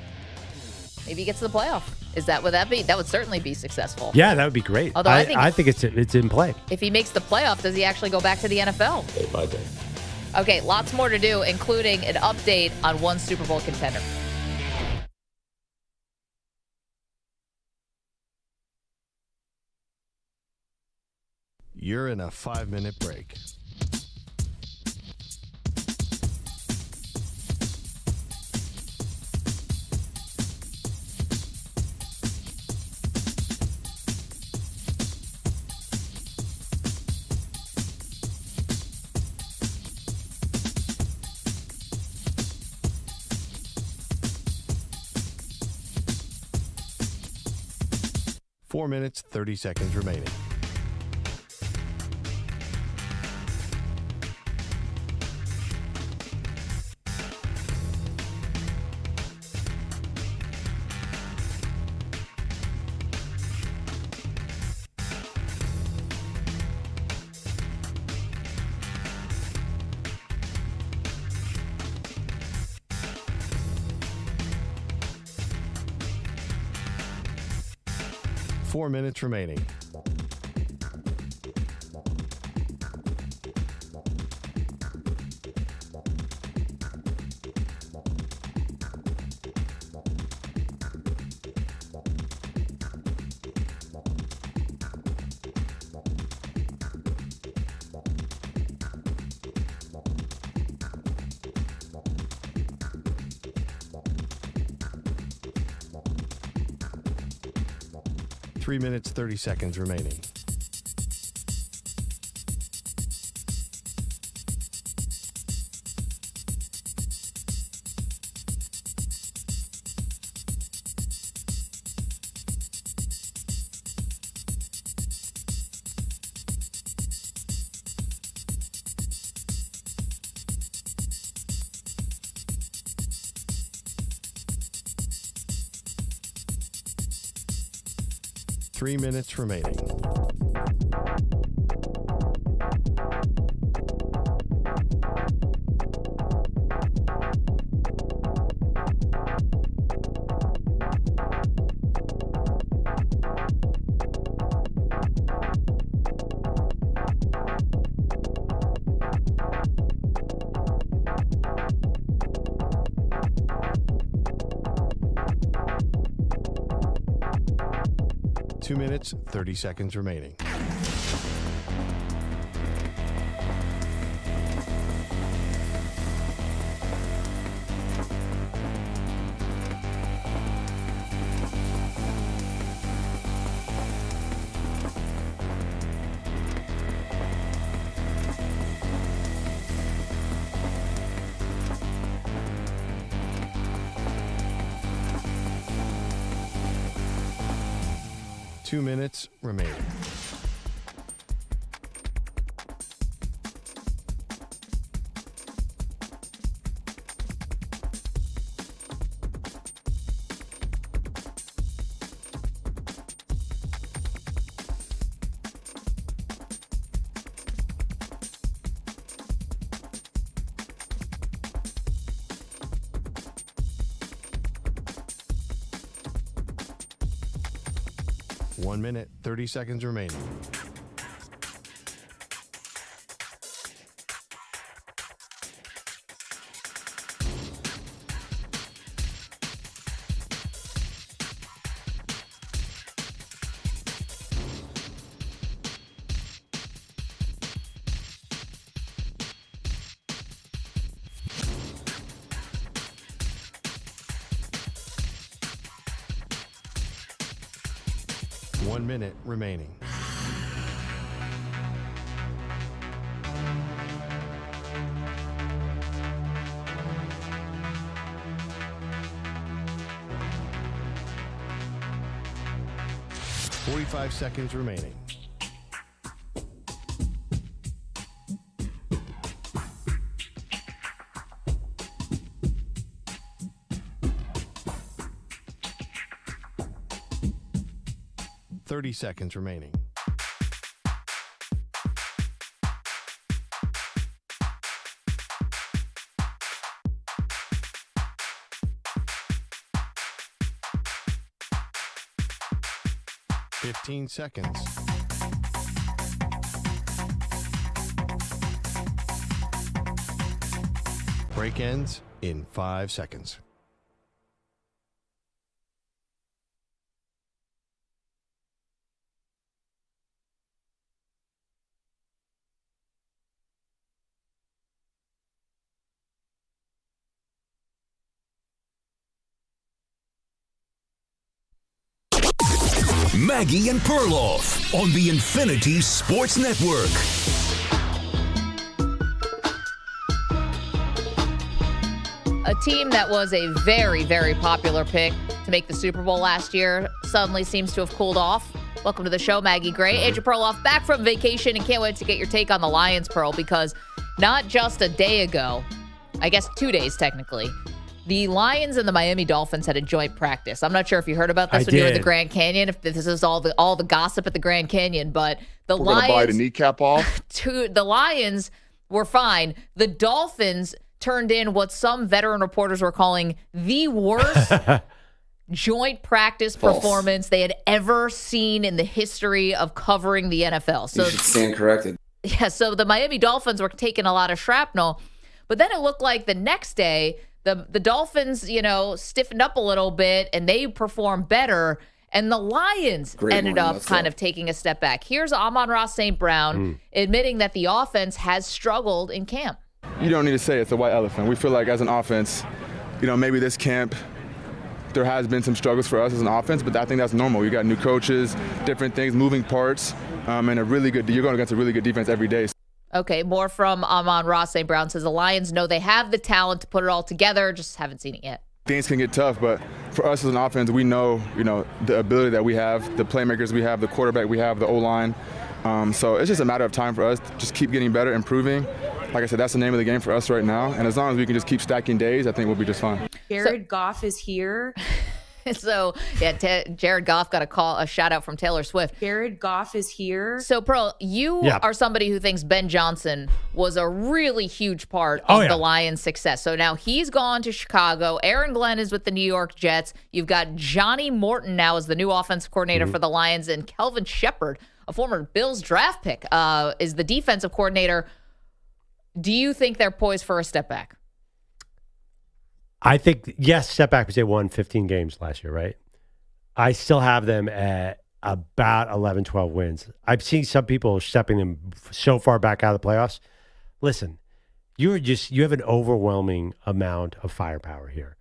Speaker 3: Maybe he gets to the playoff. Would that be? That would certainly be successful.
Speaker 4: Yeah, that would be great.
Speaker 3: Although I
Speaker 4: think it's in play.
Speaker 3: If he makes the playoff, does he actually go back to the NFL?
Speaker 14: Day by day.
Speaker 3: Okay, lots more to do, including an update on one Super Bowl contender.
Speaker 1: You're in a 5-minute break. Four minutes, 30 seconds remaining. Four minutes remaining. Three minutes, 30 seconds remaining. Three minutes remaining. Two minutes, 30 seconds remaining. Two minutes remaining. 1 minute, 30 seconds remaining. One minute remaining. Forty-five seconds remaining. Seconds remaining. Fifteen seconds. Break ends in 5 seconds.
Speaker 2: Maggie and Perloff on the Infinity Sports Network.
Speaker 3: A team that was a very, very popular pick to make the Super Bowl last year suddenly seems to have cooled off. Welcome to the show, Maggie Gray. Andrew Perloff back from vacation and can't wait to get your take on the Lions, Pearl, because not just a day ago, I guess 2 days technically, the Lions and the Miami Dolphins had a joint practice. I'm not sure if you heard about this when you were at the Grand Canyon, if this is all the gossip at the Grand Canyon, but the
Speaker 8: We're
Speaker 3: Lions...
Speaker 8: going to bite a kneecap off?
Speaker 3: The Lions were fine. The Dolphins turned in what some veteran reporters were calling the worst joint practice performance they had ever seen in the history of covering the NFL. So,
Speaker 14: you should stand corrected.
Speaker 3: Yeah, so the Miami Dolphins were taking a lot of shrapnel, but then it looked like the next day... The Dolphins, stiffened up a little bit, and they performed better. And the Lions ended up kind of taking a step back. Here's Amon-Ra St. Brown admitting that the offense has struggled in camp.
Speaker 17: You don't need to say it's a white elephant. We feel like as an offense, maybe this camp, there has been some struggles for us as an offense, but I think that's normal. You got new coaches, different things, moving parts, and you're going against a really good defense every day.
Speaker 3: Okay, more from Amon-Ra St. Brown says the Lions know they have the talent to put it all together, just haven't seen it yet.
Speaker 17: Things can get tough, but for us as an offense, we know, the ability that we have, the playmakers we have, the quarterback we have, the O-line. So it's just a matter of time for us to just keep getting better, improving. Like I said, that's the name of the game for us right now. And as long as we can just keep stacking days, I think we'll be just fine.
Speaker 18: Jared Goff is here.
Speaker 3: So, yeah, Jared Goff got a shout out from Taylor Swift.
Speaker 18: Jared Goff is here.
Speaker 3: So, Pearl, you are somebody who thinks Ben Johnson was a really huge part of the Lions' success. So now he's gone to Chicago. Aaron Glenn is with the New York Jets. You've got Johnny Morton now as the new offensive coordinator for the Lions, and Kelvin Shepard, a former Bills draft pick, is the defensive coordinator. Do you think they're poised for a step back?
Speaker 4: I think, yes, step back because they won 15 games last year, right? I still have them at about 11, 12 wins. I've seen some people stepping them so far back out of the playoffs. Listen, you have an overwhelming amount of firepower here.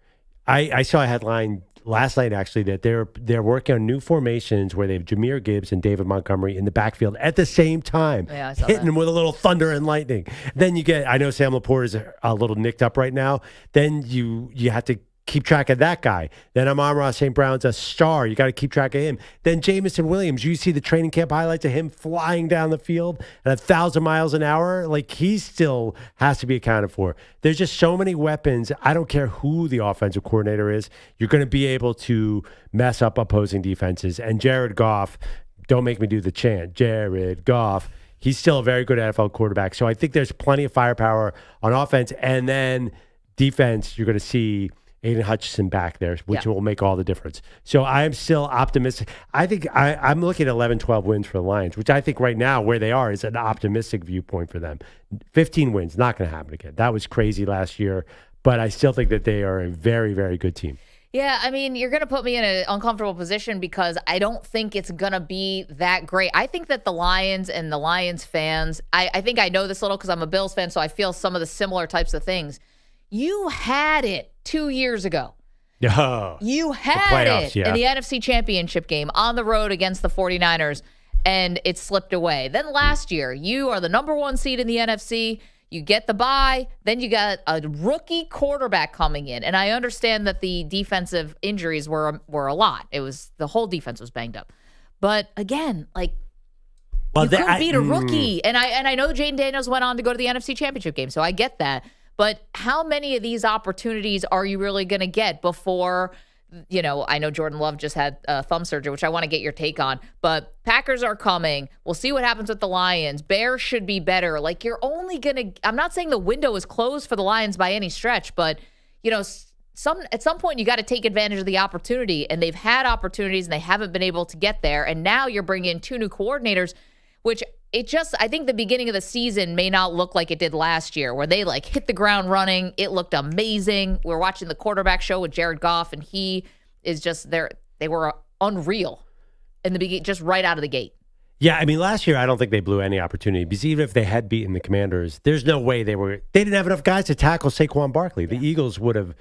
Speaker 4: I saw a headline last night, actually, that they're working on new formations where they have Jahmyr Gibbs and David Montgomery in the backfield at the same time, hitting them with a little thunder and lightning. Then you get, I know Sam Laporte is a little nicked up right now. Then you have to keep track of that guy. Then Amon-Ra St. Brown's a star. You got to keep track of him. Then Jamison Williams, you see the training camp highlights of him flying down the field at 1,000 miles an hour. Like, he still has to be accounted for. There's just so many weapons. I don't care who the offensive coordinator is. You're going to be able to mess up opposing defenses. And Jared Goff, don't make me do the chant, Jared Goff, he's still a very good NFL quarterback. So I think there's plenty of firepower on offense. And then defense, you're going to see Aiden Hutchinson back there, which will make all the difference. So I'm still optimistic. I think I'm looking at 11, 12 wins for the Lions, which I think right now where they are is an optimistic viewpoint for them. 15 wins, not going to happen again. That was crazy last year, but I still think that they are a very, very good team.
Speaker 3: Yeah, I mean, you're going to put me in an uncomfortable position because I don't think it's going to be that great. I think that the Lions and the Lions fans, I think I know this a little because I'm a Bills fan, so I feel some of the similar types of things. You had it 2 years ago.
Speaker 4: Oh,
Speaker 3: you had it in the NFC Championship game on the road against the 49ers, and it slipped away. Then last year, you are the number 1 seed in the NFC. You get the bye, then you got a rookie quarterback coming in. And I understand that the defensive injuries were a lot. It was the whole defense was banged up. But again, you couldn't beat a rookie. And I know Jaden Daniels went on to go to the NFC Championship game, so I get that. But how many of these opportunities are you really going to get before, I know Jordan Love just had thumb surgery, which I want to get your take on. But Packers are coming. We'll see what happens with the Lions. Bears should be better. You're only going to – I'm not saying the window is closed for the Lions by any stretch, but, at some point you got to take advantage of the opportunity. And they've had opportunities, and they haven't been able to get there. And now you're bringing in 2 new coordinators, which – I think the beginning of the season may not look like it did last year where they hit the ground running. It looked amazing. We're watching the quarterback show with Jared Goff, and he is just there. They were unreal in the beginning, just right out of the gate.
Speaker 4: Yeah, I mean, last year I don't think they blew any opportunity because even if they had beaten the Commanders, there's no way they didn't have enough guys to tackle Saquon Barkley. The Eagles would have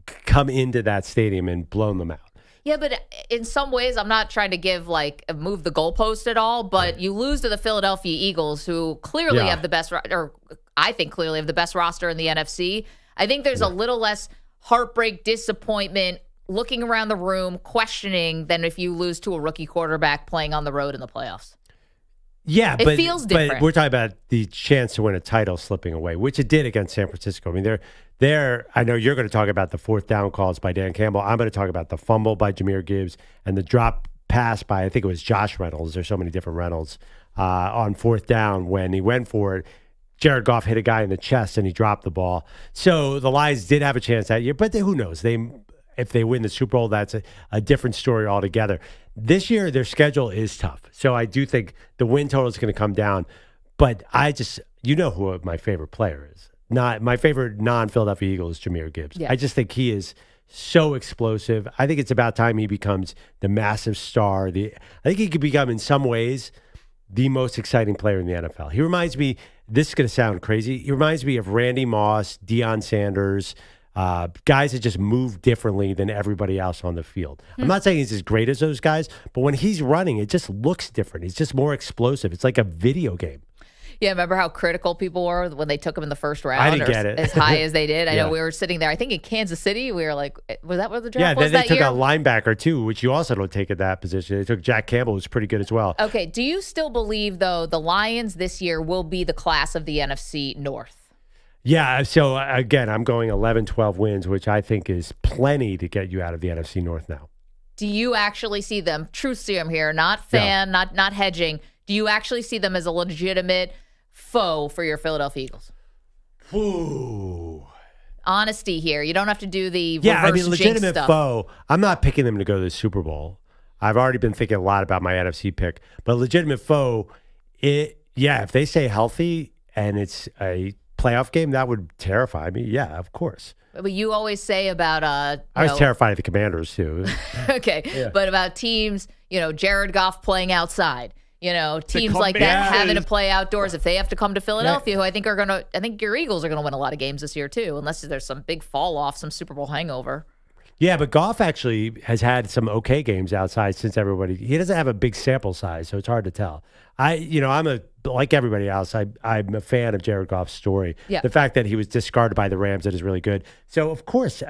Speaker 4: come into that stadium and blown them out.
Speaker 3: Yeah, but in some ways, I'm not trying to move the goalpost at all, but you lose to the Philadelphia Eagles, who clearly have the best, or I think clearly have the best roster in the NFC. I think there's a little less heartbreak, disappointment, looking around the room, questioning than if you lose to a rookie quarterback playing on the road in the playoffs.
Speaker 4: Yeah,
Speaker 3: it feels different.
Speaker 4: But we're talking about the chance to win a title slipping away, which it did against San Francisco. I mean, I know you're going to talk about the 4th down calls by Dan Campbell. I'm going to talk about the fumble by Jahmyr Gibbs and the drop pass by, I think it was Josh Reynolds. There's so many different Reynolds on 4th down when he went for it. Jared Goff hit a guy in the chest and he dropped the ball. So the Lions did have a chance that year, but who knows? If they win the Super Bowl, that's a different story altogether. This year, their schedule is tough. So I do think the win total is going to come down. But who my favorite player is. Not my favorite non-Philadelphia Eagle is Jahmyr Gibbs. Yeah. I just think he is so explosive. I think it's about time he becomes the massive star. I think he could become, in some ways, the most exciting player in the NFL. He reminds me, this is going to sound crazy, he reminds me of Randy Moss, Deion Sanders, guys that just move differently than everybody else on the field. I'm not saying he's as great as those guys, but when he's running, it just looks different. He's just more explosive. It's like a video game.
Speaker 3: Yeah, remember how critical people were when they took him in the first round?
Speaker 4: I didn't get it.
Speaker 3: As high as they did. I know we were sitting there, I think in Kansas City, we were like, was that where the draft was that year?
Speaker 4: Yeah, then they took a linebacker too, which you also don't take at that position. They took Jack Campbell, who's pretty good as well.
Speaker 3: Okay, do you still believe, though, the Lions this year will be the class of the NFC North?
Speaker 4: Yeah, so again, I'm going 11, 12 wins, which I think is plenty to get you out of the NFC North now.
Speaker 3: Do you actually see them, truth serum here, not fan, not hedging, do you actually see them as a legitimate foe for your Philadelphia Eagles?
Speaker 4: Ooh.
Speaker 3: Honesty here. You don't have to do the reverse
Speaker 4: legitimate
Speaker 3: stuff.
Speaker 4: Foe. I'm not picking them to go to the Super Bowl. I've already been thinking a lot about my NFC pick. But legitimate foe, if they stay healthy and it's a playoff game, that would terrify me. Yeah, of course.
Speaker 3: But you always say about
Speaker 4: I was terrified of the Commanders too.
Speaker 3: Okay. But about teams, Jared Goff playing outside. Teams like that having to play outdoors. If they have to come to Philadelphia, who I think your Eagles are going to win a lot of games this year too, unless there's some big fall off, some Super Bowl hangover.
Speaker 4: Yeah, but Goff actually has had some okay games outside since he doesn't have a big sample size, so it's hard to tell. I'm like everybody else, I'm a fan of Jared Goff's story. Yeah. The fact that he was discarded by the Rams, that is really good. So, of course,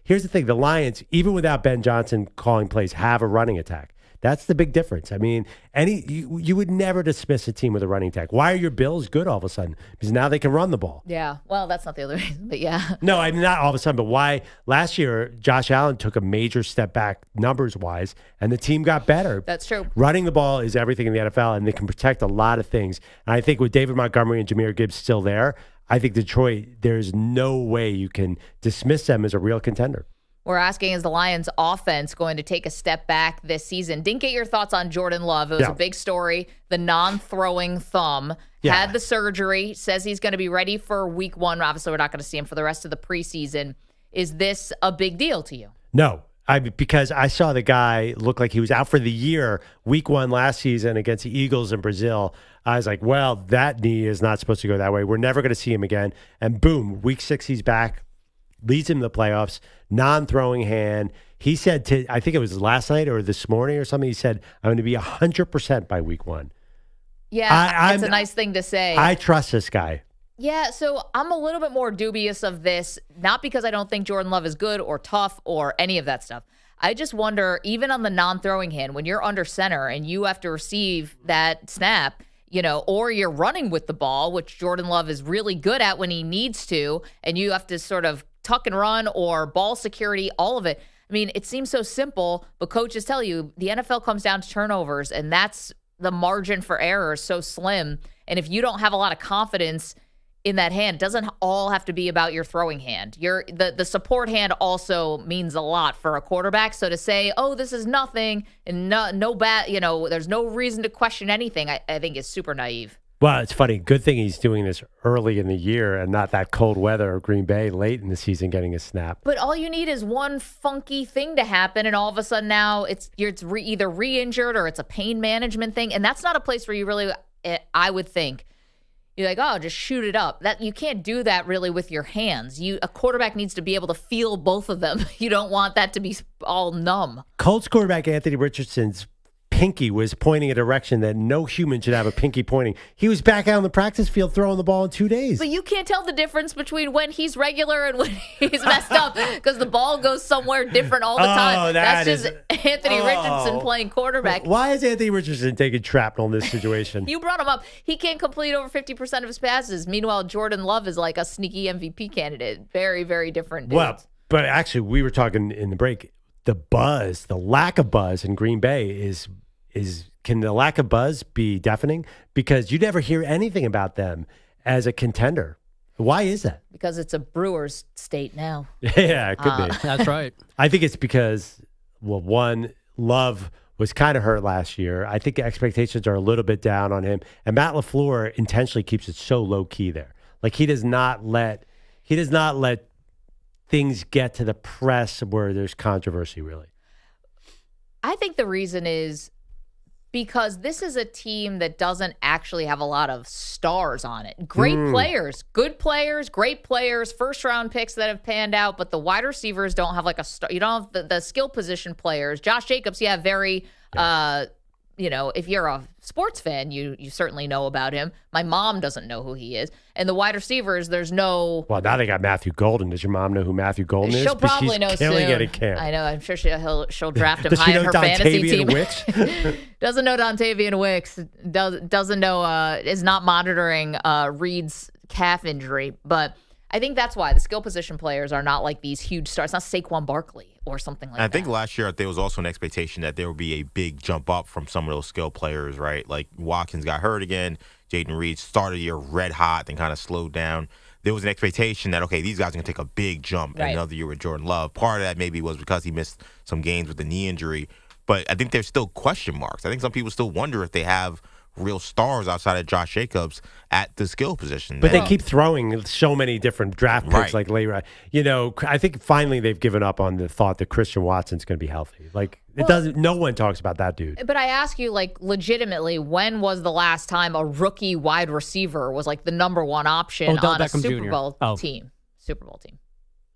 Speaker 4: here's the thing. The Lions, even without Ben Johnson calling plays, have a running attack. That's the big difference. You would never dismiss a team with a running attack. Why are your Bills good all of a sudden? Because now they can run the ball.
Speaker 3: Yeah. Well, that's not the other reason, but yeah.
Speaker 4: No, not all of a sudden, but why? Last year, Josh Allen took a major step back numbers-wise, and the team got better.
Speaker 3: That's true.
Speaker 4: Running the ball is everything in the NFL, and they can protect a lot of things. And I think with David Montgomery and Jahmyr Gibbs still there, I think Detroit, there's no way you can dismiss them as a real contender.
Speaker 3: We're asking, is the Lions offense going to take a step back this season? Didn't get your thoughts on Jordan Love. It was a big story. The non-throwing thumb. Had the surgery. Says he's going to be ready for week 1. Obviously, we're not going to see him for the rest of the preseason. Is this a big deal to you?
Speaker 4: No. Because I saw the guy look like he was out for the year, week 1 last season against the Eagles in Brazil. I was like, well, that knee is not supposed to go that way. We're never going to see him again. And boom, week 6, he's back, leads him to the playoffs, non-throwing hand. He said I think it was last night or this morning or something, he said, I'm going to be 100% by week 1.
Speaker 3: Yeah, it's a nice thing to say.
Speaker 4: I trust this guy.
Speaker 3: Yeah, so I'm a little bit more dubious of this, not because I don't think Jordan Love is good or tough or any of that stuff. I just wonder, even on the non-throwing hand, when you're under center and you have to receive that snap, or you're running with the ball, which Jordan Love is really good at when he needs to, and you have to sort of tuck and run or ball security, all of it. I mean, it seems so simple, but coaches tell you the NFL comes down to turnovers, and that's the margin for error is so slim. And if you don't have a lot of confidence in that hand, it doesn't all have to be about your throwing hand. The support hand also means a lot for a quarterback. So to say, oh, this is nothing and no bad, there's no reason to question anything, I think is super naive.
Speaker 4: Well, it's funny. Good thing he's doing this early in the year and not that cold weather of Green Bay late in the season getting a snap.
Speaker 3: But all you need is one funky thing to happen, and all of a sudden now it's either re-injured or it's a pain management thing, and that's not a place where you really, I would think, you're like, oh, just shoot it up. That you can't do that really with your hands. A quarterback needs to be able to feel both of them. You don't want that to be all numb.
Speaker 4: Colts quarterback Anthony Richardson's pinky was pointing a direction that no human should have a pinky pointing. He was back out on the practice field throwing the ball in 2 days.
Speaker 3: But you can't tell the difference between when he's regular and when he's messed up because the ball goes somewhere different all the time. That's just Anthony Richardson playing quarterback.
Speaker 4: Why is Anthony Richardson taking shrapnel in this situation?
Speaker 3: You brought him up. He can't complete over 50% of his passes. Meanwhile, Jordan Love is like a sneaky MVP candidate. Very, very different dudes.
Speaker 4: Well, but actually, we were talking in the break. The lack of buzz in Green Bay is can the lack of buzz be deafening? Because you never hear anything about them as a contender. Why is that?
Speaker 3: Because it's a Brewers state now.
Speaker 4: Yeah, it could be.
Speaker 12: That's right.
Speaker 4: I think it's because, well, one, Love was kind of hurt last year. I think expectations are a little bit down on him. And Matt LaFleur intentionally keeps it so low key there. Like he does not let things get to the press where there's controversy, really.
Speaker 3: I think the reason is because this is a team that doesn't actually have a lot of stars on it. Great players, good players, great players, first-round picks that have panned out, but the wide receivers don't have like a star. You don't have the skill position players. Josh Jacobs, very if you're a sports fan, you certainly know about him. My mom doesn't know who he is. And the wide receivers, there's no...
Speaker 4: Well, now they got Matthew Golden. Does your mom know who Matthew Golden is?
Speaker 3: She'll probably know soon.
Speaker 4: Killing it at camp.
Speaker 3: I know. I'm sure she'll draft him high in her fantasy team. Doesn't know Dontavian Wicks. Doesn't know, is not monitoring Reed's calf injury. But I think that's why the skill position players are not like these huge stars. It's not Saquon Barkley or something like that.
Speaker 7: I think last year there was also an expectation that there would be a big jump up from some of those skill players, right? Like Watkins got hurt again. Jaden Reed started the year red hot and kind of slowed down. There was an expectation that, okay, these guys are going to take a big jump in another year with Jordan Love. Part of that maybe was because he missed some games with the knee injury. But I think there's still question marks. I think some people still wonder if they have real stars outside of Josh Jacobs at the skill position.
Speaker 4: But they keep throwing so many different draft picks like later. I think finally they've given up on the thought that Christian Watson's going to be healthy. No one talks about that dude.
Speaker 3: But I ask you, legitimately, when was the last time a rookie wide receiver was the number one option on a Super Bowl team? Super Bowl team.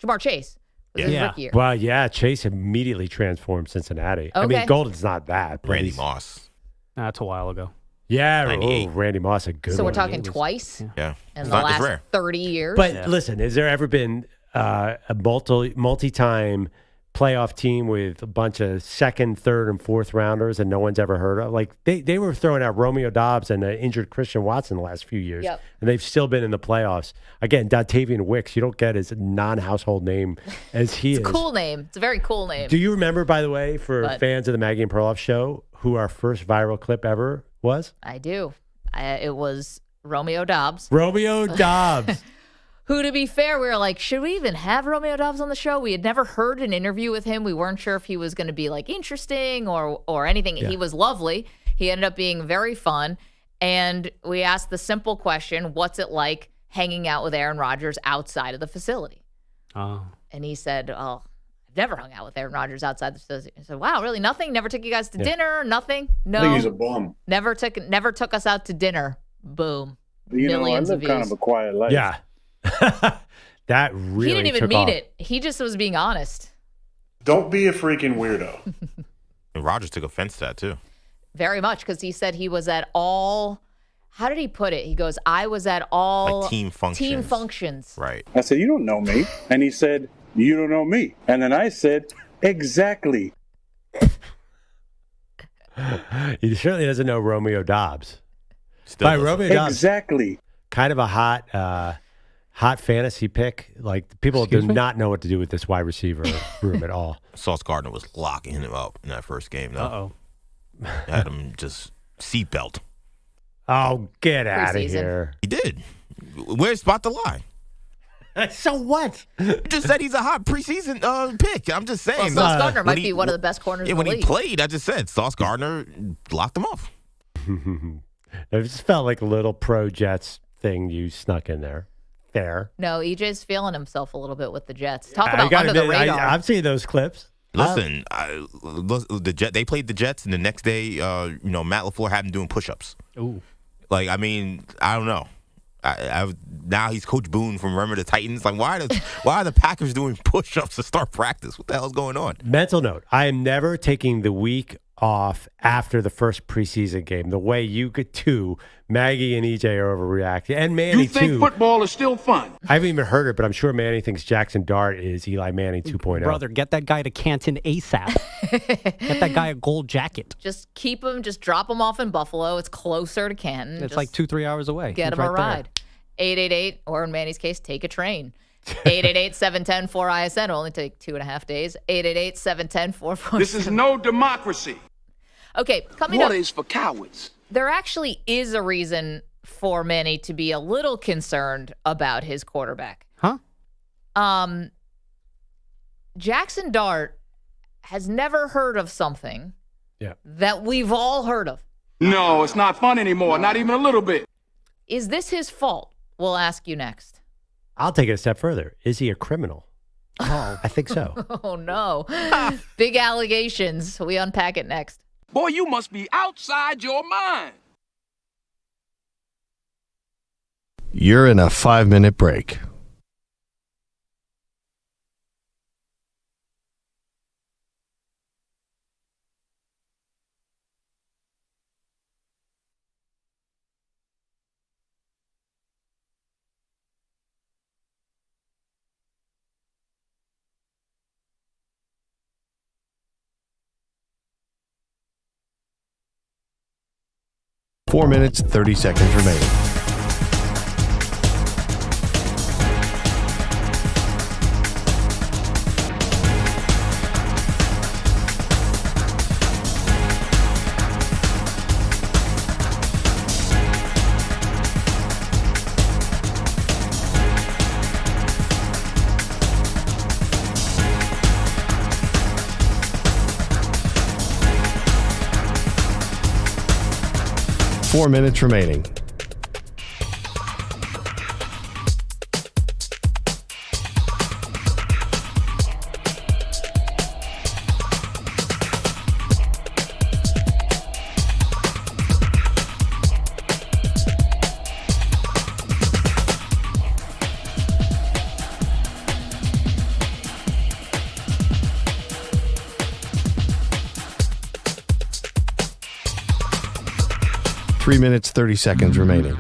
Speaker 3: Jamar Chase. His rookie year.
Speaker 4: Well, yeah, Chase immediately transformed Cincinnati.
Speaker 3: Okay.
Speaker 4: I mean, Golden's not that.
Speaker 7: Randy Moss.
Speaker 12: That's a while ago.
Speaker 4: Yeah, Randy Moss, a good one.
Speaker 3: So we're talking twice?
Speaker 7: Yeah.
Speaker 3: In the last 30 years?
Speaker 4: But listen, has there ever been a multi-time playoff team with a bunch of second, third, and fourth rounders and no one's ever heard of? They were throwing out Romeo Doubs and injured Christian Watson the last few years, and they've still been in the playoffs. Again, Dontavian Wicks, you don't get as non-household name as he is.
Speaker 3: It's a cool name. It's a very cool name.
Speaker 4: Do you remember, by the way, for fans of the Maggie and Perloff show, who our first viral clip ever was?
Speaker 3: I do. It was Romeo Doubs.
Speaker 4: Romeo Doubs.
Speaker 3: who, to be fair, we were like, should we even have Romeo Doubs on the show? We had never heard an interview with him. We weren't sure if he was going to be like interesting or anything. Yeah. He was lovely. He ended up being very fun. And we asked the simple question, what's it like hanging out with Aaron Rodgers outside of the facility?
Speaker 6: Oh.
Speaker 3: And he said, oh, I've never hung out with Aaron Rodgers outside the facility. I said, wow, really? Nothing? Never took you guys to dinner? Nothing? No.
Speaker 14: I think he's a bum.
Speaker 3: Never took us out to dinner. Boom.
Speaker 14: You know, I live kind of a quiet life.
Speaker 4: Yeah. That really
Speaker 3: He didn't even
Speaker 4: took
Speaker 3: mean
Speaker 4: off.
Speaker 3: it. He just was being honest.
Speaker 14: Don't be a freaking weirdo.
Speaker 7: And Rodgers took offense to that, too.
Speaker 3: Very much, because he said he was at all, how did he put it? He goes, I was at all
Speaker 7: like team functions. Right.
Speaker 14: I said, you don't know me. And he said, you don't know me. And then I said, exactly.
Speaker 4: He certainly doesn't know Romeo Doubs.
Speaker 7: Still
Speaker 4: By Romeo Doubs,
Speaker 14: exactly.
Speaker 4: Kind of a hot fantasy pick. Like, people do not know what to do with this wide receiver room at all.
Speaker 7: Sauce Gardner was locking him up in that first game, though.
Speaker 6: Uh-oh.
Speaker 7: Had him just seatbelt.
Speaker 4: Oh, get out of
Speaker 3: Preseason.
Speaker 4: here.
Speaker 7: He did. Where's Spot the Lie?
Speaker 4: So what?
Speaker 7: You just said he's a hot preseason pick. I'm just saying.
Speaker 3: Well, Sauce Gardner might be one of the best corners in the
Speaker 7: when
Speaker 3: league.
Speaker 7: he played, I just said Sauce Gardner locked him off.
Speaker 4: It just felt like a little pro Jets thing you snuck in there. Fair.
Speaker 3: No, EJ's feeling himself a little bit with the Jets. Talk about under the radar.
Speaker 4: I've seen those clips.
Speaker 7: Listen, they played the Jets, and the next day, Matt LaFleur had him doing push-ups.
Speaker 6: Ooh.
Speaker 7: Like, I mean, I don't know. Now he's Coach Boone from Remember the Titans. Like, why are the Packers doing push-ups to start practice? What the hell's going on?
Speaker 4: Mental note: I am never taking the week off after the first preseason game. The way you get to Maggie and EJ are overreacting, and Manny
Speaker 14: You think
Speaker 4: too.
Speaker 14: football is still fun?
Speaker 4: I haven't even heard it, but I'm sure Manny thinks Jackson Dart is Eli Manning 2.0.
Speaker 12: Brother, get that guy to Canton ASAP. Get that guy a gold jacket.
Speaker 3: Just keep him, just drop him off in Buffalo. It's closer to Canton.
Speaker 12: It's
Speaker 3: Just
Speaker 12: like 2-3 hours away.
Speaker 3: get
Speaker 12: He's
Speaker 3: him a
Speaker 12: right there.
Speaker 3: ride. 888, or in Manny's case, take a train. 888-710-4ISN. It'll only take 2.5 days. 888-710-447.
Speaker 14: This is no democracy.
Speaker 3: Okay, coming up.
Speaker 14: Water is for cowards.
Speaker 3: There actually is a reason for Manny to be a little concerned about his quarterback.
Speaker 12: Huh?
Speaker 3: Jackson Dart has never heard of something that we've all heard of.
Speaker 14: No, it's not fun anymore. Not even a little bit.
Speaker 3: Is this his fault? We'll ask you next.
Speaker 4: I'll take it a step further. Is he a criminal? Oh, I think so.
Speaker 3: Oh, no. Big allegations. We unpack it next.
Speaker 14: Boy, you must be outside your mind.
Speaker 1: You're in a 5-minute break. Four minutes, 30 seconds remaining. Four minutes remaining. Three minutes, 30 seconds remaining.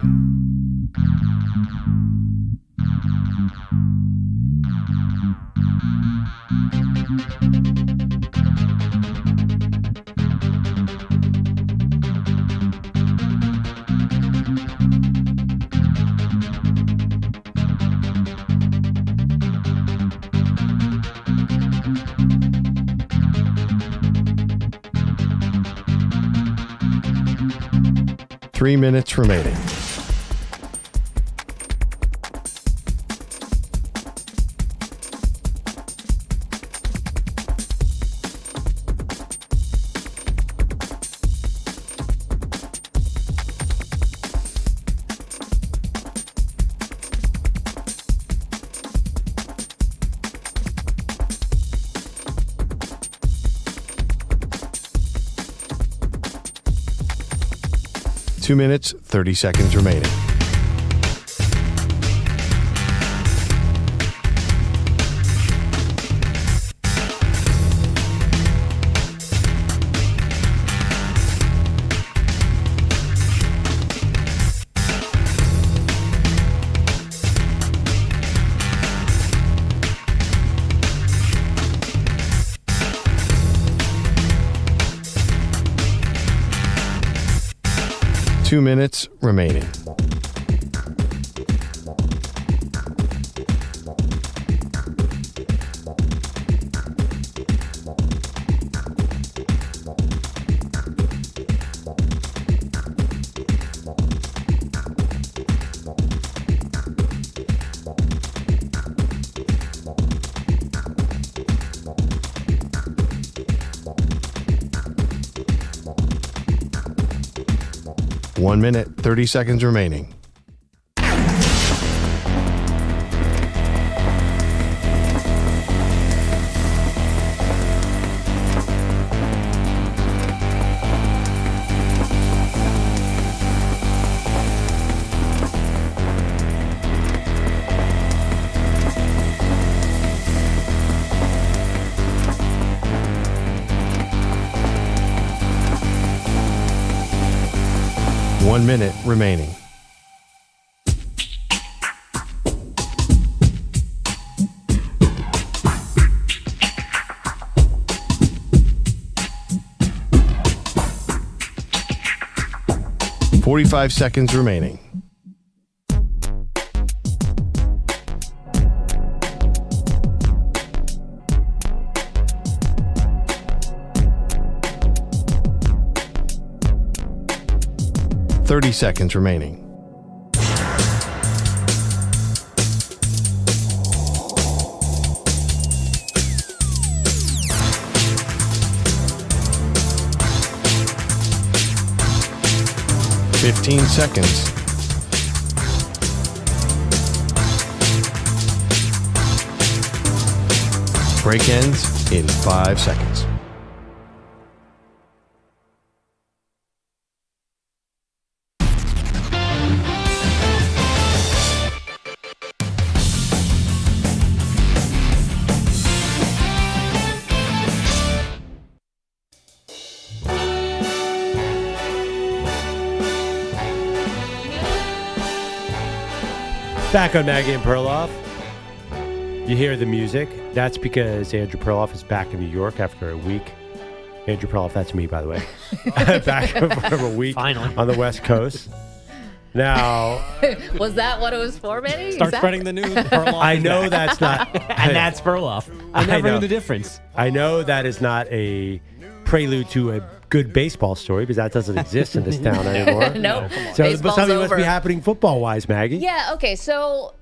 Speaker 1: Three minutes remaining. 2 minutes, 30 seconds remaining. Two minutes remaining. One minute, 30 seconds remaining. One minute remaining. Forty-five seconds remaining. Thirty seconds remaining. Fifteen seconds. Break ends in 5 seconds.
Speaker 4: Back on Maggie and Perloff. You hear the music. That's because Andrew Perloff is back in New York after a week. Andrew Perloff, that's me, by the way. Back from a week
Speaker 6: Finally.
Speaker 4: on the West Coast. Now,
Speaker 3: Was that what it was for, Manny?
Speaker 12: Start
Speaker 3: Exactly.
Speaker 12: spreading the news. Perloff
Speaker 4: I
Speaker 12: is
Speaker 4: know
Speaker 12: back.
Speaker 4: that's not.
Speaker 6: And that's Perloff. I never knew the difference.
Speaker 4: I know that is not a prelude to a good baseball story because that doesn't exist in this town anymore.
Speaker 3: Nope.
Speaker 4: So
Speaker 3: Baseball's
Speaker 4: something must
Speaker 3: over.
Speaker 4: be happening football-wise, Maggie.
Speaker 3: Yeah, okay, so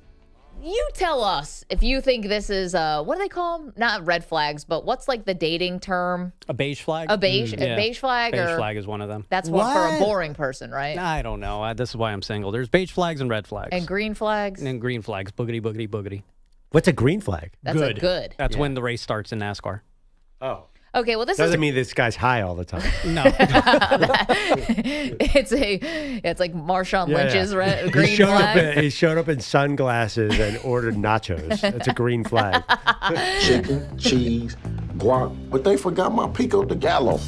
Speaker 3: you tell us if you think this is, what do they call them? Not red flags, but what's like the dating term?
Speaker 12: A beige flag?
Speaker 3: A beige flag?
Speaker 12: Beige
Speaker 3: or
Speaker 12: flag is one of them.
Speaker 3: That's what for a boring person, right?
Speaker 12: I don't know. This is why I'm single. There's beige flags and red flags.
Speaker 3: And green flags?
Speaker 12: And green flags. Boogity, boogity, boogity.
Speaker 4: What's a green flag?
Speaker 3: That's a good.
Speaker 12: That's when the race starts in NASCAR.
Speaker 4: Oh.
Speaker 3: Okay, well, this
Speaker 4: Doesn't
Speaker 3: is
Speaker 4: mean this guy's high all the time.
Speaker 12: No.
Speaker 3: it's like Marshawn Lynch's red, green
Speaker 4: he
Speaker 3: flag.
Speaker 4: He showed up in sunglasses and ordered nachos. That's a green flag.
Speaker 5: Chicken, cheese, guac, but they forgot my pico de gallo.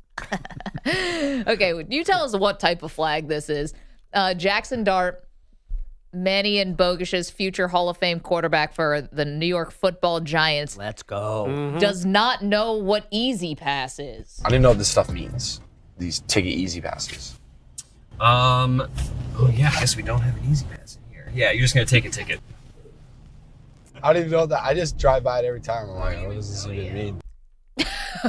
Speaker 3: Okay, you tell us what type of flag this is. Jackson Dart, Manny and Bogusch's future Hall of Fame quarterback for the New York Football Giants.
Speaker 6: Let's go.
Speaker 3: Does not know what easy pass is.
Speaker 21: I didn't know what this stuff means. These ticket easy passes. Oh yeah, I guess we don't have an easy pass in here. Yeah, you're just gonna take a ticket. I don't even know that. I just drive by it every time. I'm like, what does this even mean?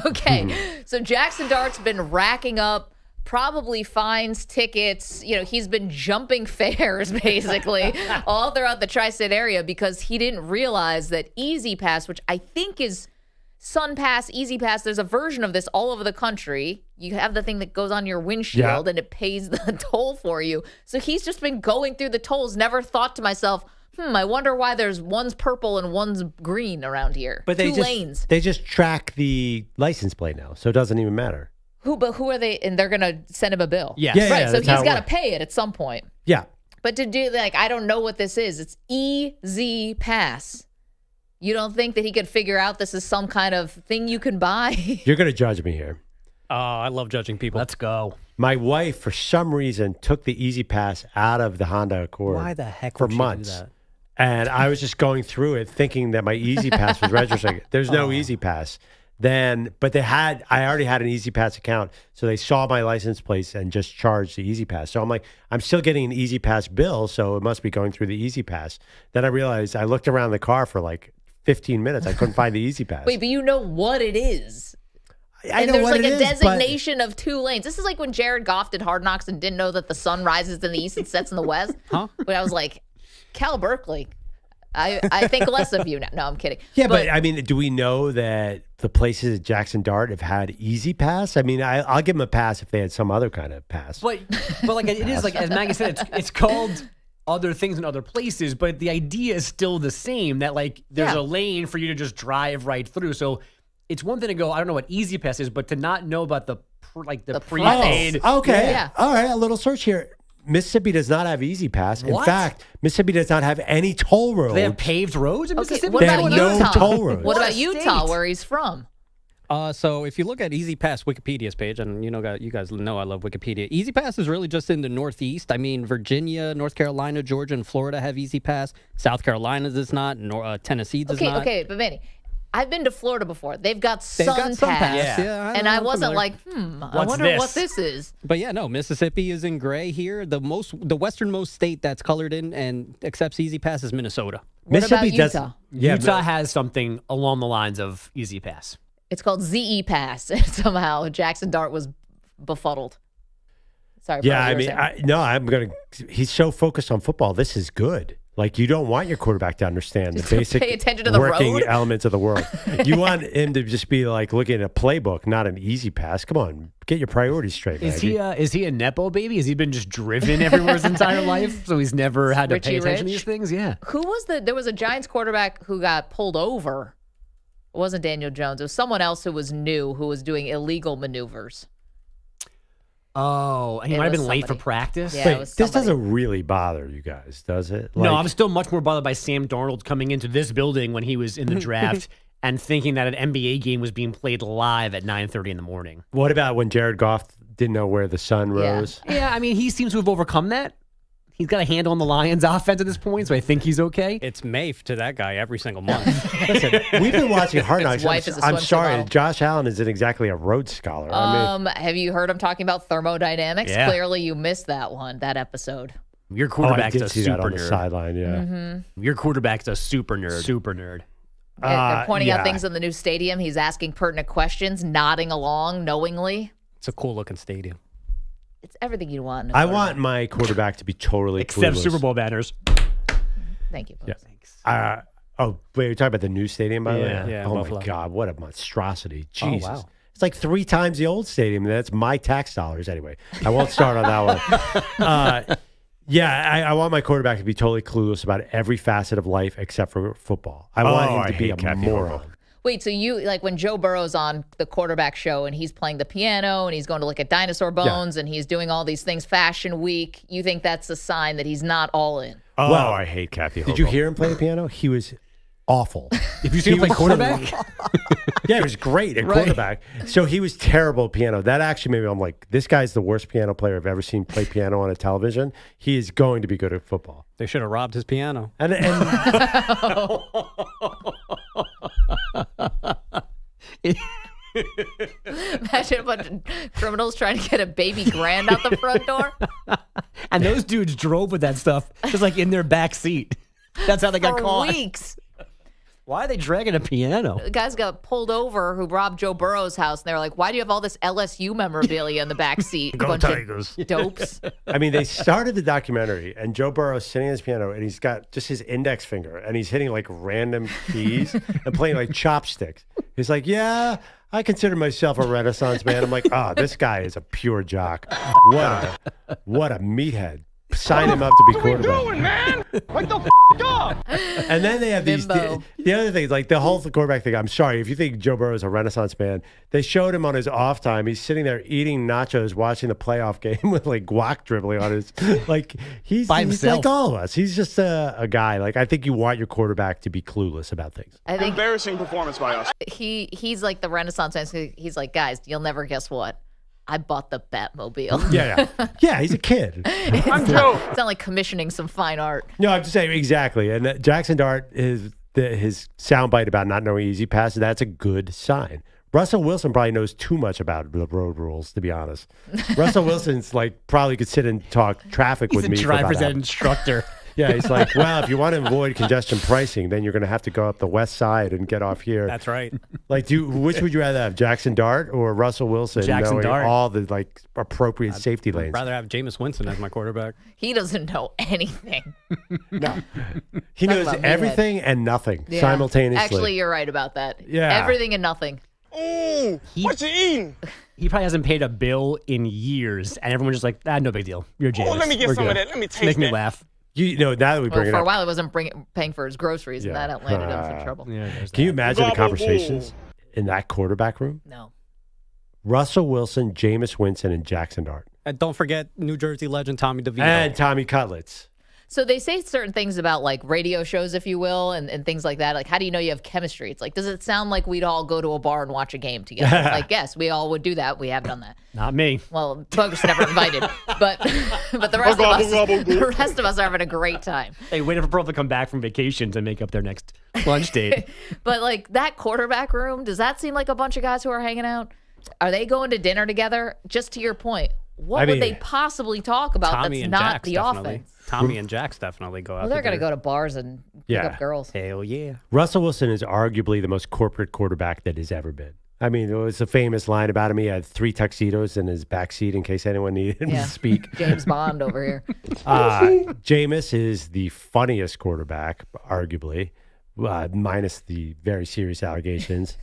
Speaker 3: Okay, so Jackson Dart's been racking up probably fines, tickets. You know, he's been jumping fares basically all throughout the tri-state area because he didn't realize that Easy Pass, which I think is Sun Pass, Easy Pass, there's a version of this all over the country. You have the thing that goes on your windshield and it pays the toll for you. So he's just been going through the tolls, never thought to myself, I wonder why there's one's purple and one's green around here.
Speaker 4: But
Speaker 3: Two lanes.
Speaker 4: They just track the license plate now, so it doesn't even matter.
Speaker 3: Who are they? And they're going to send him a bill.
Speaker 6: Yes.
Speaker 4: Yeah,
Speaker 3: Right.
Speaker 4: yeah,
Speaker 3: So
Speaker 4: that's
Speaker 3: he's
Speaker 4: how it
Speaker 3: got to
Speaker 4: works.
Speaker 3: pay it at some point.
Speaker 4: Yeah.
Speaker 3: But to do I don't know what this is. It's Easy Pass. You don't think that he could figure out this is some kind of thing you can buy?
Speaker 4: You're going to judge me here.
Speaker 12: I love judging people.
Speaker 6: Let's go.
Speaker 4: My wife, for some reason, took the Easy Pass out of the Honda Accord.
Speaker 12: Why the heck
Speaker 4: for
Speaker 12: would you
Speaker 4: months.
Speaker 12: do that?
Speaker 4: And I was just going through it, thinking that my Easy Pass was registering. There's no Easy Pass. But I already had an Easy Pass account, so they saw my license plates and just charged the Easy Pass. So I'm like, I'm still getting an Easy Pass bill, so it must be going through the Easy Pass. Then I realized I looked around the car for like 15 minutes. I couldn't find the Easy Pass.
Speaker 3: Wait, but you know what it is.
Speaker 4: I
Speaker 3: And
Speaker 4: know
Speaker 3: there's
Speaker 4: what
Speaker 3: like
Speaker 4: it
Speaker 3: a
Speaker 4: is,
Speaker 3: designation of 2 lanes. This is like when Jared Goff did Hard Knocks and didn't know that the sun rises in the east and sets in the west.
Speaker 12: Huh?
Speaker 3: But I was like, Cal Berkeley, I think less of you now. No, I'm kidding.
Speaker 4: Yeah, but I mean, do we know that the places at Jackson Dart have had Easy Pass? I mean, I'll give them a pass if they had some other kind of pass.
Speaker 6: But like it is like as Maggie said, it's called other things in other places, but the idea is still the same. That like there's a lane for you to just drive right through. So it's one thing to go, I don't know what Easy Pass is, but to not know about the prepaid.
Speaker 4: Okay.
Speaker 6: Yeah.
Speaker 4: All right. A little search here. Mississippi does not have Easy Pass. In
Speaker 6: What?
Speaker 4: fact, Mississippi does not have any toll roads.
Speaker 6: They have paved roads in
Speaker 3: Okay,
Speaker 6: Mississippi?
Speaker 3: what
Speaker 4: They
Speaker 3: about
Speaker 4: have no
Speaker 3: Utah?
Speaker 4: toll roads.
Speaker 3: What
Speaker 6: What
Speaker 3: about
Speaker 6: a
Speaker 3: Utah,
Speaker 6: state.
Speaker 3: where he's from?
Speaker 12: So if you look at Easy Pass Wikipedia's page, and you guys know I love Wikipedia. Easy Pass is really just in the Northeast. I mean, Virginia, North Carolina, Georgia, and Florida have Easy Pass. South Carolina does not. Tennessee does not.
Speaker 3: Okay, but Manny, I've been to Florida before. They've got
Speaker 12: They've
Speaker 3: Sun
Speaker 12: got Sun
Speaker 3: Pass.
Speaker 12: Pass, yeah,
Speaker 3: And I
Speaker 12: I'm
Speaker 3: wasn't
Speaker 12: familiar.
Speaker 3: like, I
Speaker 6: What's
Speaker 3: wonder
Speaker 6: this?
Speaker 3: what this is.
Speaker 12: But yeah, no, Mississippi is in gray here. The westernmost state that's colored in and accepts Easy Pass is Minnesota.
Speaker 3: What about
Speaker 4: Mississippi does.
Speaker 3: Utah?
Speaker 4: Yeah,
Speaker 6: Utah has something along the lines of Easy Pass.
Speaker 3: It's called ZE Pass. And somehow Jackson Dart was befuddled. Sorry.
Speaker 4: Yeah,
Speaker 3: Paul,
Speaker 4: I
Speaker 3: you were
Speaker 4: mean,
Speaker 3: saying.
Speaker 4: he's so focused on football. This is good. Like, you don't want your quarterback to understand the
Speaker 3: Just to
Speaker 4: basic
Speaker 3: pay attention to the
Speaker 4: working
Speaker 3: road?
Speaker 4: elements of the world. You want him to just be like looking at a playbook, not an Easy Pass. Come on, get your priorities straight.
Speaker 6: Is
Speaker 4: Maggie.
Speaker 6: he a Nepo baby? Has he been just driven everywhere his entire life? So he's never had to pay
Speaker 3: Richie
Speaker 6: attention to
Speaker 3: Rich?
Speaker 6: these things? Yeah.
Speaker 3: Who was there was a Giants quarterback who got pulled over. It wasn't Daniel Jones. It was someone else who was new, who was doing illegal maneuvers.
Speaker 6: Oh, he
Speaker 3: It
Speaker 6: might have
Speaker 3: was
Speaker 6: been late for
Speaker 3: somebody.
Speaker 6: practice.
Speaker 3: Yeah, it
Speaker 4: Wait,
Speaker 3: was
Speaker 4: this
Speaker 3: somebody.
Speaker 4: doesn't really bother you guys, does it?
Speaker 6: No,
Speaker 4: Like-
Speaker 6: I'm still much more bothered by Sam Darnold coming into this building when he was in the draft and thinking that an NBA game was being played live at 9:30 in the morning.
Speaker 4: What about when Jared Goff didn't know where the sun rose?
Speaker 6: Yeah, I mean, he seems to have overcome that. He's got a handle on the Lions' offense at this point, so I think he's okay.
Speaker 12: It's Mafe to that guy every single month.
Speaker 4: Listen, we've been watching Hard
Speaker 3: His
Speaker 4: Knocks.
Speaker 3: wife is a
Speaker 4: I'm
Speaker 3: swimsuit
Speaker 4: sorry,
Speaker 3: model.
Speaker 4: Josh Allen isn't exactly a Rhodes Scholar. I mean,
Speaker 3: Have you heard him talking about thermodynamics?
Speaker 6: Yeah.
Speaker 3: Clearly, you missed that episode.
Speaker 6: Your
Speaker 4: I
Speaker 6: quarterback's
Speaker 4: did
Speaker 6: a
Speaker 4: see that
Speaker 6: super
Speaker 4: on the
Speaker 6: nerd.
Speaker 4: sideline. Yeah.
Speaker 3: Mm-hmm.
Speaker 6: Your quarterback's a super nerd. Super nerd.
Speaker 3: They're pointing out
Speaker 4: yeah.
Speaker 3: things in the new stadium. He's asking pertinent questions, nodding along knowingly.
Speaker 12: It's a cool looking stadium.
Speaker 3: It's everything you want. in a
Speaker 4: I
Speaker 3: quarterback.
Speaker 4: want my quarterback to be totally
Speaker 6: Except
Speaker 4: clueless.
Speaker 6: Super Bowl banners.
Speaker 3: Thank you.
Speaker 4: Yeah.
Speaker 3: Thanks.
Speaker 4: Wait, you're talking about the new stadium, by the
Speaker 6: Yeah.
Speaker 4: way?
Speaker 12: Yeah,
Speaker 4: Oh,
Speaker 12: Buffalo.
Speaker 4: my God. What a monstrosity.
Speaker 12: Oh,
Speaker 4: Jesus.
Speaker 12: wow.
Speaker 4: It's like 3 times the old stadium. That's my tax dollars anyway. I won't start on that one. I want my quarterback to be totally clueless about every facet of life except for football. I want him to be a moron.
Speaker 3: Wait, so you like when Joe Burrow's on the quarterback show and he's playing the piano and he's going to look at dinosaur bones and he's doing all these things Fashion Week, you think that's a sign that he's not all in?
Speaker 4: Oh,
Speaker 7: Wow, I hate Kathy.
Speaker 4: Did you hear him play the piano? He was awful.
Speaker 6: If you see him play quarterback?
Speaker 4: Yeah, he was great at
Speaker 6: Right.
Speaker 4: quarterback. So he was terrible at piano. That actually made me, I'm like, this guy's the worst piano player I've ever seen play piano on a television. He is going to be good at football.
Speaker 12: They should have robbed his piano.
Speaker 4: And
Speaker 3: Imagine a bunch of criminals trying to get a baby grand out the front door.
Speaker 6: And those dudes drove with that stuff just like in their back seat. That's how they got
Speaker 3: For
Speaker 6: caught.
Speaker 3: weeks.
Speaker 6: Why are they dragging a piano?
Speaker 3: The guys got pulled over who robbed Joe Burrow's house, and they were like, "Why do you have all this LSU memorabilia in the back seat?
Speaker 4: Go
Speaker 3: Bunch
Speaker 4: Tigers.
Speaker 3: of dopes."
Speaker 4: I mean, they started the documentary, and Joe Burrow's sitting at his piano, and he's got just his index finger, and he's hitting like random keys and playing like chopsticks. He's like, "Yeah, I consider myself a Renaissance man." I'm like, "Oh, this guy is a pure jock. What a meathead." sign him up to be quarterback.
Speaker 20: What are we doing, man? Wake the up!
Speaker 4: And then they have these. The other thing, like the whole quarterback thing. I'm sorry if you think Joe Burrow is a Renaissance man. They showed him on his off time. He's sitting there eating nachos, watching the playoff game with like guac dribbling on his. Like he's like all of us. He's just a guy. Like I think you want your quarterback to be clueless about things.
Speaker 20: I think embarrassing performance by us.
Speaker 3: He's like the Renaissance man. He's like, guys, you'll never guess what. I bought the Batmobile.
Speaker 4: Yeah, he's a kid.
Speaker 3: I'm Joe. It's not like commissioning some fine art.
Speaker 4: No, I'm just saying exactly. And Jackson Dart is his soundbite about not knowing easy passes. That's a good sign. Russell Wilson probably knows too much about the road rules, to be honest. Russell Wilson's like probably could sit and talk traffic with me.
Speaker 6: He's a driver's ed instructor.
Speaker 4: Yeah, he's like, well, if you want to avoid congestion pricing, then you're going to have to go up the west side and get off here.
Speaker 6: That's right.
Speaker 4: Like, which would you rather have, Jackson Dart or Russell Wilson?
Speaker 6: Jackson
Speaker 4: knowing
Speaker 6: Dart.
Speaker 4: all the like appropriate safety lanes.
Speaker 6: I'd rather have Jameis Winston as my quarterback.
Speaker 3: He doesn't know anything.
Speaker 4: No, he knows everything and nothing simultaneously.
Speaker 3: Actually, you're right about that.
Speaker 4: Yeah,
Speaker 3: everything and nothing.
Speaker 20: What you eating?
Speaker 6: He probably hasn't paid a bill in years, and everyone's just like, no big deal. You're Jameis.
Speaker 20: Oh, let me get
Speaker 6: We're
Speaker 20: some
Speaker 6: good.
Speaker 20: of that. Let me taste
Speaker 6: Make me
Speaker 20: that.
Speaker 6: laugh.
Speaker 4: You know, now that we bring it
Speaker 3: For
Speaker 4: up.
Speaker 3: a while, he wasn't paying for his groceries, and that landed him some trouble.
Speaker 4: Can you imagine the conversations in that quarterback room?
Speaker 3: No.
Speaker 4: Russell Wilson, Jameis Winston, and Jackson Dart.
Speaker 12: And don't forget New Jersey legend Tommy DeVito.
Speaker 4: And Tommy Cutlets.
Speaker 3: So they say certain things about like radio shows, if you will, and things like that. Like, how do you know you have chemistry? It's like, does it sound like we'd all go to a bar and watch a game together? Like, yes, we all would do that. We have done that.
Speaker 6: Not me.
Speaker 3: Well, Bogusch never invited, but the rest of us are having a great time.
Speaker 6: They waited for Pearl to come back from vacation to make up their next lunch date.
Speaker 3: But like that quarterback room, does that seem like a bunch of guys who are hanging out? Are they going to dinner together? Just to your point, what would they possibly talk about
Speaker 6: Tommy
Speaker 3: that's
Speaker 6: and
Speaker 3: not
Speaker 6: Jax
Speaker 3: the
Speaker 6: definitely.
Speaker 3: offense?
Speaker 6: Tommy and Jax definitely go out.
Speaker 3: Well, they're going to
Speaker 6: dinner.
Speaker 3: go to bars and pick up girls.
Speaker 6: Hell yeah.
Speaker 4: Russell Wilson is arguably the most corporate quarterback that has ever been. I mean, there was a famous line about him. He had 3 tuxedos in his backseat in case anyone needed him to speak.
Speaker 3: James Bond over here.
Speaker 4: Jameis is the funniest quarterback, arguably, minus the very serious allegations.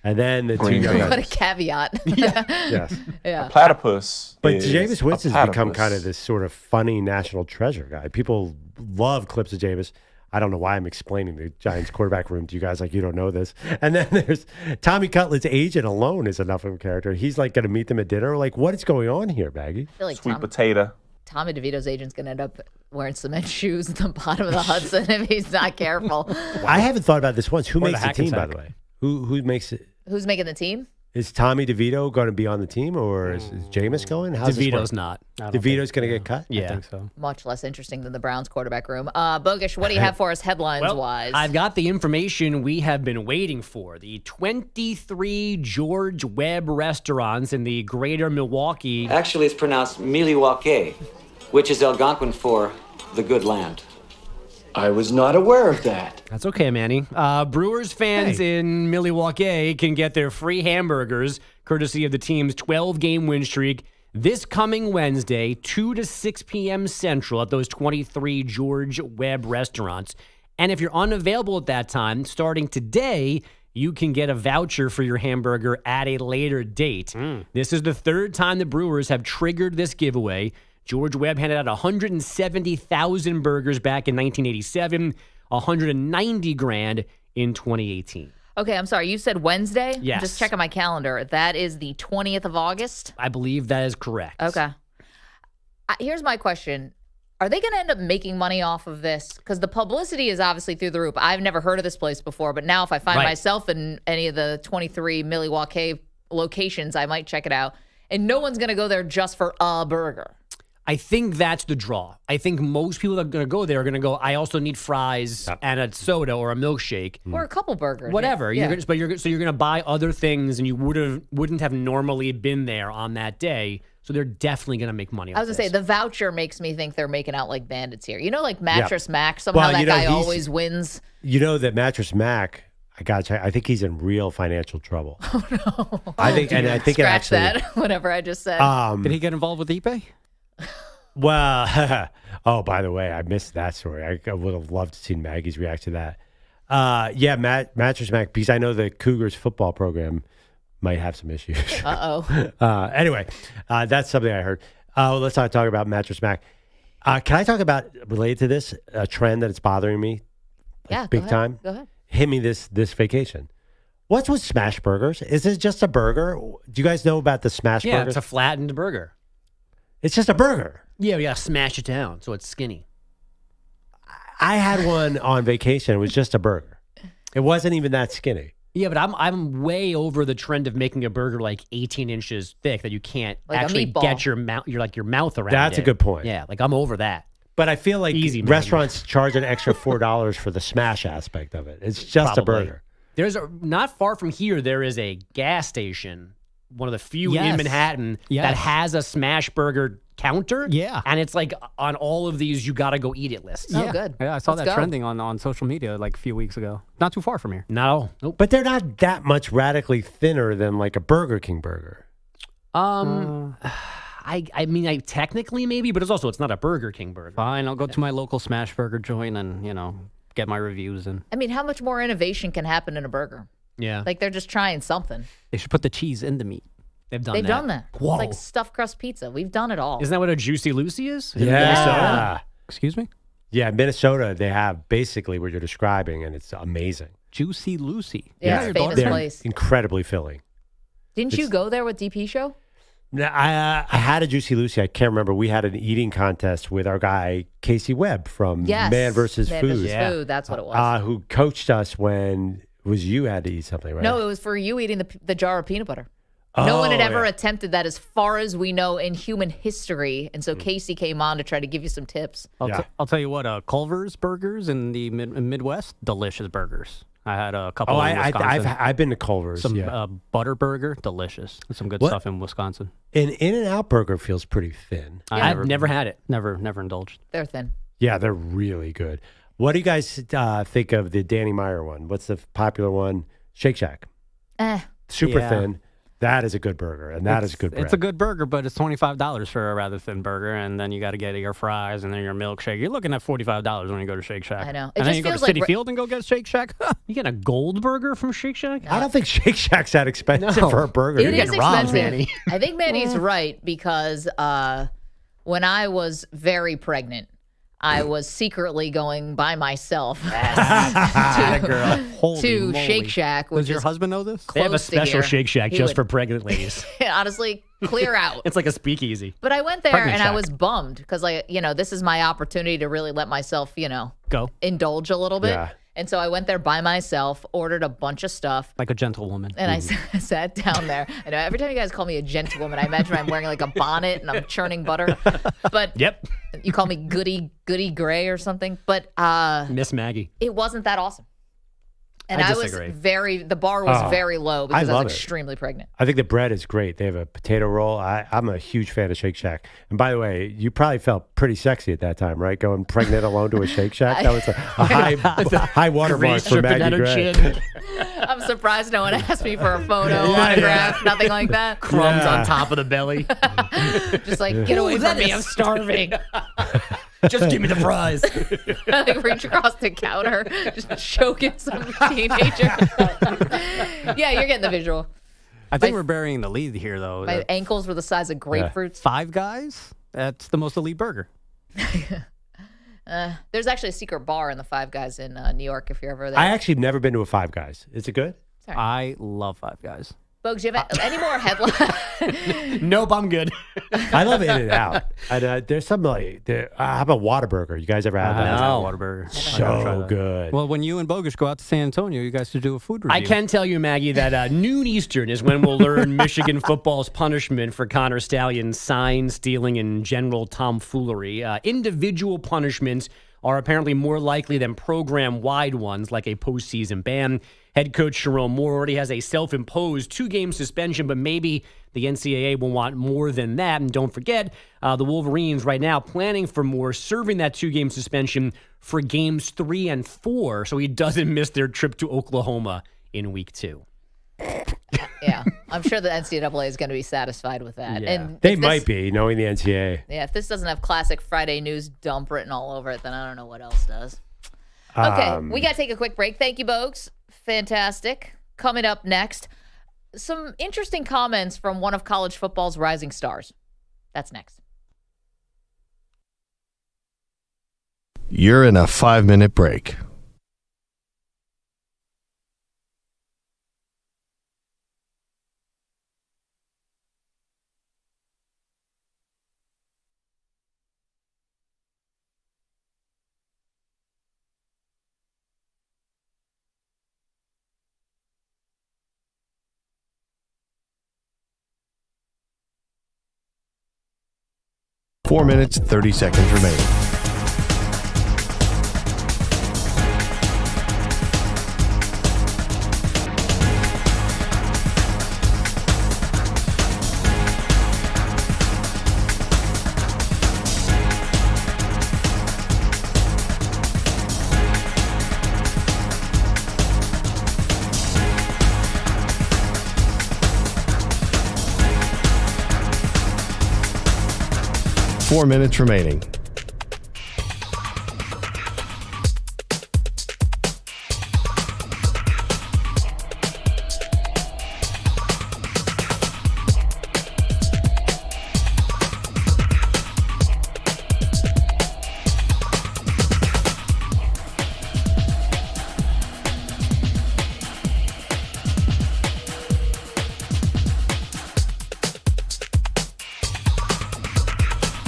Speaker 4: And then the two young
Speaker 3: What a caveat.
Speaker 4: Yes.
Speaker 3: Yeah.
Speaker 9: A platypus.
Speaker 4: But
Speaker 9: is
Speaker 4: Jameis
Speaker 9: a
Speaker 4: Winston's become
Speaker 9: platypus.
Speaker 4: kind of this sort of funny national treasure guy. People love clips of Jameis. I don't know why I'm explaining the Giants quarterback room to you guys like you don't know this. And then there's Tommy Cutlet's agent alone is enough of a character. He's like going to meet them at dinner. Like, what is going on here, Maggie?
Speaker 3: I feel like
Speaker 9: Sweet potato.
Speaker 3: Tommy DeVito's agent's going to end up wearing cement shoes at the bottom of the Hudson if he's not careful.
Speaker 4: I haven't thought about this once. Who
Speaker 6: Or
Speaker 4: makes
Speaker 6: the
Speaker 4: the team, by
Speaker 6: Hackensack.
Speaker 4: the way? Who makes it?
Speaker 3: Who's making the team?
Speaker 4: Is Tommy DeVito going to be on the team, or is Jameis going? How's this
Speaker 6: DeVito's
Speaker 4: work?
Speaker 6: not.
Speaker 4: DeVito's going to get cut?
Speaker 6: Yeah. I think so.
Speaker 3: Much less interesting than the Browns quarterback room. Bogusch, what do you have for us headlines-wise?
Speaker 6: I've got the information we have been waiting for. The 23 George Webb restaurants in the greater Milwaukee.
Speaker 10: Actually, it's pronounced Milwaukee, which is Algonquin for the good land. I was not aware of that.
Speaker 6: That's okay, Manny. Brewers fans in Milwaukee can get their free hamburgers, courtesy of the team's 12-game win streak, this coming Wednesday, 2 to 6 p.m. Central at those 23 George Webb restaurants. And if you're unavailable at that time, starting today, you can get a voucher for your hamburger at a later date. This is the third time the Brewers have triggered this giveaway. George Webb handed out 170,000 burgers back in 1987, 190 grand in 2018.
Speaker 3: Okay, I'm sorry. You said Wednesday?
Speaker 6: Yes.
Speaker 3: Just checking my calendar. That is the 20th of August?
Speaker 6: I believe that is correct.
Speaker 3: Okay. Here's my question. Are they going to end up making money off of this? Because the publicity is obviously through the roof. I've never heard of this place before, but now if I find myself in any of the 23 Milwaukee locations, I might check it out. And no one's going to go there just for a burger.
Speaker 6: I think that's the draw. I think most people that are going to go there are going to go, I also need fries and a soda or a milkshake.
Speaker 3: Or a couple burgers.
Speaker 6: Whatever.
Speaker 3: Yeah.
Speaker 6: You're going to buy other things and you wouldn't have normally been there on that day. So they're definitely going to make money off
Speaker 3: I was going to say, the voucher makes me think they're making out like bandits here. You know, like Mattress Mac,
Speaker 4: Well,
Speaker 3: somehow that guy always wins.
Speaker 4: You know that Mattress Mac, I got to check, I think he's in real financial trouble. Oh,
Speaker 3: no.
Speaker 4: I think it
Speaker 3: Scratch
Speaker 4: actually.
Speaker 3: that, whatever I just said.
Speaker 12: Did he get involved with eBay?
Speaker 4: Well, oh, by the way, I missed that story. I would have loved to see Maggie's react to that. Yeah, Mattress Mac, because I know the Cougars football program might have some issues.
Speaker 3: Uh-oh.
Speaker 4: Anyway, that's something I heard. Let's not talk about Mattress Mac. Can I talk about, related to this, a trend that it's bothering me?
Speaker 3: Yeah,
Speaker 4: big time.
Speaker 3: Go ahead.
Speaker 4: Hit me this vacation. What's with smash burgers? Is it just a burger? Do you guys know about the smash burger?
Speaker 6: Yeah, it's a flattened burger.
Speaker 4: It's just a burger.
Speaker 6: Yeah, we got to smash it down so it's skinny.
Speaker 4: I had one on vacation. It was just a burger. It wasn't even that skinny.
Speaker 6: Yeah, but I'm way over the trend of making a burger like 18 inches thick that you can't
Speaker 3: Like a
Speaker 6: actually
Speaker 3: meatball.
Speaker 6: get your mouth around.
Speaker 4: That's a good point.
Speaker 6: Yeah, like I'm over that.
Speaker 4: But I feel like
Speaker 6: Easy, man.
Speaker 4: restaurants charge an extra $4 for the smash aspect of it. It's just a
Speaker 6: Probably.
Speaker 4: burger.
Speaker 6: Not far from here, there is a gas station, one of the few in
Speaker 12: Yes.
Speaker 6: Manhattan,
Speaker 12: Yes.
Speaker 6: that has a smash burger counter.
Speaker 12: Yeah.
Speaker 6: And it's like on all of these, you got to go eat it lists.
Speaker 3: Oh, good.
Speaker 12: Yeah, I saw
Speaker 3: Let's
Speaker 12: that
Speaker 3: go.
Speaker 12: trending on social media like a few weeks ago. Not too far from here.
Speaker 6: No. Nope.
Speaker 4: But they're not that much radically thinner than like a Burger King burger.
Speaker 6: I mean, technically maybe, but it's not a Burger King burger.
Speaker 12: Fine, I'll go to my local smash burger joint and, get my reviews in.
Speaker 3: I mean, how much more innovation can happen in a burger?
Speaker 6: Yeah.
Speaker 3: Like they're just trying something.
Speaker 12: They should put the cheese in the meat.
Speaker 6: They've done
Speaker 3: They've
Speaker 6: that.
Speaker 3: done that.
Speaker 6: Whoa.
Speaker 3: It's like stuffed crust pizza. We've done it all.
Speaker 6: Isn't that what a Juicy Lucy is? In
Speaker 4: Yeah.
Speaker 6: Minnesota?
Speaker 12: Excuse me?
Speaker 4: Yeah, Minnesota, they have basically what you're describing, and it's amazing.
Speaker 12: Juicy Lucy.
Speaker 3: Yeah,
Speaker 12: your
Speaker 3: it's famous
Speaker 12: daughter?
Speaker 3: place.
Speaker 4: Incredibly filling.
Speaker 3: Didn't you go there with DP Show?
Speaker 4: Now, I had a Juicy Lucy. I can't remember. We had an eating contest with our guy, Casey Webb from
Speaker 3: Yes.
Speaker 4: Man vs.
Speaker 3: Man
Speaker 4: Food.
Speaker 3: versus Food. That's what it was.
Speaker 4: Who coached us when it was you had to eat something, right?
Speaker 3: No, it was for you eating the jar of peanut butter. No one had ever attempted that as far as we know in human history. And so Casey came on to try to give you some tips.
Speaker 12: I'll tell you what, Culver's Burgers in the Midwest, delicious burgers. I had a couple in Wisconsin.
Speaker 4: I've been to Culver's.
Speaker 12: Some butter burger, delicious. Some good stuff in Wisconsin.
Speaker 4: An In-N-Out burger feels pretty thin.
Speaker 6: I've never had it.
Speaker 12: Never indulged.
Speaker 3: They're thin.
Speaker 4: Yeah, they're really good. What do you guys think of the Danny Meyer one? What's the popular one? Shake Shack. Super thin. That is a good burger, and that is good bread.
Speaker 12: It's a good burger, but it's $25 for a rather thin burger, and then you got to get your fries and then your milkshake. You're looking at $45 when you go to Shake Shack.
Speaker 3: I know.
Speaker 12: And then you go to City Field and go get Shake Shack.
Speaker 6: You get a gold burger from Shake Shack?
Speaker 4: I don't think Shake Shack's that expensive for a burger.
Speaker 3: It is expensive. I think Manny's right because when I was very pregnant, I was secretly going by myself to Shake Shack.
Speaker 12: Does your husband know this?
Speaker 6: They have a special Shake Shack just for pregnant ladies.
Speaker 3: Honestly, clear out.
Speaker 6: It's like a speakeasy.
Speaker 3: But I went there
Speaker 6: Pregnant
Speaker 3: and I
Speaker 6: Shack.
Speaker 3: was bummed because, this is my opportunity to really let myself,
Speaker 6: go
Speaker 3: indulge a little bit.
Speaker 4: Yeah.
Speaker 3: And so I went there by myself, ordered a bunch of stuff.
Speaker 12: Like a gentlewoman.
Speaker 3: And I sat down there. I know every time you guys call me a gentlewoman, I imagine I'm wearing like a bonnet and I'm churning butter. But
Speaker 6: Yep.
Speaker 3: you call me Goody Gray or something. But
Speaker 6: Miss Maggie.
Speaker 3: it wasn't that awesome. And
Speaker 6: I
Speaker 3: I was
Speaker 6: disagree.
Speaker 3: the bar was very low because I
Speaker 4: love
Speaker 3: was
Speaker 4: it.
Speaker 3: extremely pregnant.
Speaker 4: I think the bread is great. They have a potato roll. I'm a huge fan of Shake Shack. And by the way, you probably felt pretty sexy at that time, right? Going pregnant alone to a Shake Shack. That was a high watermark for Maggie Gray.
Speaker 3: I'm surprised no one asked me for a photo, autograph, nothing like that.
Speaker 6: Crumbs on top of the belly.
Speaker 3: Just like, get away from me, I'm starving.
Speaker 6: Just give me the fries.
Speaker 3: I reach across the counter, just choking some teenager. Yeah, you're getting the visual.
Speaker 12: I think we're burying the lead here, though.
Speaker 3: My ankles were the size of grapefruits.
Speaker 12: Five Guys? That's the most elite burger.
Speaker 3: There's actually a secret bar in the Five Guys in New York if you're ever there.
Speaker 4: I actually have never been to a Five Guys. Is it good?
Speaker 3: Sorry.
Speaker 12: I love Five Guys.
Speaker 3: Bogusch, do you have any more headlines?
Speaker 6: Nope, I'm good.
Speaker 4: I love In-N-Out. There's some how about Whataburger? You guys ever had that?
Speaker 12: No. Whataburger.
Speaker 4: So good.
Speaker 12: Well, when you and Bogusch go out to San Antonio, you guys should do a food review.
Speaker 6: I can tell you, Maggie, that noon Eastern is when we'll learn Michigan football's punishment for Connor Stalions' sign stealing and general tomfoolery. Individual punishments are apparently more likely than program-wide ones, like a postseason ban. Head coach Sharon Moore already has a self-imposed 2-game suspension, but maybe the NCAA will want more than that. And don't forget, the Wolverines right now planning for Moore, serving that 2-game suspension for games 3 and 4, so he doesn't miss their trip to Oklahoma in week 2.
Speaker 3: Yeah, I'm sure the NCAA is going to be satisfied with that.
Speaker 4: Yeah.
Speaker 3: And
Speaker 4: They might be, knowing the NCAA.
Speaker 3: Yeah, if this doesn't have classic Friday news dump written all over it, then I don't know what else does. Okay, we got to take a quick break. Thank you, Bogusch. Fantastic. Coming up next, some interesting comments from one of college football's rising stars. That's next.
Speaker 1: You're in a 5-minute break. Four minutes, 30 seconds remaining. Four minutes remaining.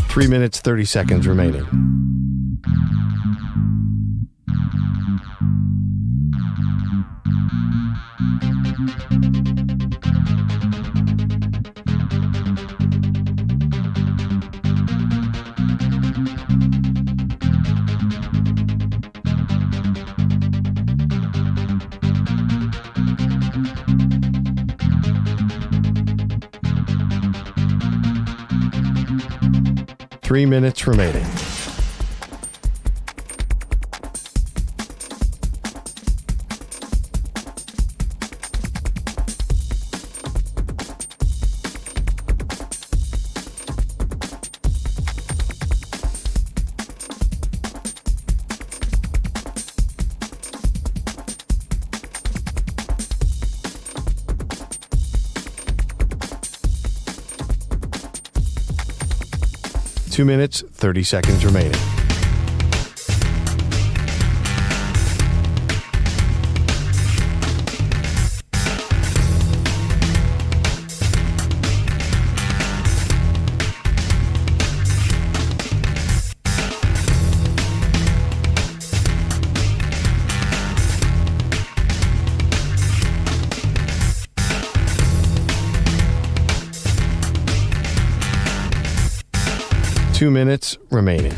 Speaker 1: Three minutes, 30 seconds remaining. Three minutes remaining. Two minutes, 30 seconds remaining. Two minutes remaining.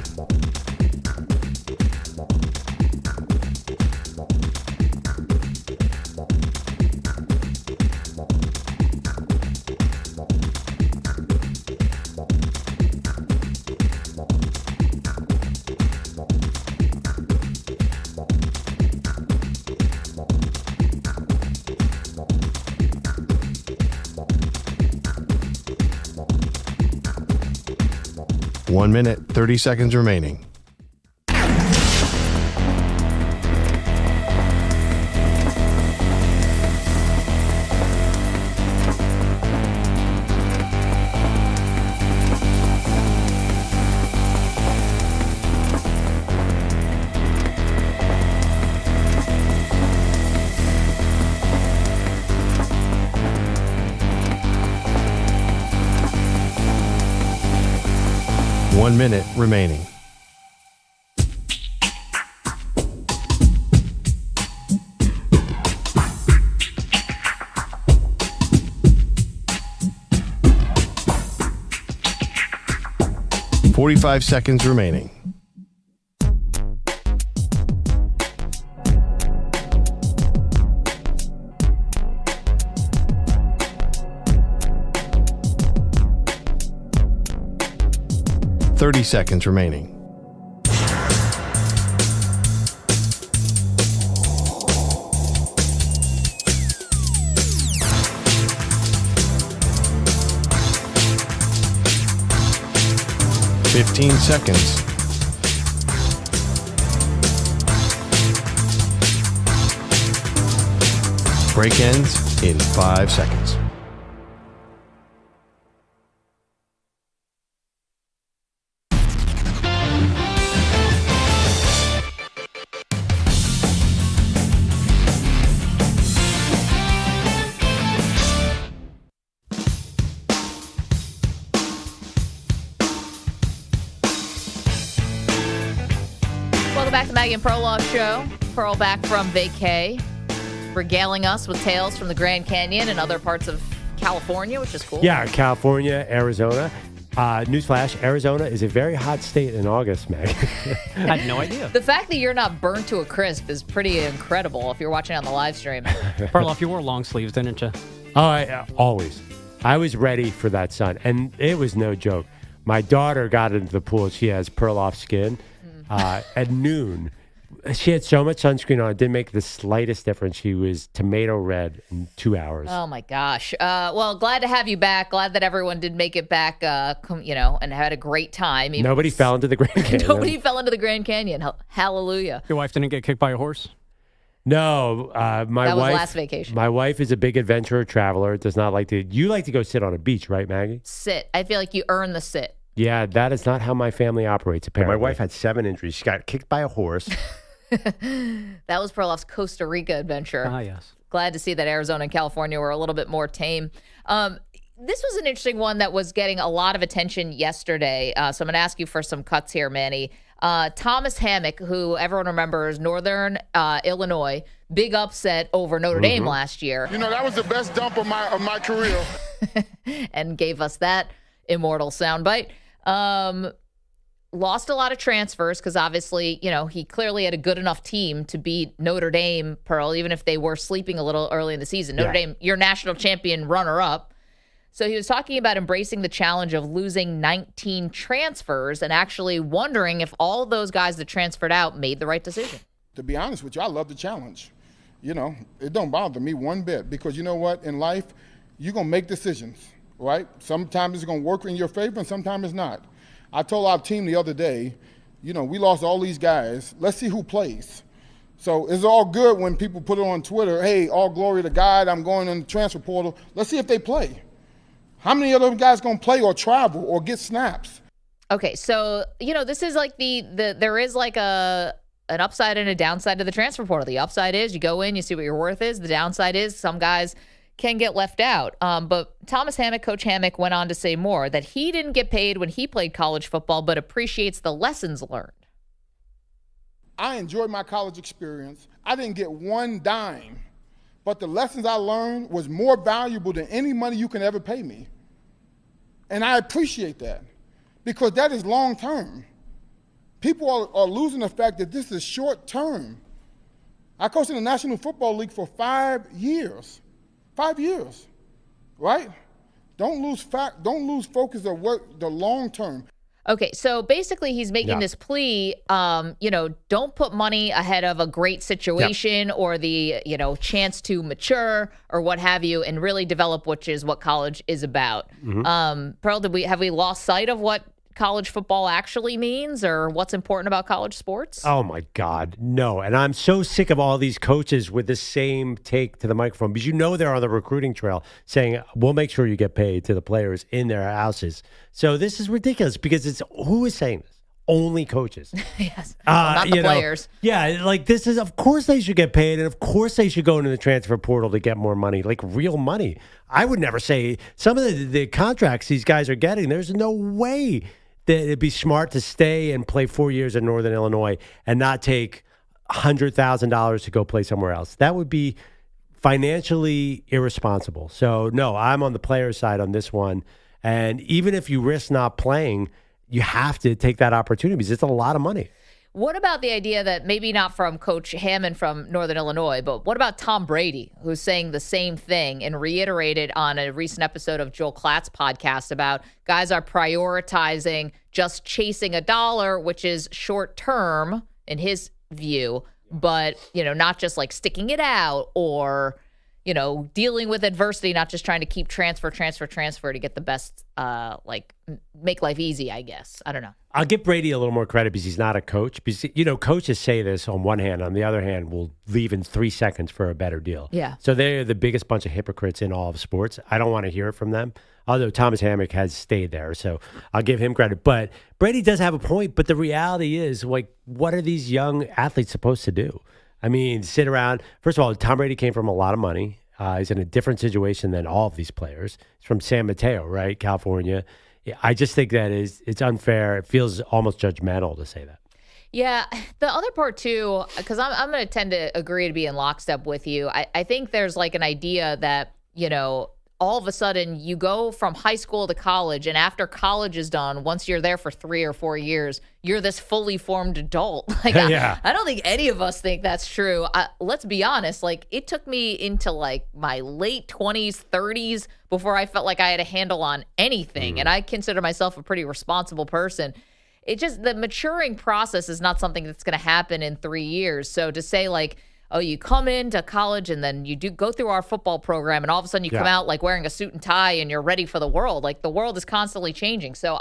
Speaker 1: One minute, 30 seconds remaining. One minute remaining. Forty-five seconds remaining. Thirty seconds remaining. Fifteen seconds. Break ends in 5 seconds.
Speaker 3: Welcome back to Maggie and Perloff Show. Pearl back from vacay, regaling us with tales from the Grand Canyon and other parts of California, which is cool.
Speaker 4: Yeah, California, Arizona. Newsflash, Arizona is a very hot state in August, Meg.
Speaker 12: I had no idea.
Speaker 3: The fact that you're not burnt to a crisp is pretty incredible if you're watching on the live stream.
Speaker 12: Perloff, you wore long sleeves, didn't you?
Speaker 4: Oh, always. I was ready for that sun, and it was no joke. My daughter got into the pool. She has Perloff skin. At noon, she had so much sunscreen on, it didn't make the slightest difference. She was tomato red in 2 hours.
Speaker 3: Oh, my gosh. Well, glad to have you back. Glad that everyone did make it back, and had a great time.
Speaker 4: Nobody fell into the Grand Canyon.
Speaker 3: Nobody fell into the Grand Canyon. Hallelujah.
Speaker 12: Your wife didn't get kicked by a horse?
Speaker 4: No, my
Speaker 3: that was
Speaker 4: wife.
Speaker 3: last vacation.
Speaker 4: My wife is a big adventurer traveler. Does not like to. You like to go sit on a beach, right, Maggie?
Speaker 3: Sit. I feel like you earn the sit.
Speaker 4: Yeah, that is not how my family operates, apparently.
Speaker 9: My wife had 7 injuries. She got kicked by a horse.
Speaker 3: That was Perloff's Costa Rica adventure.
Speaker 12: Ah, yes.
Speaker 3: Glad to see that Arizona and California were a little bit more tame. This was an interesting one that was getting a lot of attention yesterday. So I'm going to ask you for some cuts here, Manny. Thomas Hammock, who everyone remembers, Northern Illinois, big upset over Notre Dame last year.
Speaker 8: You know, that was the best dump of my career.
Speaker 3: And gave us that immortal soundbite. Lost a lot of transfers because obviously, he clearly had a good enough team to beat Notre Dame, Pearl, even if they were sleeping a little early in the season. Notre Dame, your national champion runner-up. So he was talking about embracing the challenge of losing 19 transfers and actually wondering if all of those guys that transferred out made the right decision.
Speaker 13: To be honest with you, I love the challenge. It don't bother me one bit because you know what? In life, you're going to make decisions, right? Sometimes it's going to work in your favor and sometimes it's not. I told our team the other day, we lost all these guys. Let's see who plays. So it's all good when people put it on Twitter, hey, all glory to God, I'm going in the transfer portal. Let's see if they play. How many of those guys going to play or travel or get snaps?
Speaker 3: Okay, so, this is like there is like an upside and a downside to the transfer portal. The upside is you go in, you see what your worth is. The downside is some guys can get left out. But Thomas Hammock, Coach Hammock, went on to say more, that he didn't get paid when he played college football, but appreciates the lessons learned.
Speaker 13: I enjoyed my college experience. I didn't get one dime, but the lessons I learned was more valuable than any money you can ever pay me. And I appreciate that because that is long term. People are losing the fact that this is short term. I coached in the National Football League for 5 years. 5 years, right? Don't lose focus of what the long term.
Speaker 3: Okay, so basically he's making this plea, don't put money ahead of a great situation or the, chance to mature or what have you and really develop, which is what college is about. Pearl, have we lost sight of what college football actually means or what's important about college sports?
Speaker 4: Oh, my God, no. And I'm so sick of all these coaches with the same take to the microphone because they're on the recruiting trail saying, we'll make sure you get paid to the players in their houses. So this is ridiculous because who is saying this? Only coaches.
Speaker 3: Yes, not the players.
Speaker 4: Yeah, like this is, of course they should get paid and of course they should go into the transfer portal to get more money, like real money. I would never say some of the contracts these guys are getting, there's no way that it'd be smart to stay and play 4 years in Northern Illinois and not take $100,000 to go play somewhere else. That would be financially irresponsible. So, no, I'm on the player's side on this one. And even if you risk not playing, you have to take that opportunity because it's a lot of money.
Speaker 3: What about the idea that maybe not from Coach Hammond from Northern Illinois, but what about Tom Brady, who's saying the same thing and reiterated on a recent episode of Joel Klatt's podcast about guys are prioritizing just chasing a dollar, which is short term in his view, but, not just like sticking it out or, dealing with adversity, not just trying to keep transfer to get the best, make life easy, I guess. I don't know.
Speaker 4: I'll give Brady a little more credit because he's not a coach. Because, coaches say this on one hand. On the other hand, will leave in 3 seconds for a better deal.
Speaker 3: Yeah.
Speaker 4: So they're the biggest bunch of hypocrites in all of sports. I don't want to hear it from them. Although Thomas Hammock has stayed there. So I'll give him credit. But Brady does have a point. But the reality is, what are these young athletes supposed to do? I mean, sit around. First of all, Tom Brady came from a lot of money. He's in a different situation than all of these players. He's from San Mateo, right? California. I just think that it's unfair. It feels almost judgmental to say that.
Speaker 3: Yeah, the other part too, because I'm going to tend to agree to be in lockstep with you. I think there's like an idea that, all of a sudden you go from high school to college, and after college is done, once you're there for 3 or 4 years, you're this fully formed adult. Like,
Speaker 4: Yeah.
Speaker 3: I don't think any of us think that's true. Let's be honest. Like, it took me into like my late 20s, 30s before I felt like I had a handle on anything. And I consider myself a pretty responsible person. It just, the maturing process is not something that's going to happen in 3 years. So to say like, oh, you come into college and then you do go through our football program and all of a sudden you come out like wearing a suit and tie and you're ready for the world. Like, the world is constantly changing. So,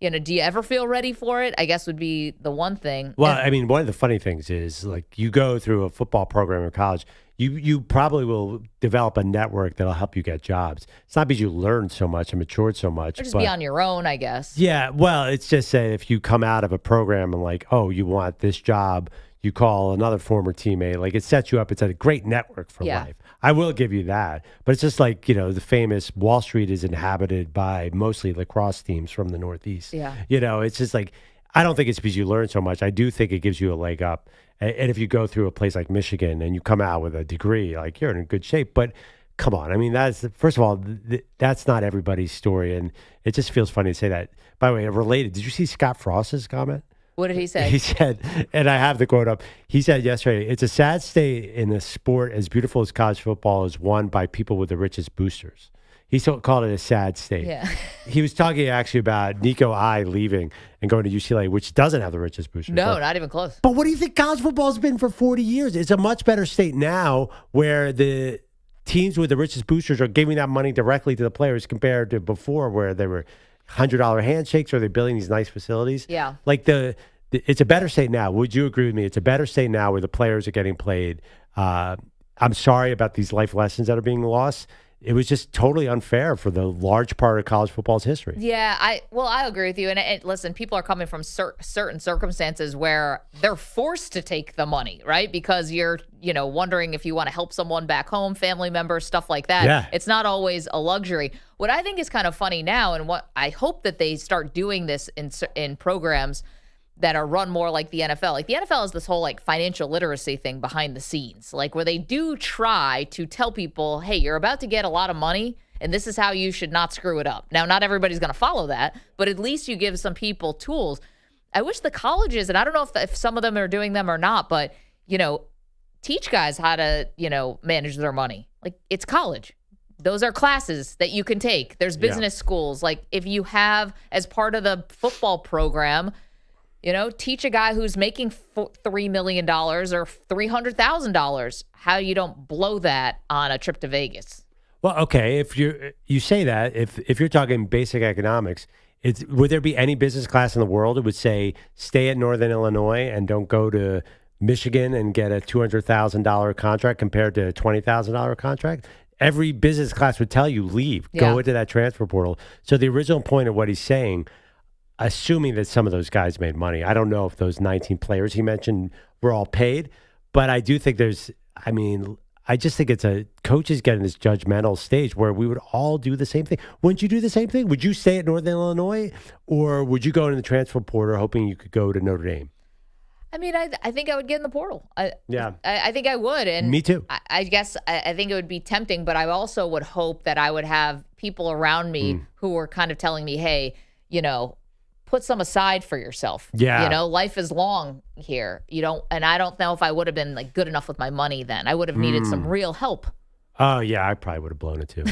Speaker 3: do you ever feel ready for it? I guess would be the one thing.
Speaker 4: Well, I mean, one of the funny things is, like, you go through a football program in college, you probably will develop a network that'll help you get jobs. It's not because you learned so much and matured so much.
Speaker 3: Or just be on your own, I guess.
Speaker 4: Yeah, well, it's just that if you come out of a program and like, oh, you want this job, you call another former teammate, like, it sets you up. It's a great network for life. I will give you that. But it's just like, the famous Wall Street is inhabited by mostly lacrosse teams from the Northeast.
Speaker 3: Yeah.
Speaker 4: It's just like, I don't think it's because you learn so much. I do think it gives you a leg up. And if you go through a place like Michigan and you come out with a degree, like, you're in good shape. But come on. I mean, first of all, that's not everybody's story. And it just feels funny to say that. By the way, related, did you see Scott Frost's comment?
Speaker 3: What did he say?
Speaker 4: He said, and I have the quote up, he said yesterday, it's a sad state in a sport as beautiful as college football is won by people with the richest boosters. He called it a sad state.
Speaker 3: Yeah.
Speaker 4: He was talking actually about Nico I leaving and going to UCLA, which doesn't have the richest boosters.
Speaker 3: No, not even close.
Speaker 4: But what do you think college football has been for 40 years? It's a much better state now where the teams with the richest boosters are giving that money directly to the players compared to before where they were $100 handshakes or they're building these nice facilities.
Speaker 3: Yeah.
Speaker 4: Like it's a better state now. Would you agree with me? It's a better state now where the players are getting played. I'm sorry about these life lessons that are being lost. It was just totally unfair for the large part of college football's history.
Speaker 3: Yeah, I agree with you. And listen, people are coming from certain circumstances where they're forced to take the money, right? Because you're, wondering if you want to help someone back home, family members, stuff like that.
Speaker 4: Yeah.
Speaker 3: It's not always a luxury. What I think is kind of funny now, and what I hope that they start doing this in programs that are run more like the NFL. Like, the NFL is this whole like financial literacy thing behind the scenes, like where they do try to tell people, hey, you're about to get a lot of money and this is how you should not screw it up. Now, not everybody's going to follow that, but at least you give some people tools. I wish the colleges, and I don't know if some of them are doing them or not, but, teach guys how to, manage their money. Like, it's college. Those are classes that you can take. There's business schools. Like, if you have, as part of the football program, teach a guy who's making $3 million or $300,000 how you don't blow that on a trip to Vegas.
Speaker 4: Well, okay, if you say that, if you're talking basic economics, would there be any business class in the world that would say stay at Northern Illinois and don't go to Michigan and get a $200,000 contract compared to a $20,000 contract? Every business class would tell you leave, go into that transfer portal. So the original point of what he's saying, assuming that some of those guys made money. I don't know if those 19 players he mentioned were all paid, but I do think I just think it's coaches get in this judgmental stage where we would all do the same thing. Wouldn't you do the same thing? Would you stay at Northern Illinois or would you go into the transfer portal hoping you could go to Notre Dame?
Speaker 3: I mean, I think I would get in the portal. I think I would. And
Speaker 4: me too.
Speaker 3: I guess I think it would be tempting, but I also would hope that I would have people around me who were kind of telling me, hey, put some aside for yourself.
Speaker 4: Yeah.
Speaker 3: Life is long here. And I don't know if I would have been like good enough with my money then. I would have needed some real help.
Speaker 4: Oh, yeah, I probably would have blown it too.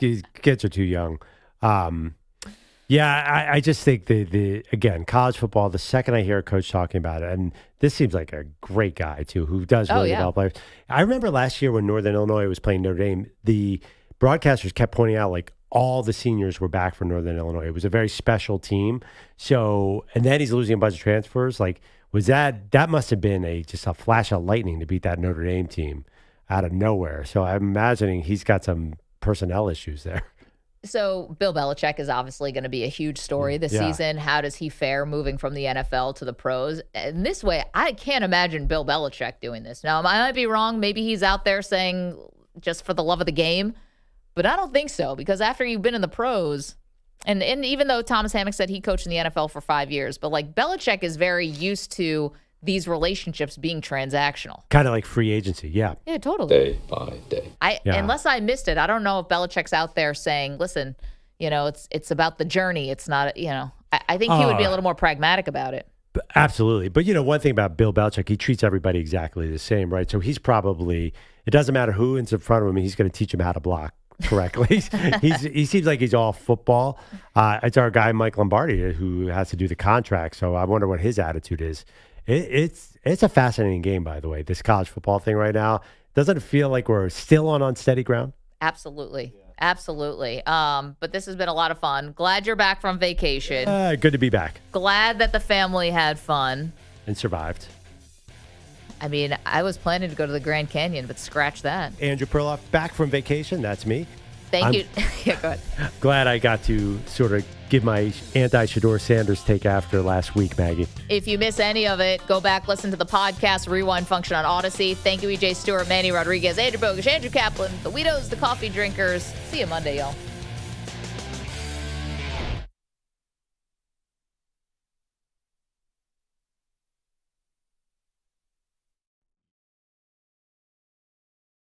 Speaker 4: These kids are too young. I just think again, college football, the second I hear a coach talking about it, and this seems like a great guy too, who does really develop players. I remember last year when Northern Illinois was playing Notre Dame, the broadcasters kept pointing out like all the seniors were back for Northern Illinois. It was a very special team. So, and then he's losing a bunch of transfers. Like, that must have been just a flash of lightning to beat that Notre Dame team out of nowhere. So I'm imagining he's got some personnel issues there.
Speaker 3: So Bill Belichick is obviously going to be a huge story this season. How does he fare moving from the NFL to the pros? And this way, I can't imagine Bill Belichick doing this. Now, I might be wrong. Maybe he's out there saying just for the love of the game. But I don't think so, because after you've been in the pros, And even though Thomas Hammock said he coached in the NFL for 5 years, but like Belichick is very used to these relationships being transactional.
Speaker 4: Kind of like free agency, yeah.
Speaker 3: Yeah, totally.
Speaker 11: Day by day.
Speaker 3: Unless I missed it, I don't know if Belichick's out there saying, listen, it's about the journey. It's not, I think he would be a little more pragmatic about it.
Speaker 4: Absolutely. But, one thing about Bill Belichick, he treats everybody exactly the same, right? So he's probably, it doesn't matter who is in front of him, he's going to teach him how to block correctly. He seems like he's all football. It's our guy, Mike Lombardi, who has to do the contract. So I wonder what his attitude is. It's a fascinating game, by the way, this college football thing right now. Doesn't it feel like we're still on unsteady ground?
Speaker 3: Absolutely. Absolutely. But this has been a lot of fun. Glad you're back from vacation.
Speaker 4: Good to be back.
Speaker 3: Glad that the family had fun.
Speaker 4: And survived.
Speaker 3: I mean, I was planning to go to the Grand Canyon, but scratch that.
Speaker 4: Andrew Perloff, back from vacation. That's me.
Speaker 3: Thank you. Yeah, go ahead.
Speaker 4: Glad I got to sort of give my anti-Shedeur Sanders take after last week, Maggie.
Speaker 3: If you miss any of it, go back, listen to the podcast, rewind function on Odyssey. Thank you, EJ Stewart, Manny Rodriguez, Andrew Bogusch, Andrew Kaplan, the Weedos, the Coffee Drinkers. See you Monday, y'all.